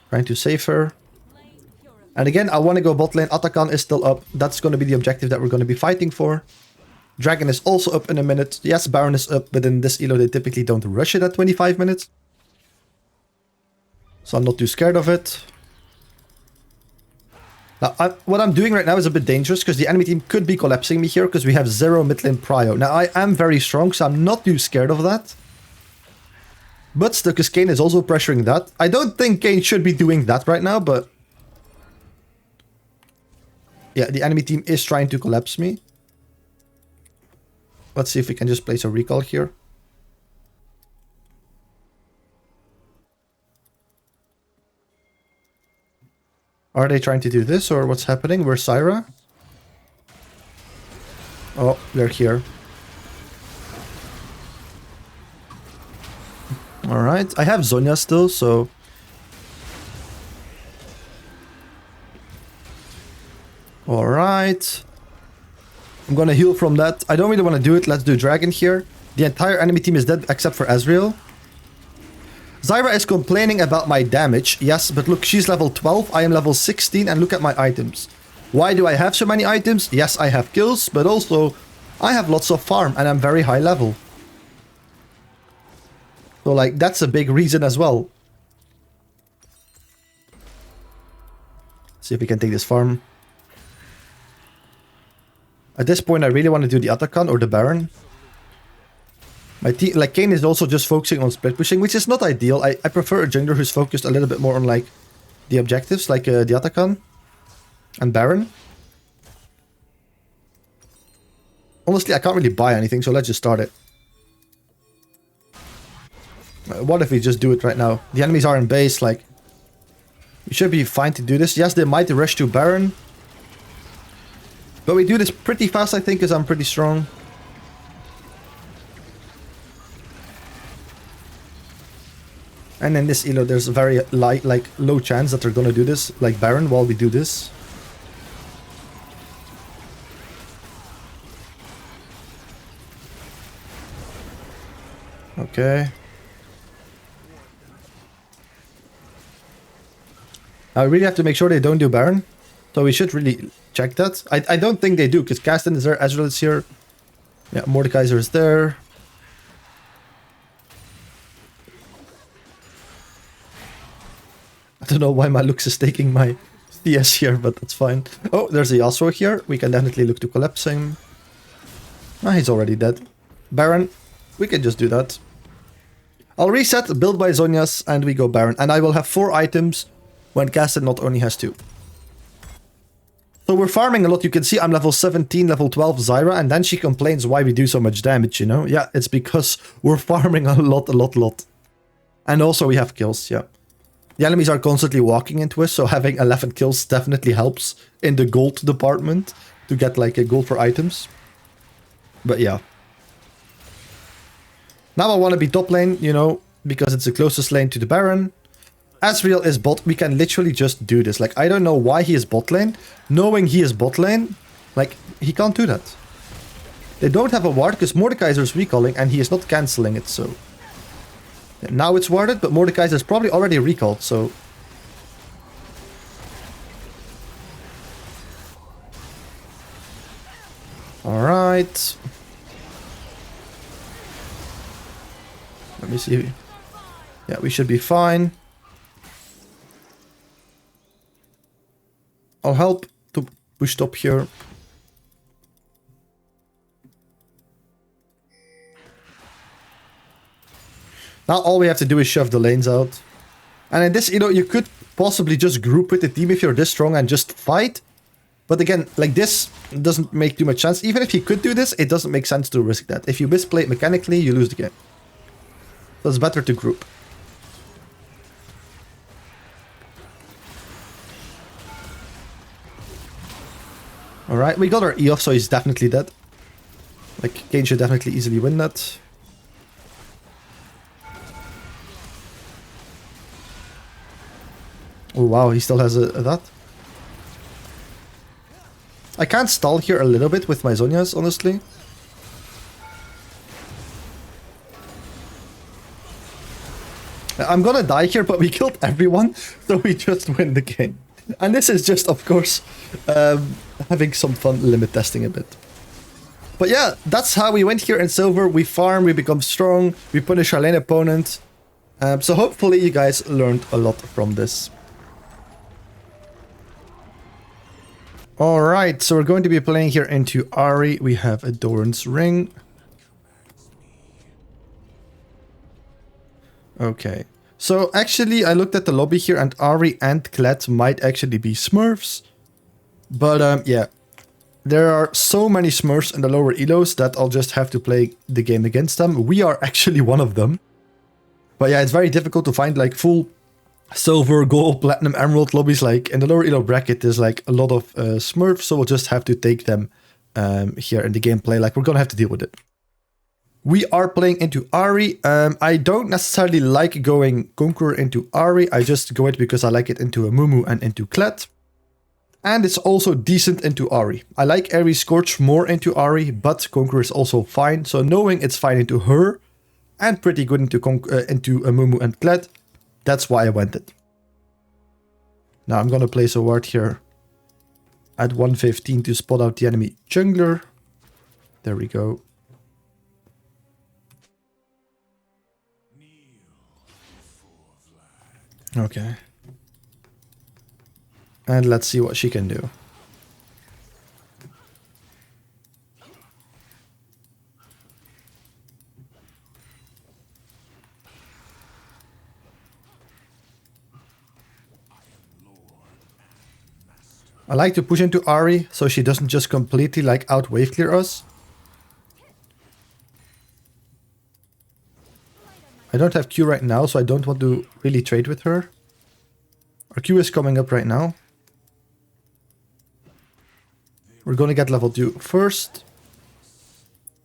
Trying to save her. And again, I want to go bot lane. Atakan is still up. That's going to be the objective that we're going to be fighting for. Dragon is also up in a minute. Yes, Baron is up, but in this elo they typically don't rush it at 25 minutes. So I'm not too scared of it. Now, what I'm doing right now is a bit dangerous, because the enemy team could be collapsing me here, because we have 0 mid lane prio. Now, I am very strong, so I'm not too scared of that. But still, because Kayn is also pressuring that. I don't think Kayn should be doing that right now, but... yeah, the enemy team is trying to collapse me. Let's see if we can just place a recall here. Are they trying to do this, or what's happening? Where's Syra? Oh, they're here. Alright, I have Zhonya still, so... Alright. I'm gonna heal from that. I don't really want to do it. Let's do Dragon here. The entire enemy team is dead except for Ezreal. Zyra is complaining about my damage. Yes, but look, she's level 12. I am level 16, and look at my items. Why do I have so many items? Yes, I have kills, but also I have lots of farm, and I'm very high level. So, like, that's a big reason as well. See if we can take this farm. At this point, I really want to do the Atakan or the Baron. My team, like, Kayn is also just focusing on split pushing, which is not ideal. I prefer a jungler who's focused a little bit more on, like, the objectives, like the Atakan and Baron. Honestly, I can't really buy anything, so let's just start it. What if we just do it right now? The enemies are in base, like... we should be fine to do this. Yes, they might rush to Baron. But we do this pretty fast, I think, because I'm pretty strong. And in this elo, there's a very low chance that they're gonna do this, like Baron, while we do this. Okay. I really have to make sure they don't do Baron. So we should really check that. I don't think they do, because Kassadin is there, Ezreal is here. Yeah, Mordekaiser is there. don't know why my Lux is taking my CS here, but that's fine. Oh, there's a Yasuo here. We can definitely look to collapse him. Ah, he's already dead. Baron, we can just do that. I'll reset, build by Zhonya's, and we go Baron. And I will have 4 items when casted not only has 2. So we're farming a lot. You can see I'm level 17, level 12 Zyra, and then she complains why we do so much damage, you know? Yeah, it's because we're farming a lot. And also we have kills, yeah. The enemies are constantly walking into us, so having 11 kills definitely helps in the gold department to get like a gold for items. But yeah. Now I want to be top lane, you know, because it's the closest lane to the Baron. Asriel is bot. We can literally just do this. Like, I don't know why he is bot lane. Knowing he is bot lane, like, he can't do that. They don't have a ward because Mordekaiser is recalling and he is not cancelling it, so... Yeah, now it's warded, but Mordekaiser is probably already recalled, so... Alright. Let me see. Yeah, we should be fine. I'll help to push top here. Now all we have to do is shove the lanes out. And in this, you know, you could possibly just group with the team if you're this strong and just fight. But again, like this doesn't make too much sense. Even if you could do this, it doesn't make sense to risk that. If you misplay it mechanically, you lose the game. So it's better to group. Alright, we got our E off, so he's definitely dead. Like, Kane should definitely easily win that. Oh wow, he still has a that. I can't stall here a little bit with my Zhonya's, honestly. I'm gonna die here, but we killed everyone, so we just win the game. And this is just, of course, having some fun limit testing a bit. But yeah, that's how we went here in silver. We farm, we become strong, we punish our lane opponent. So hopefully you guys learned a lot from this. Alright, so we're going to be playing here into Ahri. We have a Doran's Ring. Okay. So actually I looked at the lobby here and Ahri and Kled might actually be Smurfs. But yeah. There are so many Smurfs in the lower elos that I'll just have to play the game against them. We are actually one of them. But yeah, it's very difficult to find like full silver, gold, platinum, emerald lobbies. Like in the lower elo bracket, there's like a lot of Smurfs, so we'll just have to take them here in the gameplay. Like we're gonna have to deal with it. We are playing into Ahri. I don't necessarily like going Conqueror into Ahri. I just go it because I like it into a Mumu and into Kled. And it's also decent into Ahri. I like Ahri Scorch more into Ahri, but Conqueror is also fine. So knowing it's fine into her and pretty good into a Mumu and Kled, that's why I went it. Now I'm gonna place a ward here at 115 to spot out the enemy jungler. There we go. Okay. And let's see what she can do. I like to push into Ahri so she doesn't just completely like out wave clear us. I don't have Q right now, so I don't want to really trade with her. Our Q is coming up right now. We're gonna get level 2 first.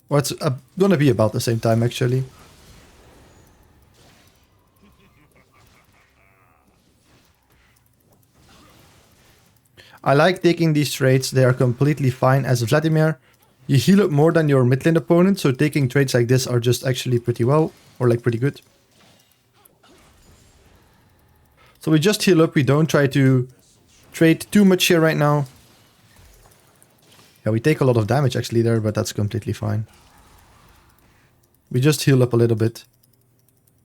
Or it's gonna be about the same time actually. I like taking these trades, they are completely fine as Vladimir. You heal up more than your mid lane opponent, so taking trades like this are just actually pretty well, or like pretty good. So we just heal up, we don't try to trade too much here right now. Yeah, we take a lot of damage actually there, but that's completely fine. We just heal up a little bit.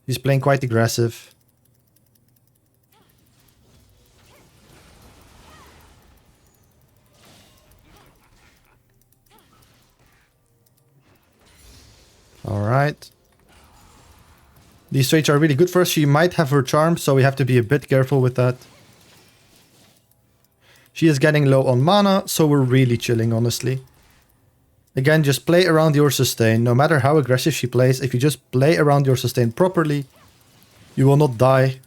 He's playing quite aggressive. Alright. These traits are really good for us. She might have her charm, so we have to be a bit careful with that. She is getting low on mana, so we're really chilling, honestly. Again, just play around your sustain. No matter how aggressive she plays, if you just play around your sustain properly, you will not die.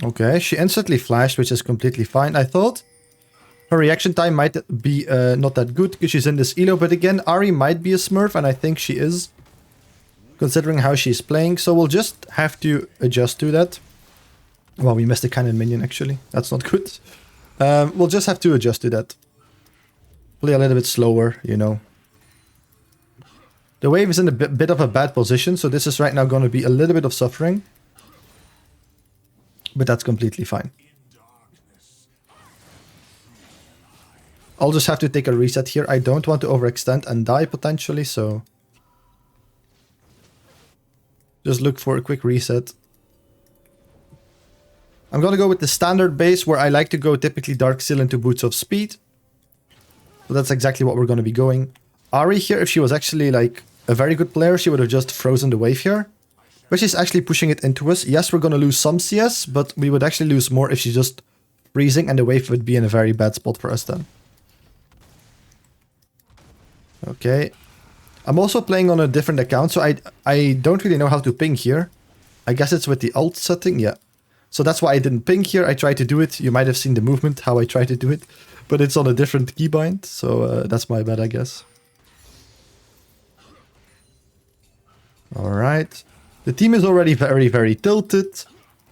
Okay, she instantly flashed, which is completely fine. I thought her reaction time might be not that good because she's in this elo. But again, Ahri might be a smurf, and I think she is, considering how she's playing. So we'll just have to adjust to that. Well, we missed a cannon minion, actually. That's not good. We'll just have to adjust to that. Play a little bit slower, you know. The wave is in a bit of a bad position, so this is right now going to be a little bit of suffering. But that's completely fine. I'll just have to take a reset here. I don't want to overextend and die potentially, so... just look for a quick reset. I'm gonna go with the standard base, where I like to go typically Dark Seal into Boots of Speed. So that's exactly what we're gonna be going. Ahri here, if she was actually like a very good player, she would have just frozen the wave here. But she's actually pushing it into us. Yes, we're gonna lose some CS, but we would actually lose more if she's just freezing, and the wave would be in a very bad spot for us then. Okay. I'm also playing on a different account, so I don't really know how to ping here. I guess it's with the alt setting, yeah. So that's why I didn't ping here. I tried to do it. You might have seen the movement, how I tried to do it. But it's on a different keybind, so that's my bad, I guess. Alright. The team is already very, very tilted.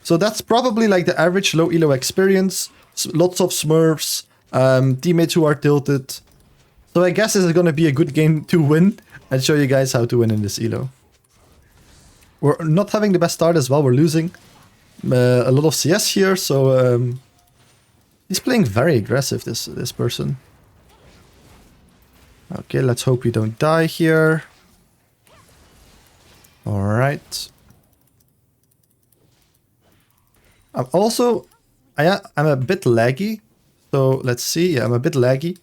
So that's probably like the average low elo experience. Lots of smurfs, teammates who are tilted. So I guess this is going to be a good game to win and show you guys how to win in this elo. We're not having the best start as well. We're losing a lot of CS here, so he's playing very aggressive, this person. Okay, let's hope we don't die here. Alright. I'm a bit laggy. So let's see. Yeah, I'm a bit laggy.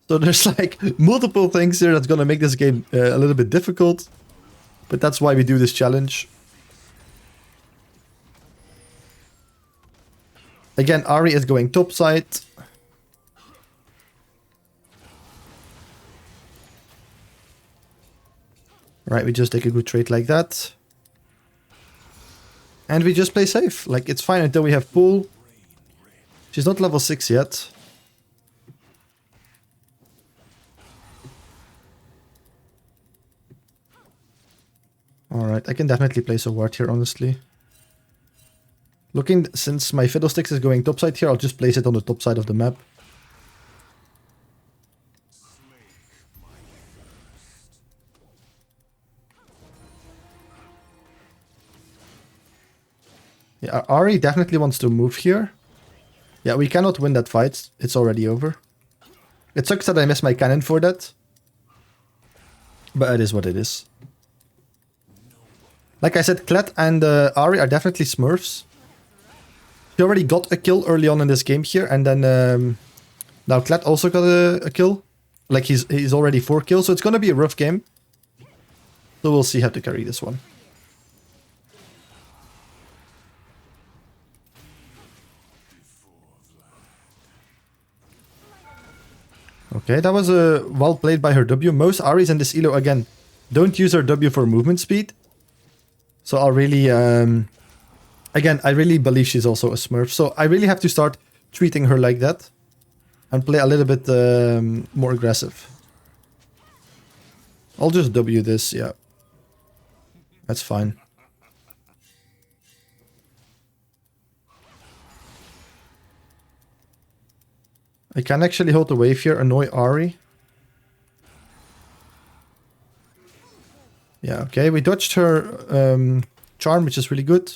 So there's like multiple things here that's gonna make this game a little bit difficult. But that's why we do this challenge. Again, Ahri is going topside. Right, we just take a good trade like that. And we just play safe. Like, it's fine until we have pool. She's not level 6 yet. Alright, I can definitely place a ward here, honestly. Looking, since my Fiddlesticks is going topside here, I'll just place it on the top side of the map. Yeah, Ahri definitely wants to move here. Yeah, we cannot win that fight. It's already over. It sucks that I missed my cannon for that. But it is what it is. Like I said, Kled and Ahri are definitely smurfs. He already got a kill early on in this game here, and then now Kled also got a kill. Like he's already 4 kills, so it's gonna be a rough game. So we'll see how to carry this one. Okay, that was well played by her W. Most Ahris in this elo, again, don't use her W for movement speed. So I'll really... again, I really believe she's also a smurf. So I really have to start treating her like that. And play a little bit more aggressive. I'll just W this, yeah. That's fine. I can actually hold the wave here, annoy Ahri. Yeah, okay, we dodged her charm, which is really good.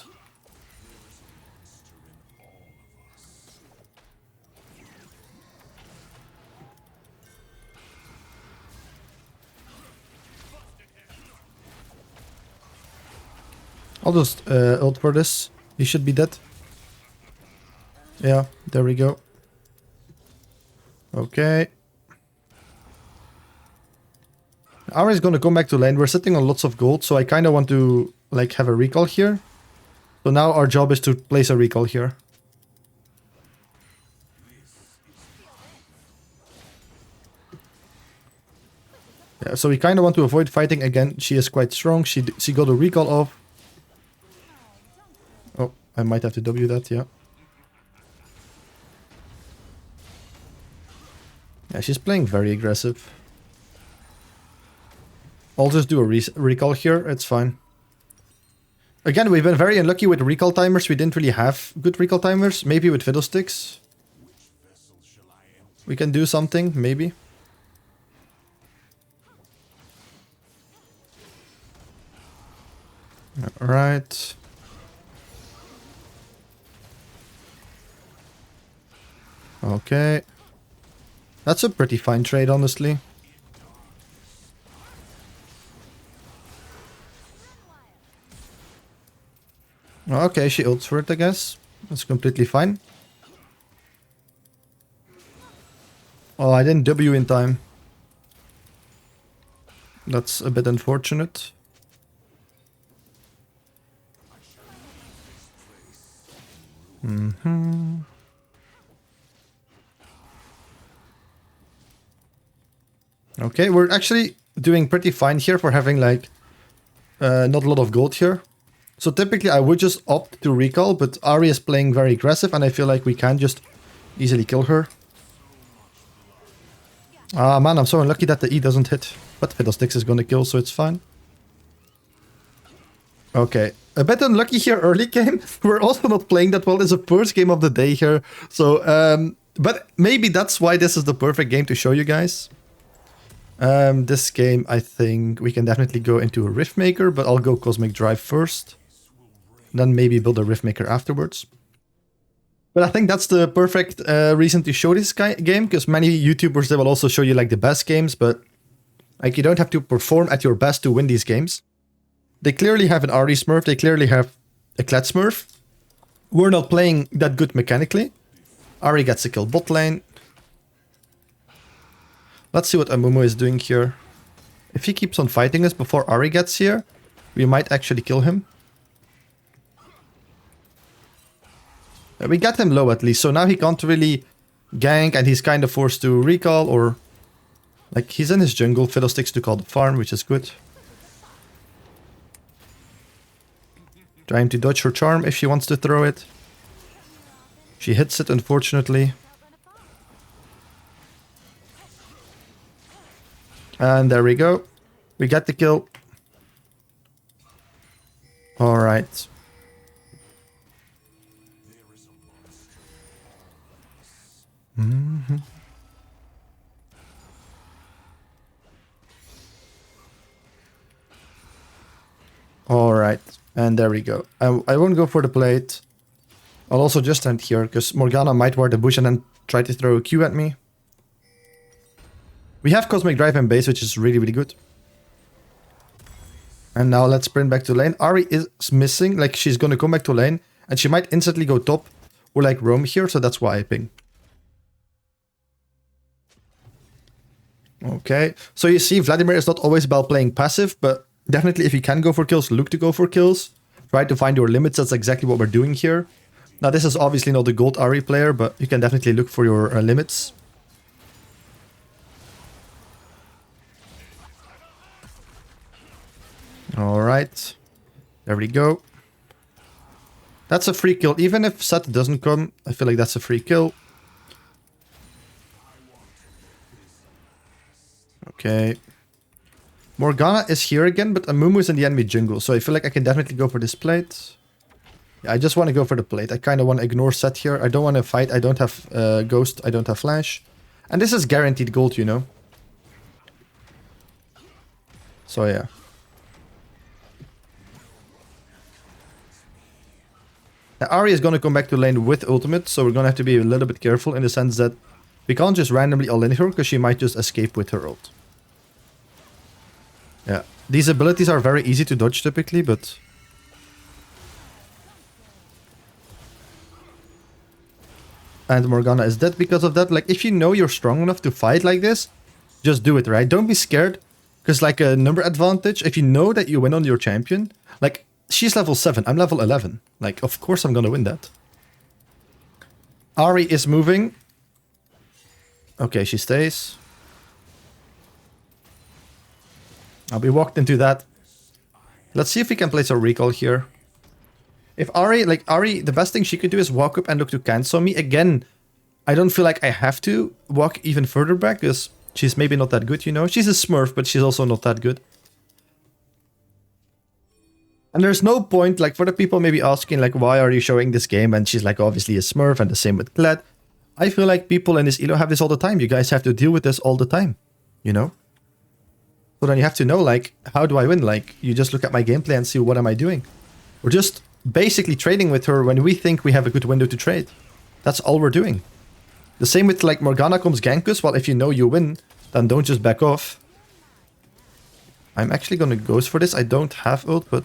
I'll just ult for this. He should be dead. Yeah, there we go. Okay. Ahri is gonna come back to lane. We're sitting on lots of gold, so I kind of want to like have a recall here. So now our job is to place a recall here. Yeah, so we kind of want to avoid fighting again. She is quite strong. She got a recall off. Oh, I might have to W that, yeah. Yeah, she's playing very aggressive. I'll just do a recall here. It's fine. Again, we've been very unlucky with recall timers. We didn't really have good recall timers. Maybe with fiddlesticks we can do something, maybe. Alright. Okay. That's a pretty fine trade, honestly. Okay, she ults for it, I guess. That's completely fine. Oh, I didn't W in time. That's a bit unfortunate. Okay, we're actually doing pretty fine here for having like not a lot of gold here. So typically I would just opt to recall, but Ahri is playing very aggressive and I feel like we can just easily kill her. Ah man, I'm so unlucky that the E doesn't hit. But Fiddlesticks is gonna kill, so it's fine. Okay, a bit unlucky here early game. We're also not playing that well. It's the first game of the day here. So, but maybe that's why this is the perfect game to show you guys. This game, I think we can definitely go into a Riftmaker, but I'll go Cosmic Drive first. Then maybe build a Riftmaker afterwards. But I think that's the perfect reason to show this game, because many YouTubers, they will also show you like the best games, but like you don't have to perform at your best to win these games. They clearly have an Ahri Smurf, they clearly have a Kled Smurf. We're not playing that good mechanically. Ahri gets a kill bot lane. Let's see what Amumu is doing here. If he keeps on fighting us before Ahri gets here, we might actually kill him. We got him low at least, so now he can't really gank and he's kind of forced to recall or... Like, he's in his jungle, Fiddlesticks took all the farm, which is good. Trying to dodge her charm if she wants to throw it. She hits it, unfortunately. And there we go. We get the kill. Alright. Alright, and there we go. I won't go for the plate. I'll also just stand here, because Morgana might ward the bush and then try to throw a Q at me. We have Cosmic Drive and base, which is really, really good. And now let's sprint back to lane. Ahri is missing, like she's gonna come back to lane, and she might instantly go top or like roam here, so that's why I ping. Okay, so you see Vladimir is not always about playing passive, but definitely if you can go for kills, look to go for kills. Try to find your limits, that's exactly what we're doing here. Now this is obviously not a gold Ahri player, but you can definitely look for your limits. Alright, there we go. That's a free kill, even if Seth doesn't come, I feel like that's a free kill. Okay. Morgana is here again, but Amumu is in the enemy jungle, so I feel like I can definitely go for this plate. Yeah, I just want to go for the plate. I kind of want to ignore Seth here. I don't want to fight. I don't have Ghost. I don't have Flash. And this is guaranteed gold, you know. So yeah. Now, Ahri is going to come back to lane with ultimate, so we're going to have to be a little bit careful in the sense that we can't just randomly all-in her, because she might just escape with her ult. Yeah, these abilities are very easy to dodge typically, but... And Morgana is dead because of that. Like, if you know you're strong enough to fight like this, just do it, right? Don't be scared. Because like a number advantage, if you know that you win on your champion, like she's level 7, I'm level 11. Like, of course I'm gonna win that. Ahri is moving. Okay, she stays. We walked into that. Let's see if we can place a recall here. If Ahri, the best thing she could do is walk up and look to cancel me. Again, I don't feel like I have to walk even further back because she's maybe not that good, you know? She's a smurf, but she's also not that good. And there's no point, like, for the people maybe asking, like, why are you showing this game? And she's like, obviously a smurf, and the same with Kled. I feel like people in this elo have this all the time. You guys have to deal with this all the time, you know? So then you have to know, like, how do I win? Like, you just look at my gameplay and see what am I doing. We're just basically trading with her when we think we have a good window to trade. That's all we're doing. The same with, like, Morgana comes gank us. Well, if you know you win, then don't just back off. I'm actually gonna ghost for this. I don't have ult, but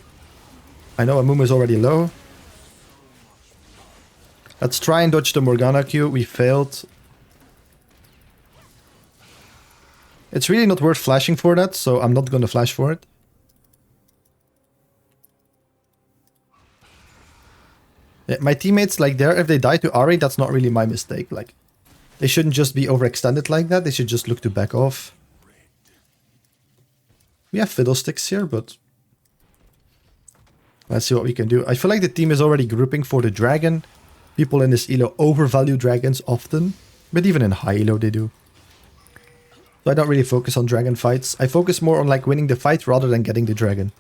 I know Amumu is already low. Let's try and dodge the Morgana Q. We failed. It's really not worth flashing for that, so I'm not gonna flash for it. Yeah, my teammates, like, there, if they die to Ahri, that's not really my mistake. Like, they shouldn't just be overextended like that. They should just look to back off. We have fiddlesticks here, but let's see what we can do. I feel like the team is already grouping for the dragon. People in this elo overvalue dragons often, but even in high elo they do. So I don't really focus on dragon fights. I focus more on like winning the fight rather than getting the dragon.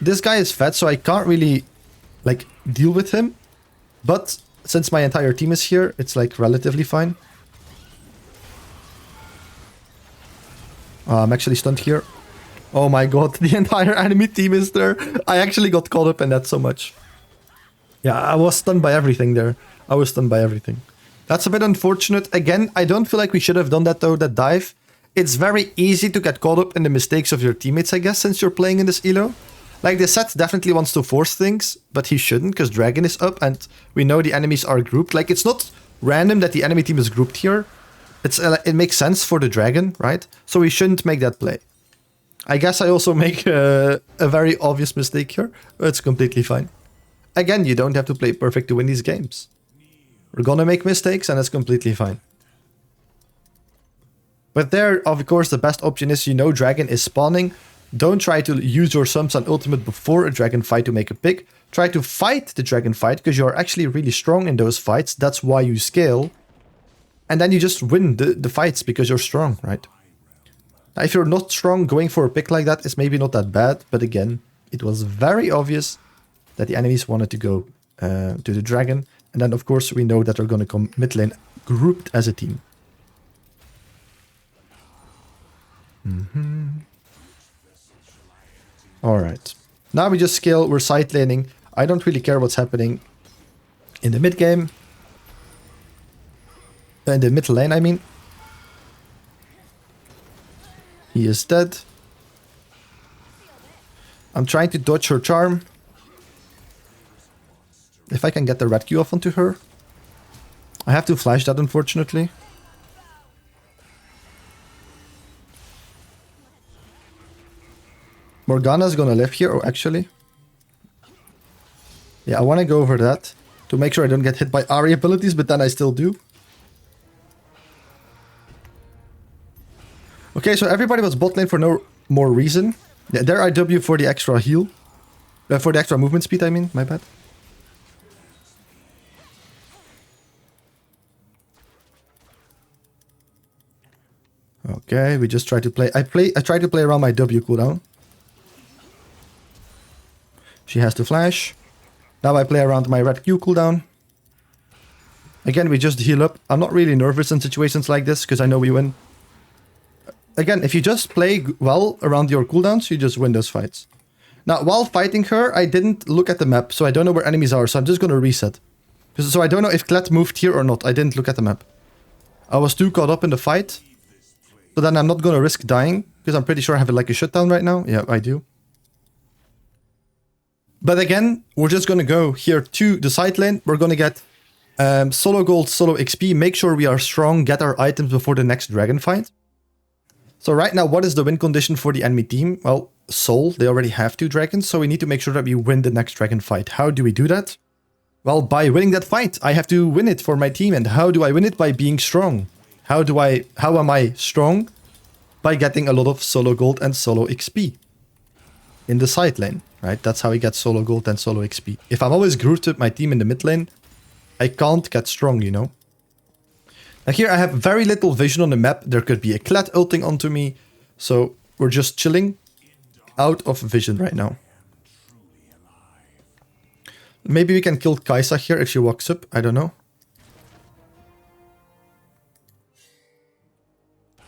This guy is fat, so I can't really like deal with him. But since my entire team is here, it's like relatively fine. I'm actually stunned here. Oh my god, the entire enemy team is there. I actually got caught up in that so much. Yeah, I was stunned by everything there. I was stunned by everything. That's a bit unfortunate. Again, I don't feel like we should have done that though, that dive. It's very easy to get caught up in the mistakes of your teammates, I guess, since you're playing in this elo. Like, the set definitely wants to force things, but he shouldn't, because Dragon is up and we know the enemies are grouped. Like, it's not random that the enemy team is grouped here. It makes sense for the Dragon, right? So we shouldn't make that play. I guess I also make a very obvious mistake here, but it's completely fine. Again, you don't have to play perfect to win these games. We're gonna make mistakes and it's completely fine. But there, of course, the best option is, you know, Dragon is spawning. Don't try to use your sums and ultimate before a dragon fight to make a pick. Try to fight the dragon fight because you're actually really strong in those fights. That's why you scale. And then you just win the fights because you're strong, right? Now, if you're not strong, going for a pick like that is maybe not that bad. But again, it was very obvious that the enemies wanted to go to the dragon. And then, of course, we know that they're going to come mid lane grouped as a team. Alright. Now we just scale. We're side laning. I don't really care what's happening in the mid game. In the mid lane, I mean. He is dead. I'm trying to dodge her charm. If I can get the red Q off onto her. I have to flash that, unfortunately. Morgana's gonna live here, or actually. Yeah, I want to go over that to make sure I don't get hit by Ahri abilities, but then I still do. Okay, so everybody was bot lane for no more reason. Yeah, there I W for the extra heal. For the extra movement speed, I mean, my bad. Okay, we just try to play. I try to play around my W cooldown. She has to flash. Now I play around my red Q cooldown. Again, we just heal up. I'm not really nervous in situations like this because I know we win. Again, if you just play well around your cooldowns, you just win those fights. Now, while fighting her, I didn't look at the map, so I don't know where enemies are, so I'm just going to reset. So I don't know if Kled moved here or not. I didn't look at the map. I was too caught up in the fight. So then I'm not going to risk dying, because I'm pretty sure I have like a shutdown right now. Yeah, I do. But again, we're just going to go here to the side lane. We're going to get solo gold, solo XP. Make sure we are strong, get our items before the next dragon fight. So right now, what is the win condition for the enemy team? Well, Soul, they already have 2 dragons, so we need to make sure that we win the next dragon fight. How do we do that? Well, by winning that fight. I have to win it for my team. And how do I win it? By being strong. How am I strong? By getting a lot of solo gold and solo XP in the side lane, right? That's how I get solo gold and solo XP. If I'm always grouped with my team in the mid lane, I can't get strong, you know? Now here I have very little vision on the map. There could be a Kled ulting onto me. So we're just chilling out of vision right now. Maybe we can kill Kai'Sa here if she walks up. I don't know.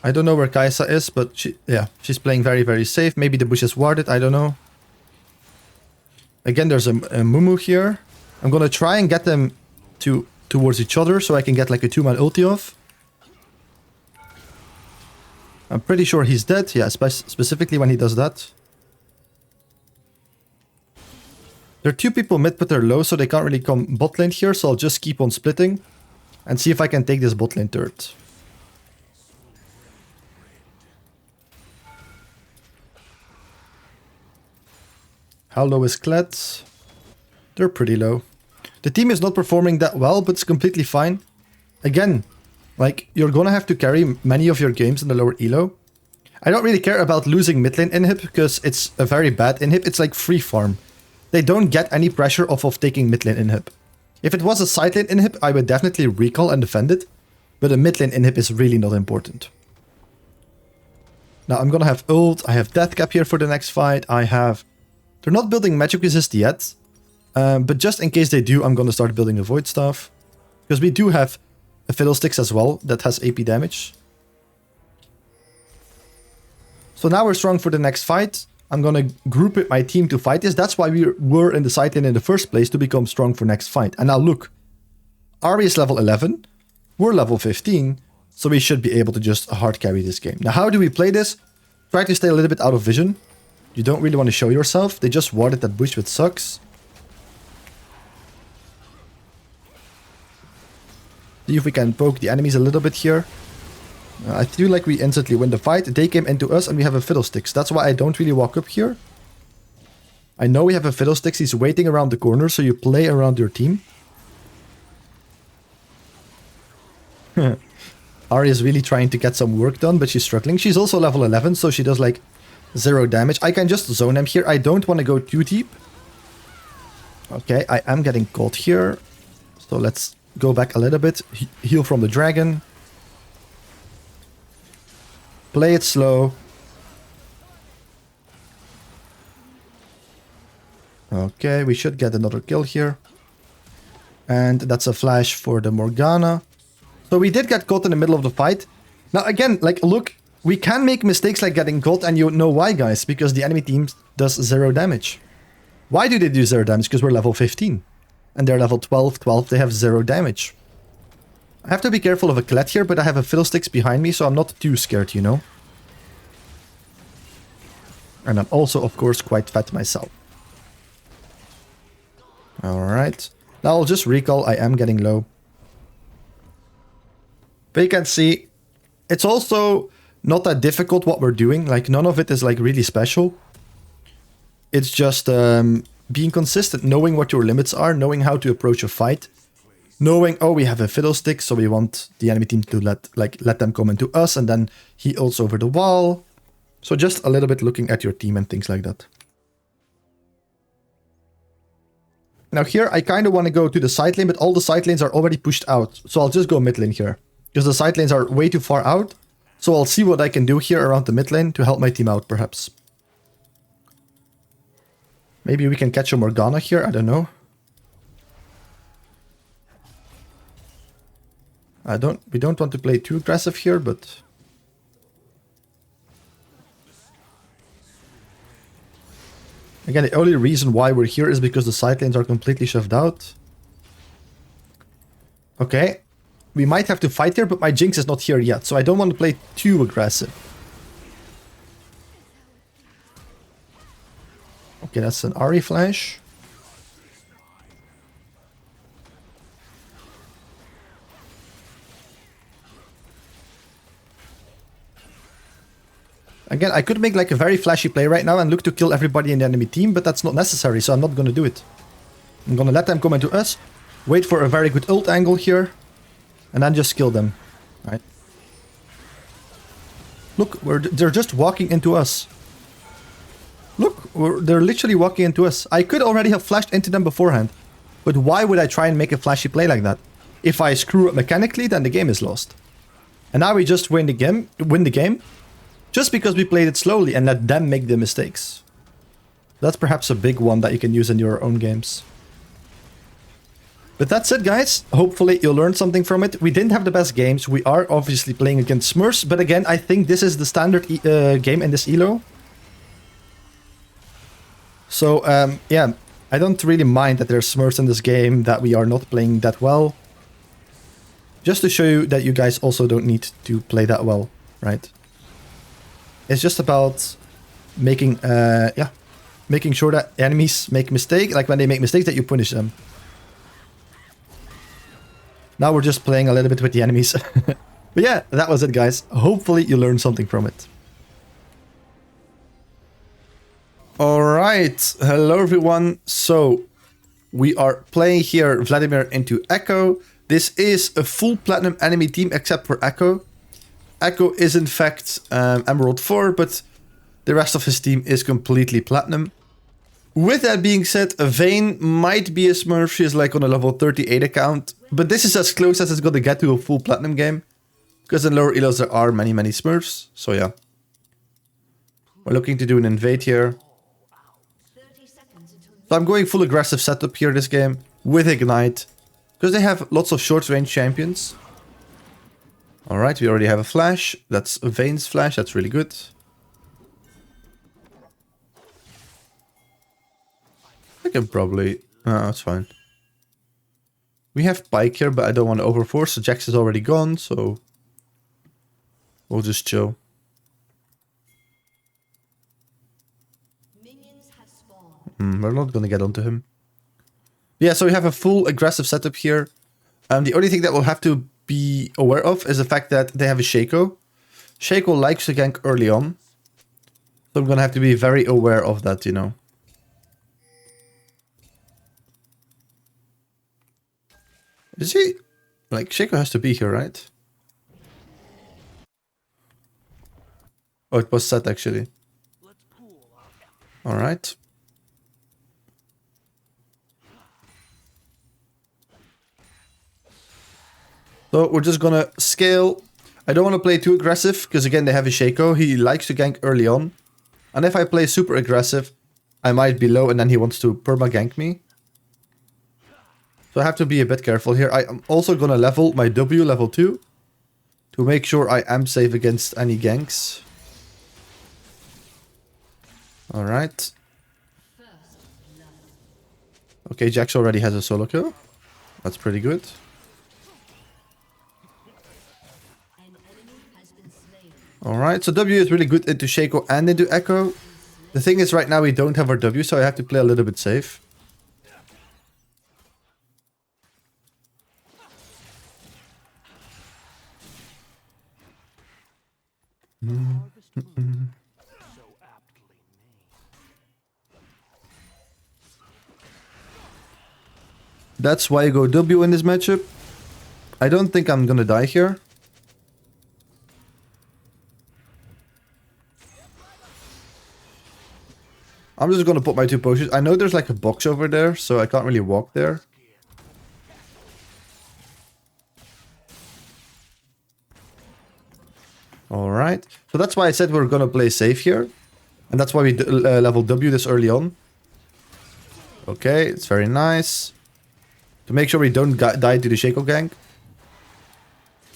I don't know where Kai'Sa is, but she's playing very, very safe. Maybe the bush is warded. I don't know. Again, there's a Mumu here. I'm going to try and get them towards each other so I can get like a 2-man ulti off. I'm pretty sure he's dead. Yeah, specifically when he does that. There are 2 people mid, but they're low, so they can't really come bot lane here. So I'll just keep on splitting and see if I can take this bot lane turret. How low is Kled? They're pretty low. The team is not performing that well, but it's completely fine. Again, like, you're gonna have to carry many of your games in the lower elo. I don't really care about losing mid lane inhib because it's a very bad inhib. It's like free farm. They don't get any pressure off of taking mid lane inhib. If it was a side lane inhib, I would definitely recall and defend it. But a mid lane inhib is really not important. Now I'm gonna have ult. I have death cap here for the next fight. They're not building magic resist yet. But just in case they do, I'm gonna start building a void staff. Because we do have a fiddlesticks as well that has AP damage. So now we're strong for the next fight. I'm gonna group with my team to fight this. That's why we were in the side lane in the first place, to become strong for next fight. And now look, Ahri is level 11, we're level 15, so we should be able to just hard carry this game. Now how do we play this? Try to stay a little bit out of vision. You don't really want to show yourself. They just warded that bush, which sucks. See if we can poke the enemies a little bit here. I feel like we instantly win the fight. They came into us and we have a fiddlesticks. That's why I don't really walk up here. I know we have a fiddlesticks. He's waiting around the corner, so you play around your team. Ahri is really trying to get some work done, but she's struggling. She's also level 11, so she does like 0 damage. I can just zone him here. I don't want to go too deep. Okay, I am getting caught here. So let's go back a little bit. Heal from the dragon. Play it slow. Okay, we should get another kill here. And that's a flash for the Morgana. So we did get caught in the middle of the fight. Now again, like, look, we can make mistakes like getting caught, and you know why, guys? Because the enemy team does 0 damage. Why do they do 0 damage? Because we're level 15. And they're level 12, they have 0 damage. I have to be careful of a Kled here, but I have a fiddlesticks behind me, so I'm not too scared, you know? And I'm also, of course, quite fat myself. Alright. Now I'll just recall, I am getting low. But you can see, it's also not that difficult what we're doing. Like, none of it is like really special. It's just being consistent, knowing what your limits are, knowing how to approach a fight. Knowing, oh, we have a fiddlestick, so we want the enemy team to let them come into us, and then he ults over the wall. So just a little bit looking at your team and things like that. Now here, I kind of want to go to the side lane, but all the side lanes are already pushed out. So I'll just go mid lane here. Because the side lanes are way too far out. So I'll see what I can do here around the mid lane to help my team out, perhaps. Maybe we can catch a Morgana here, I don't know. We don't want to play too aggressive here, but... Again, the only reason why we're here is because the side lanes are completely shoved out. Okay. We might have to fight here, but my Jinx is not here yet, so I don't want to play too aggressive. Okay, that's an Ahri flash. Again, I could make like a very flashy play right now and look to kill everybody in the enemy team, but that's not necessary, so I'm not gonna do it. I'm gonna let them come into us, wait for a very good ult angle here, and then just kill them, right? Look, they're just walking into us. Look, they're literally walking into us. I could already have flashed into them beforehand, but why would I try and make a flashy play like that? If I screw up mechanically, then the game is lost. And now we just win the game, just because we played it slowly and let them make the mistakes. That's perhaps a big one that you can use in your own games. But that's it, guys. Hopefully you'll learn something from it. We didn't have the best games. We are obviously playing against Smurfs, but again, I think this is the standard game in this elo. So, yeah, I don't really mind that there's Smurfs in this game, that we are not playing that well. Just to show you that you guys also don't need to play that well, right? It's just about making, making sure that enemies make mistakes, like when they make mistakes that you punish them. Now we're just playing a little bit with the enemies. But yeah, that was it, guys. Hopefully you learned something from it. Alright, hello everyone. So, we are playing here Vladimir into Echo. This is a full platinum enemy team except for Echo. Echo is in fact Emerald 4, but the rest of his team is completely platinum. With that being said, Vayne might be a Smurf. She is like on a level 38 account, but this is as close as it's gonna get to a full platinum game. Because in lower elos there are many Smurfs, so yeah. We're looking to do an invade here. So I'm going full aggressive setup here this game with Ignite. Because they have lots of short range champions. Alright, we already have a flash. That's Vayne's flash, that's really good. I can probably... Oh, that's fine. We have Pike here, but I don't want to overforce, so Jax is already gone, so... We'll just chill. We're not gonna get onto him. Yeah, so we have a full aggressive setup here. The only thing that we'll have to be aware of is the fact that they have a Shaco. Shaco likes to gank early on. So I'm gonna have to be very aware of that, you know. Is he... Like, Shaco has to be here, right? Oh, it was set actually. Alright. So we're just gonna scale. I don't want to play too aggressive, because again they have a Shaco. He likes to gank early on. And if I play super aggressive, I might be low and then he wants to perma-gank me. So I have to be a bit careful here. I am also gonna level my W level 2. To make sure I am safe against any ganks. Alright. Okay, Jax already has a solo kill. That's pretty good. Alright, so W is really good into Shaco and into Echo. The thing is right now we don't have our W, so I have to play a little bit safe. That's why I go W in this matchup. I don't think I'm gonna die here. I'm just gonna put my 2 potions. I know there's like a box over there, so I can't really walk there. Alright, so that's why I said we're gonna play safe here. And that's why we level W this early on. Okay, it's very nice. To make sure we don't die to the Shaco gank.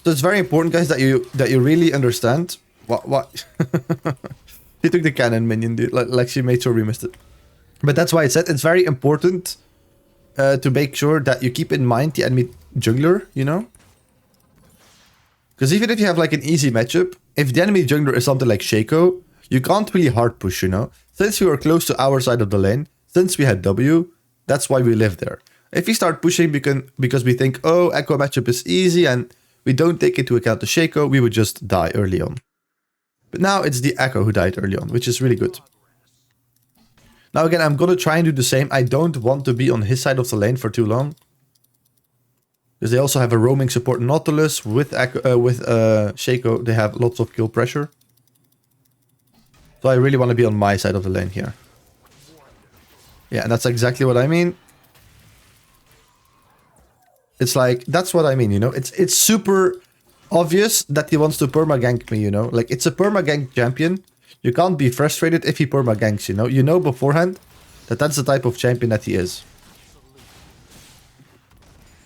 So it's very important, guys, that you really understand what he took the cannon minion, dude. Like she made sure we missed it. But that's why I said it's very important to make sure that you keep in mind the enemy jungler, you know? Because even if you have like an easy matchup, if the enemy jungler is something like Shaco, you can't really hard push, you know? Since we were close to our side of the lane, since we had W, that's why we live there. If we start pushing because we think, oh, Echo matchup is easy and we don't take into account the Shaco, we would just die early on. But now it's the Echo who died early on, which is really good. Now again, I'm gonna try and do the same. I don't want to be on his side of the lane for too long. Because they also have a roaming support Nautilus with Shaco. They have lots of kill pressure. So I really want to be on my side of the lane here. Yeah, and that's exactly what I mean. It's like, that's what I mean, you know? It's super obvious that he wants to perma-gank me, you know? Like, it's a perma-gank champion. You can't be frustrated if he perma-ganks, you know? You know beforehand that that's the type of champion that he is.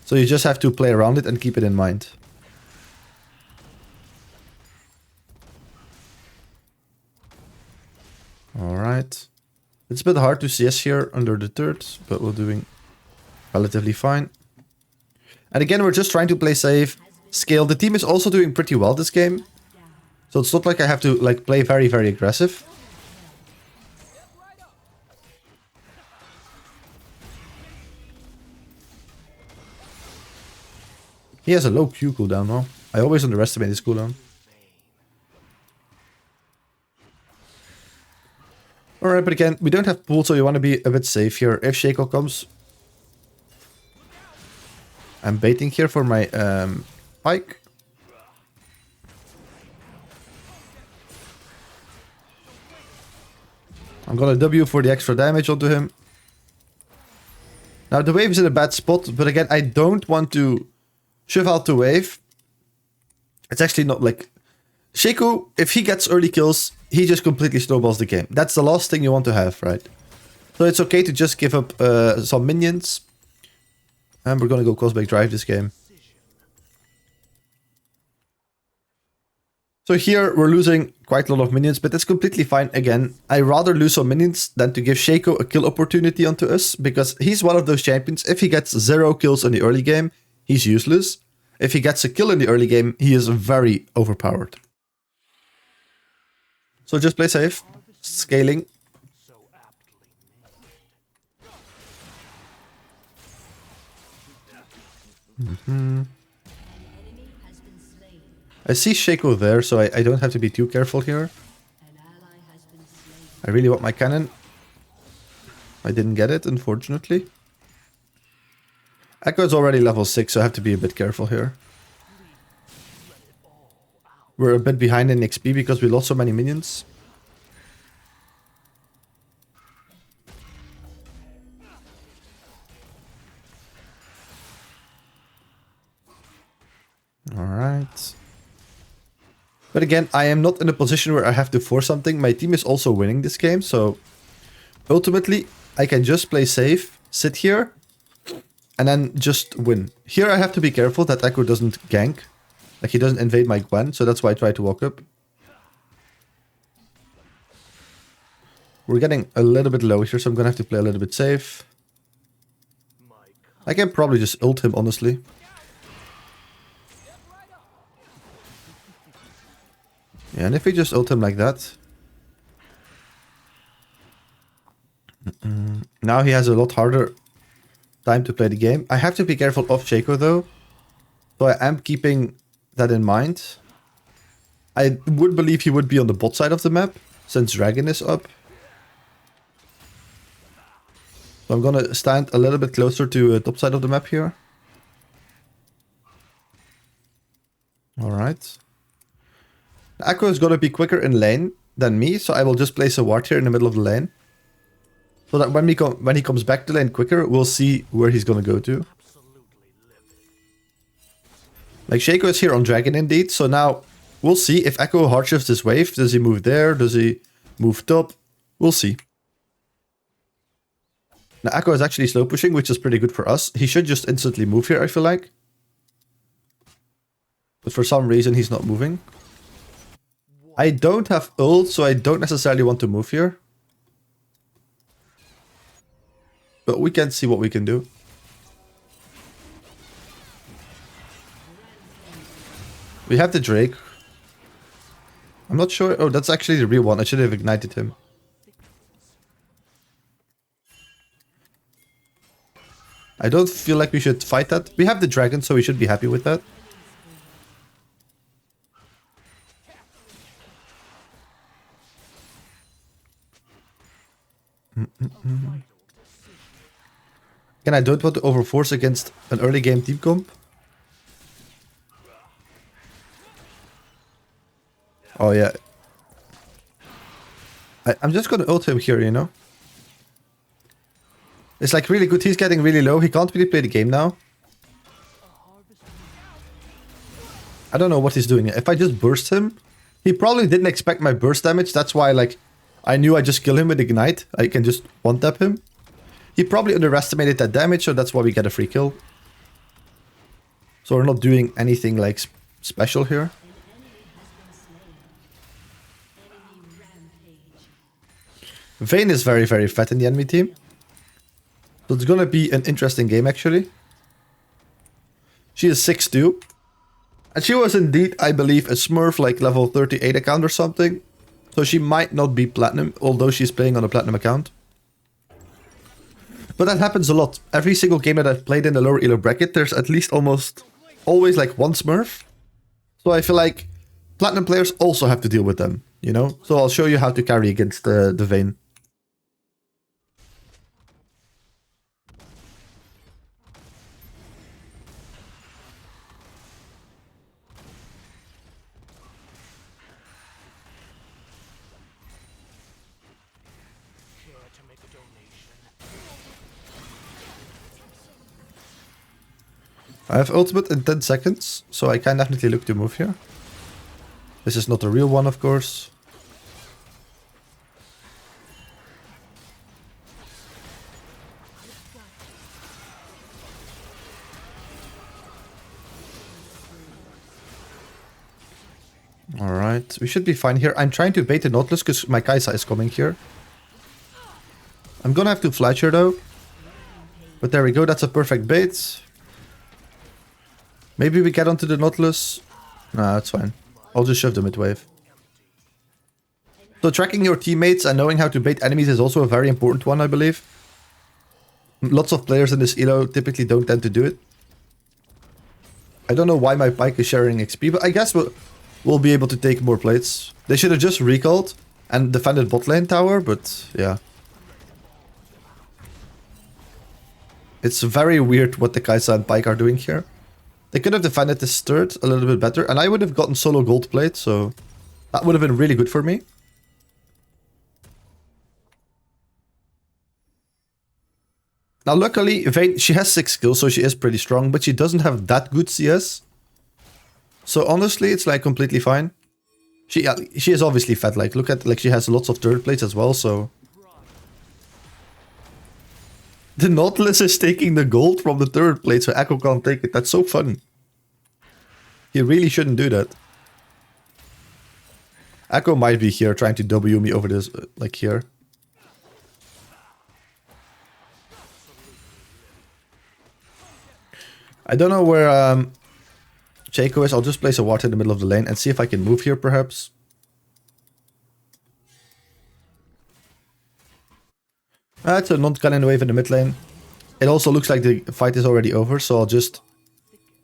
So you just have to play around it and keep it in mind. Alright. It's a bit hard to CS here under the turret, but we're doing relatively fine. And again, we're just trying to play safe, scale. The team is also doing pretty well this game. So it's not like I have to like play very, very aggressive. He has a low Q cooldown now. I always underestimate his cooldown. Alright, but again, we don't have pool, so you want to be a bit safe here. If Shaco comes... I'm baiting here for my pike. I'm gonna W for the extra damage onto him. Now the wave is in a bad spot, but again, I don't want to shove out the wave. It's actually not like... Shaco, if he gets early kills, he just completely snowballs the game. That's the last thing you want to have, right? So it's okay to just give up some minions. And we're gonna go Cosmic Drive this game. So here we're losing quite a lot of minions, but that's completely fine. Again, I rather lose some minions than to give Shaco a kill opportunity onto us, because he's one of those champions. If he gets 0 kills in the early game, he's useless. If he gets a kill in the early game, he is very overpowered. So just play safe, scaling. I see Shaco there, so I don't have to be too careful here. I really want my cannon. I didn't get it, unfortunately. Echo is already level 6, so I have to be a bit careful here. We're a bit behind in XP because we lost so many minions. Alright. But again, I am not in a position where I have to force something. My team is also winning this game, so ultimately I can just play safe, sit here, and then just win. Here I have to be careful that Echo doesn't gank. Like he doesn't invade my Gwen, so that's why I try to walk up. We're getting a little bit low here, so I'm gonna have to play a little bit safe. I can probably just ult him, honestly. Yeah, and if we just ult him like that... Now he has a lot harder time to play the game. I have to be careful of Shaco though. So I am keeping that in mind. I would believe he would be on the bot side of the map, since Dragon is up. So I'm gonna stand a little bit closer to the top side of the map here. Alright. Echo is gonna be quicker in lane than me, so I will just place a ward here in the middle of the lane. So that when he comes back to lane quicker, we'll see where he's gonna go to. Like Shaco is here on Dragon indeed, so now we'll see if Echo hard shifts this wave. Does he move there? Does he move top? We'll see. Now Echo is actually slow pushing, which is pretty good for us. He should just instantly move here, I feel like. But for some reason he's not moving. I don't have ult, so I don't necessarily want to move here. But we can see what we can do. We have the Drake. I'm not sure. Oh, that's actually the real one. I should have ignited him. I don't feel like we should fight that. We have the dragon, so we should be happy with that. Again, I don't want to overforce against an early game team comp. Oh yeah. I'm just gonna ult him here, you know? It's like really good. He's getting really low. He can't really play the game now. I don't know what he's doing. If I just burst him, he probably didn't expect my burst damage. That's why, like, I knew I just kill him with Ignite. I can just one-tap him. He probably underestimated that damage, so that's why we get a free kill. So we're not doing anything, like, special here. Vayne is very, very fat in the enemy team. So it's gonna be an interesting game, actually. She is 6'2". And she was indeed, I believe, a Smurf, like level 38 account or something. So she might not be platinum, although she's playing on a platinum account. But that happens a lot. Every single game that I've played in the lower elo bracket, there's at least almost always like one Smurf. So I feel like platinum players also have to deal with them, you know? So I'll show you how to carry against the Vayne. To make a donation. I have ultimate in 10 seconds, so I can definitely look to move here. This is not a real one, of course. Alright, we should be fine here. I'm trying to bait the Nautilus because my Kaisa is coming here. I'm gonna have to flash her though. But there we go, that's a perfect bait. Maybe we get onto the Nautilus. Nah, that's fine. I'll just shove the mid wave. So tracking your teammates and knowing how to bait enemies is also a very important one, I believe. Lots of players in this elo typically don't tend to do it. I don't know why my Pyke is sharing XP, but I guess we'll be able to take more plates. They should have just recalled and defended bot lane tower, but yeah. It's very weird what the Kaisa and Pyke are doing here. They could have defended this third a little bit better, and I would have gotten solo gold plate, so that would have been really good for me. Now luckily, Vayne, she has 6 skills, so she is pretty strong, but she doesn't have that good CS. So honestly, it's like completely fine. She is obviously fat, like look at, like she has lots of third plates as well, so... The Nautilus is taking the gold from the third plate, so Echo can't take it. That's so funny. He really shouldn't do that. Echo might be here trying to W me over this, like here. I don't know where Jaco is. I'll just place a ward in the middle of the lane and see if I can move here, perhaps. That's a non-cannon wave in the mid lane. It also looks like the fight is already over, so I'll just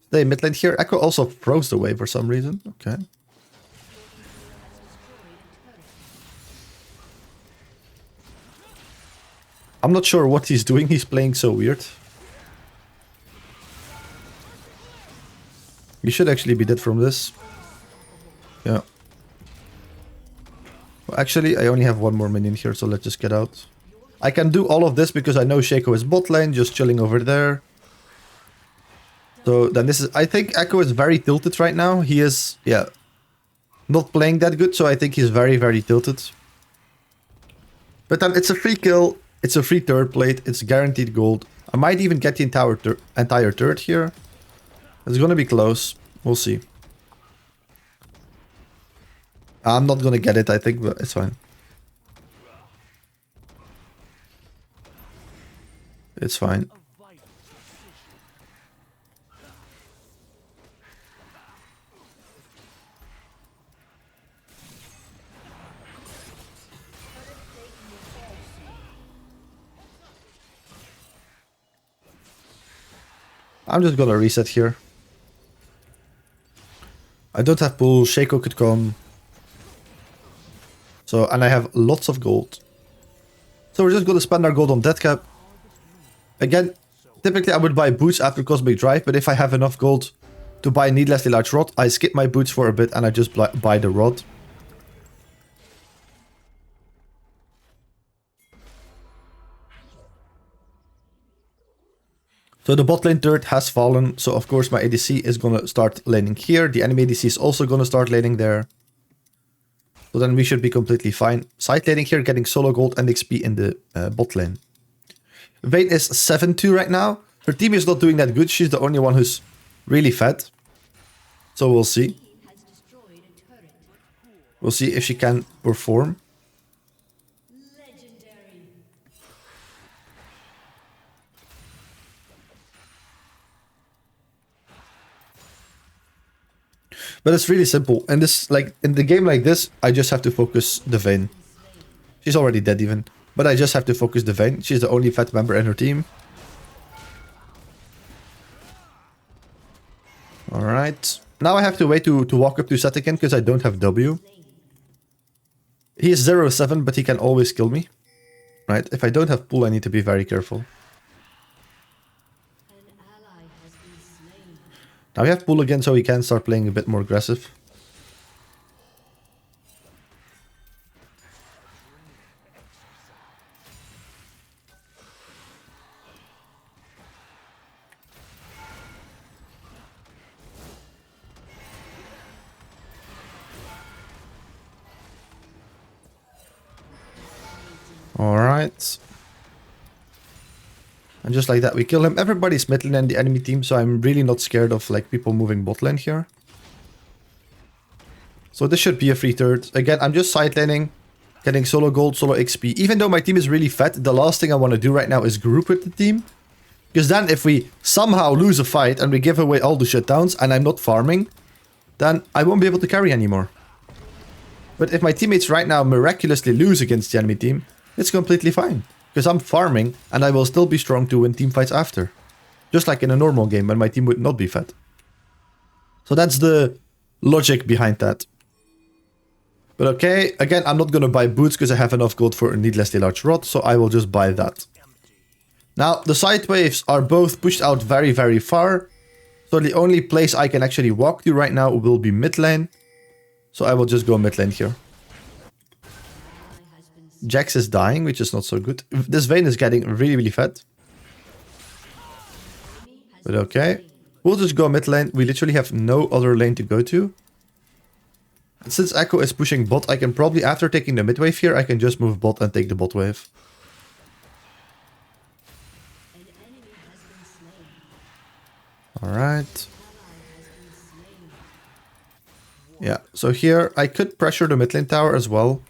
stay mid lane here. Echo also froze the wave for some reason. Okay. I'm not sure what he's doing. He's playing so weird. You should actually be dead from this. Yeah. Well, actually, I only have one more minion here, so let's just get out. I can do all of this because I know Shaco is bot lane, just chilling over there. So then this is... I think Echo is very tilted right now. He is, yeah, not playing that good, so I think he's very, very tilted. But then it's a free kill. It's a free third plate. It's guaranteed gold. I might even get the entire third here. It's gonna be close. We'll see. I'm not gonna get it, I think, but it's fine. It's fine. I'm just gonna reset here. I don't have pull, Shaco could come. So, and I have lots of gold. So we're just going to spend our gold on death cap. Again, typically I would buy boots after Cosmic Drive, but if I have enough gold to buy a needlessly large rod, I skip my boots for a bit and I just buy the rod. So the bot lane turret has fallen, so of course my ADC is gonna start laning here. The enemy ADC is also gonna start laning there. So then we should be completely fine. Side laning here, getting solo gold and XP in the bot lane. Vayne is 7-2 right now. Her team is not doing that good. She's the only one who's really fed. So we'll see. We'll see if she can perform. But it's really simple. And this, like, in the game like this, I just have to focus the Vayne. She's already dead even. But I just have to focus the Vayne. She's the only fat member in her team. Alright. Now I have to wait to walk up to Seth again because I don't have W. He is 0-7, but he can always kill me. Right? If I don't have pull, I need to be very careful. Now we have pull again, so he can start playing a bit more aggressive. Alright. And just like that, we kill him. Everybody's mid lane in the enemy team, so I'm really not scared of like people moving bot lane here. So this should be a free third. Again, I'm just side laning, getting solo gold, solo XP. Even though my team is really fat, the last thing I want to do right now is group with the team. Because then if we somehow lose a fight and we give away all the shutdowns and I'm not farming, then I won't be able to carry anymore. But if my teammates right now miraculously lose against the enemy team, it's completely fine. Because I'm farming, and I will still be strong to win team fights after. Just like in a normal game, when my team would not be fed. So that's the logic behind that. But okay, again, I'm not gonna buy boots because I have enough gold for a needlessly large rod, so I will just buy that. Now, the side waves are both pushed out very, very far. So the only place I can actually walk to right now will be mid lane. So I will just go mid lane here. Jax is dying, which is not so good. This Vayne is getting really, really fat. But okay. We'll just go mid lane. We literally have no other lane to go to. And since Echo is pushing bot, I can probably, after taking the mid wave here, I can just move bot and take the bot wave. Alright. Yeah, so here I could pressure the mid lane tower as well.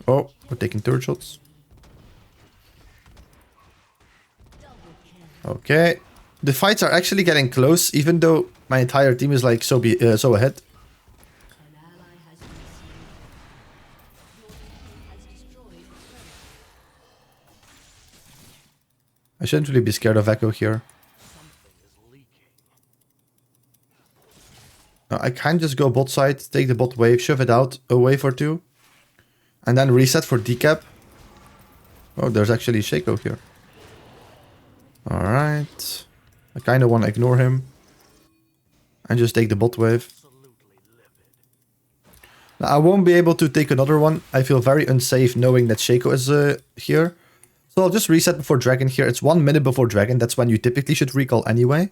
Oh, we're taking turret shots. Okay. The fights are actually getting close, even though my entire team is like so ahead. I shouldn't really be scared of Echo here. I can just go bot side, take the bot wave, shove it out, a wave or two. And then reset for decap. Oh, there's actually Shaco here. Alright. I kind of want to ignore him. And just take the bot wave. Now, I won't be able to take another one. I feel very unsafe knowing that Shaco is here. So I'll just reset before Dragon here. It's 1 minute before Dragon. That's when you typically should recall anyway.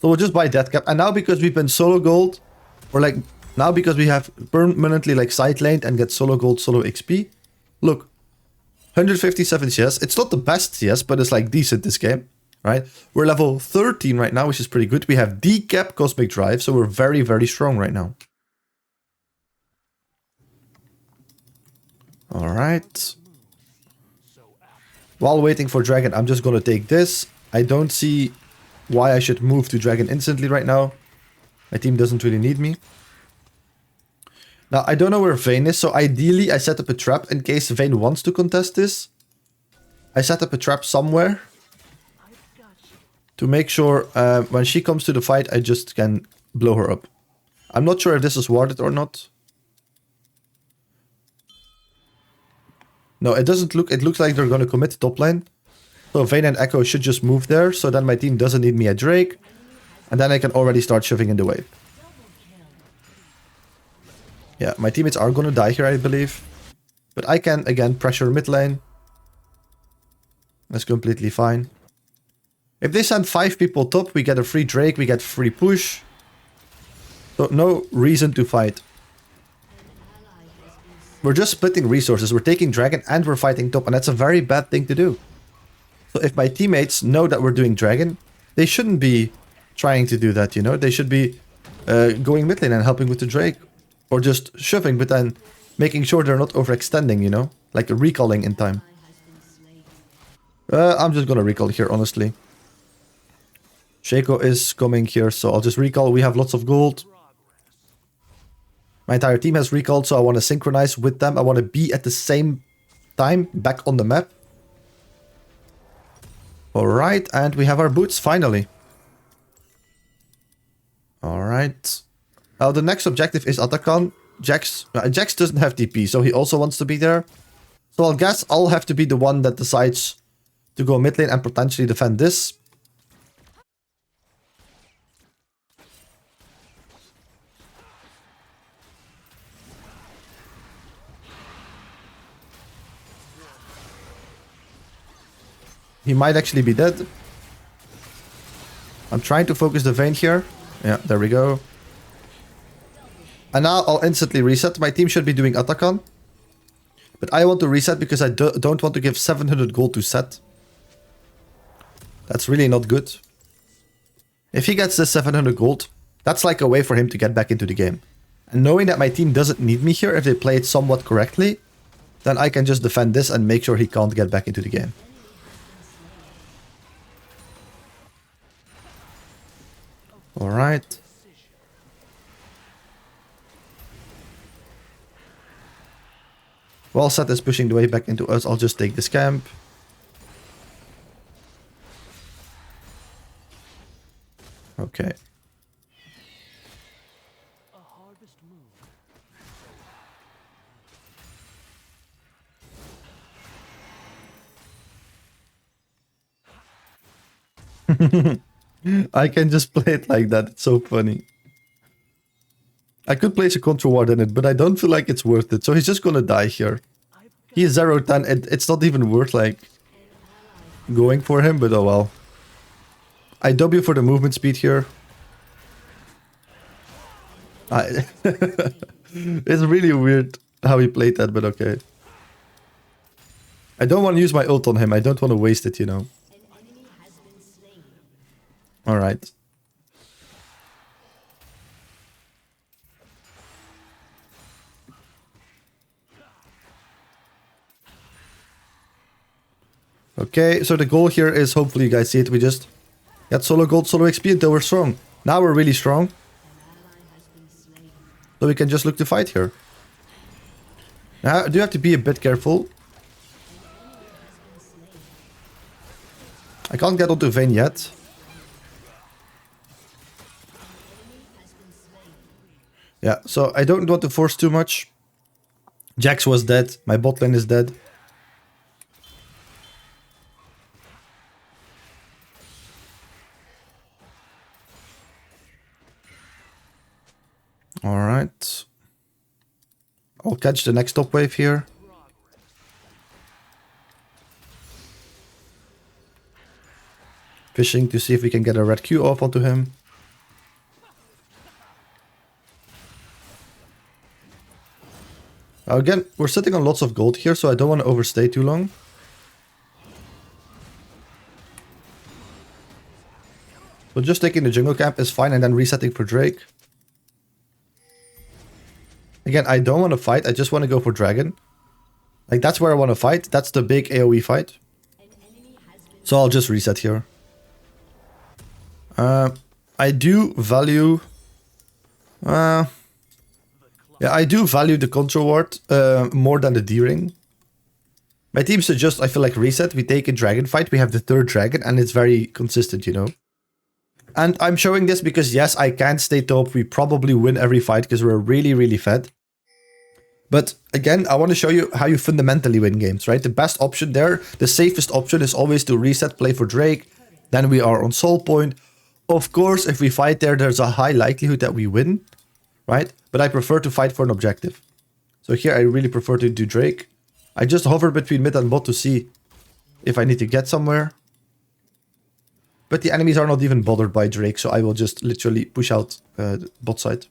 So we'll just buy death cap. And now because we've been solo gold, or like... Now, because we have permanently like side laned and get solo gold, solo XP. Look, 157 CS. It's not the best CS, but it's like decent this game, right? We're level 13 right now, which is pretty good. We have decap Cosmic Drive, so we're very, very strong right now. Alright. While waiting for Dragon, I'm just gonna take this. I don't see why I should move to Dragon instantly right now. My team doesn't really need me. Now, I don't know where Vayne is, so ideally I set up a trap in case Vayne wants to contest this. I set up a trap somewhere to make sure when she comes to the fight, I just can blow her up. I'm not sure if this is warded or not. No, it doesn't look... It looks like they're going to commit top lane. So Vayne and Echo should just move there. So then my team doesn't need me at Drake. And then I can already start shoving in the wave. Yeah, my teammates are going to die here, I believe. But I can, again, pressure mid lane. That's completely fine. If they send 5 people top, we get a free Drake, we get free push. So no reason to fight. We're just splitting resources. We're taking Dragon and we're fighting top, and that's a very bad thing to do. So if my teammates know that we're doing Dragon, they shouldn't be trying to do that, you know? They should be going mid lane and helping with the Drake. Or just shoving, but then making sure they're not overextending, you know? Like recalling in time. I'm just gonna recall here, honestly. Shaco is coming here, so I'll just recall. We have lots of gold. My entire team has recalled, so I want to synchronize with them. I want to be at the same time back on the map. Alright, and we have our boots, finally. Alright. Now, the next objective is Atakan. Jax doesn't have TP, so he also wants to be there. So I guess I'll have to be the one that decides to go mid lane and potentially defend this. He might actually be dead. I'm trying to focus the Vayne here. Yeah, there we go. And now I'll instantly reset. My team should be doing Atakan. But I want to reset because I don't want to give 700 gold to set. That's really not good. If he gets this 700 gold, that's like a way for him to get back into the game. And knowing that my team doesn't need me here if they play it somewhat correctly, then I can just defend this and make sure he can't get back into the game. Alright. While Seth is pushing the way back into us, I'll just take this camp. Okay. I can just play it like that. It's so funny. I could place a control ward in it, but I don't feel like it's worth it. So he's just gonna die here. He is 0-10. It's not even worth like going for him, but oh well. I W for the movement speed here. It's really weird how he played that, but okay. I don't want to use my ult on him. I don't want to waste it, you know. Alright. Okay, so the goal here is, hopefully you guys see it, we just got solo gold, solo XP until we're strong. Now we're really strong. So we can just look to fight here. Now, I do have to be a bit careful. I can't get onto Vayne yet. Yeah, so I don't want to force too much. Jax was dead. My bot lane is dead. Alright. I'll catch the next top wave here. Fishing to see if we can get a red Q off onto him. Again, we're sitting on lots of gold here, so I don't want to overstay too long. So just taking the jungle camp is fine and then resetting for Drake. Again, I don't want to fight, I just want to go for Dragon. Like, that's where I want to fight. That's the big AoE fight. So I'll just reset here. I do value... yeah, I do value the control ward more than the D-ring. My team suggests, I feel like, reset. We take a dragon fight. We have the third dragon and it's very consistent, you know. And I'm showing this because, yes, I can stay top. We probably win every fight because we're really, really fed. But again, I want to show you how you fundamentally win games, right? The best option there, the safest option is always to reset, play for Drake. Then we are on soul point. Of course, if we fight there, there's a high likelihood that we win, right? But I prefer to fight for an objective. So here I really prefer to do Drake. I just hover between mid and bot to see if I need to get somewhere. But the enemies are not even bothered by Drake, so I will just literally push out bot side.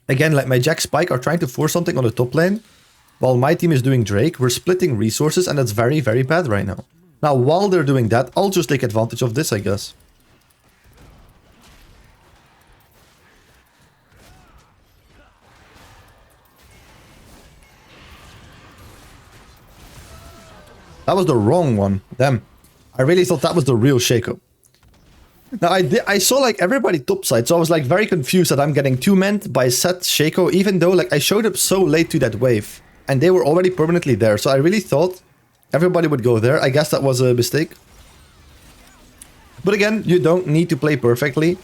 Again, like my Jack Spike are trying to force something on the top lane, while my team is doing Drake. We're splitting resources, and that's very, very bad right now. Now, while they're doing that, I'll just take advantage of this, I guess. That was the wrong one. Damn. I really thought that was the real Shaco. Now, I saw like everybody topside, so I was like very confused that I'm getting two-manned by set Shaco, even though like I showed up so late to that wave. And they were already permanently there, so I really thought everybody would go there. I guess that was a mistake. But again, you don't need to play perfectly.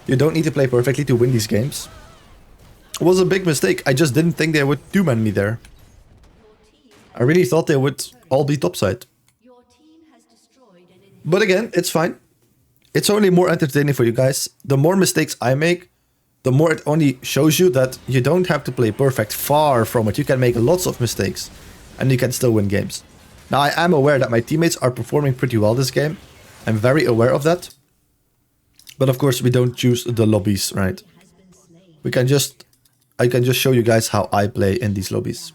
You don't need to play perfectly to win these games. It was a big mistake. I just didn't think they would two-man me there. I really thought they would all be topside. But again, it's fine. It's only more entertaining for you guys. The more mistakes I make, the more it only shows you that you don't have to play perfect. Far from it. You can make lots of mistakes and you can still win games. Now, I am aware that my teammates are performing pretty well this game. I'm very aware of that. But of course, we don't choose the lobbies, right? I can just show you guys how I play in these lobbies.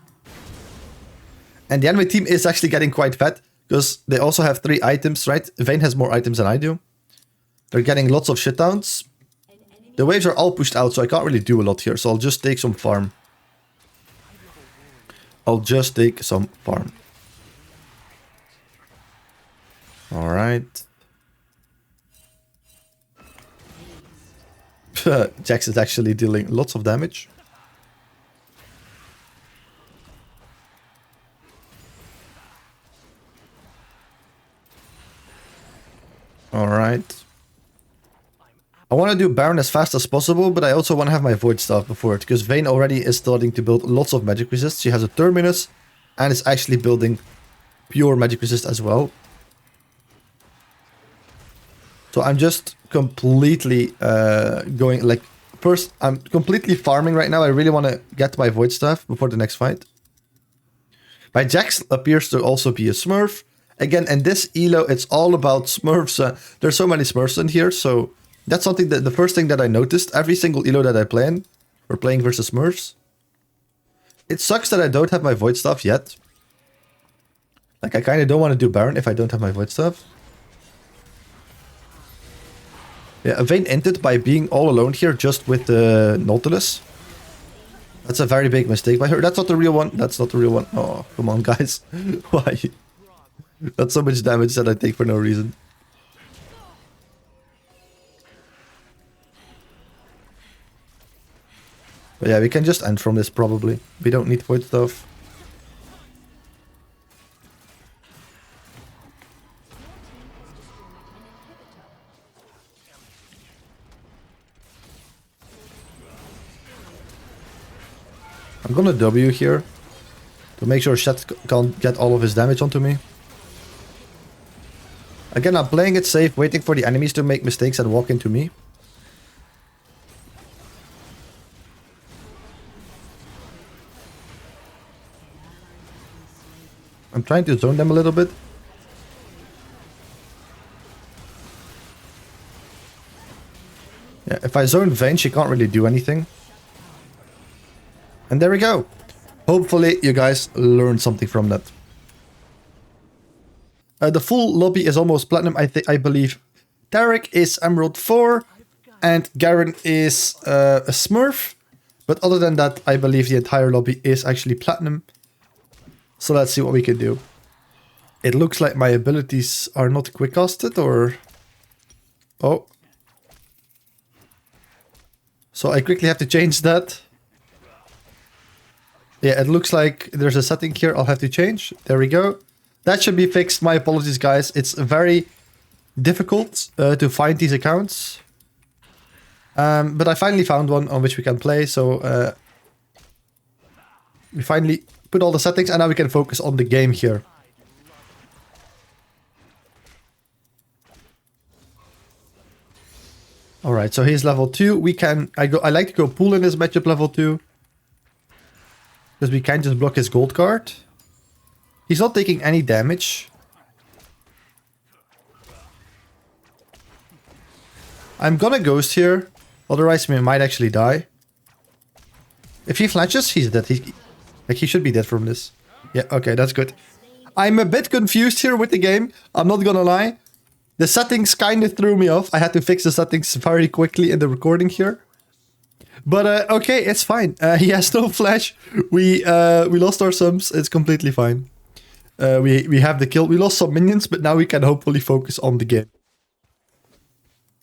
And the enemy team is actually getting quite fat because they also have 3 items, right? Vayne has more items than I do. They're getting lots of shutdowns. The waves are all pushed out, so I can't really do a lot here. So I'll just take some farm. Alright. Jax is actually dealing lots of damage. Alright. I want to do Baron as fast as possible, but I also want to have my Void Staff before it, because Vayne already is starting to build lots of magic resist. She has a Terminus, and is actually building pure magic resist as well. So I'm just completely going, like, first, I'm completely farming right now. I really want to get my Void Staff before the next fight. My Jax appears to also be a Smurf. Again, in this elo, it's all about Smurfs. There's so many Smurfs in here, so that's something that the first thing that I noticed. Every single elo that I play in, we're playing versus Smurfs. It sucks that I don't have my Void Staff yet. Like, I kind of don't want to do Baron if I don't have my Void Staff. Yeah, Vayne ended by being all alone here just with the Nautilus. That's a very big mistake by her. That's not the real one. That's not the real one. Oh, come on, guys. Why? That's so much damage that I take for no reason. But yeah, we can just end from this probably. We don't need Void Staff. I'm gonna W here to make sure Shet can't get all of his damage onto me. Again, I'm playing it safe, waiting for the enemies to make mistakes and walk into me. I'm trying to zone them a little bit. Yeah, if I zone Vayne, she can't really do anything. And there we go. Hopefully you guys learned something from that. The full lobby is almost platinum, I believe. Tarek is Emerald 4 and Garen is a Smurf. But other than that, I believe the entire lobby is actually platinum. So let's see what we can do. It looks like my abilities are not quick casted, or... Oh. So I quickly have to change that. Yeah, it looks like there's a setting here I'll have to change. There we go. That should be fixed. My apologies, guys. It's very difficult to find these accounts. But I finally found one on which we can play, so we finally put all the settings and now we can focus on the game here. Alright, so he's level 2. I like to go pool in this matchup level 2. Because we can just block his gold card. He's not taking any damage. I'm gonna ghost here. Otherwise we might actually die. If he flashes, he's dead. He should be dead from this. Yeah, okay, that's good. I'm a bit confused here with the game. I'm not gonna lie. The settings kind of threw me off. I had to fix the settings very quickly in the recording here. But okay, it's fine. He has no flash. We lost our sums. It's completely fine. We have the kill. We lost some minions, but now we can hopefully focus on the game.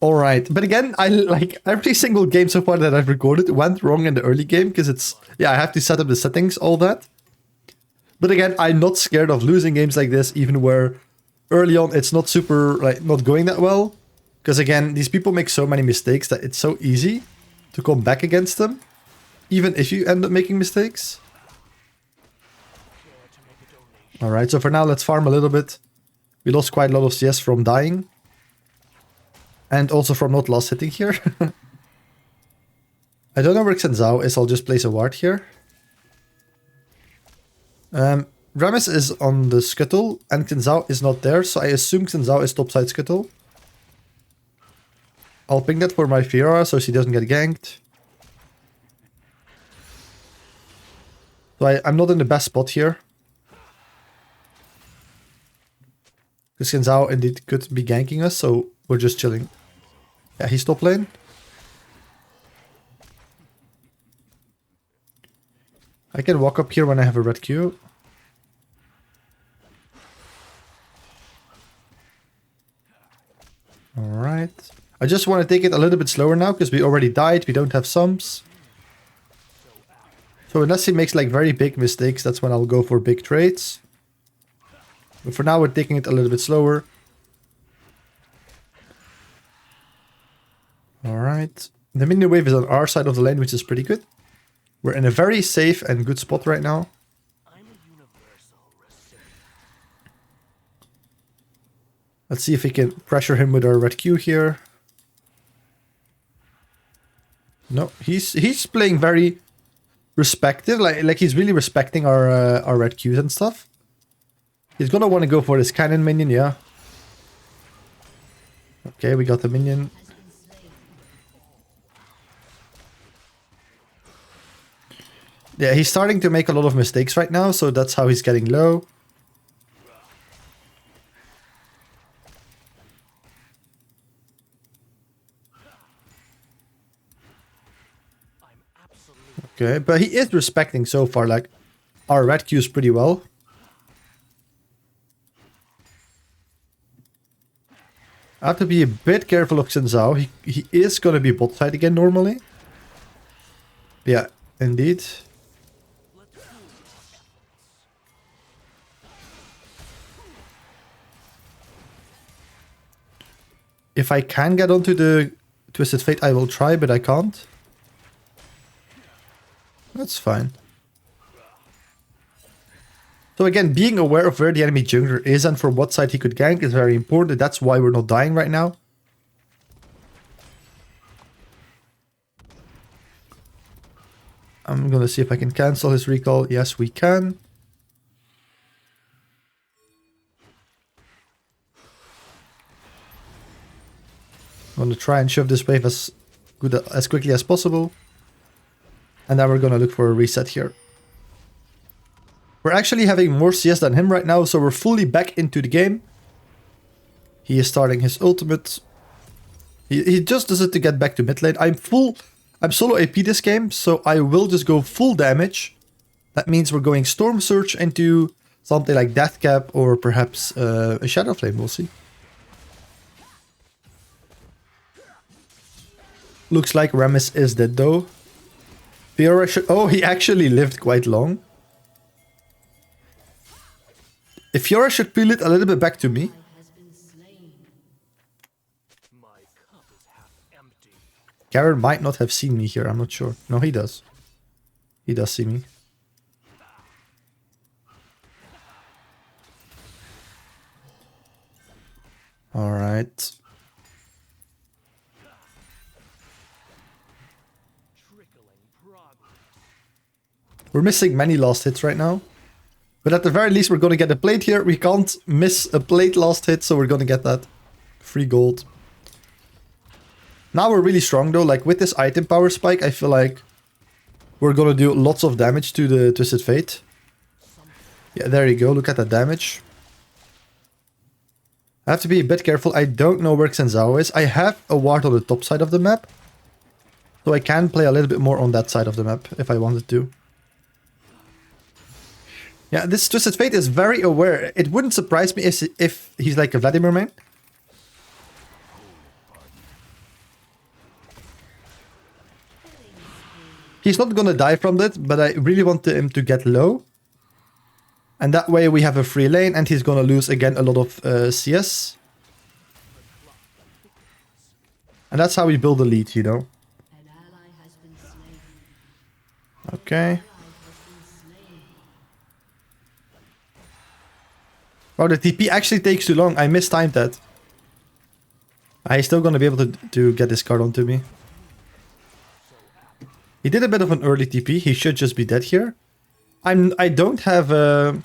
Alright, but again, I like every single game so far that I've recorded went wrong in the early game because I have to set up the settings, all that. But again, I'm not scared of losing games like this, even where early on it's not super, like, not going that well. Because again, these people make so many mistakes that it's so easy to come back against them, even if you end up making mistakes. Alright, so for now, let's farm a little bit. We lost quite a lot of CS from dying. And also from not last hitting here. I don't know where Xin Zhao is, I'll just place a ward here. Ramis is on the scuttle, and Xin Zhao is not there, so I assume Xin Zhao is topside scuttle. I'll ping that for my Fiora so she doesn't get ganked. So I'm not in the best spot here. Because Xin Zhao indeed could be ganking us, so we're just chilling. Yeah, he's top lane. I can walk up here when I have a red Q. Alright. I just want to take it a little bit slower now, because we already died, we don't have sums. So unless he makes like very big mistakes, that's when I'll go for big trades. But for now we're taking it a little bit slower. Alright. The minion wave is on our side of the lane, which is pretty good. We're in a very safe and good spot right now. Let's see if we can pressure him with our red Q here. No, he's playing very respective, like he's really respecting our red Qs and stuff. He's gonna want to go for this cannon minion, yeah. Okay, we got the minion. Yeah, he's starting to make a lot of mistakes right now, so that's how he's getting low. Okay, but he is respecting so far, like, our red Qs pretty well. I have to be a bit careful of Xin Zhao. He is going to be bot side again normally. Yeah, indeed. If I can get onto the Twisted Fate, I will try, but I can't. That's fine. So again, being aware of where the enemy jungler is and from what side he could gank is very important. That's why we're not dying right now. I'm gonna see if I can cancel his recall. Yes, we can. I'm gonna try and shove this wave as quickly as possible. And then we're gonna look for a reset here. We're actually having more CS than him right now, so we're fully back into the game. He is starting his ultimate. He just does it to get back to mid lane. I'm solo AP this game, so I will just go full damage. That means we're going Storm Surge into something like Death Cap or perhaps a Shadow Flame, we'll see. Looks like Ramis is dead though. Fiora should... Oh, he actually lived quite long. If Fiora should peel it a little bit back to me. Garen might not have seen me here, I'm not sure. No, he does. He does see me. Alright. We're missing many last hits right now. But at the very least we're gonna get a plate here. We can't miss a plate last hit, so we're gonna get that. Free gold. Now we're really strong though, like with this item power spike, I feel like we're gonna do lots of damage to the Twisted Fate. Yeah, there you go, look at that damage. I have to be a bit careful, I don't know where Xenzao is. I have a ward on the top side of the map. So I can play a little bit more on that side of the map if I wanted to. Yeah, this Twisted Fate is very aware. It wouldn't surprise me if he's like a Vladimir main. He's not gonna die from that, but I really want him to get low. And that way we have a free lane and he's gonna lose again a lot of CS. And that's how we build a lead, you know. Okay. Wow, the TP actually takes too long. I mistimed that. He's still gonna be able to get this card onto me. He did a bit of an early TP. He should just be dead here. I don't have a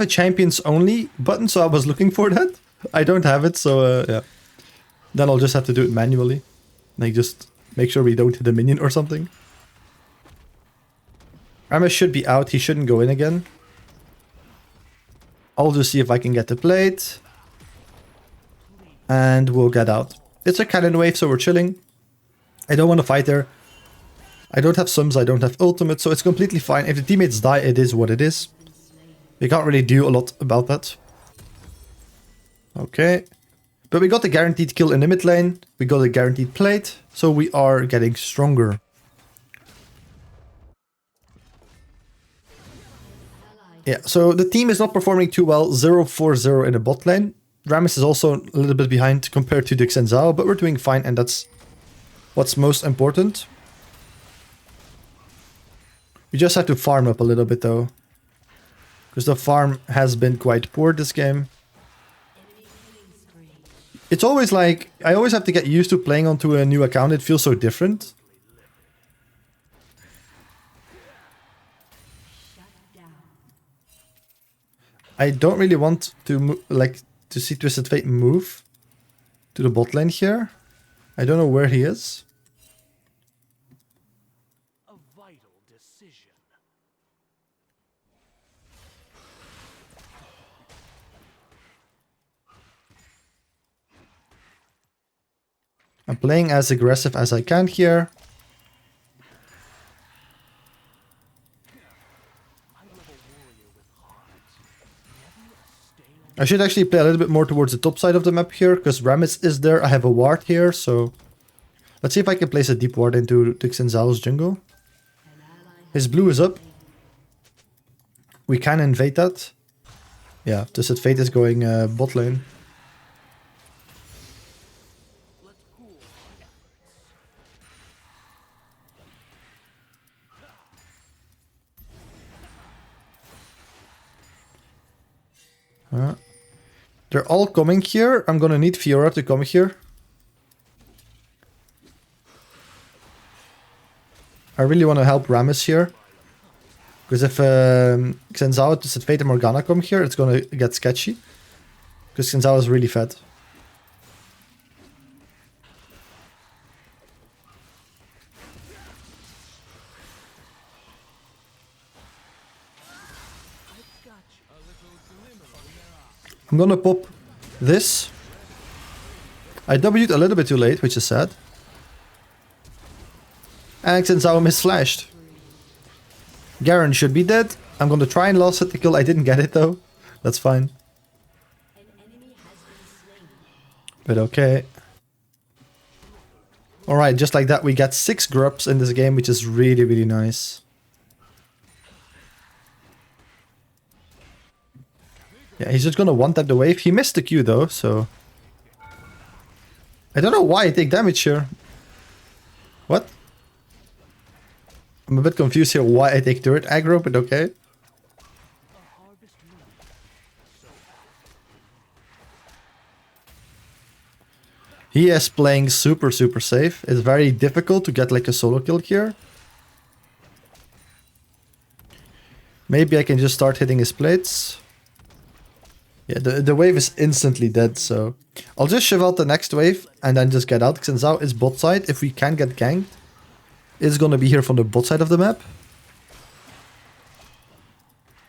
champions only button, so I was looking for that. I don't have it, so yeah. Then I'll just have to do it manually. Like just make sure we don't hit a minion or something. Rammus should be out. He shouldn't go in again. I'll just see if I can get the plate. And we'll get out. It's a cannon wave, so we're chilling. I don't want to fight there. I don't have sums, I don't have ultimate, so it's completely fine. If the teammates die, it is what it is. We can't really do a lot about that. Okay. But we got the guaranteed kill in the mid lane. We got a guaranteed plate. So we are getting stronger. Yeah, so the team is not performing too well. 0-4-0 in the bot lane. Rammus is also a little bit behind compared to the Xenzao, but we're doing fine and that's what's most important. We just have to farm up a little bit though. Because the farm has been quite poor this game. It's always like, I always have to get used to playing onto a new account. It feels so different. I don't really want to to see Twisted Fate move to the bot lane here. I don't know where he is. A vital decision. I'm playing as aggressive as I can here. I should actually play a little bit more towards the top side of the map here, because Rammus is there. I have a ward here, so... Let's see if I can place a deep ward into Xenzao's jungle. His blue is up. We can invade that. Yeah, Twisted Fate is going bot lane. They're all coming here. I'm gonna need Fiora to come here. I really want to help Rammus here. Because if Xenzao, Twisted Fate and Morgana come here, it's gonna get sketchy. Because Xenzao is really fed. I'm gonna pop this. I W'd a little bit too late, which is sad. And Xenzao misflashed. Garen should be dead. I'm gonna try and last hit the kill. I didn't get it though. That's fine. But okay. Alright, just like that we get 6 grubs in this game, which is really, really nice. Yeah, he's just gonna one-tap the wave. He missed the Q though, so... I don't know why I take damage here. What? I'm a bit confused here why I take turret aggro, but okay. He is playing super safe. It's very difficult to get like a solo kill here. Maybe I can just start hitting his plates. Yeah, the wave is instantly dead, so... I'll just shiv out the next wave and then just get out. Xenzao is bot side. If we can get ganked, it's gonna be here from the bot side of the map.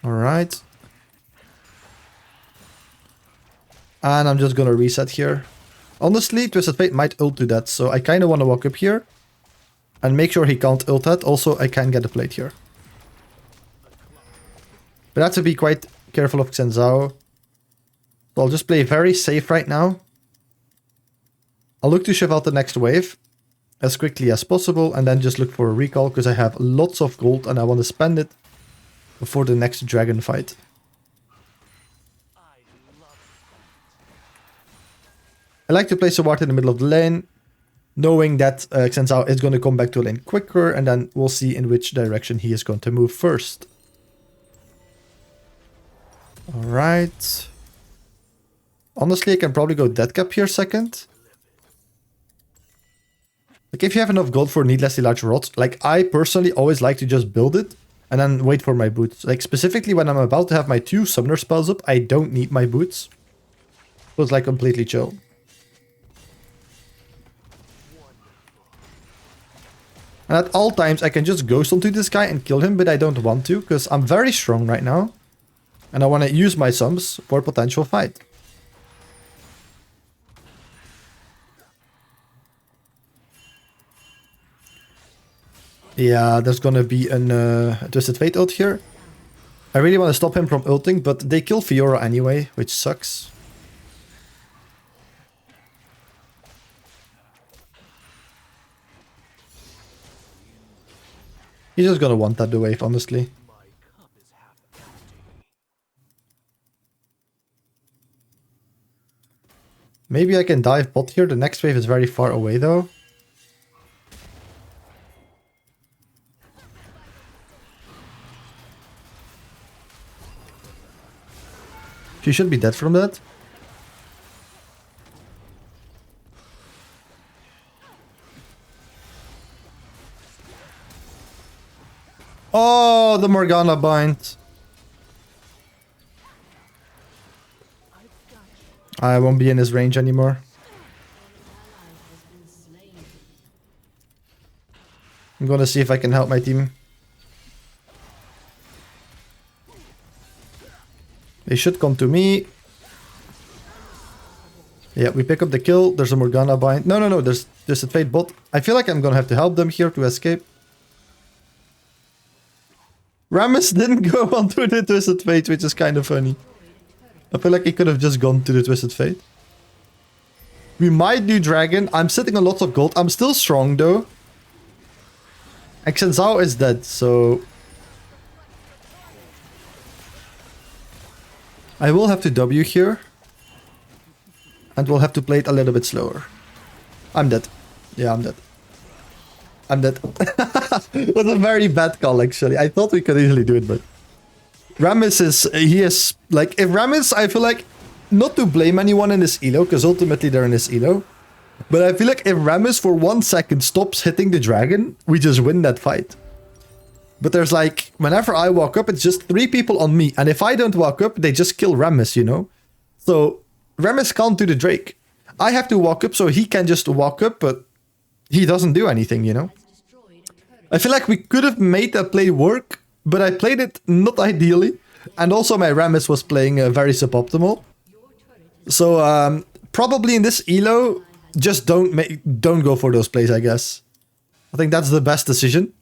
Alright. And I'm just gonna reset here. Honestly, Twisted Fate might ult to that, so I kind of want to walk up here and make sure he can't ult that. Also, I can get a plate here. But I have to be quite careful of Xenzao. So I'll just play very safe right now. I'll look to shiv out the next wave as quickly as possible and then just look for a recall because I have lots of gold and I want to spend it before the next dragon fight. I like to place a ward in the middle of the lane, knowing that Xenzao is going to come back to the lane quicker, and then we'll see in which direction he is going to move first. Alright. Honestly, I can probably go deadcap here second. Like, if you have enough gold for needlessly large rods, like, I personally always like to just build it and then wait for my boots. Like, specifically when I'm about to have my 2 summoner spells up, I don't need my boots. So it's like completely chill. And at all times, I can just ghost onto this guy and kill him, but I don't want to, because I'm very strong right now. And I want to use my sums for a potential fight. Yeah, there's gonna be a Twisted Fate ult here. I really want to stop him from ulting, but they kill Fiora anyway, which sucks. He's just gonna one tap the wave, honestly. Maybe I can dive bot here. The next wave is very far away though. She should be dead from that. Oh, the Morgana bind. I won't be in his range anymore. I'm gonna see if I can help my team. They should come to me. Yeah, we pick up the kill. There's a Morgana bind. No. There's a Fate bot. I feel like I'm gonna have to help them here to escape. Rammus didn't go onto the Twisted Fate, which is kind of funny. I feel like he could have just gone to the Twisted Fate. We might do Dragon. I'm sitting on lots of gold. I'm still strong though. And Xenzao is dead, so... I will have to W here. And we'll have to play it a little bit slower. I'm dead. Yeah, I'm dead. I'm dead. It was a very bad call, actually. I thought we could easily do it, but... Rammus is... He is... Like, if Rammus, I feel like... Not to blame anyone in this elo, because ultimately they're in this elo. But I feel like if Rammus for 1 second stops hitting the dragon, we just win that fight. But there's like... Whenever I walk up, it's just 3 people on me. And if I don't walk up, they just kill Rammus, you know? So, Rammus can't do the Drake. I have to walk up, so he can just walk up, but... He doesn't do anything, you know? I feel like we could have made that play work, but I played it not ideally. And also my Rammus was playing very suboptimal. So probably in this elo, just don't go for those plays, I guess. I think that's the best decision.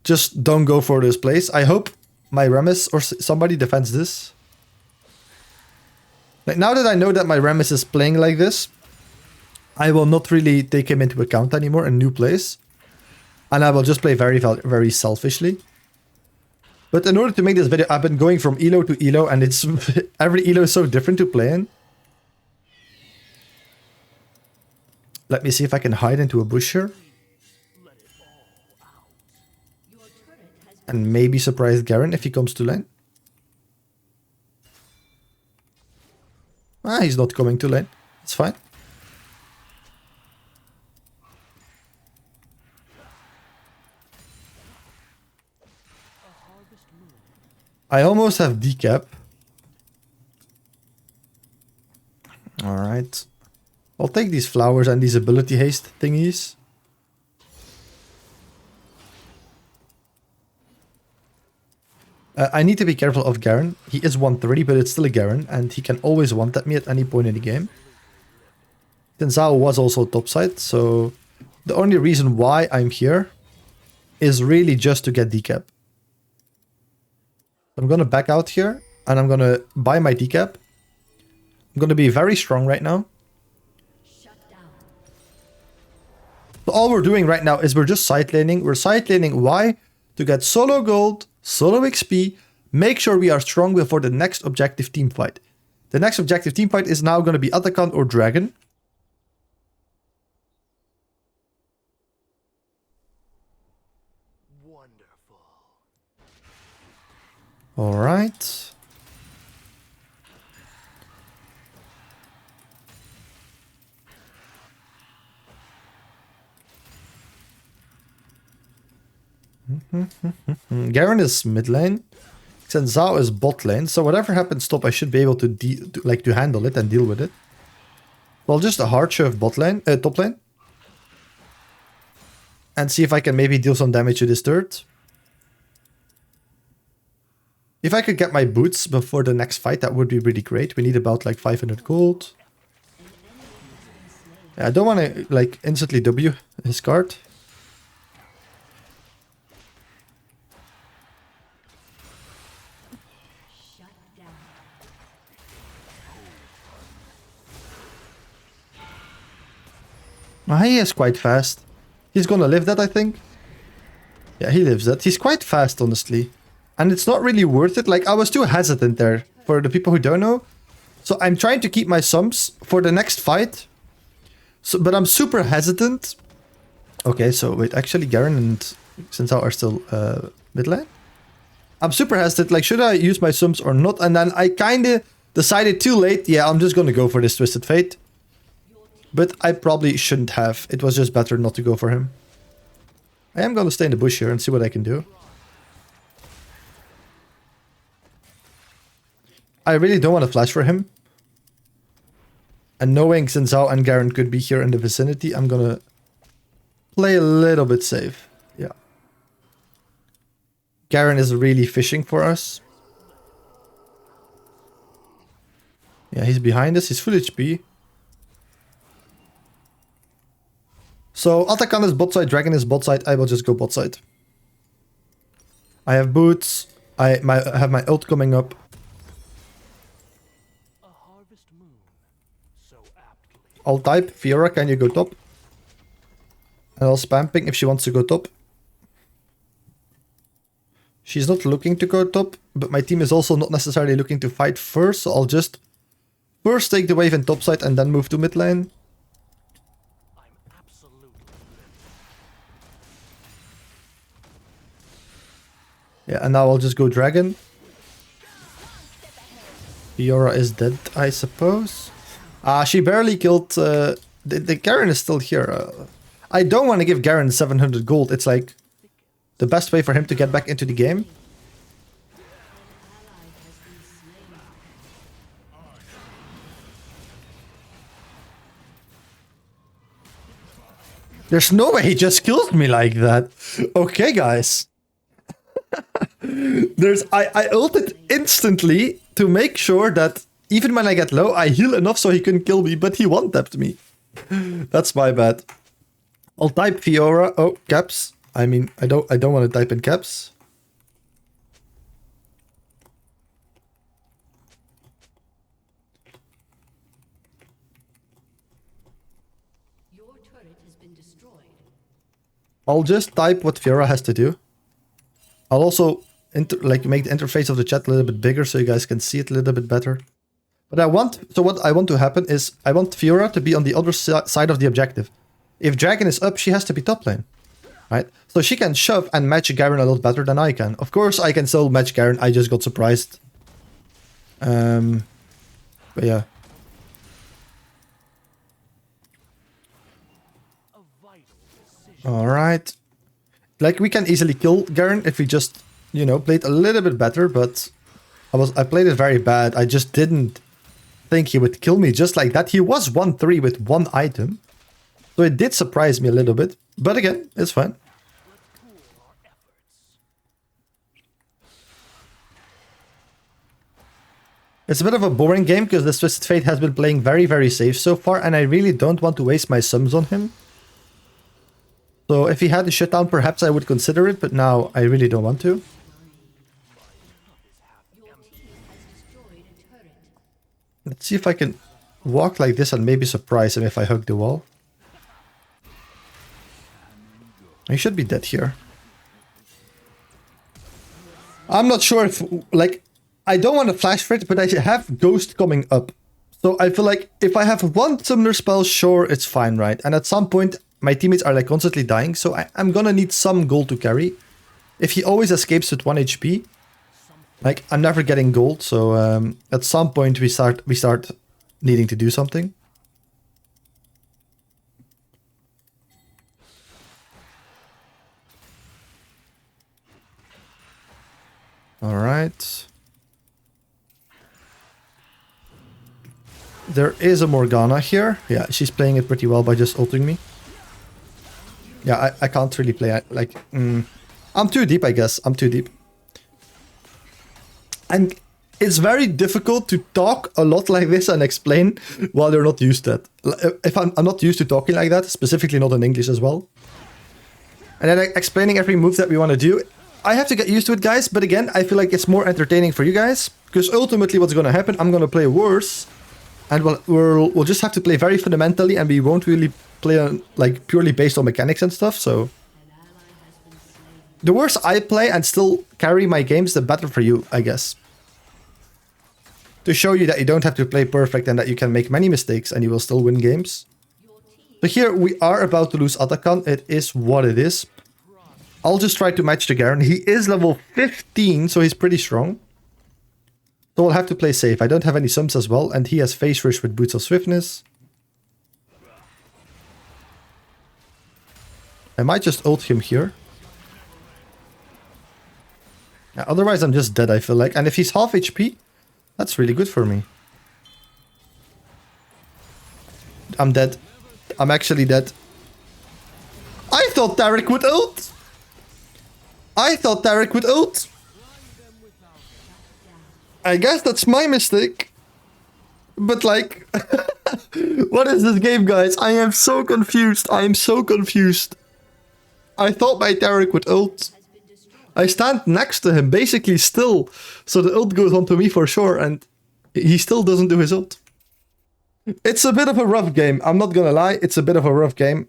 Just don't go for those plays. I hope my Rammus or somebody defends this. Like, now that I know that my Rammus is playing like this, I will not really take him into account anymore in new plays. And I will just play very, very selfishly. But in order to make this video, I've been going from elo to elo, and it's every elo is so different to play in. Let me see if I can hide into a bush here. And maybe surprise Garen if he comes to lane. Ah, he's not coming to lane. It's fine. I almost have decap. Alright. I'll take these flowers and these ability haste thingies. I need to be careful of Garen. He is 130, but it's still a Garen, and he can always one-tap me at any point in the game. Then Zhao was also topside, so the only reason why I'm here is really just to get decap. I'm gonna back out here, and I'm gonna buy my decap. I'm gonna be very strong right now. So all we're doing right now is we're just side laning. We're side laning. Why? To get solo gold, solo XP, make sure we are strong before the next objective team fight. The next objective team fight is now going to be Atakan or Dragon. Wonderful. All right. Garen is mid lane. Since Zhao is bot lane, so whatever happens top, I should be able to handle it and deal with it. Well, just a hard shove bot lane, top lane, and see if I can maybe deal some damage to this turret. If I could get my boots before the next fight, that would be really great. We need about like 500 gold. Yeah, I don't want to like instantly W his card. He is quite fast. He's gonna live that, I think. Yeah, he lives that. He's quite fast, honestly. And it's not really worth it. Like, I was too hesitant there, for the people who don't know. So I'm trying to keep my sums for the next fight. So, but I'm super hesitant. Okay, so wait, actually Garen and Xin are still mid lane. I'm super hesitant, like, should I use my sums or not? And then I kinda decided too late, yeah, I'm just gonna go for this Twisted Fate. But I probably shouldn't have. It was just better not to go for him. I am going to stay in the bush here and see what I can do. I really don't want to flash for him. And knowing Xin Zhao and Garen could be here in the vicinity, I'm going to play a little bit safe. Yeah. Garen is really fishing for us. Yeah, he's behind us. He's full HP. So Atakan is bot side, Dragon is bot side. I will just go bot side. I have boots. I have my ult coming up. A harvest moon, so aptly. I'll type, Fiora, can you go top? And I'll spam ping if she wants to go top. She's not looking to go top, but my team is also not necessarily looking to fight first, so I'll just first take the wave in top side and then move to mid lane. Yeah, and now I'll just go Dragon. Fiora is dead, I suppose. She barely killed... the Garen is still here. I don't want to give Garen 700 gold. It's like the best way for him to get back into the game. There's no way he just killed me like that. Okay, guys. I ulted instantly to make sure that even when I get low, I heal enough so he couldn't kill me, but he one-tapped me. That's my bad. I'll type Fiora. Oh, caps. I mean, I don't want to type in caps. Your turret has been destroyed. I'll just type what Fiora has to do. I'll also make the interface of the chat a little bit bigger so you guys can see it a little bit better. But what I want to happen is I want Fiora to be on the other side of the objective. If Dragon is up, she has to be top lane, right? So she can shove and match Garen a lot better than I can. Of course, I can still match Garen. I just got surprised. But yeah. All right. Like, we can easily kill Garen if we just, you know, played a little bit better, but I played it very bad. I just didn't think he would kill me just like that. He was 1-3 with one item. So it did surprise me a little bit. But again, it's fine. It's a bit of a boring game because this Twisted Fate has been playing very, very safe so far, and I really don't want to waste my sums on him. So if he had a shutdown, perhaps I would consider it, but now I really don't want to. Let's see if I can walk like this and maybe surprise him if I hug the wall. I should be dead here. I'm not sure if, like, I don't want to flash for it, but I have Ghost coming up. So I feel like if I have one summoner spell, sure, it's fine, right? And at some point, my teammates are like constantly dying, so I'm gonna need some gold to carry. If he always escapes with 1 HP, like, I'm never getting gold, so at some point we start needing to do something. All right. There is a Morgana here. Yeah, she's playing it pretty well by just ulting me. Yeah, I can't really play like... I'm too deep, I guess. I'm too deep. And it's very difficult to talk a lot like this and explain while you're not used to it. If I'm not used to talking like that, specifically not in English as well. And then explaining every move that we want to do. I have to get used to it, guys. But again, I feel like it's more entertaining for you guys. Because ultimately what's going to happen, I'm going to play worse. And we'll just have to play very fundamentally, and we won't really play like purely based on mechanics and stuff. So the worse I play and still carry my games, the better for you, I guess. To show you that you don't have to play perfect and that you can make many mistakes and you will still win games. So here we are about to lose Atakan. It is what it is. I'll just try to match the Garen. He is level 15, so he's pretty strong. So I'll have to play safe. I don't have any sums as well, and he has Phase Rush with Boots of Swiftness. I might just ult him here. Yeah, otherwise I'm just dead, I feel like. And if he's half HP, that's really good for me. I'm dead. I'm actually dead. I thought Tarek would ult! I thought Tarek would ult! I guess that's my mistake. But like... what is this game, guys? I am so confused. I am so confused. I thought my Tarek would ult. I stand next to him, basically still. So the ult goes onto me for sure, and he still doesn't do his ult. It's a bit of a rough game. I'm not gonna lie, it's a bit of a rough game.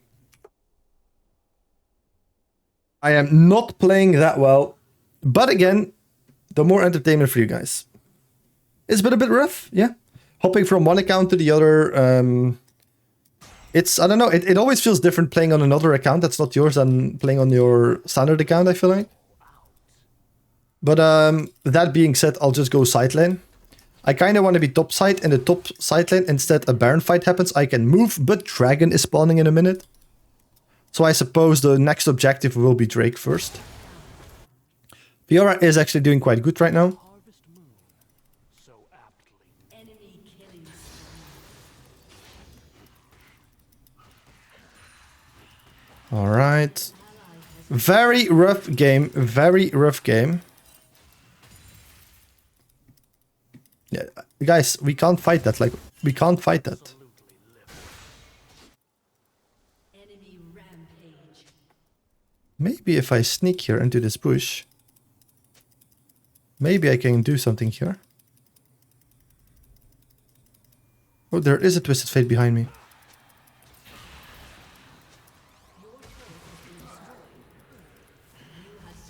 I am not playing that well. But again, the more entertainment for you guys. It's been a bit rough, yeah. Hopping from one account to the other. It's, I don't know, it always feels different playing on another account that's not yours than playing on your standard account, I feel like. But that being said, I'll just go side lane. I kind of want to be top side. In the top side lane, instead a Baron fight happens, I can move, but Dragon is spawning in a minute. So I suppose the next objective will be Drake first. Fiora is actually doing quite good right now. Alright. Very rough game. Very rough game. Yeah, guys, we can't fight that. Like, we can't fight that. Maybe if I sneak here into this bush, maybe I can do something here. Oh, there is a Twisted Fate behind me.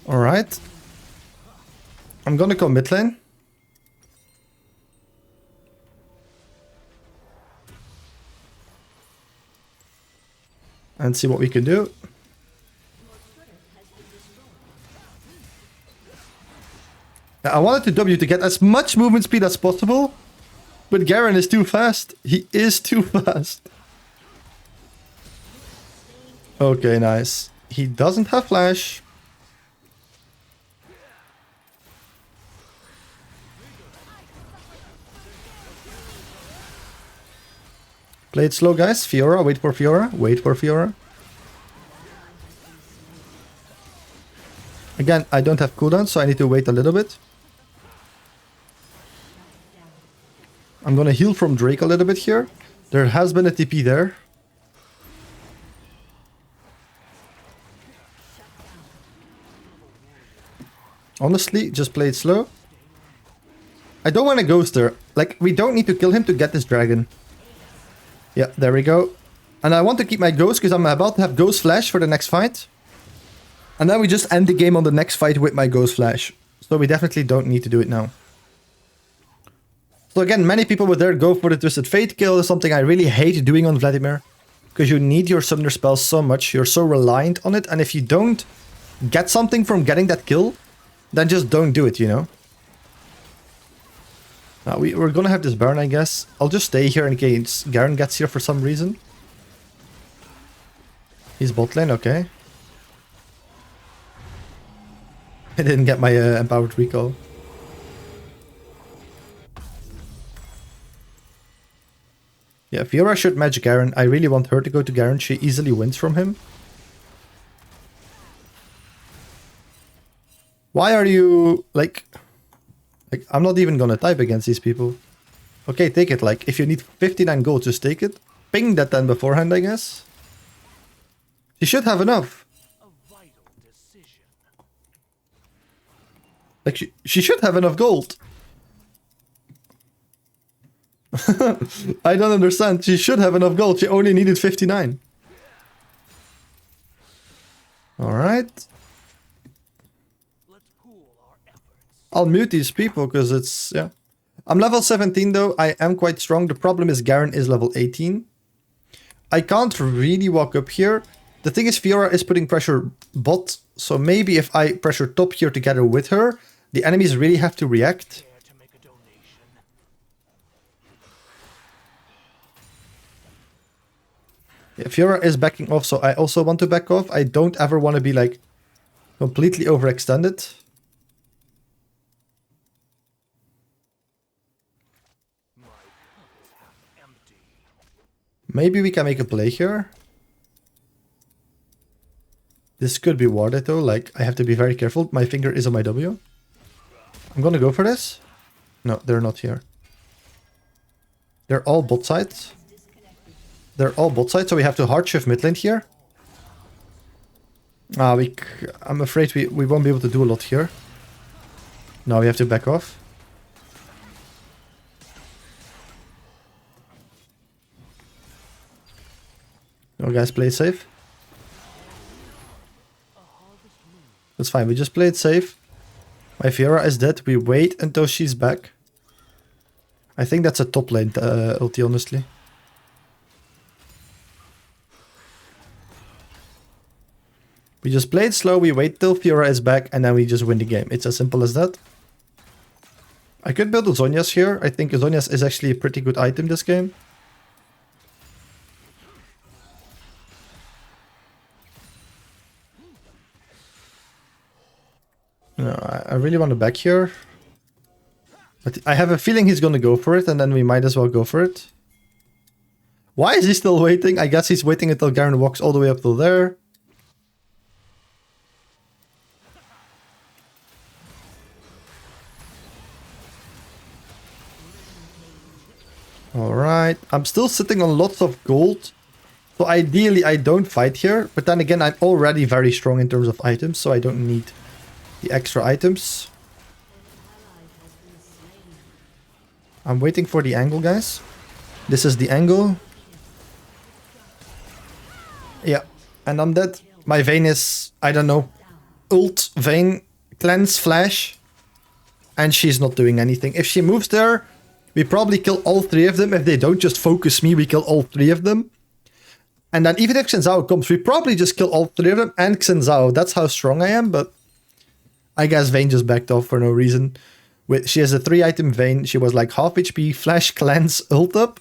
Alright. I'm gonna go mid lane. and see what we can do. I wanted to W to get as much movement speed as possible, but Garen is too fast. He is too fast. Okay, nice. He doesn't have flash. Play it slow, guys. Fiora, wait for Fiora. Wait for Fiora. Again, I don't have cooldown, so I need to wait a little bit. I'm gonna heal from Drake a little bit here. There has been a TP there. Honestly, just play it slow. I don't want to ghost her. Like, we don't need to kill him to get this dragon. Yeah, there we go. And I want to keep my ghost because I'm about to have ghost flash for the next fight. And then we just end the game on the next fight with my ghost flash. So we definitely don't need to do it now. So again, many people would there go for the Twisted Fate kill. Is something I really hate doing on Vladimir. Because you need your summoner spells so much. You're so reliant on it. And if you don't get something from getting that kill, then just don't do it, you know. Now we're gonna have this Baron, I guess. I'll just stay here in case Garen gets here for some reason. He's bot lane, okay. I didn't get my empowered recall. Yeah, Fiora should match Garen. I really want her to go to Garen. She easily wins from him. Why are you, like, I'm not even gonna type against these people. Okay, take it. Like, if you need 59 gold, just take it. Ping that then beforehand, I guess. She should have enough. Like, she should have enough gold. I don't understand. She should have enough gold. She only needed 59. Alright. I'll mute these people because it's, yeah. I'm level 17 though. I am quite strong. The problem is Garen is level 18. I can't really walk up here. The thing is Fiora is putting pressure bot. So maybe if I pressure top here together with her, the enemies really have to react. Yeah, Fiora is backing off, so I also want to back off. I don't ever want to be like completely overextended. Maybe we can make a play here. This could be warded though, like I have to be very careful. My finger is on my W. I'm gonna go for this. No, they're not here. They're all bot sides. They're all bot sides, so we have to hard shift mid lane here. I'm afraid we won't be able to do a lot here. Now we have to back off. No, guys, play it safe. That's fine, we just play it safe. My Fiora is dead. We wait until she's back. I think that's a top lane ulti, honestly. We just play it slow, we wait till Fiora is back, and then we just win the game. It's as simple as that. I could build a Zhonya's here. I think a Zhonya's is actually a pretty good item this game. No, I really want to back here. But I have a feeling he's gonna go for it, and then we might as well go for it. Why is he still waiting? I guess he's waiting until Garen walks all the way up till there. Alright, I'm still sitting on lots of gold. So ideally I don't fight here. But then again, I'm already very strong in terms of items, so I don't need the extra items. I'm waiting for the angle, guys. This is the angle. Yeah, and I'm dead. My Vayne is, I don't know, ult, Vayne, cleanse, flash. And she's not doing anything. If she moves there, we probably kill all three of them. If they don't just focus me, we kill all three of them. And then even if Xinzao comes, we probably just kill all three of them and Xinzao. That's how strong I am, but I guess Vayne just backed off for no reason. She has a 3-item Vayne. She was like half HP, Flash, Cleanse, ult up.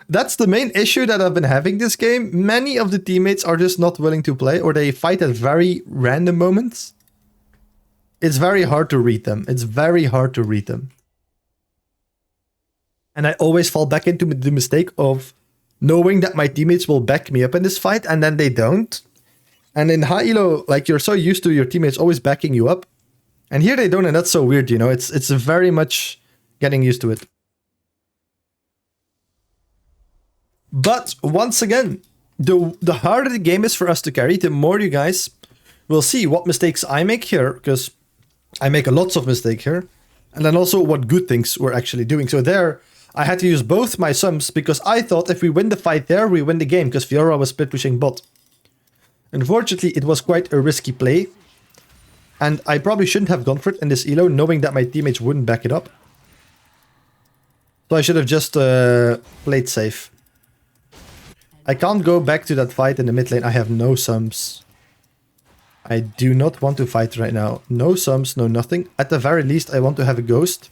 That's the main issue that I've been having this game. Many of the teammates are just not willing to play, or they fight at very random moments. It's very hard to read them. It's very hard to read them. And I always fall back into the mistake of knowing that my teammates will back me up in this fight, and then they don't. And in high elo, like, you're so used to your teammates always backing you up. And here they don't, and that's so weird, you know? It's very much getting used to it. But once again, the harder the game is for us to carry, the more you guys will see what mistakes I make here, because I make lots of mistakes here. And then also what good things we're actually doing. So there, I had to use both my sums because I thought if we win the fight there, we win the game because Fiora was split pushing bot. Unfortunately, it was quite a risky play. And I probably shouldn't have gone for it in this elo, knowing that my teammates wouldn't back it up. So I should have just played safe. I can't go back to that fight in the mid lane. I have no sums. I do not want to fight right now. No sums, no nothing. At the very least, I want to have a ghost.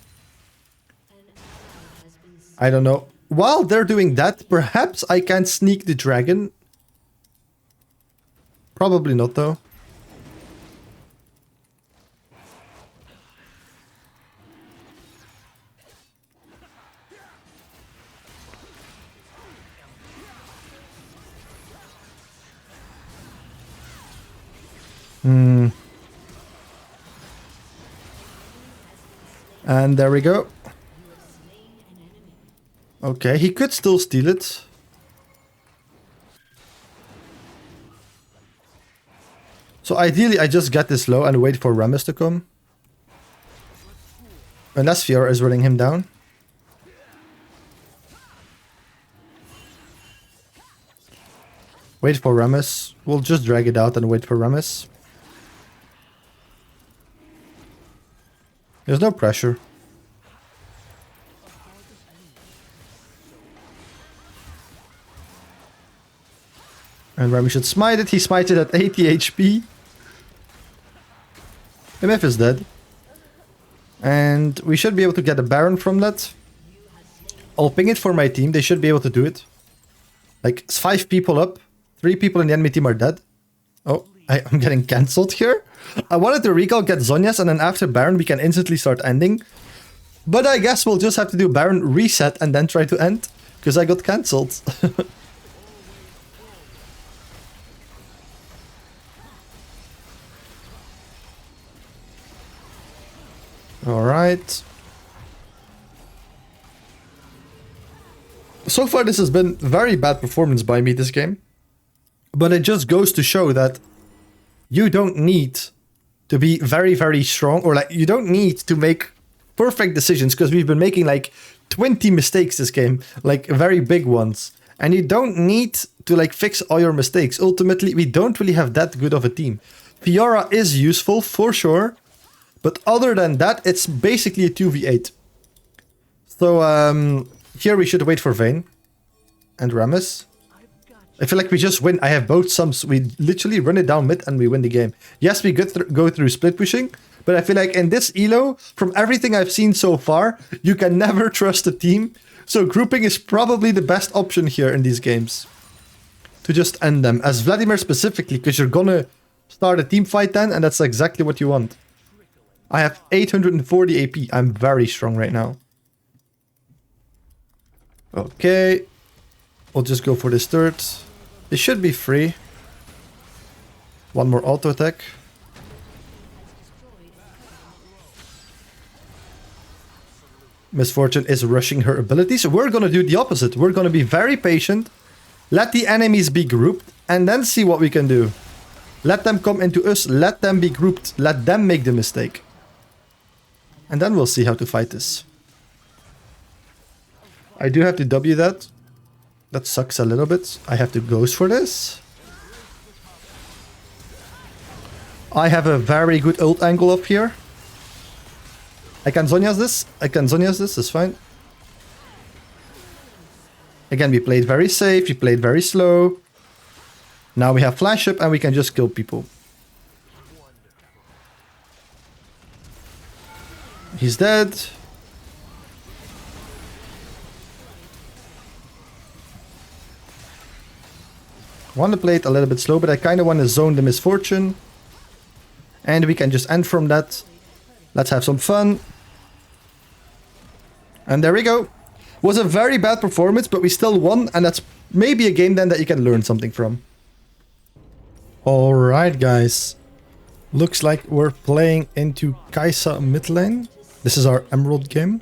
I don't know. While they're doing that, perhaps I can sneak the dragon. Probably not, though. And there we go. Okay, he could still steal it. So ideally, I just get this low and wait for Rammus to come. Unless Fiora is running him down. Wait for Rammus. We'll just drag it out and wait for Rammus. There's no pressure. And Remy should smite it. He smited at 80 HP. MF is dead. And we should be able to get a Baron from that. I'll ping it for my team. They should be able to do it. Like, 5 people up. 3 people in the enemy team are dead. Oh, I'm getting cancelled here. I wanted to recall, get Zhonya's, and then after Baron we can instantly start ending. But I guess we'll just have to do Baron reset and then try to end. Because I got cancelled. Alright. So far this has been very bad performance by me this game. But it just goes to show that you don't need to be very, very strong, or like you don't need to make perfect decisions, because we've been making like 20 mistakes this game, like very big ones. And you don't need to like fix all your mistakes. Ultimately, we don't really have that good of a team. Fiora is useful for sure, but other than that, it's basically a 2v8. So here we should wait for Vayne and Rammus. I feel like we just win. I have both sums. We literally run it down mid and we win the game. Yes, we go through split pushing, but I feel like in this elo, from everything I've seen so far, you can never trust a team. So grouping is probably the best option here in these games. To just end them. As Vladimir specifically, because you're gonna start a team fight then, and that's exactly what you want. I have 840 AP. I'm very strong right now. Okay. We'll just go for this third. It should be free. One more auto attack. Misfortune is rushing her abilities. We're gonna do the opposite. We're gonna be very patient. Let the enemies be grouped. And then see what we can do. Let them come into us. Let them be grouped. Let them make the mistake. And then we'll see how to fight this. I do have to W that. That sucks a little bit. I have to ghost for this. I have a very good ult angle up here. I can Zhonya's this. I can Zhonya's this. It's fine. Again, we played very safe, we played very slow. Now we have flash up and we can just kill people. He's dead. I want to play it a little bit slow, but I kind of want to zone the misfortune. And we can just end from that. Let's have some fun. And there we go. Was a very bad performance, but we still won. And that's maybe a game then that you can learn something from. Alright guys. Looks like we're playing into Kai'Sa mid lane. This is our Emerald game.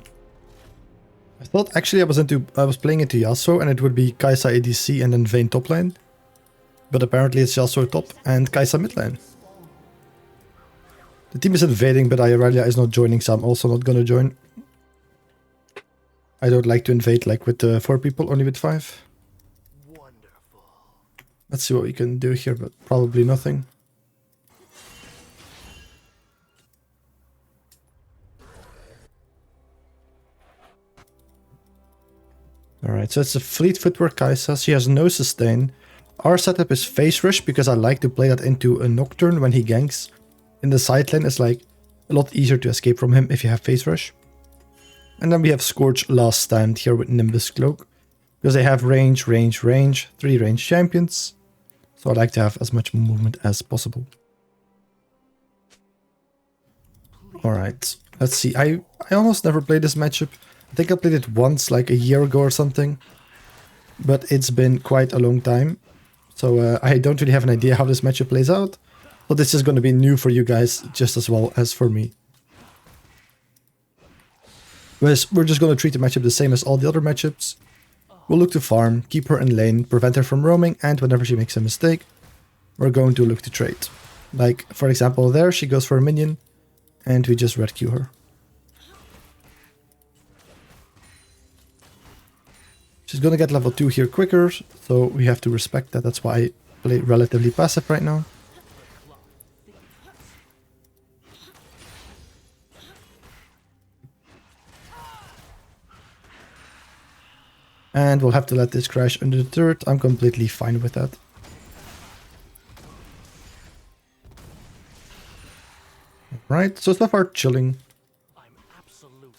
I thought actually I was playing into Yasuo and it would be Kai'Sa ADC and then Vayne top lane. But apparently it's Yasuo top and Kai'Sa mid lane. The team is invading, but Irelia is not joining, so I'm also not gonna join. I don't like to invade like with 4 people, only with 5. Wonderful. Let's see what we can do here, but probably nothing. Alright, so it's a fleet footwork Kai'Sa. She has no sustain. Our setup is phase rush because I like to play that into a Nocturne when he ganks. In the side lane, it's like a lot easier to escape from him if you have phase rush. And then we have Scorch last stand here with Nimbus Cloak. Because they have range, 3 range champions. So I like to have as much movement as possible. Alright, let's see. I almost never played this matchup. I think I played it once, like a year ago or something. But it's been quite a long time. So I don't really have an idea how this matchup plays out. But this is going to be new for you guys just as well as for me. Whereas we're just going to treat the matchup the same as all the other matchups. We'll look to farm, keep her in lane, prevent her from roaming, and whenever she makes a mistake, we're going to look to trade. Like, for example, there she goes for a minion, and we just red Q her. She's going to get level 2 here quicker, so we have to respect that. That's why I play relatively passive right now. And we'll have to let this crash under the turret. I'm completely fine with that. Right, so far chilling.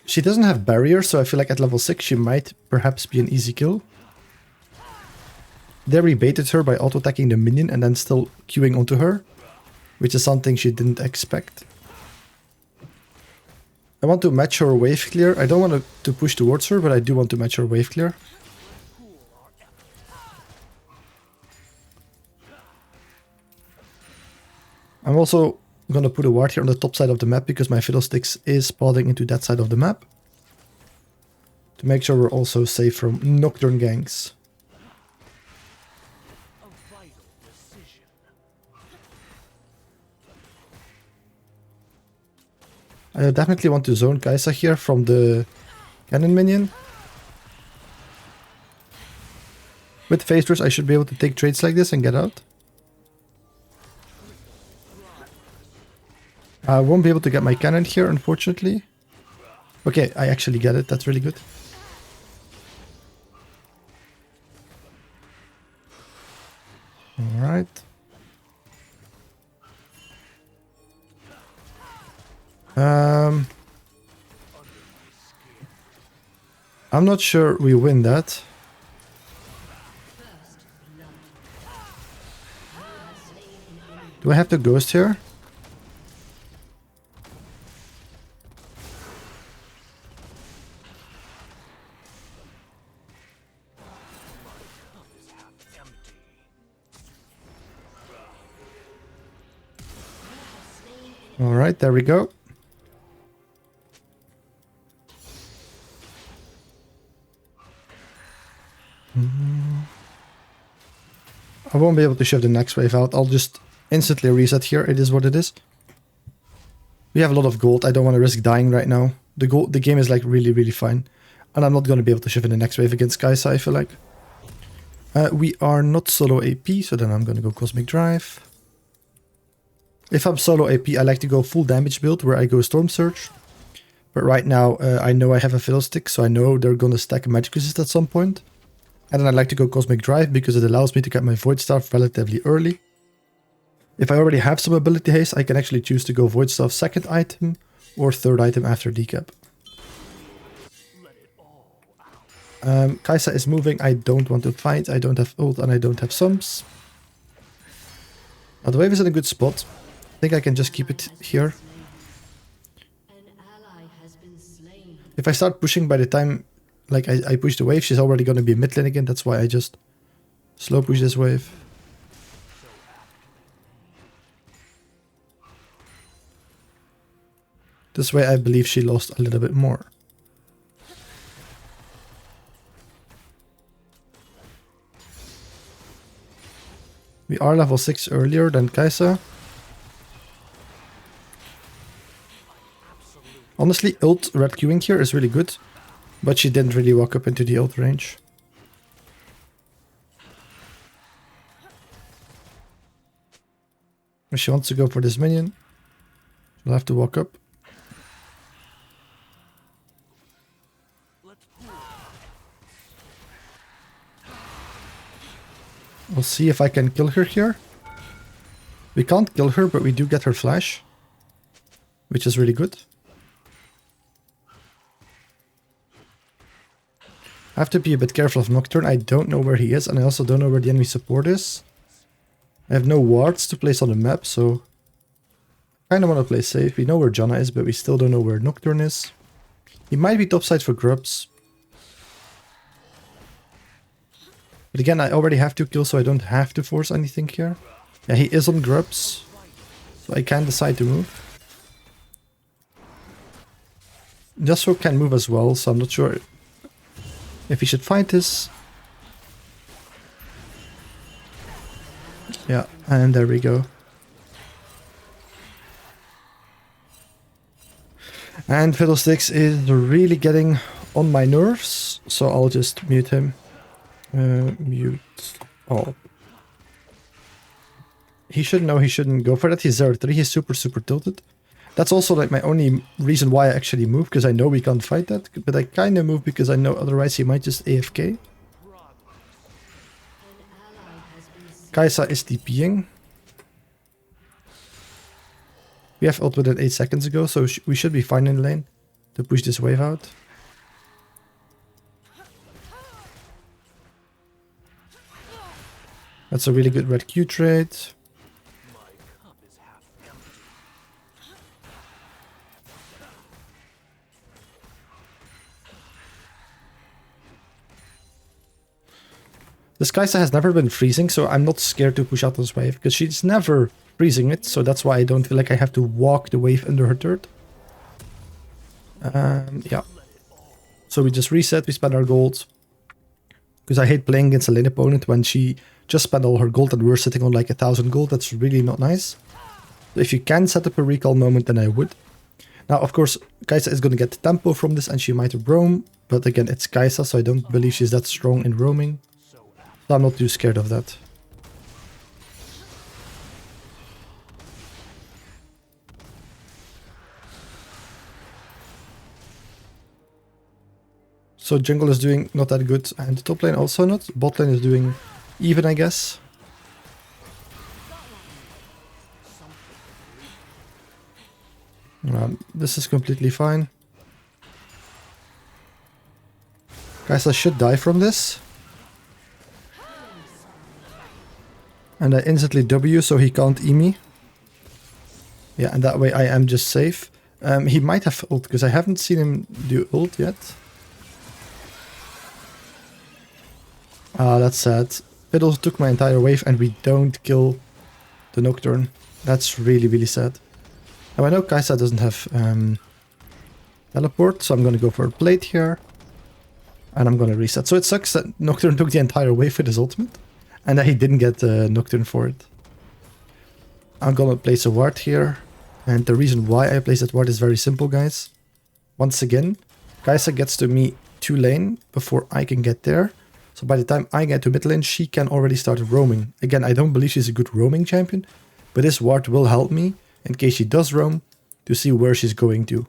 She doesn't have barrier, so I feel like at level 6 she might perhaps be an easy kill. There we baited her by auto-attacking the minion and then still queuing onto her, which is something she didn't expect. I want to match her wave clear. I don't want to push towards her, but I do want to match her wave clear. I'm also gonna put a ward here on the top side of the map because my Fiddlesticks is spawning into that side of the map. To make sure we're also safe from Nocturne ganks. I definitely want to zone Kai'Sa here from the cannon minion. With phase rush I should be able to take trades like this and get out. I won't be able to get my cannon here, unfortunately. Okay, I actually get it. That's really good. Alright. I'm not sure we win that. Do I have to ghost here? Alright, there we go. I won't be able to shift the next wave out. I'll just instantly reset here. It is what it is. We have a lot of gold. I don't want to risk dying right now. The game is like really fine. And I'm not going to be able to shift in the next wave against Kai'Sa, I feel like. We are not solo AP, so then I'm going to go Cosmic Drive. If I'm solo AP, I like to go full damage build where I go Storm Surge. But right now, I know I have a Fiddlestick, so I know they're going to stack a Magic Resist at some point. And then I like to go Cosmic Drive because it allows me to get my Void Staff relatively early. If I already have some ability haste, I can actually choose to go Void Staff second item or third item after decap. Kai'Sa is moving. I don't want to fight. I don't have ult and I don't have sums. Now the wave is in a good spot. I think I can just keep it here. If I start pushing by the time like I push the wave, she's already going to be mid lane again. That's why I just slow push this wave. This way I believe she lost a little bit more. We are level 6 earlier than Kai'Sa. Honestly, ult red queuing here is really good, but she didn't really walk up into the ult range. If she wants to go for this minion, she'll have to walk up. We'll see if I can kill her here. We can't kill her, but we do get her flash, which is really good. I have to be a bit careful of Nocturne. I don't know where he is, and I also don't know where the enemy support is. I have no wards to place on the map, so I kind of want to play safe. We know where Janna is, but we still don't know where Nocturne is. He might be topside for grubs. But again, I already have 2 kills, so I don't have to force anything here. Yeah, he is on grubs, so I can decide to move. Yasuo can move as well, so I'm not sure if he should fight this. Yeah, and there we go. And Fiddlesticks is really getting on my nerves, so I'll just mute him. Mute all. He should know he shouldn't go for that. He's 0-3, he's super tilted. That's also like my only reason why I actually move, because I know we can't fight that. But I kind of move because I know otherwise he might just AFK. Kai'Sa is TPing. We have ult within 8 seconds ago, so we should be fine in lane to push this wave out. That's a really good red Q trade. This Kai'Sa has never been freezing, so I'm not scared to push out this wave, because she's never freezing it, so that's why I don't feel like I have to walk the wave under her turret. Yeah. So we just reset, we spend our gold. Because I hate playing against a lane opponent when she just spent all her gold and we're sitting on like 1000 gold. That's really not nice. So if you can set up a recall moment, then I would. Now, of course, Kai'Sa is going to get tempo from this and she might roam. But again, it's Kai'Sa, so I don't believe she's that strong in roaming. So I'm not too scared of that. So jungle is doing not that good, and the top lane also not. Bot lane is doing even, I guess. This is completely fine. Kai'Sa should die from this. And I instantly W, so he can't E me. Yeah, and that way I am just safe. He might have ult, because I haven't seen him do ult yet. Ah, that's sad. Fiddle took my entire wave and we don't kill the Nocturne. That's really sad. Now I know Kai'Sa doesn't have teleport, so I'm gonna go for a plate here. And I'm gonna reset. So it sucks that Nocturne took the entire wave with his ultimate. And that he didn't get Nocturne for it. I'm gonna place a ward here. And the reason why I place that ward is very simple, guys. Once again, Kai'Sa gets to me 2 lane before I can get there. So by the time I get to mid lane, she can already start roaming. Again, I don't believe she's a good roaming champion. But this ward will help me, in case she does roam, to see where she's going to.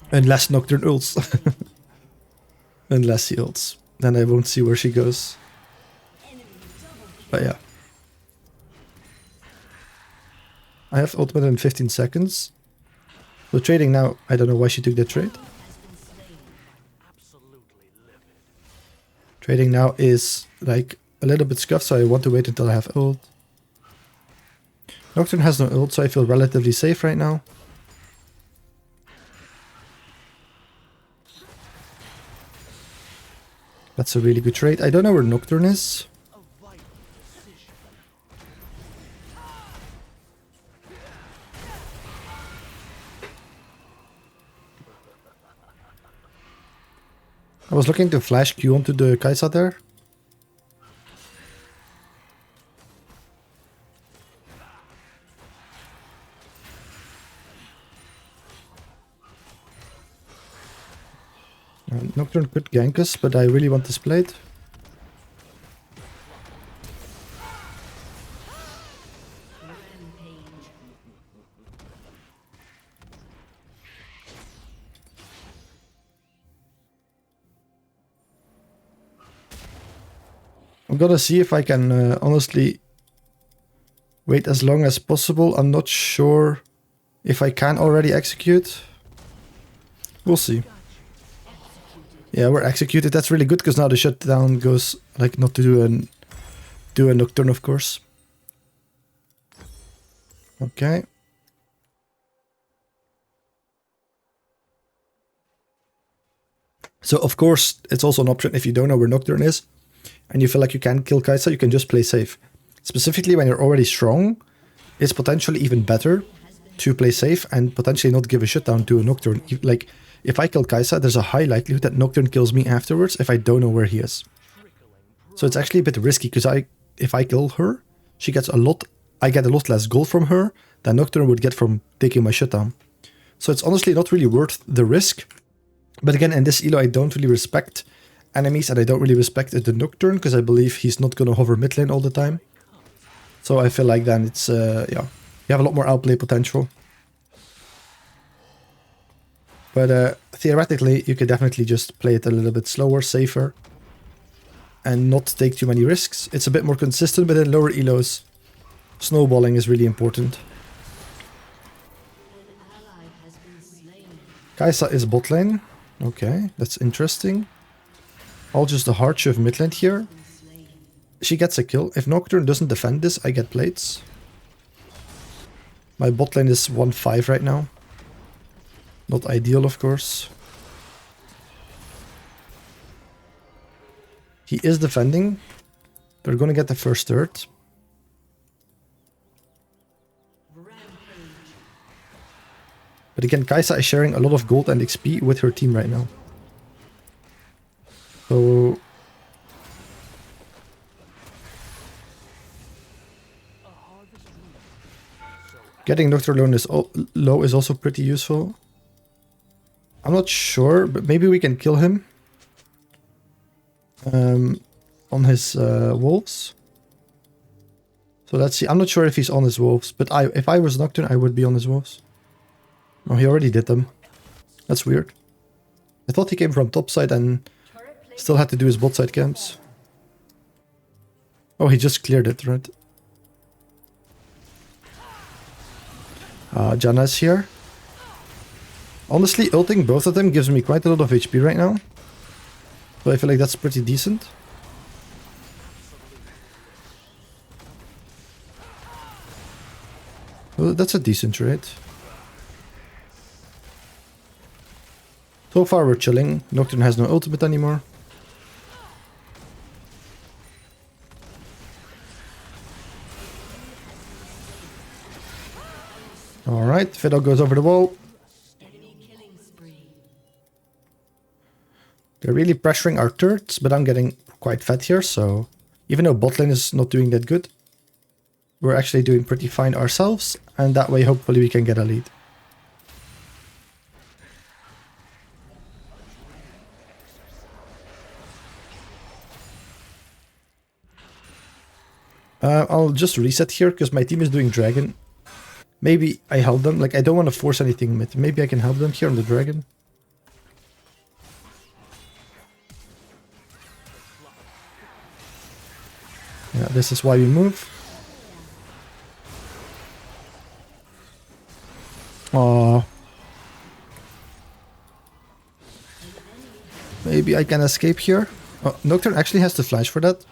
Unless Nocturne ults. Unless he ults. then I won't see where she goes. But yeah. I have ultimate in 15 seconds. So trading now, I don't know why she took that trade. Trading now is like a little bit scuffed, so I want to wait until I have ult. Nocturne has no ult, so I feel relatively safe right now. That's a really good trade. I don't know where Nocturne is. I was looking to flash Q onto the Kai'Sa there. Nocturne could gank us, but I really want this plate. I'm gonna see if I can honestly wait as long as possible. I'm not sure if I can already execute. We'll see. Yeah, we're executed. That's really good because now the shutdown goes like not to do a Nocturne, of course. Okay. So of course it's also an option if you don't know where Nocturne is and you feel like you can kill Kai'Sa, you can just play safe. Specifically when you're already strong, it's potentially even better to play safe and potentially not give a shutdown to a Nocturne. Like, if I kill Kai'Sa, there's a high likelihood that Nocturne kills me afterwards if I don't know where he is. So it's actually a bit risky because if I kill her, she gets I get a lot less gold from her than Nocturne would get from taking my shutdown. So it's honestly not really worth the risk. But again, in this elo, I don't really respect enemies and I don't really respect the Nocturne because I believe he's not going to hover mid lane all the time. So I feel like then it's, yeah, you have a lot more outplay potential. But theoretically, you could definitely just play it a little bit slower, safer, and not take too many risks. It's a bit more consistent, but in lower elos, snowballing is really important. Kai'Sa is bot lane. Okay, that's interesting. I'll just a hard shove mid lane here. She gets a kill. If Nocturne doesn't defend this, I get plates. My bot lane is 1-5 right now. Not ideal, of course. He is defending. They're gonna get the first third. But again, Kai'Sa is sharing a lot of gold and XP with her team right now. So getting Nocturne low is also pretty useful. I'm not sure, but maybe we can kill him on his wolves. So let's see. I'm not sure if he's on his wolves, but if I was Nocturne, I would be on his wolves. Oh, he already did them. That's weird. I thought he came from top side and still had to do his bot side camps. Oh, he just cleared it, right? Janna's here. Honestly, ulting both of them gives me quite a lot of HP right now. So I feel like that's pretty decent. Well, that's a decent trade. So far we're chilling. Nocturne has no ultimate anymore. Alright, Fiddle goes over the wall. They're really pressuring our turrets, but I'm getting quite fat here, so even though bot lane is not doing that good, we're actually doing pretty fine ourselves, and that way hopefully we can get a lead. I'll just reset here because my team is doing dragon. Maybe I help them. Like, I don't want to force anything mid. Maybe I can help them here on the dragon. Yeah, this is why we move. Oh. Maybe I can escape here. Oh, Nocturne actually has to flash for that.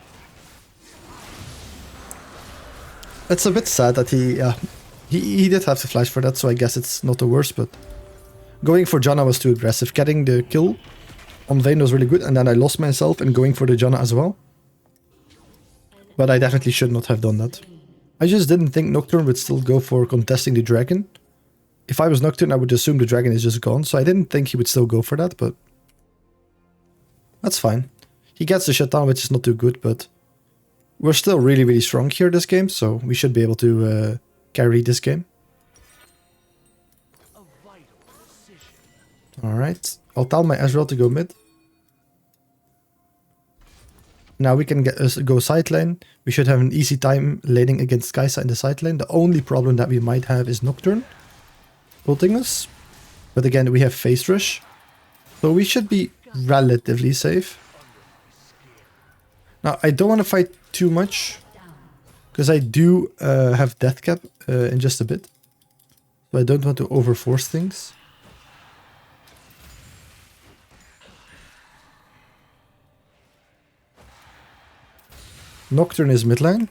It's a bit sad that he did have to flash for that, so I guess it's not the worst, but going for Janna was too aggressive. Getting the kill on Vayne was really good, and then I lost myself in going for the Janna as well. But I definitely should not have done that. I just didn't think Nocturne would still go for contesting the dragon. If I was Nocturne, I would assume the dragon is just gone, so I didn't think he would still go for that, but that's fine. He gets the shutdown, which is not too good, but we're still really, really strong here this game, so we should be able to carry this game. Alright, I'll tell my Ezreal to go mid. Now we can go side lane. We should have an easy time laning against Kai'Sa in the side lane. The only problem that we might have is Nocturne ulting us. But again, we have Phase Rush, so we should be relatively safe. Now, I don't want to fight too much, because I do have death cap in just a bit. So I don't want to overforce things. Nocturne is mid lane.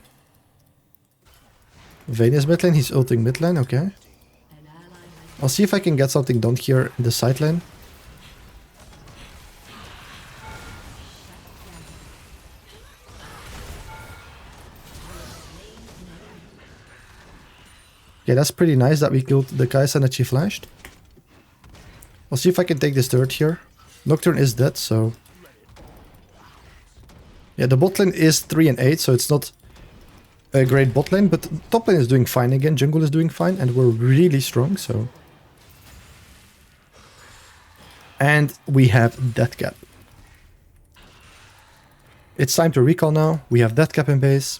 Vayne is mid lane, he's ulting mid lane, okay. I'll see if I can get something done here in the side lane. Yeah, that's pretty nice that we killed the Kai'Sa and that she flashed. I'll see if I can take this turret here. Nocturne is dead, so... Yeah, the bot lane is 3 and 8, so it's not a great bot lane, but top lane is doing fine again, jungle is doing fine, and we're really strong, so... And we have death cap. It's time to recall now, we have death cap in base,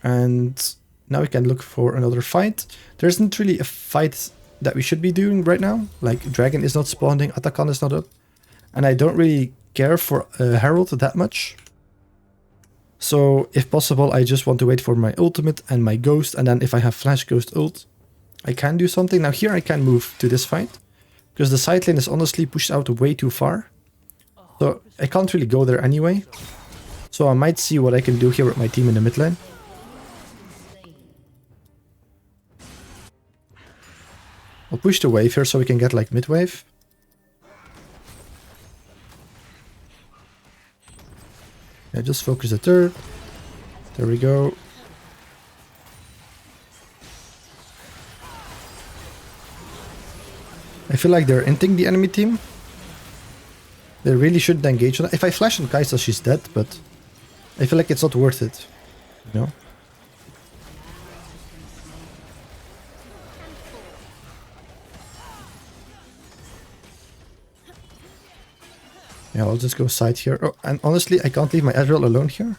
and now we can look for another fight. There isn't really a fight that we should be doing right now, like Dragon is not spawning, Atakan is not up, and I don't really care for Herald that much. So, if possible, I just want to wait for my ultimate and my ghost, and then if I have flash ghost ult, I can do something. Now here I can move to this fight, because the side lane is honestly pushed out way too far. So, I can't really go there anyway. So I might see what I can do here with my team in the mid lane. I'll push the wave here so we can get like mid wave. Yeah, just focus the turret. There we go. I feel like they're inting the enemy team. They really shouldn't engage on that. If I flash on Kai'Sa, she's dead, but I feel like it's not worth it, you know? Yeah, I'll just go side here. Oh, and honestly, I can't leave my Ezreal alone here.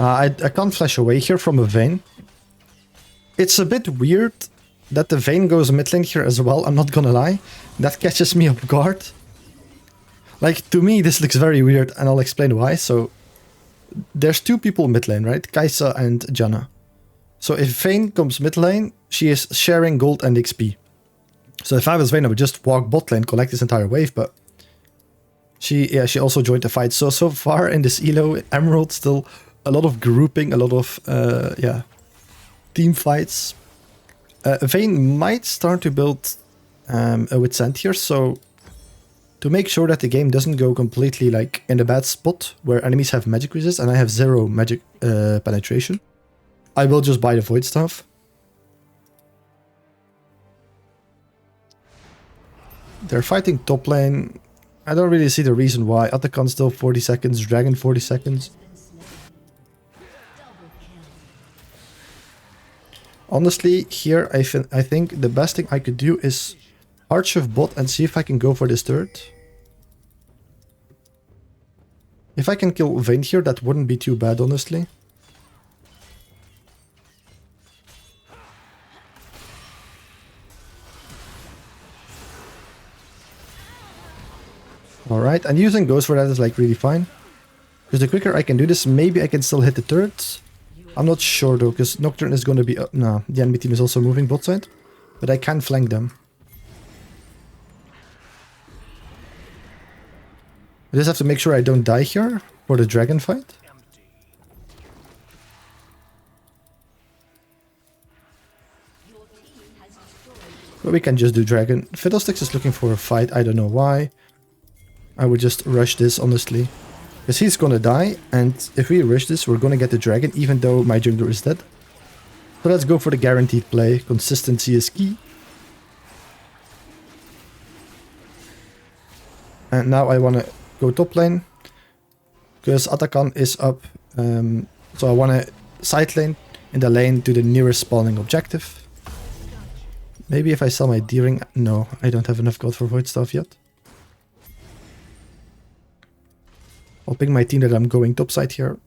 I can't flash away here from a Vayne. It's a bit weird that the Vayne goes mid lane here as well, I'm not gonna lie. That catches me off guard. Like, to me, this looks very weird, and I'll explain why. So, there's two people mid lane, right? Kai'Sa and Janna. So if Vayne comes mid lane, she is sharing gold and XP. So if I was Vayne, I would just walk bot lane, collect this entire wave, but she also joined the fight. So far in this elo, Emerald, still a lot of grouping, a lot of team fights. Vayne might start to build a Wit's End here, so to make sure that the game doesn't go completely like in a bad spot where enemies have magic resist and I have 0 magic penetration, I will just buy the Void Staff. They're fighting top lane. I don't really see the reason why. Atakan still 40 seconds, Dragon 40 seconds. Honestly, here I think the best thing I could do is Archve bot and see if I can go for this turret. If I can kill Vayne here, that wouldn't be too bad, honestly. Alright, and using Ghost for that is like really fine. Because the quicker I can do this, maybe I can still hit the turrets. I'm not sure though, because Nocturne is going to be... no, the enemy team is also moving bot side. But I can flank them. I just have to make sure I don't die here for the dragon fight. But we can just do dragon. Fiddlesticks is looking for a fight, I don't know why. I would just rush this, honestly. Because he's gonna die, and if we rush this, we're gonna get the dragon, even though my jungler is dead. So let's go for the guaranteed play. Consistency is key. And now I wanna go top lane. Because Atakan is up. So I wanna side lane in the lane to the nearest spawning objective. Maybe if I sell my D-ring... no, I don't have enough gold for Void Staff yet. I'll ping my team that I'm going topside here.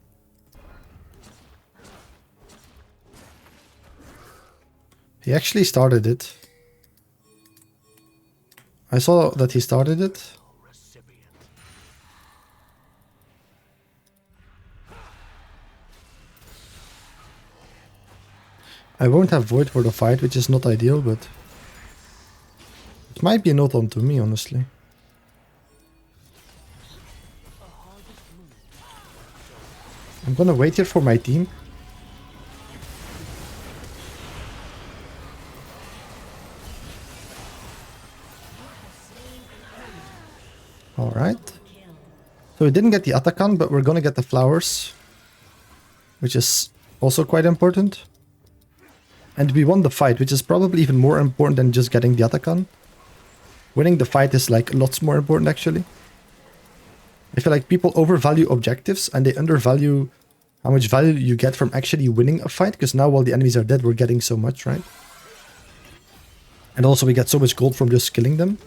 He actually started it. I saw that he started it. I won't have Void for the fight, which is not ideal, but... it might be a not onto me, honestly. I'm gonna wait here for my team. Alright. So we didn't get the Atakan, but we're gonna get the flowers. Which is also quite important. And we won the fight, which is probably even more important than just getting the Atakan. Winning the fight is like lots more important, actually. I feel like people overvalue objectives and they undervalue how much value you get from actually winning a fight. Because now while the enemies are dead, we're getting so much, right? And also we get so much gold from just killing them.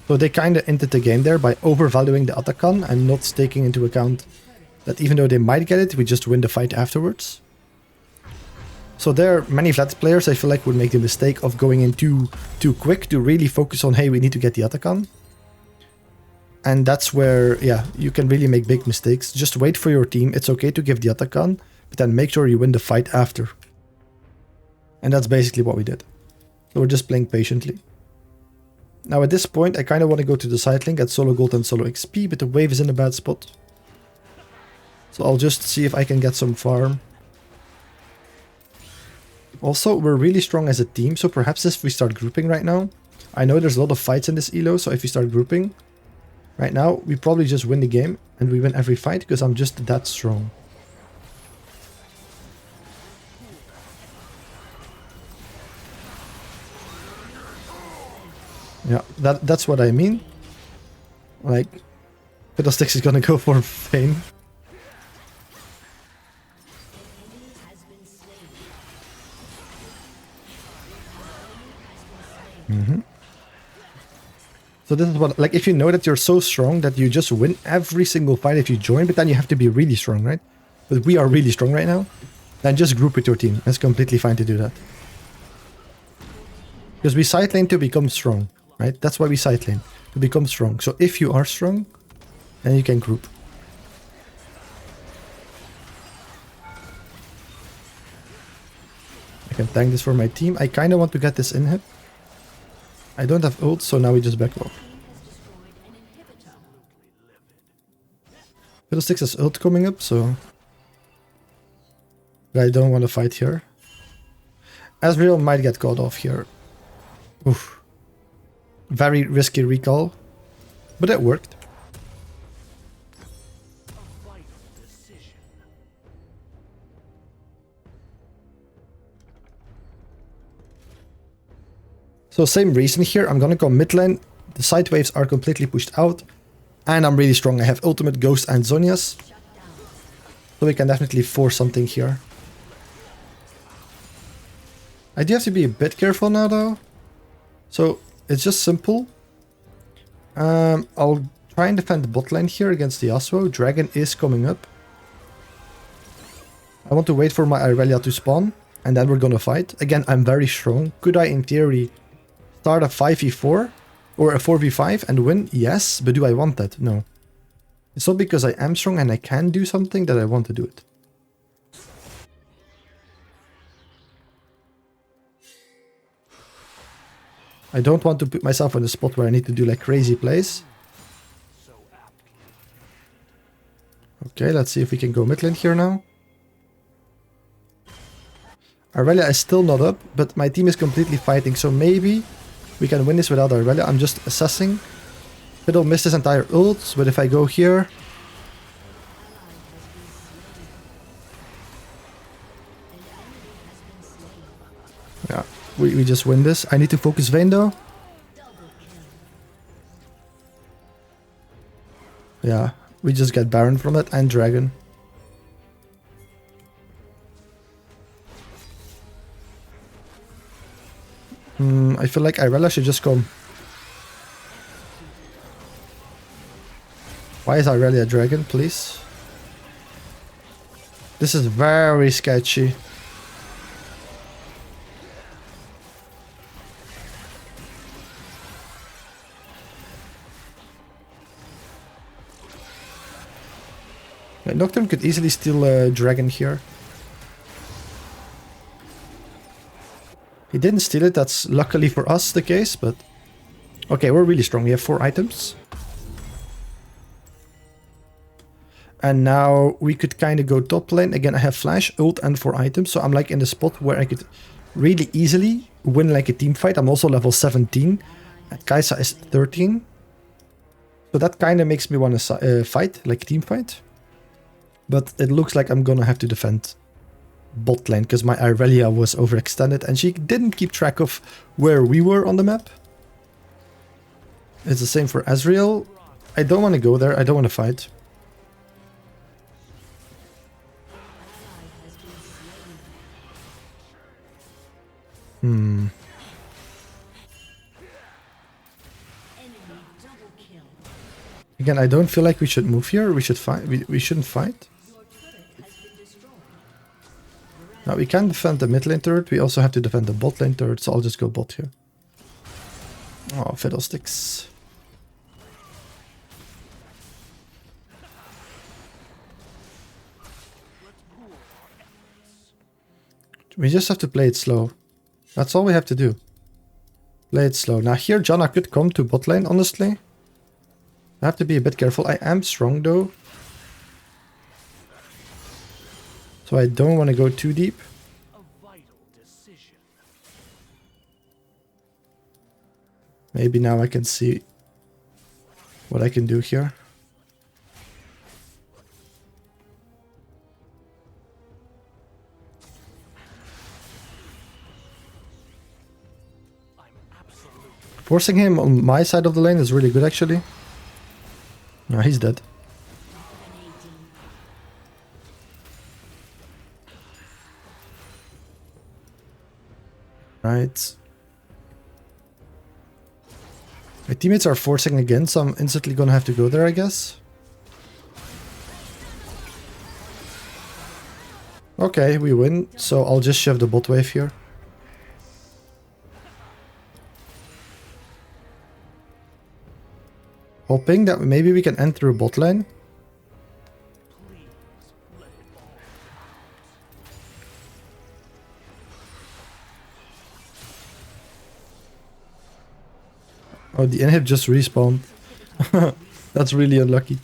So they kind of ended the game there by overvaluing the Atakan and not taking into account that even though they might get it, we just win the fight afterwards. So there, many Vlad players I feel like would make the mistake of going in too quick to really focus on, hey, we need to get the Atakan. And that's where, yeah, you can really make big mistakes. Just wait for your team. It's okay to give the Atakan, but then make sure you win the fight after. And that's basically what we did. So we're just playing patiently. Now at this point, I kind of want to go to the side lane, get solo gold and solo XP, but the wave is in a bad spot. So I'll just see if I can get some farm. Also, we're really strong as a team, so perhaps if we start grouping right now... I know there's a lot of fights in this elo, so if we start grouping... right now, we probably just win the game, and we win every fight, because I'm just that strong. Yeah, that's what I mean. Like, Fiddlesticks is gonna go for Fane. So this is what, like, if you know that you're so strong that you just win every single fight if you join, but then you have to be really strong, right? But we are really strong right now. Then just group with your team. It's completely fine to do that. Because we side lane to become strong, right? That's why we side lane, to become strong. So if you are strong, then you can group. I can tank this for my team. I kind of want to get this inhib. I don't have ult, so now we just backlog. Fiddlesticks has ult coming up, so... but I don't want to fight here. Asriel might get caught off here. Oof. Very risky recall. But it worked. So same reason here, I'm gonna go mid lane, the side waves are completely pushed out, and I'm really strong, I have ultimate, Ghost and Zhonya's. So we can definitely force something here. I do have to be a bit careful now though. So it's just simple. I'll try and defend the bot lane here against the Yasuo, Dragon is coming up. I want to wait for my Irelia to spawn, and then we're gonna fight. Again, I'm very strong, could I in theory... start a 5v4, or a 4v5 and win? Yes, but do I want that? No. It's not because I am strong and I can do something that I want to do it. I don't want to put myself in a spot where I need to do like crazy plays. Okay, let's see if we can go mid lane here now. Aurelia is still not up, but my team is completely fighting, so maybe we can win this without Aurelia. I'm just assessing. Fiddle missed his entire ult, but if I go here... Yeah, we just win this. I need to focus Vayne though. Yeah, we just get Baron from it and Dragon. I feel like Irelia should just come. Why is Irelia a dragon, please? This is very sketchy. Yeah, Nocturne could easily steal a dragon here. He didn't steal it, that's luckily for us the case, but... Okay, we're really strong, we have 4 items. And now we could kind of go top lane. Again, I have flash, ult and 4 items, so I'm like in the spot where I could really easily win like a team fight. I'm also level 17, and Kai'Sa is 13. So that kind of makes me want to fight, like a team fight. But it looks like I'm gonna have to defend bot lane because my Irelia was overextended and she didn't keep track of where we were on the map. It's the same for Ezreal. I don't want to go there, I don't want to fight. Again, I don't feel like we should move here. We should fight. We shouldn't fight. Now we can defend the mid lane turret. We also have to defend the bot lane turret, so I'll just go bot here. Oh, fiddlesticks. We just have to play it slow. That's all we have to do. Play it slow. Now here, Janna could come to bot lane, honestly. I have to be a bit careful. I am strong though. So I don't want to go too deep. Maybe now I can see what I can do here. Forcing him on my side of the lane is really good actually. No, he's dead. Right. My teammates are forcing again, so I'm instantly gonna have to go there, I guess. Okay, we win, so I'll just shove the bot wave here. Hoping that maybe we can enter a bot lane. Oh, the inhib just respawned. That's really unlucky.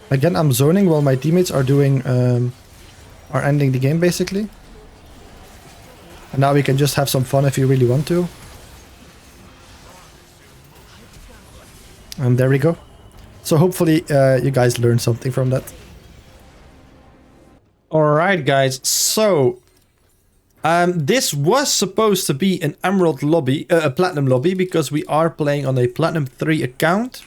Again, I'm zoning while my teammates are doing, are ending the game basically. And now we can just have some fun if you really want to. And there we go. So hopefully you guys learned something from that. Alright guys, so this was supposed to be an Emerald lobby, a Platinum lobby, because we are playing on a Platinum 3 account.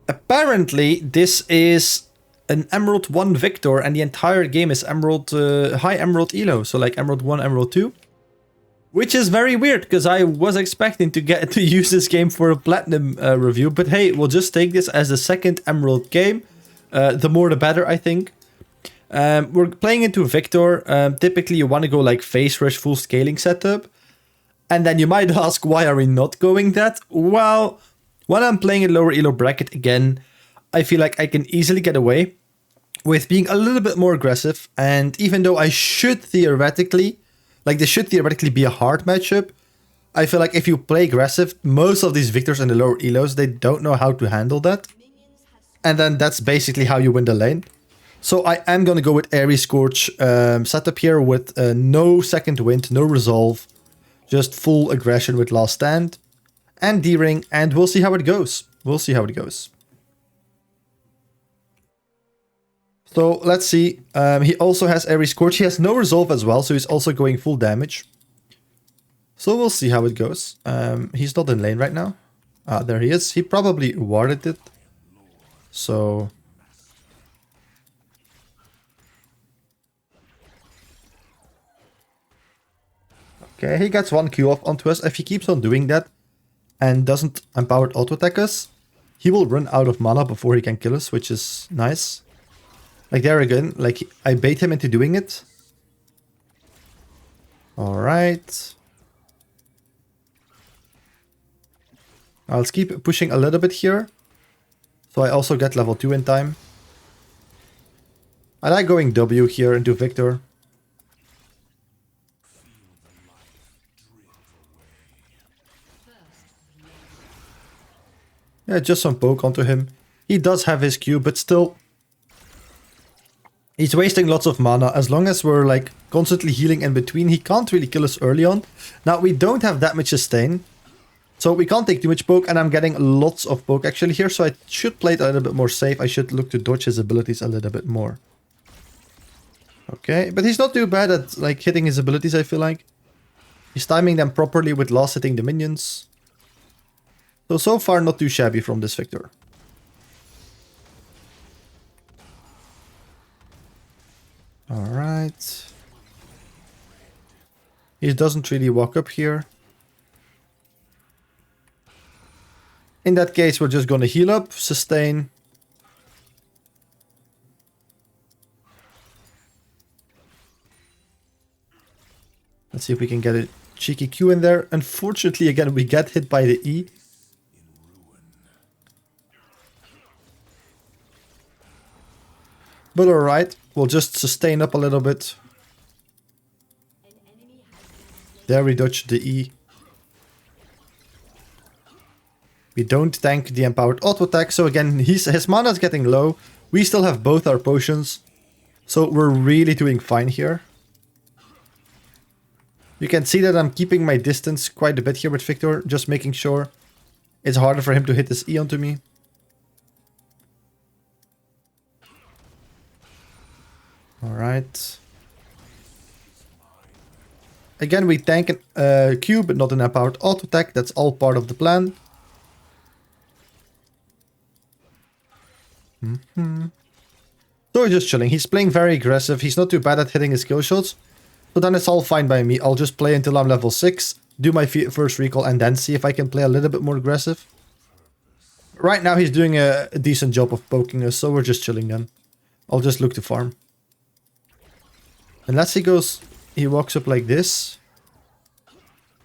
Apparently this is an Emerald 1 Victor and the entire game is Emerald, high Emerald Elo, so like Emerald 1, Emerald 2. Which is very weird, because I was expecting to get to use this game for a platinum review. But hey, we'll just take this as the second Emerald game. The more the better, I think. We're playing into Victor. Typically, you want to go like face rush, full scaling setup. And then you might ask, why are we not going that? Well, when I'm playing a lower elo bracket again, I feel like I can easily get away with being a little bit more aggressive. And even though I should theoretically... Like, this should theoretically be a hard matchup. I feel like if you play aggressive, most of these victors in the lower elos, they don't know how to handle that. And then that's basically how you win the lane. So I am going to go with Airy Scorch setup here with no second wind, no resolve. Just full aggression with Last Stand. And D-Ring, and we'll see how it goes. We'll see how it goes. So let's see, he also has Airy Scorch, he has no resolve as well, so he's also going full damage. So we'll see how it goes. He's not in lane right now. There he is, he probably warded it. So... Okay, he gets one Q off onto us. If he keeps on doing that and doesn't empowered auto attack us, he will run out of mana before he can kill us, which is nice. Like there again, like I bait him into doing it. Alright. I'll keep pushing a little bit here. So I also get level 2 in time. I like going W here into Victor. Yeah, just some poke onto him. He does have his Q, but still... He's wasting lots of mana. As long as we're like constantly healing in between, he can't really kill us early on. Now, we don't have that much sustain. So we can't take too much poke, and I'm getting lots of poke actually here. So I should play it a little bit more safe. I should look to dodge his abilities a little bit more. Okay, but he's not too bad at like hitting his abilities, I feel like. He's timing them properly with last hitting the minions. So far not too shabby from this Victor. Alright. He doesn't really walk up here. In that case, we're just gonna heal up, sustain. Let's see if we can get a cheeky Q in there. Unfortunately, again, we get hit by the E. But alright, we'll just sustain up a little bit. There we dodge the E. We don't tank the empowered auto attack, so again, his mana is getting low. We still have both our potions. So we're really doing fine here. You can see that I'm keeping my distance quite a bit here with Victor, just making sure it's harder for him to hit this E onto me. Alright. Again, we tank a Q, but not an empowered auto attack. That's all part of the plan. So he's just chilling. He's playing very aggressive. He's not too bad at hitting his kill shots. So then it's all fine by me. I'll just play until I'm level 6, do my first recall, and then see if I can play a little bit more aggressive. Right now he's doing a decent job of poking us, so we're just chilling then. I'll just look to farm. Unless he walks up like this.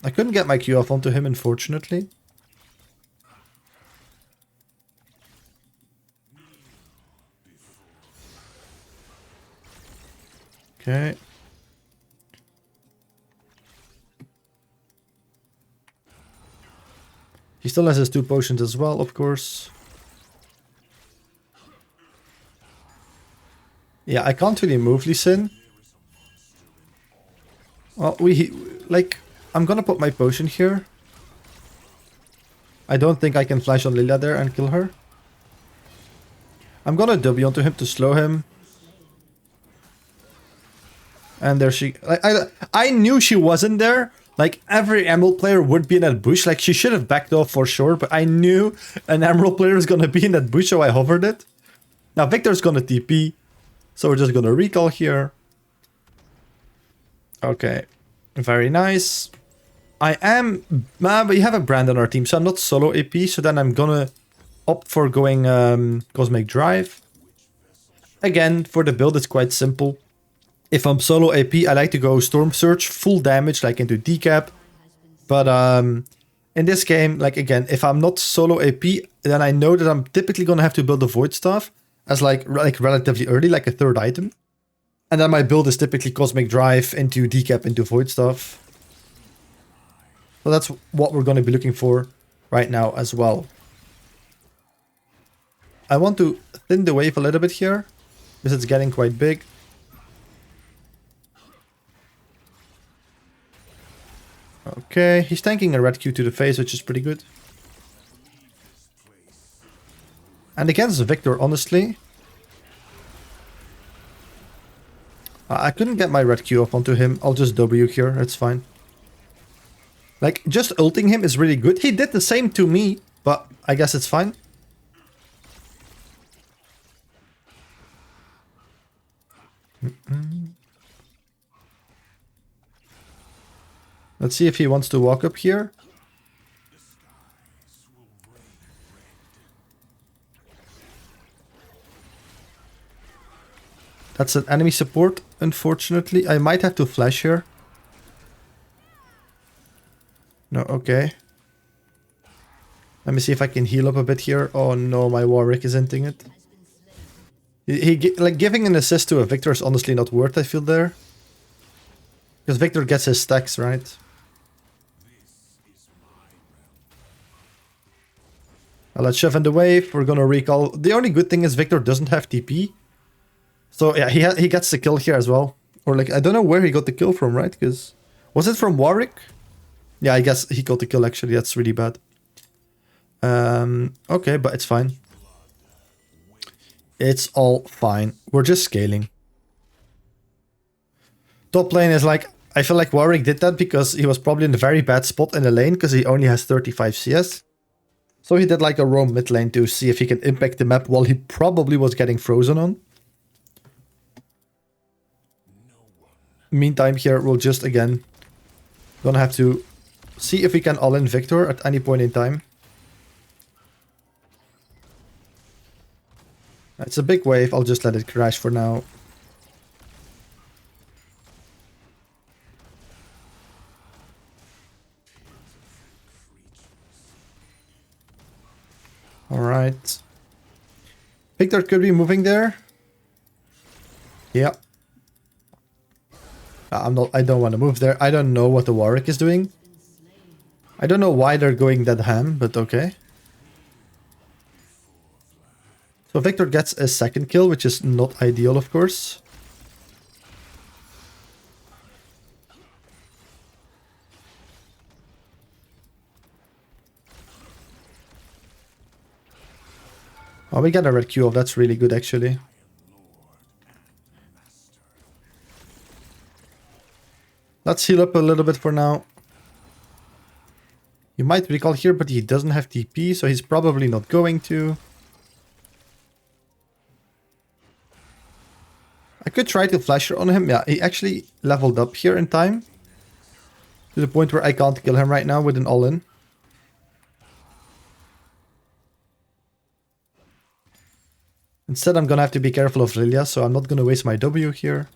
I couldn't get my Q off onto him, unfortunately. Okay. He still has his 2 potions as well, of course. Yeah, I can't really move Lee Sin. Well, I'm gonna put my potion here. I don't think I can flash on Lilia there and kill her. I'm gonna W onto him to slow him. And there she... I knew she wasn't there. Like, every Emerald player would be in that bush. Like, she should have backed off for sure. But I knew an Emerald player is gonna be in that bush, so I hovered it. Now, Victor's gonna TP. So we're just gonna recall here. Okay. Very nice. I am... we have a Brand on our team, so I'm not solo AP. So then I'm gonna opt for going Cosmic Drive. Again, for the build, it's quite simple. If I'm solo AP, I like to go Storm Surge, full damage, like into decap. But in this game, like again, if I'm not solo AP, then I know that I'm typically gonna have to build a Void Staff as like relatively early, like a third item. And then my build is typically Cosmic Drive into decap into Void Staff. So that's what we're gonna be looking for right now as well. I want to thin the wave a little bit here, because it's getting quite big. Okay, he's tanking a red Q to the face, which is pretty good. And against Victor, honestly, I couldn't get my red Q up onto him. I'll just W here, it's fine. Like, just ulting him is really good. He did the same to me, but I guess it's fine. Let's see if he wants to walk up here. That's an enemy support, unfortunately. I might have to flash here. No, okay. Let me see if I can heal up a bit here. Oh no, my Warwick is inting it. Like, giving an assist to a Victor is honestly not worth, I feel, there. Because Victor gets his stacks, right? Let's shove in the wave. We're gonna recall. The only good thing is Victor doesn't have TP. So yeah, he gets the kill here as well. Or like, I don't know where he got the kill from, right? Because was it from Warwick? Yeah, I guess he got the kill actually. That's really bad. Okay, but it's fine. It's all fine. We're just scaling. Top lane is like, I feel like Warwick did that because he was probably in a very bad spot in the lane because he only has 35 CS. So he did like a roam mid lane to see if he can impact the map while he probably was getting frozen on. Meantime here, we'll just again gonna have to see if we can all-in Victor at any point in time. It's a big wave, I'll just let it crash for now. Alright. Victor could be moving there. Yeah. I don't want to move there. I don't know what the Warwick is doing. I don't know why they're going that ham, but okay. So Victor gets a second kill, which is not ideal, of course. Oh, we got a red Q off. That's really good, actually. Let's heal up a little bit for now. You might recall here, but he doesn't have TP, so he's probably not going to. I could try to flash on him. Yeah, he actually leveled up here in time. To the point where I can't kill him right now with an all-in. Instead, I'm gonna have to be careful of Lilia, so I'm not gonna waste my W here.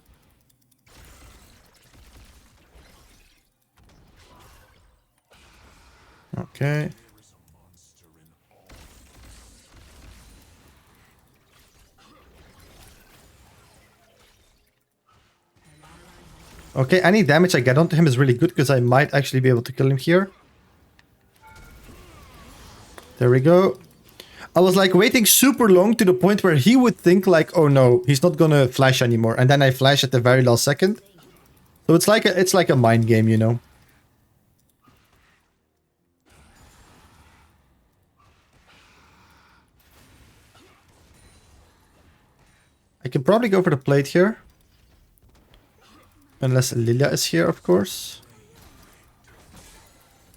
Okay. Okay, any damage I get onto him is really good because I might actually be able to kill him here. There we go. I was like waiting super long to the point where he would think like, oh no, he's not gonna flash anymore. And then I flash at the very last second. So it's like a mind game, you know. I can probably go for the plate here. Unless Lilia is here, of course.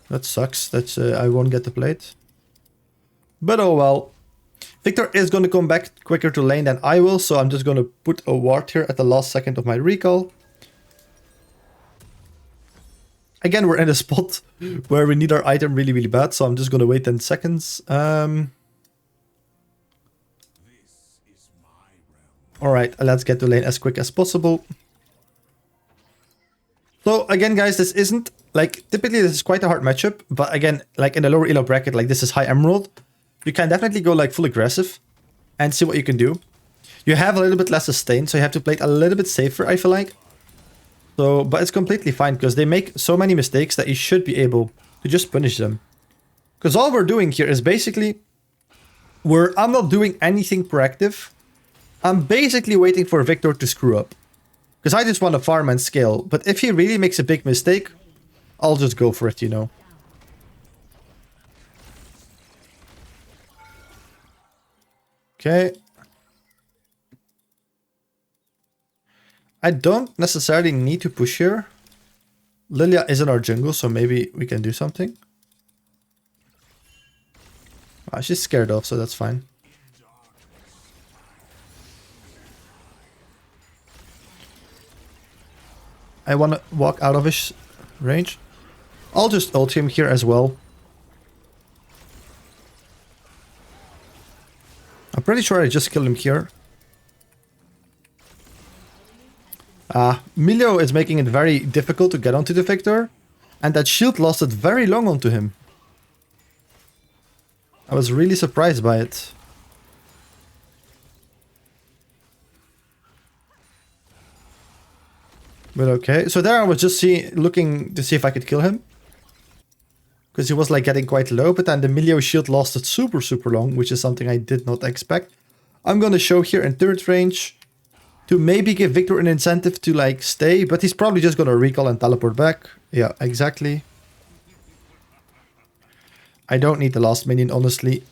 That sucks. That's I won't get the plate. But oh well. Victor is going to come back quicker to lane than I will, so I'm just going to put a ward here at the last second of my recall. Again, we're in a spot where we need our item really, really bad, so I'm just gonna wait 10 seconds. Alright, let's get to lane as quick as possible. So again, guys, this isn't, like, typically this is quite a hard matchup, but again, like in the lower elo bracket, like this is high emerald, you can definitely go like full aggressive and see what you can do. You have a little bit less sustain, so you have to play it a little bit safer, I feel like. So, but it's completely fine, because they make so many mistakes that you should be able to just punish them. Because all we're doing here is basically, I'm not doing anything proactive. I'm basically waiting for Victor to screw up. Because I just want to farm and scale. But if he really makes a big mistake, I'll just go for it, you know. Okay. I don't necessarily need to push here. Lilia is in our jungle, so maybe we can do something. Ah, she's scared off, so that's fine. I want to walk out of his range. I'll just ult him here as well. I'm pretty sure I just killed him here. Milio is making it very difficult to get onto the Victor. And that shield lasted very long onto him. I was really surprised by it. But okay, so there I was just looking to see if I could kill him. Because he was like getting quite low, but then the Milio shield lasted super, super long, which is something I did not expect. I'm gonna show here in turret range to maybe give Victor an incentive to like stay, but he's probably just gonna recall and teleport back. Yeah, exactly. I don't need the last minion, honestly,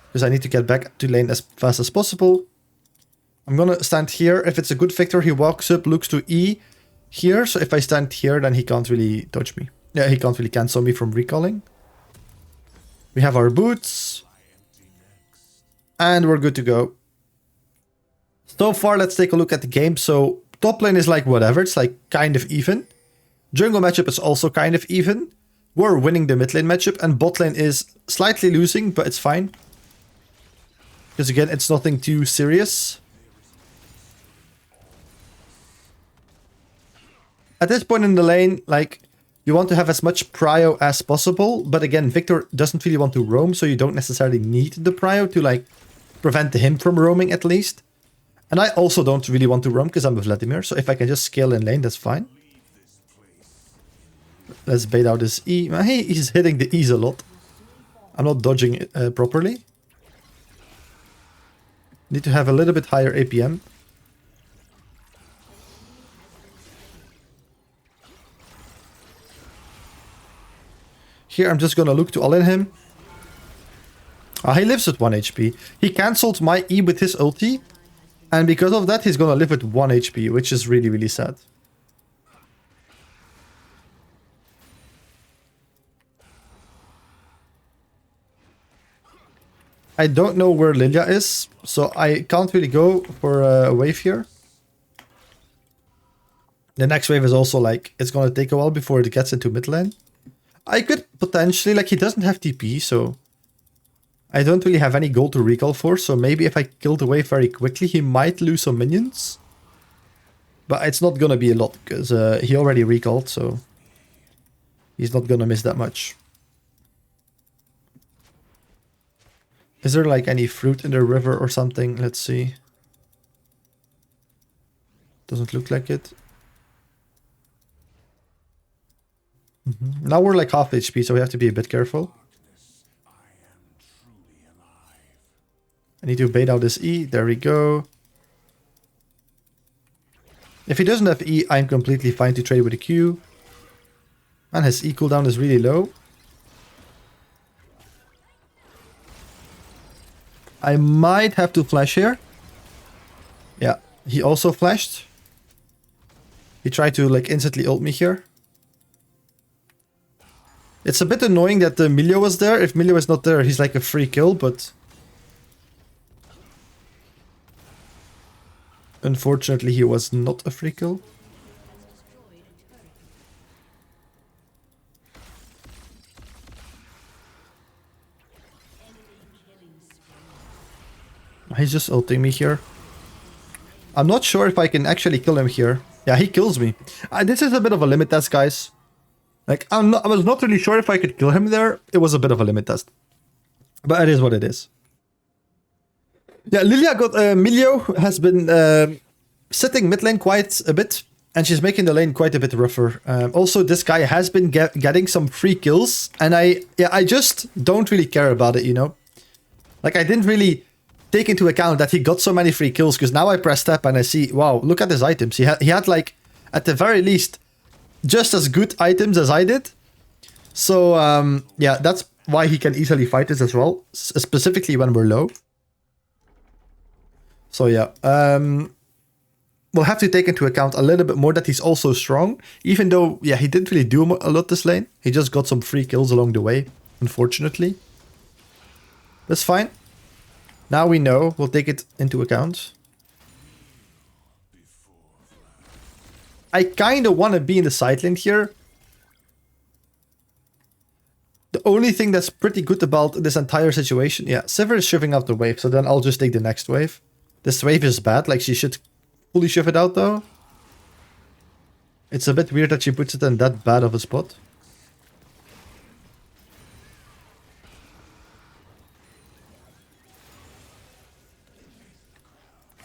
because I need to get back to lane as fast as possible. I'm gonna stand here. If it's a good Victor, he walks up, looks to E here. So if I stand here, then he can't really dodge me. Yeah, he can't really cancel me from recalling. We have our boots. And we're good to go. So far, let's take a look at the game. So top lane is like whatever. It's like kind of even. Jungle matchup is also kind of even. We're winning the mid lane matchup. And bot lane is slightly losing, but it's fine. Because again, it's nothing too serious. At this point in the lane, like, you want to have as much prio as possible. But again, Victor doesn't really want to roam, so you don't necessarily need the prio to, like, prevent him from roaming at least. And I also don't really want to roam because I'm a Vladimir. So if I can just scale in lane, that's fine. Let's bait out his E. He's hitting the E's a lot. I'm not dodging it properly. Need to have a little bit higher APM. Here I'm just gonna look to all in him. He lives at 1 HP. He cancelled my E with his ulti. And because of that, he's gonna live with 1 HP, which is really, really sad. I don't know where Lilia is, so I can't really go for a wave here. The next wave is also like, it's gonna take a while before it gets into mid lane. I could potentially, like, he doesn't have TP, so I don't really have any gold to recall for, so maybe if I kill the wave very quickly, he might lose some minions. But it's not gonna be a lot, because he already recalled, so he's not gonna miss that much. Is there like any fruit in the river or something? Let's see. Doesn't look like it. Now we're like half HP, so we have to be a bit careful. I need to bait out this E. There we go. If he doesn't have E, I'm completely fine to trade with a Q. And his E cooldown is really low. I might have to flash here. Yeah, he also flashed. He tried to like instantly ult me here. It's a bit annoying that the Milio was there. If Milio is not there, he's like a free kill, but unfortunately he was not a free kill. He's just ulting me here. I'm not sure if I can actually kill him here. Yeah, he kills me. This is a bit of a limit test, guys. Like, I was not really sure if I could kill him there. It was a bit of a limit test. But it is what it is. Yeah, Milio has been sitting mid lane quite a bit. And she's making the lane quite a bit rougher. Also, this guy has been getting some free kills. And I just don't really care about it, you know. Like, I didn't really take into account that he got so many free kills. Because now I press tab and I see, wow, look at his items. He had like, at the very least, just as good items as I did. So, yeah, that's why he can easily fight this as well. Specifically when we're low. So, yeah. We'll have to take into account a little bit more that he's also strong. Even though, yeah, he didn't really do a lot this lane. He just got some free kills along the way, unfortunately. That's fine. Now we know. We'll take it into account. I kind of want to be in the side lane here. The only thing that's pretty good about this entire situation... Yeah, Sivir is shoving out the wave, so then I'll just take the next wave. This wave is bad, like she should fully shove it out though. It's a bit weird that she puts it in that bad of a spot.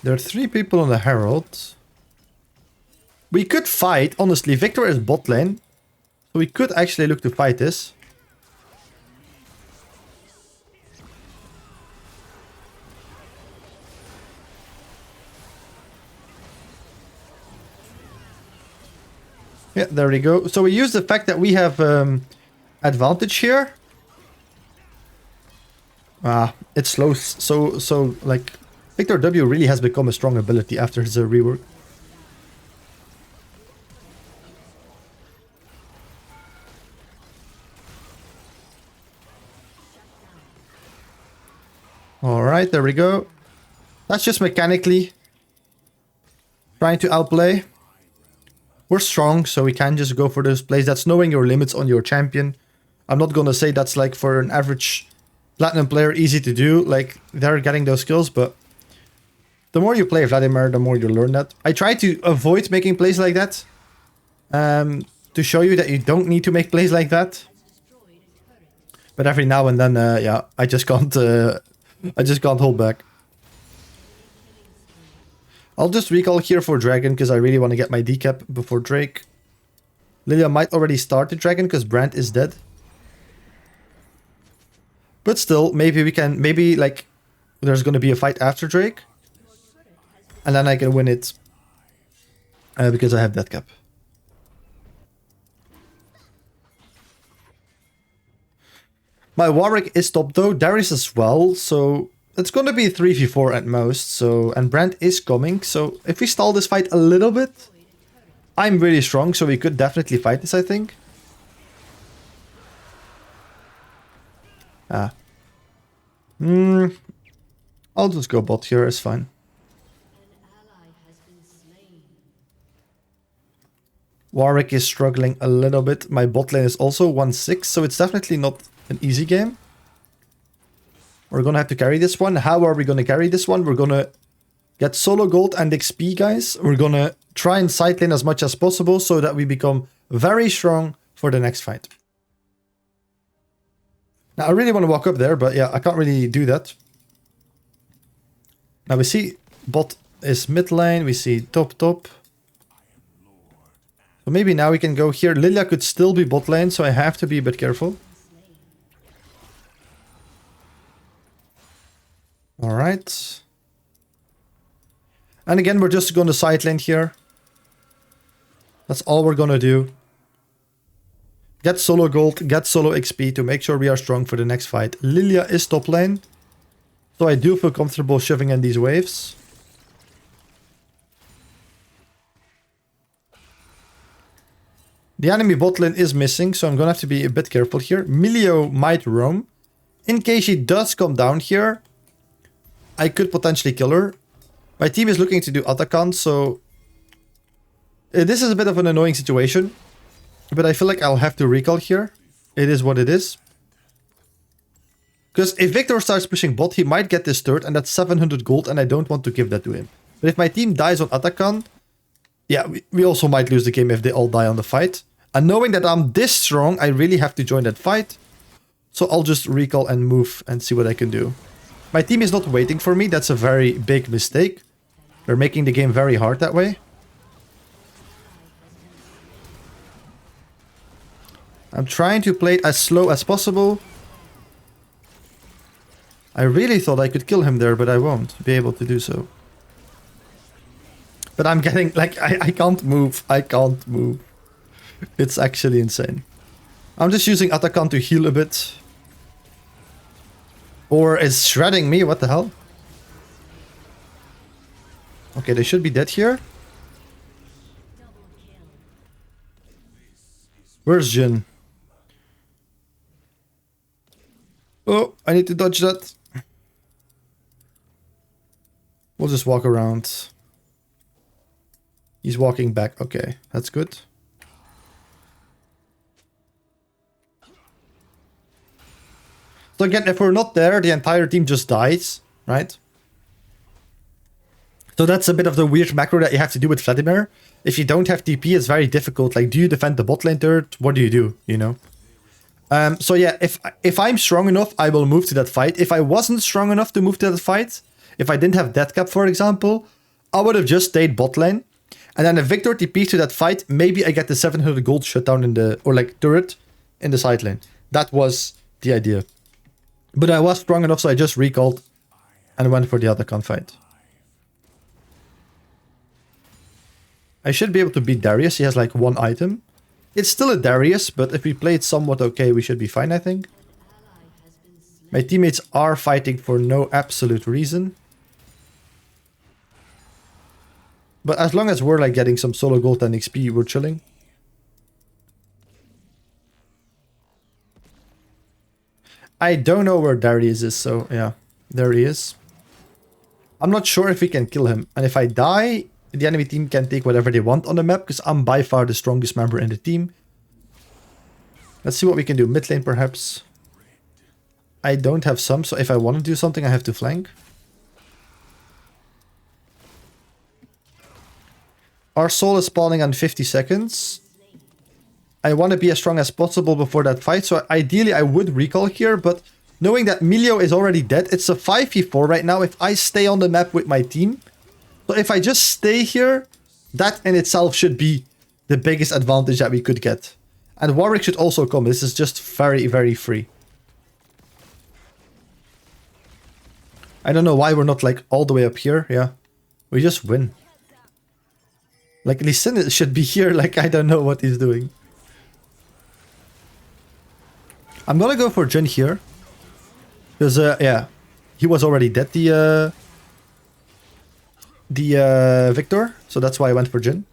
There are 3 people on the Herald. We could fight, honestly. Victor is bot lane. So we could actually look to fight this. Yeah, there we go. So we use the fact that we have advantage here. It's slow. So like Victor W really has become a strong ability after his rework. Alright, there we go. That's just mechanically trying to outplay. We're strong, so we can just go for those plays. That's knowing your limits on your champion. I'm not gonna say that's like for an average platinum player easy to do. Like, they're getting those skills, but the more you play Vladimir, the more you learn that. I try to avoid making plays like that. To show you that you don't need to make plays like that. But every now and then, yeah, I just can't hold back. I'll just recall here for Dragon because I really want to get my decap before Drake. Lilia might already start the Dragon because Brand is dead. But still, maybe we can, maybe like there's going to be a fight after Drake. And then I can win it because I have that cap. My Warwick is top though, Darius as well, so it's going to be 3v4 at most, so, and Brand is coming, so if we stall this fight a little bit, I'm really strong, so we could definitely fight this, I think. I'll just go bot here, it's fine. Warwick is struggling a little bit, my bot lane is also 1-6, so it's definitely not an easy game. We're gonna have to carry this one. How are we gonna carry this one? We're gonna get solo gold and XP, guys. We're gonna try and side lane as much as possible so that we become very strong for the next fight. Now, I really want to walk up there, but yeah, I can't really do that. Now we see bot is mid lane. We see top. So maybe now we can go here. Lilia could still be bot lane, so I have to be a bit careful. Alright. And again, we're just going to side lane here. That's all we're going to do. Get solo gold, get solo XP to make sure we are strong for the next fight. Lilia is top lane. So I do feel comfortable shoving in these waves. The enemy bot lane is missing, so I'm going to have to be a bit careful here. Milio might roam. In case she does come down here, I could potentially kill her. My team is looking to do Atakan, so this is a bit of an annoying situation. But I feel like I'll have to recall here. It is what it is. Because if Victor starts pushing bot, he might get this turret, and that's 700 gold, and I don't want to give that to him. But if my team dies on Atakan, yeah, we also might lose the game if they all die on the fight. And knowing that I'm this strong, I really have to join that fight. So I'll just recall and move and see what I can do. My team is not waiting for me. That's a very big mistake. They're making the game very hard that way. I'm trying to play it as slow as possible. I really thought I could kill him there, but I won't be able to do so. But I'm getting, like, I can't move. I can't move. It's actually insane. I'm just using Atakan to heal a bit. Or is shredding me? What the hell? Okay, they should be dead here. Where's Jin? Oh, I need to dodge that. We'll just walk around. He's walking back. Okay, that's good. So again, if we're not there, the entire team just dies, right? So that's a bit of the weird macro that you have to do with Vladimir. If you don't have TP, it's very difficult. Like, do you defend the bot lane turret? What do you do, you know? So yeah, if I'm strong enough, I will move to that fight. If I wasn't strong enough to move to that fight, if I didn't have death cap, for example, I would have just stayed bot lane. And then if Victor TPs to that fight, maybe I get the 700 gold shutdown in the, or like turret in the side lane. That was the idea. But I was strong enough, so I just recalled and went for the other fight. I should be able to beat Darius. He has like one item. It's still a Darius, but if we play it somewhat okay, we should be fine, I think. My teammates are fighting for no absolute reason. But as long as we're like getting some solo gold and XP, we're chilling. I don't know where Darius is, so yeah, there he is. I'm not sure if we can kill him. And if I die, the enemy team can take whatever they want on the map, because I'm by far the strongest member in the team. Let's see what we can do. Mid lane, perhaps. I don't have some, so if I want to do something, I have to flank. Our soul is spawning on 50 seconds. I want to be as strong as possible before that fight, so ideally I would recall here, but knowing that Milio is already dead, it's a 5v4 right now if I stay on the map with my team. So if I just stay here, that in itself should be the biggest advantage that we could get. And Warwick should also come. This is just very, very free. I don't know why we're not like all the way up here. Yeah, we just win. Like Lee Sin should be here. Like, I don't know what he's doing. I'm gonna go for Jin here. Because, yeah, he was already dead, the Victor. So that's why I went for Jin.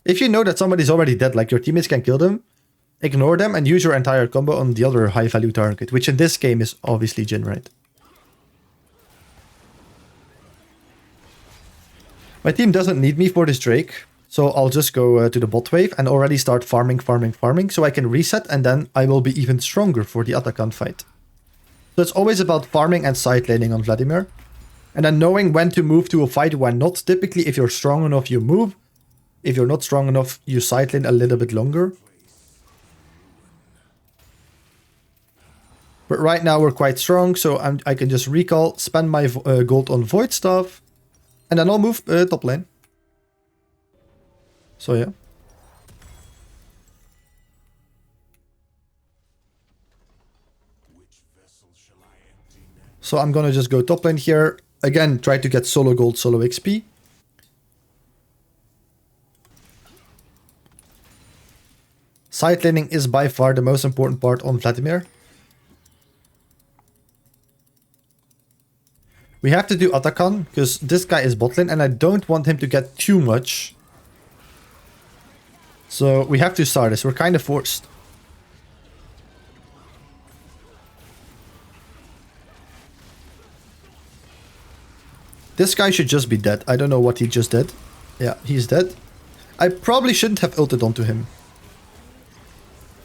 If you know that somebody's already dead, like your teammates can kill them, ignore them and use your entire combo on the other high value target, which in this game is obviously Jin, right? My team doesn't need me for this Drake, so I'll just go to the bot wave and already start farming, so I can reset and then I will be even stronger for the Atakan fight. So it's always about farming and side laning on Vladimir. And then knowing when to move to a fight, when not. Typically, if you're strong enough, you move. If you're not strong enough, you side lane a little bit longer. But right now we're quite strong, so I can just recall, spend my gold on Void Staff, and then I'll move top lane. So yeah. So I'm gonna just go top lane here. Again, try to get solo gold, solo XP. Side laning is by far the most important part on Vladimir. We have to do Atakan, because this guy is bot lane and I don't want him to get too much. So we have to start this, we're kind of forced. This guy should just be dead. I don't know what he just did. Yeah, he's dead. I probably shouldn't have ulted onto him.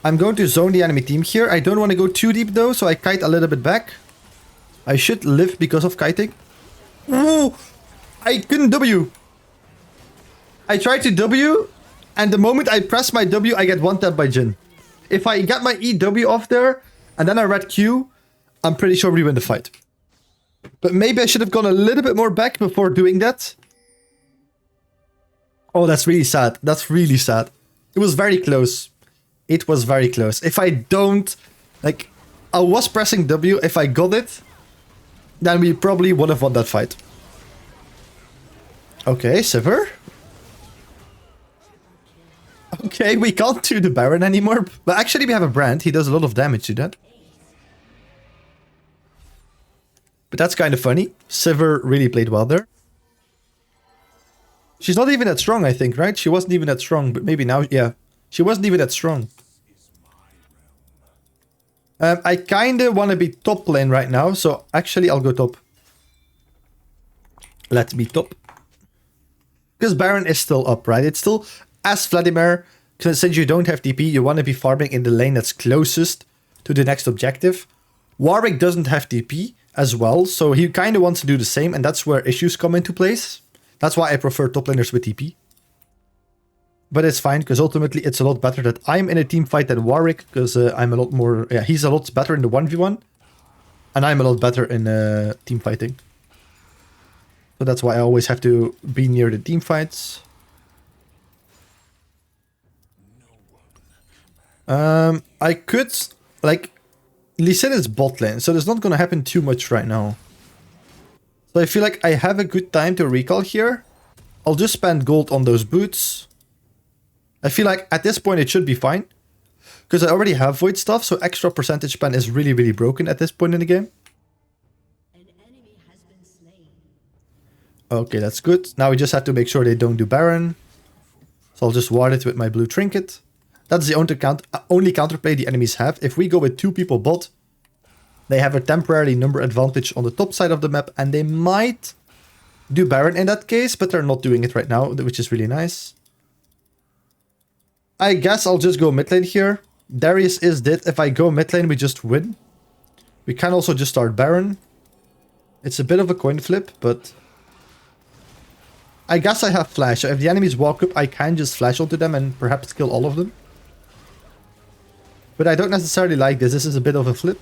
I'm going to zone the enemy team here. I don't want to go too deep though, so I kite a little bit back. I should live because of kiting. Oh, I couldn't W. I tried to W, and the moment I press my W, I get one tap by Jhin. If I get my EW off there, and then I read Q, I'm pretty sure we win the fight. But maybe I should have gone a little bit more back before doing that. Oh, that's really sad. That's really sad. It was very close. It was very close. If I don't... Like, I was pressing W. If I got it, then we probably would have won that fight. Okay, Sivir. Okay, we can't do the Baron anymore. But actually, we have a Brand. He does a lot of damage to that. But that's kind of funny. Sivir really played well there. She's not even that strong, I think, right? She wasn't even that strong, but maybe now, yeah. She wasn't even that strong. I kind of want to be top lane right now, so actually I'll go top. Let's be top. Because Baron is still up, right? It's still, as Vladimir, since you don't have TP, you want to be farming in the lane that's closest to the next objective. Warwick doesn't have TP as well, so he kind of wants to do the same, and that's where issues come into place. That's why I prefer top laners with TP. But it's fine, because ultimately it's a lot better that I'm in a team fight than Warwick, because I'm a lot more... Yeah, he's a lot better in the 1v1, and I'm a lot better in team fighting. So that's why I always have to be near the team fights. I could... Like, Lee Sin is bot lane, so there's not going to happen too much right now. So I feel like I have a good time to recall here. I'll just spend gold on those boots. I feel like at this point it should be fine. Because I already have void stuff, so extra percentage spend is really, really broken at this point in the game. An enemy has been slain. Okay, that's good. Now we just have to make sure they don't do Baron. So I'll just ward it with my blue trinket. That's the only counterplay the enemies have. If we go with 2 people bot, they have a temporary number advantage on the top side of the map, and they might do Baron in that case, but they're not doing it right now, which is really nice. I guess I'll just go mid lane here. Darius is dead. If I go mid lane, we just win. We can also just start Baron. It's a bit of a coin flip, but... I guess I have flash. If the enemies walk up, I can just flash onto them and perhaps kill all of them. But I don't necessarily like this. This is a bit of a flip.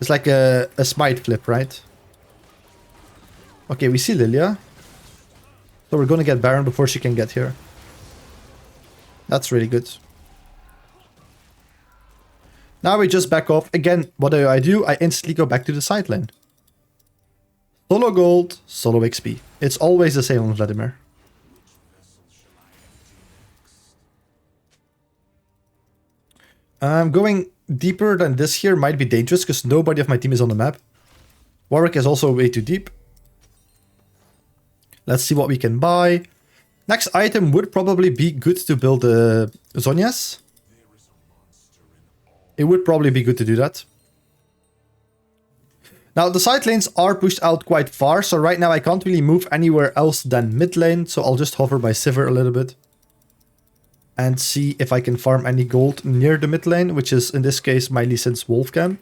It's like a smite flip, right? Okay, we see Lilia. So we're gonna get Baron before she can get here. That's really good. Now we just back off. Again, what do? I instantly go back to the side lane. Solo gold, solo XP. It's always the same on Vladimir. Going deeper than this here might be dangerous because nobody of my team is on the map. Warwick is also way too deep. Let's see what we can buy. Next item would probably be good to build Zhonya's. It would probably be good to do that. Now the side lanes are pushed out quite far, so right now I can't really move anywhere else than mid lane, so I'll just hover by Sivir a little bit. And see if I can farm any gold near the mid lane, which is in this case my Lee Sin's Wolf Camp.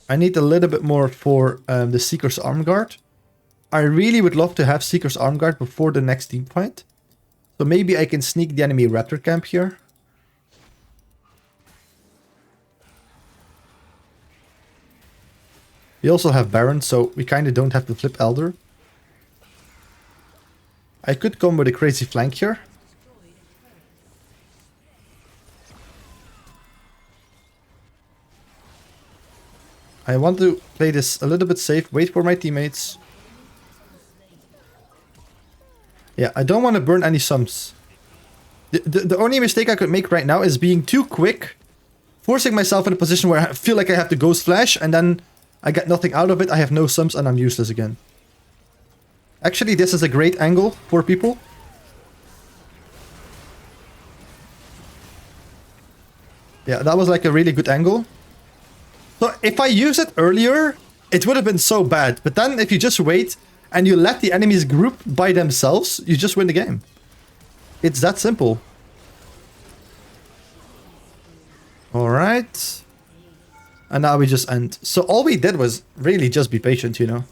I need a little bit more for the Seeker's Arm Guard. I really would love to have Seeker's Arm Guard before the next team fight. So maybe I can sneak the enemy Raptor camp here. We also have Baron, so we kind of don't have to flip Elder. I could come with a crazy flank here. I want to play this a little bit safe, wait for my teammates. Yeah, I don't want to burn any sums. The only mistake I could make right now is being too quick, forcing myself in a position where I feel like I have to Ghost Flash, and then I get nothing out of it, I have no sums, and I'm useless again. Actually, this is a great angle for people. Yeah, that was like a really good angle. So if I use it earlier, it would have been so bad. But then if you just wait and you let the enemies group by themselves, you just win the game. It's that simple. Alright. And now we just end. So all we did was really just be patient, you know.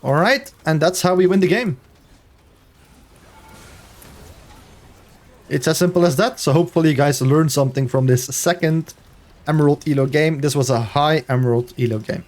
Alright, and that's how we win the game. It's as simple as that. So hopefully you guys learned something from this second Emerald Elo game. This was a high Emerald Elo game.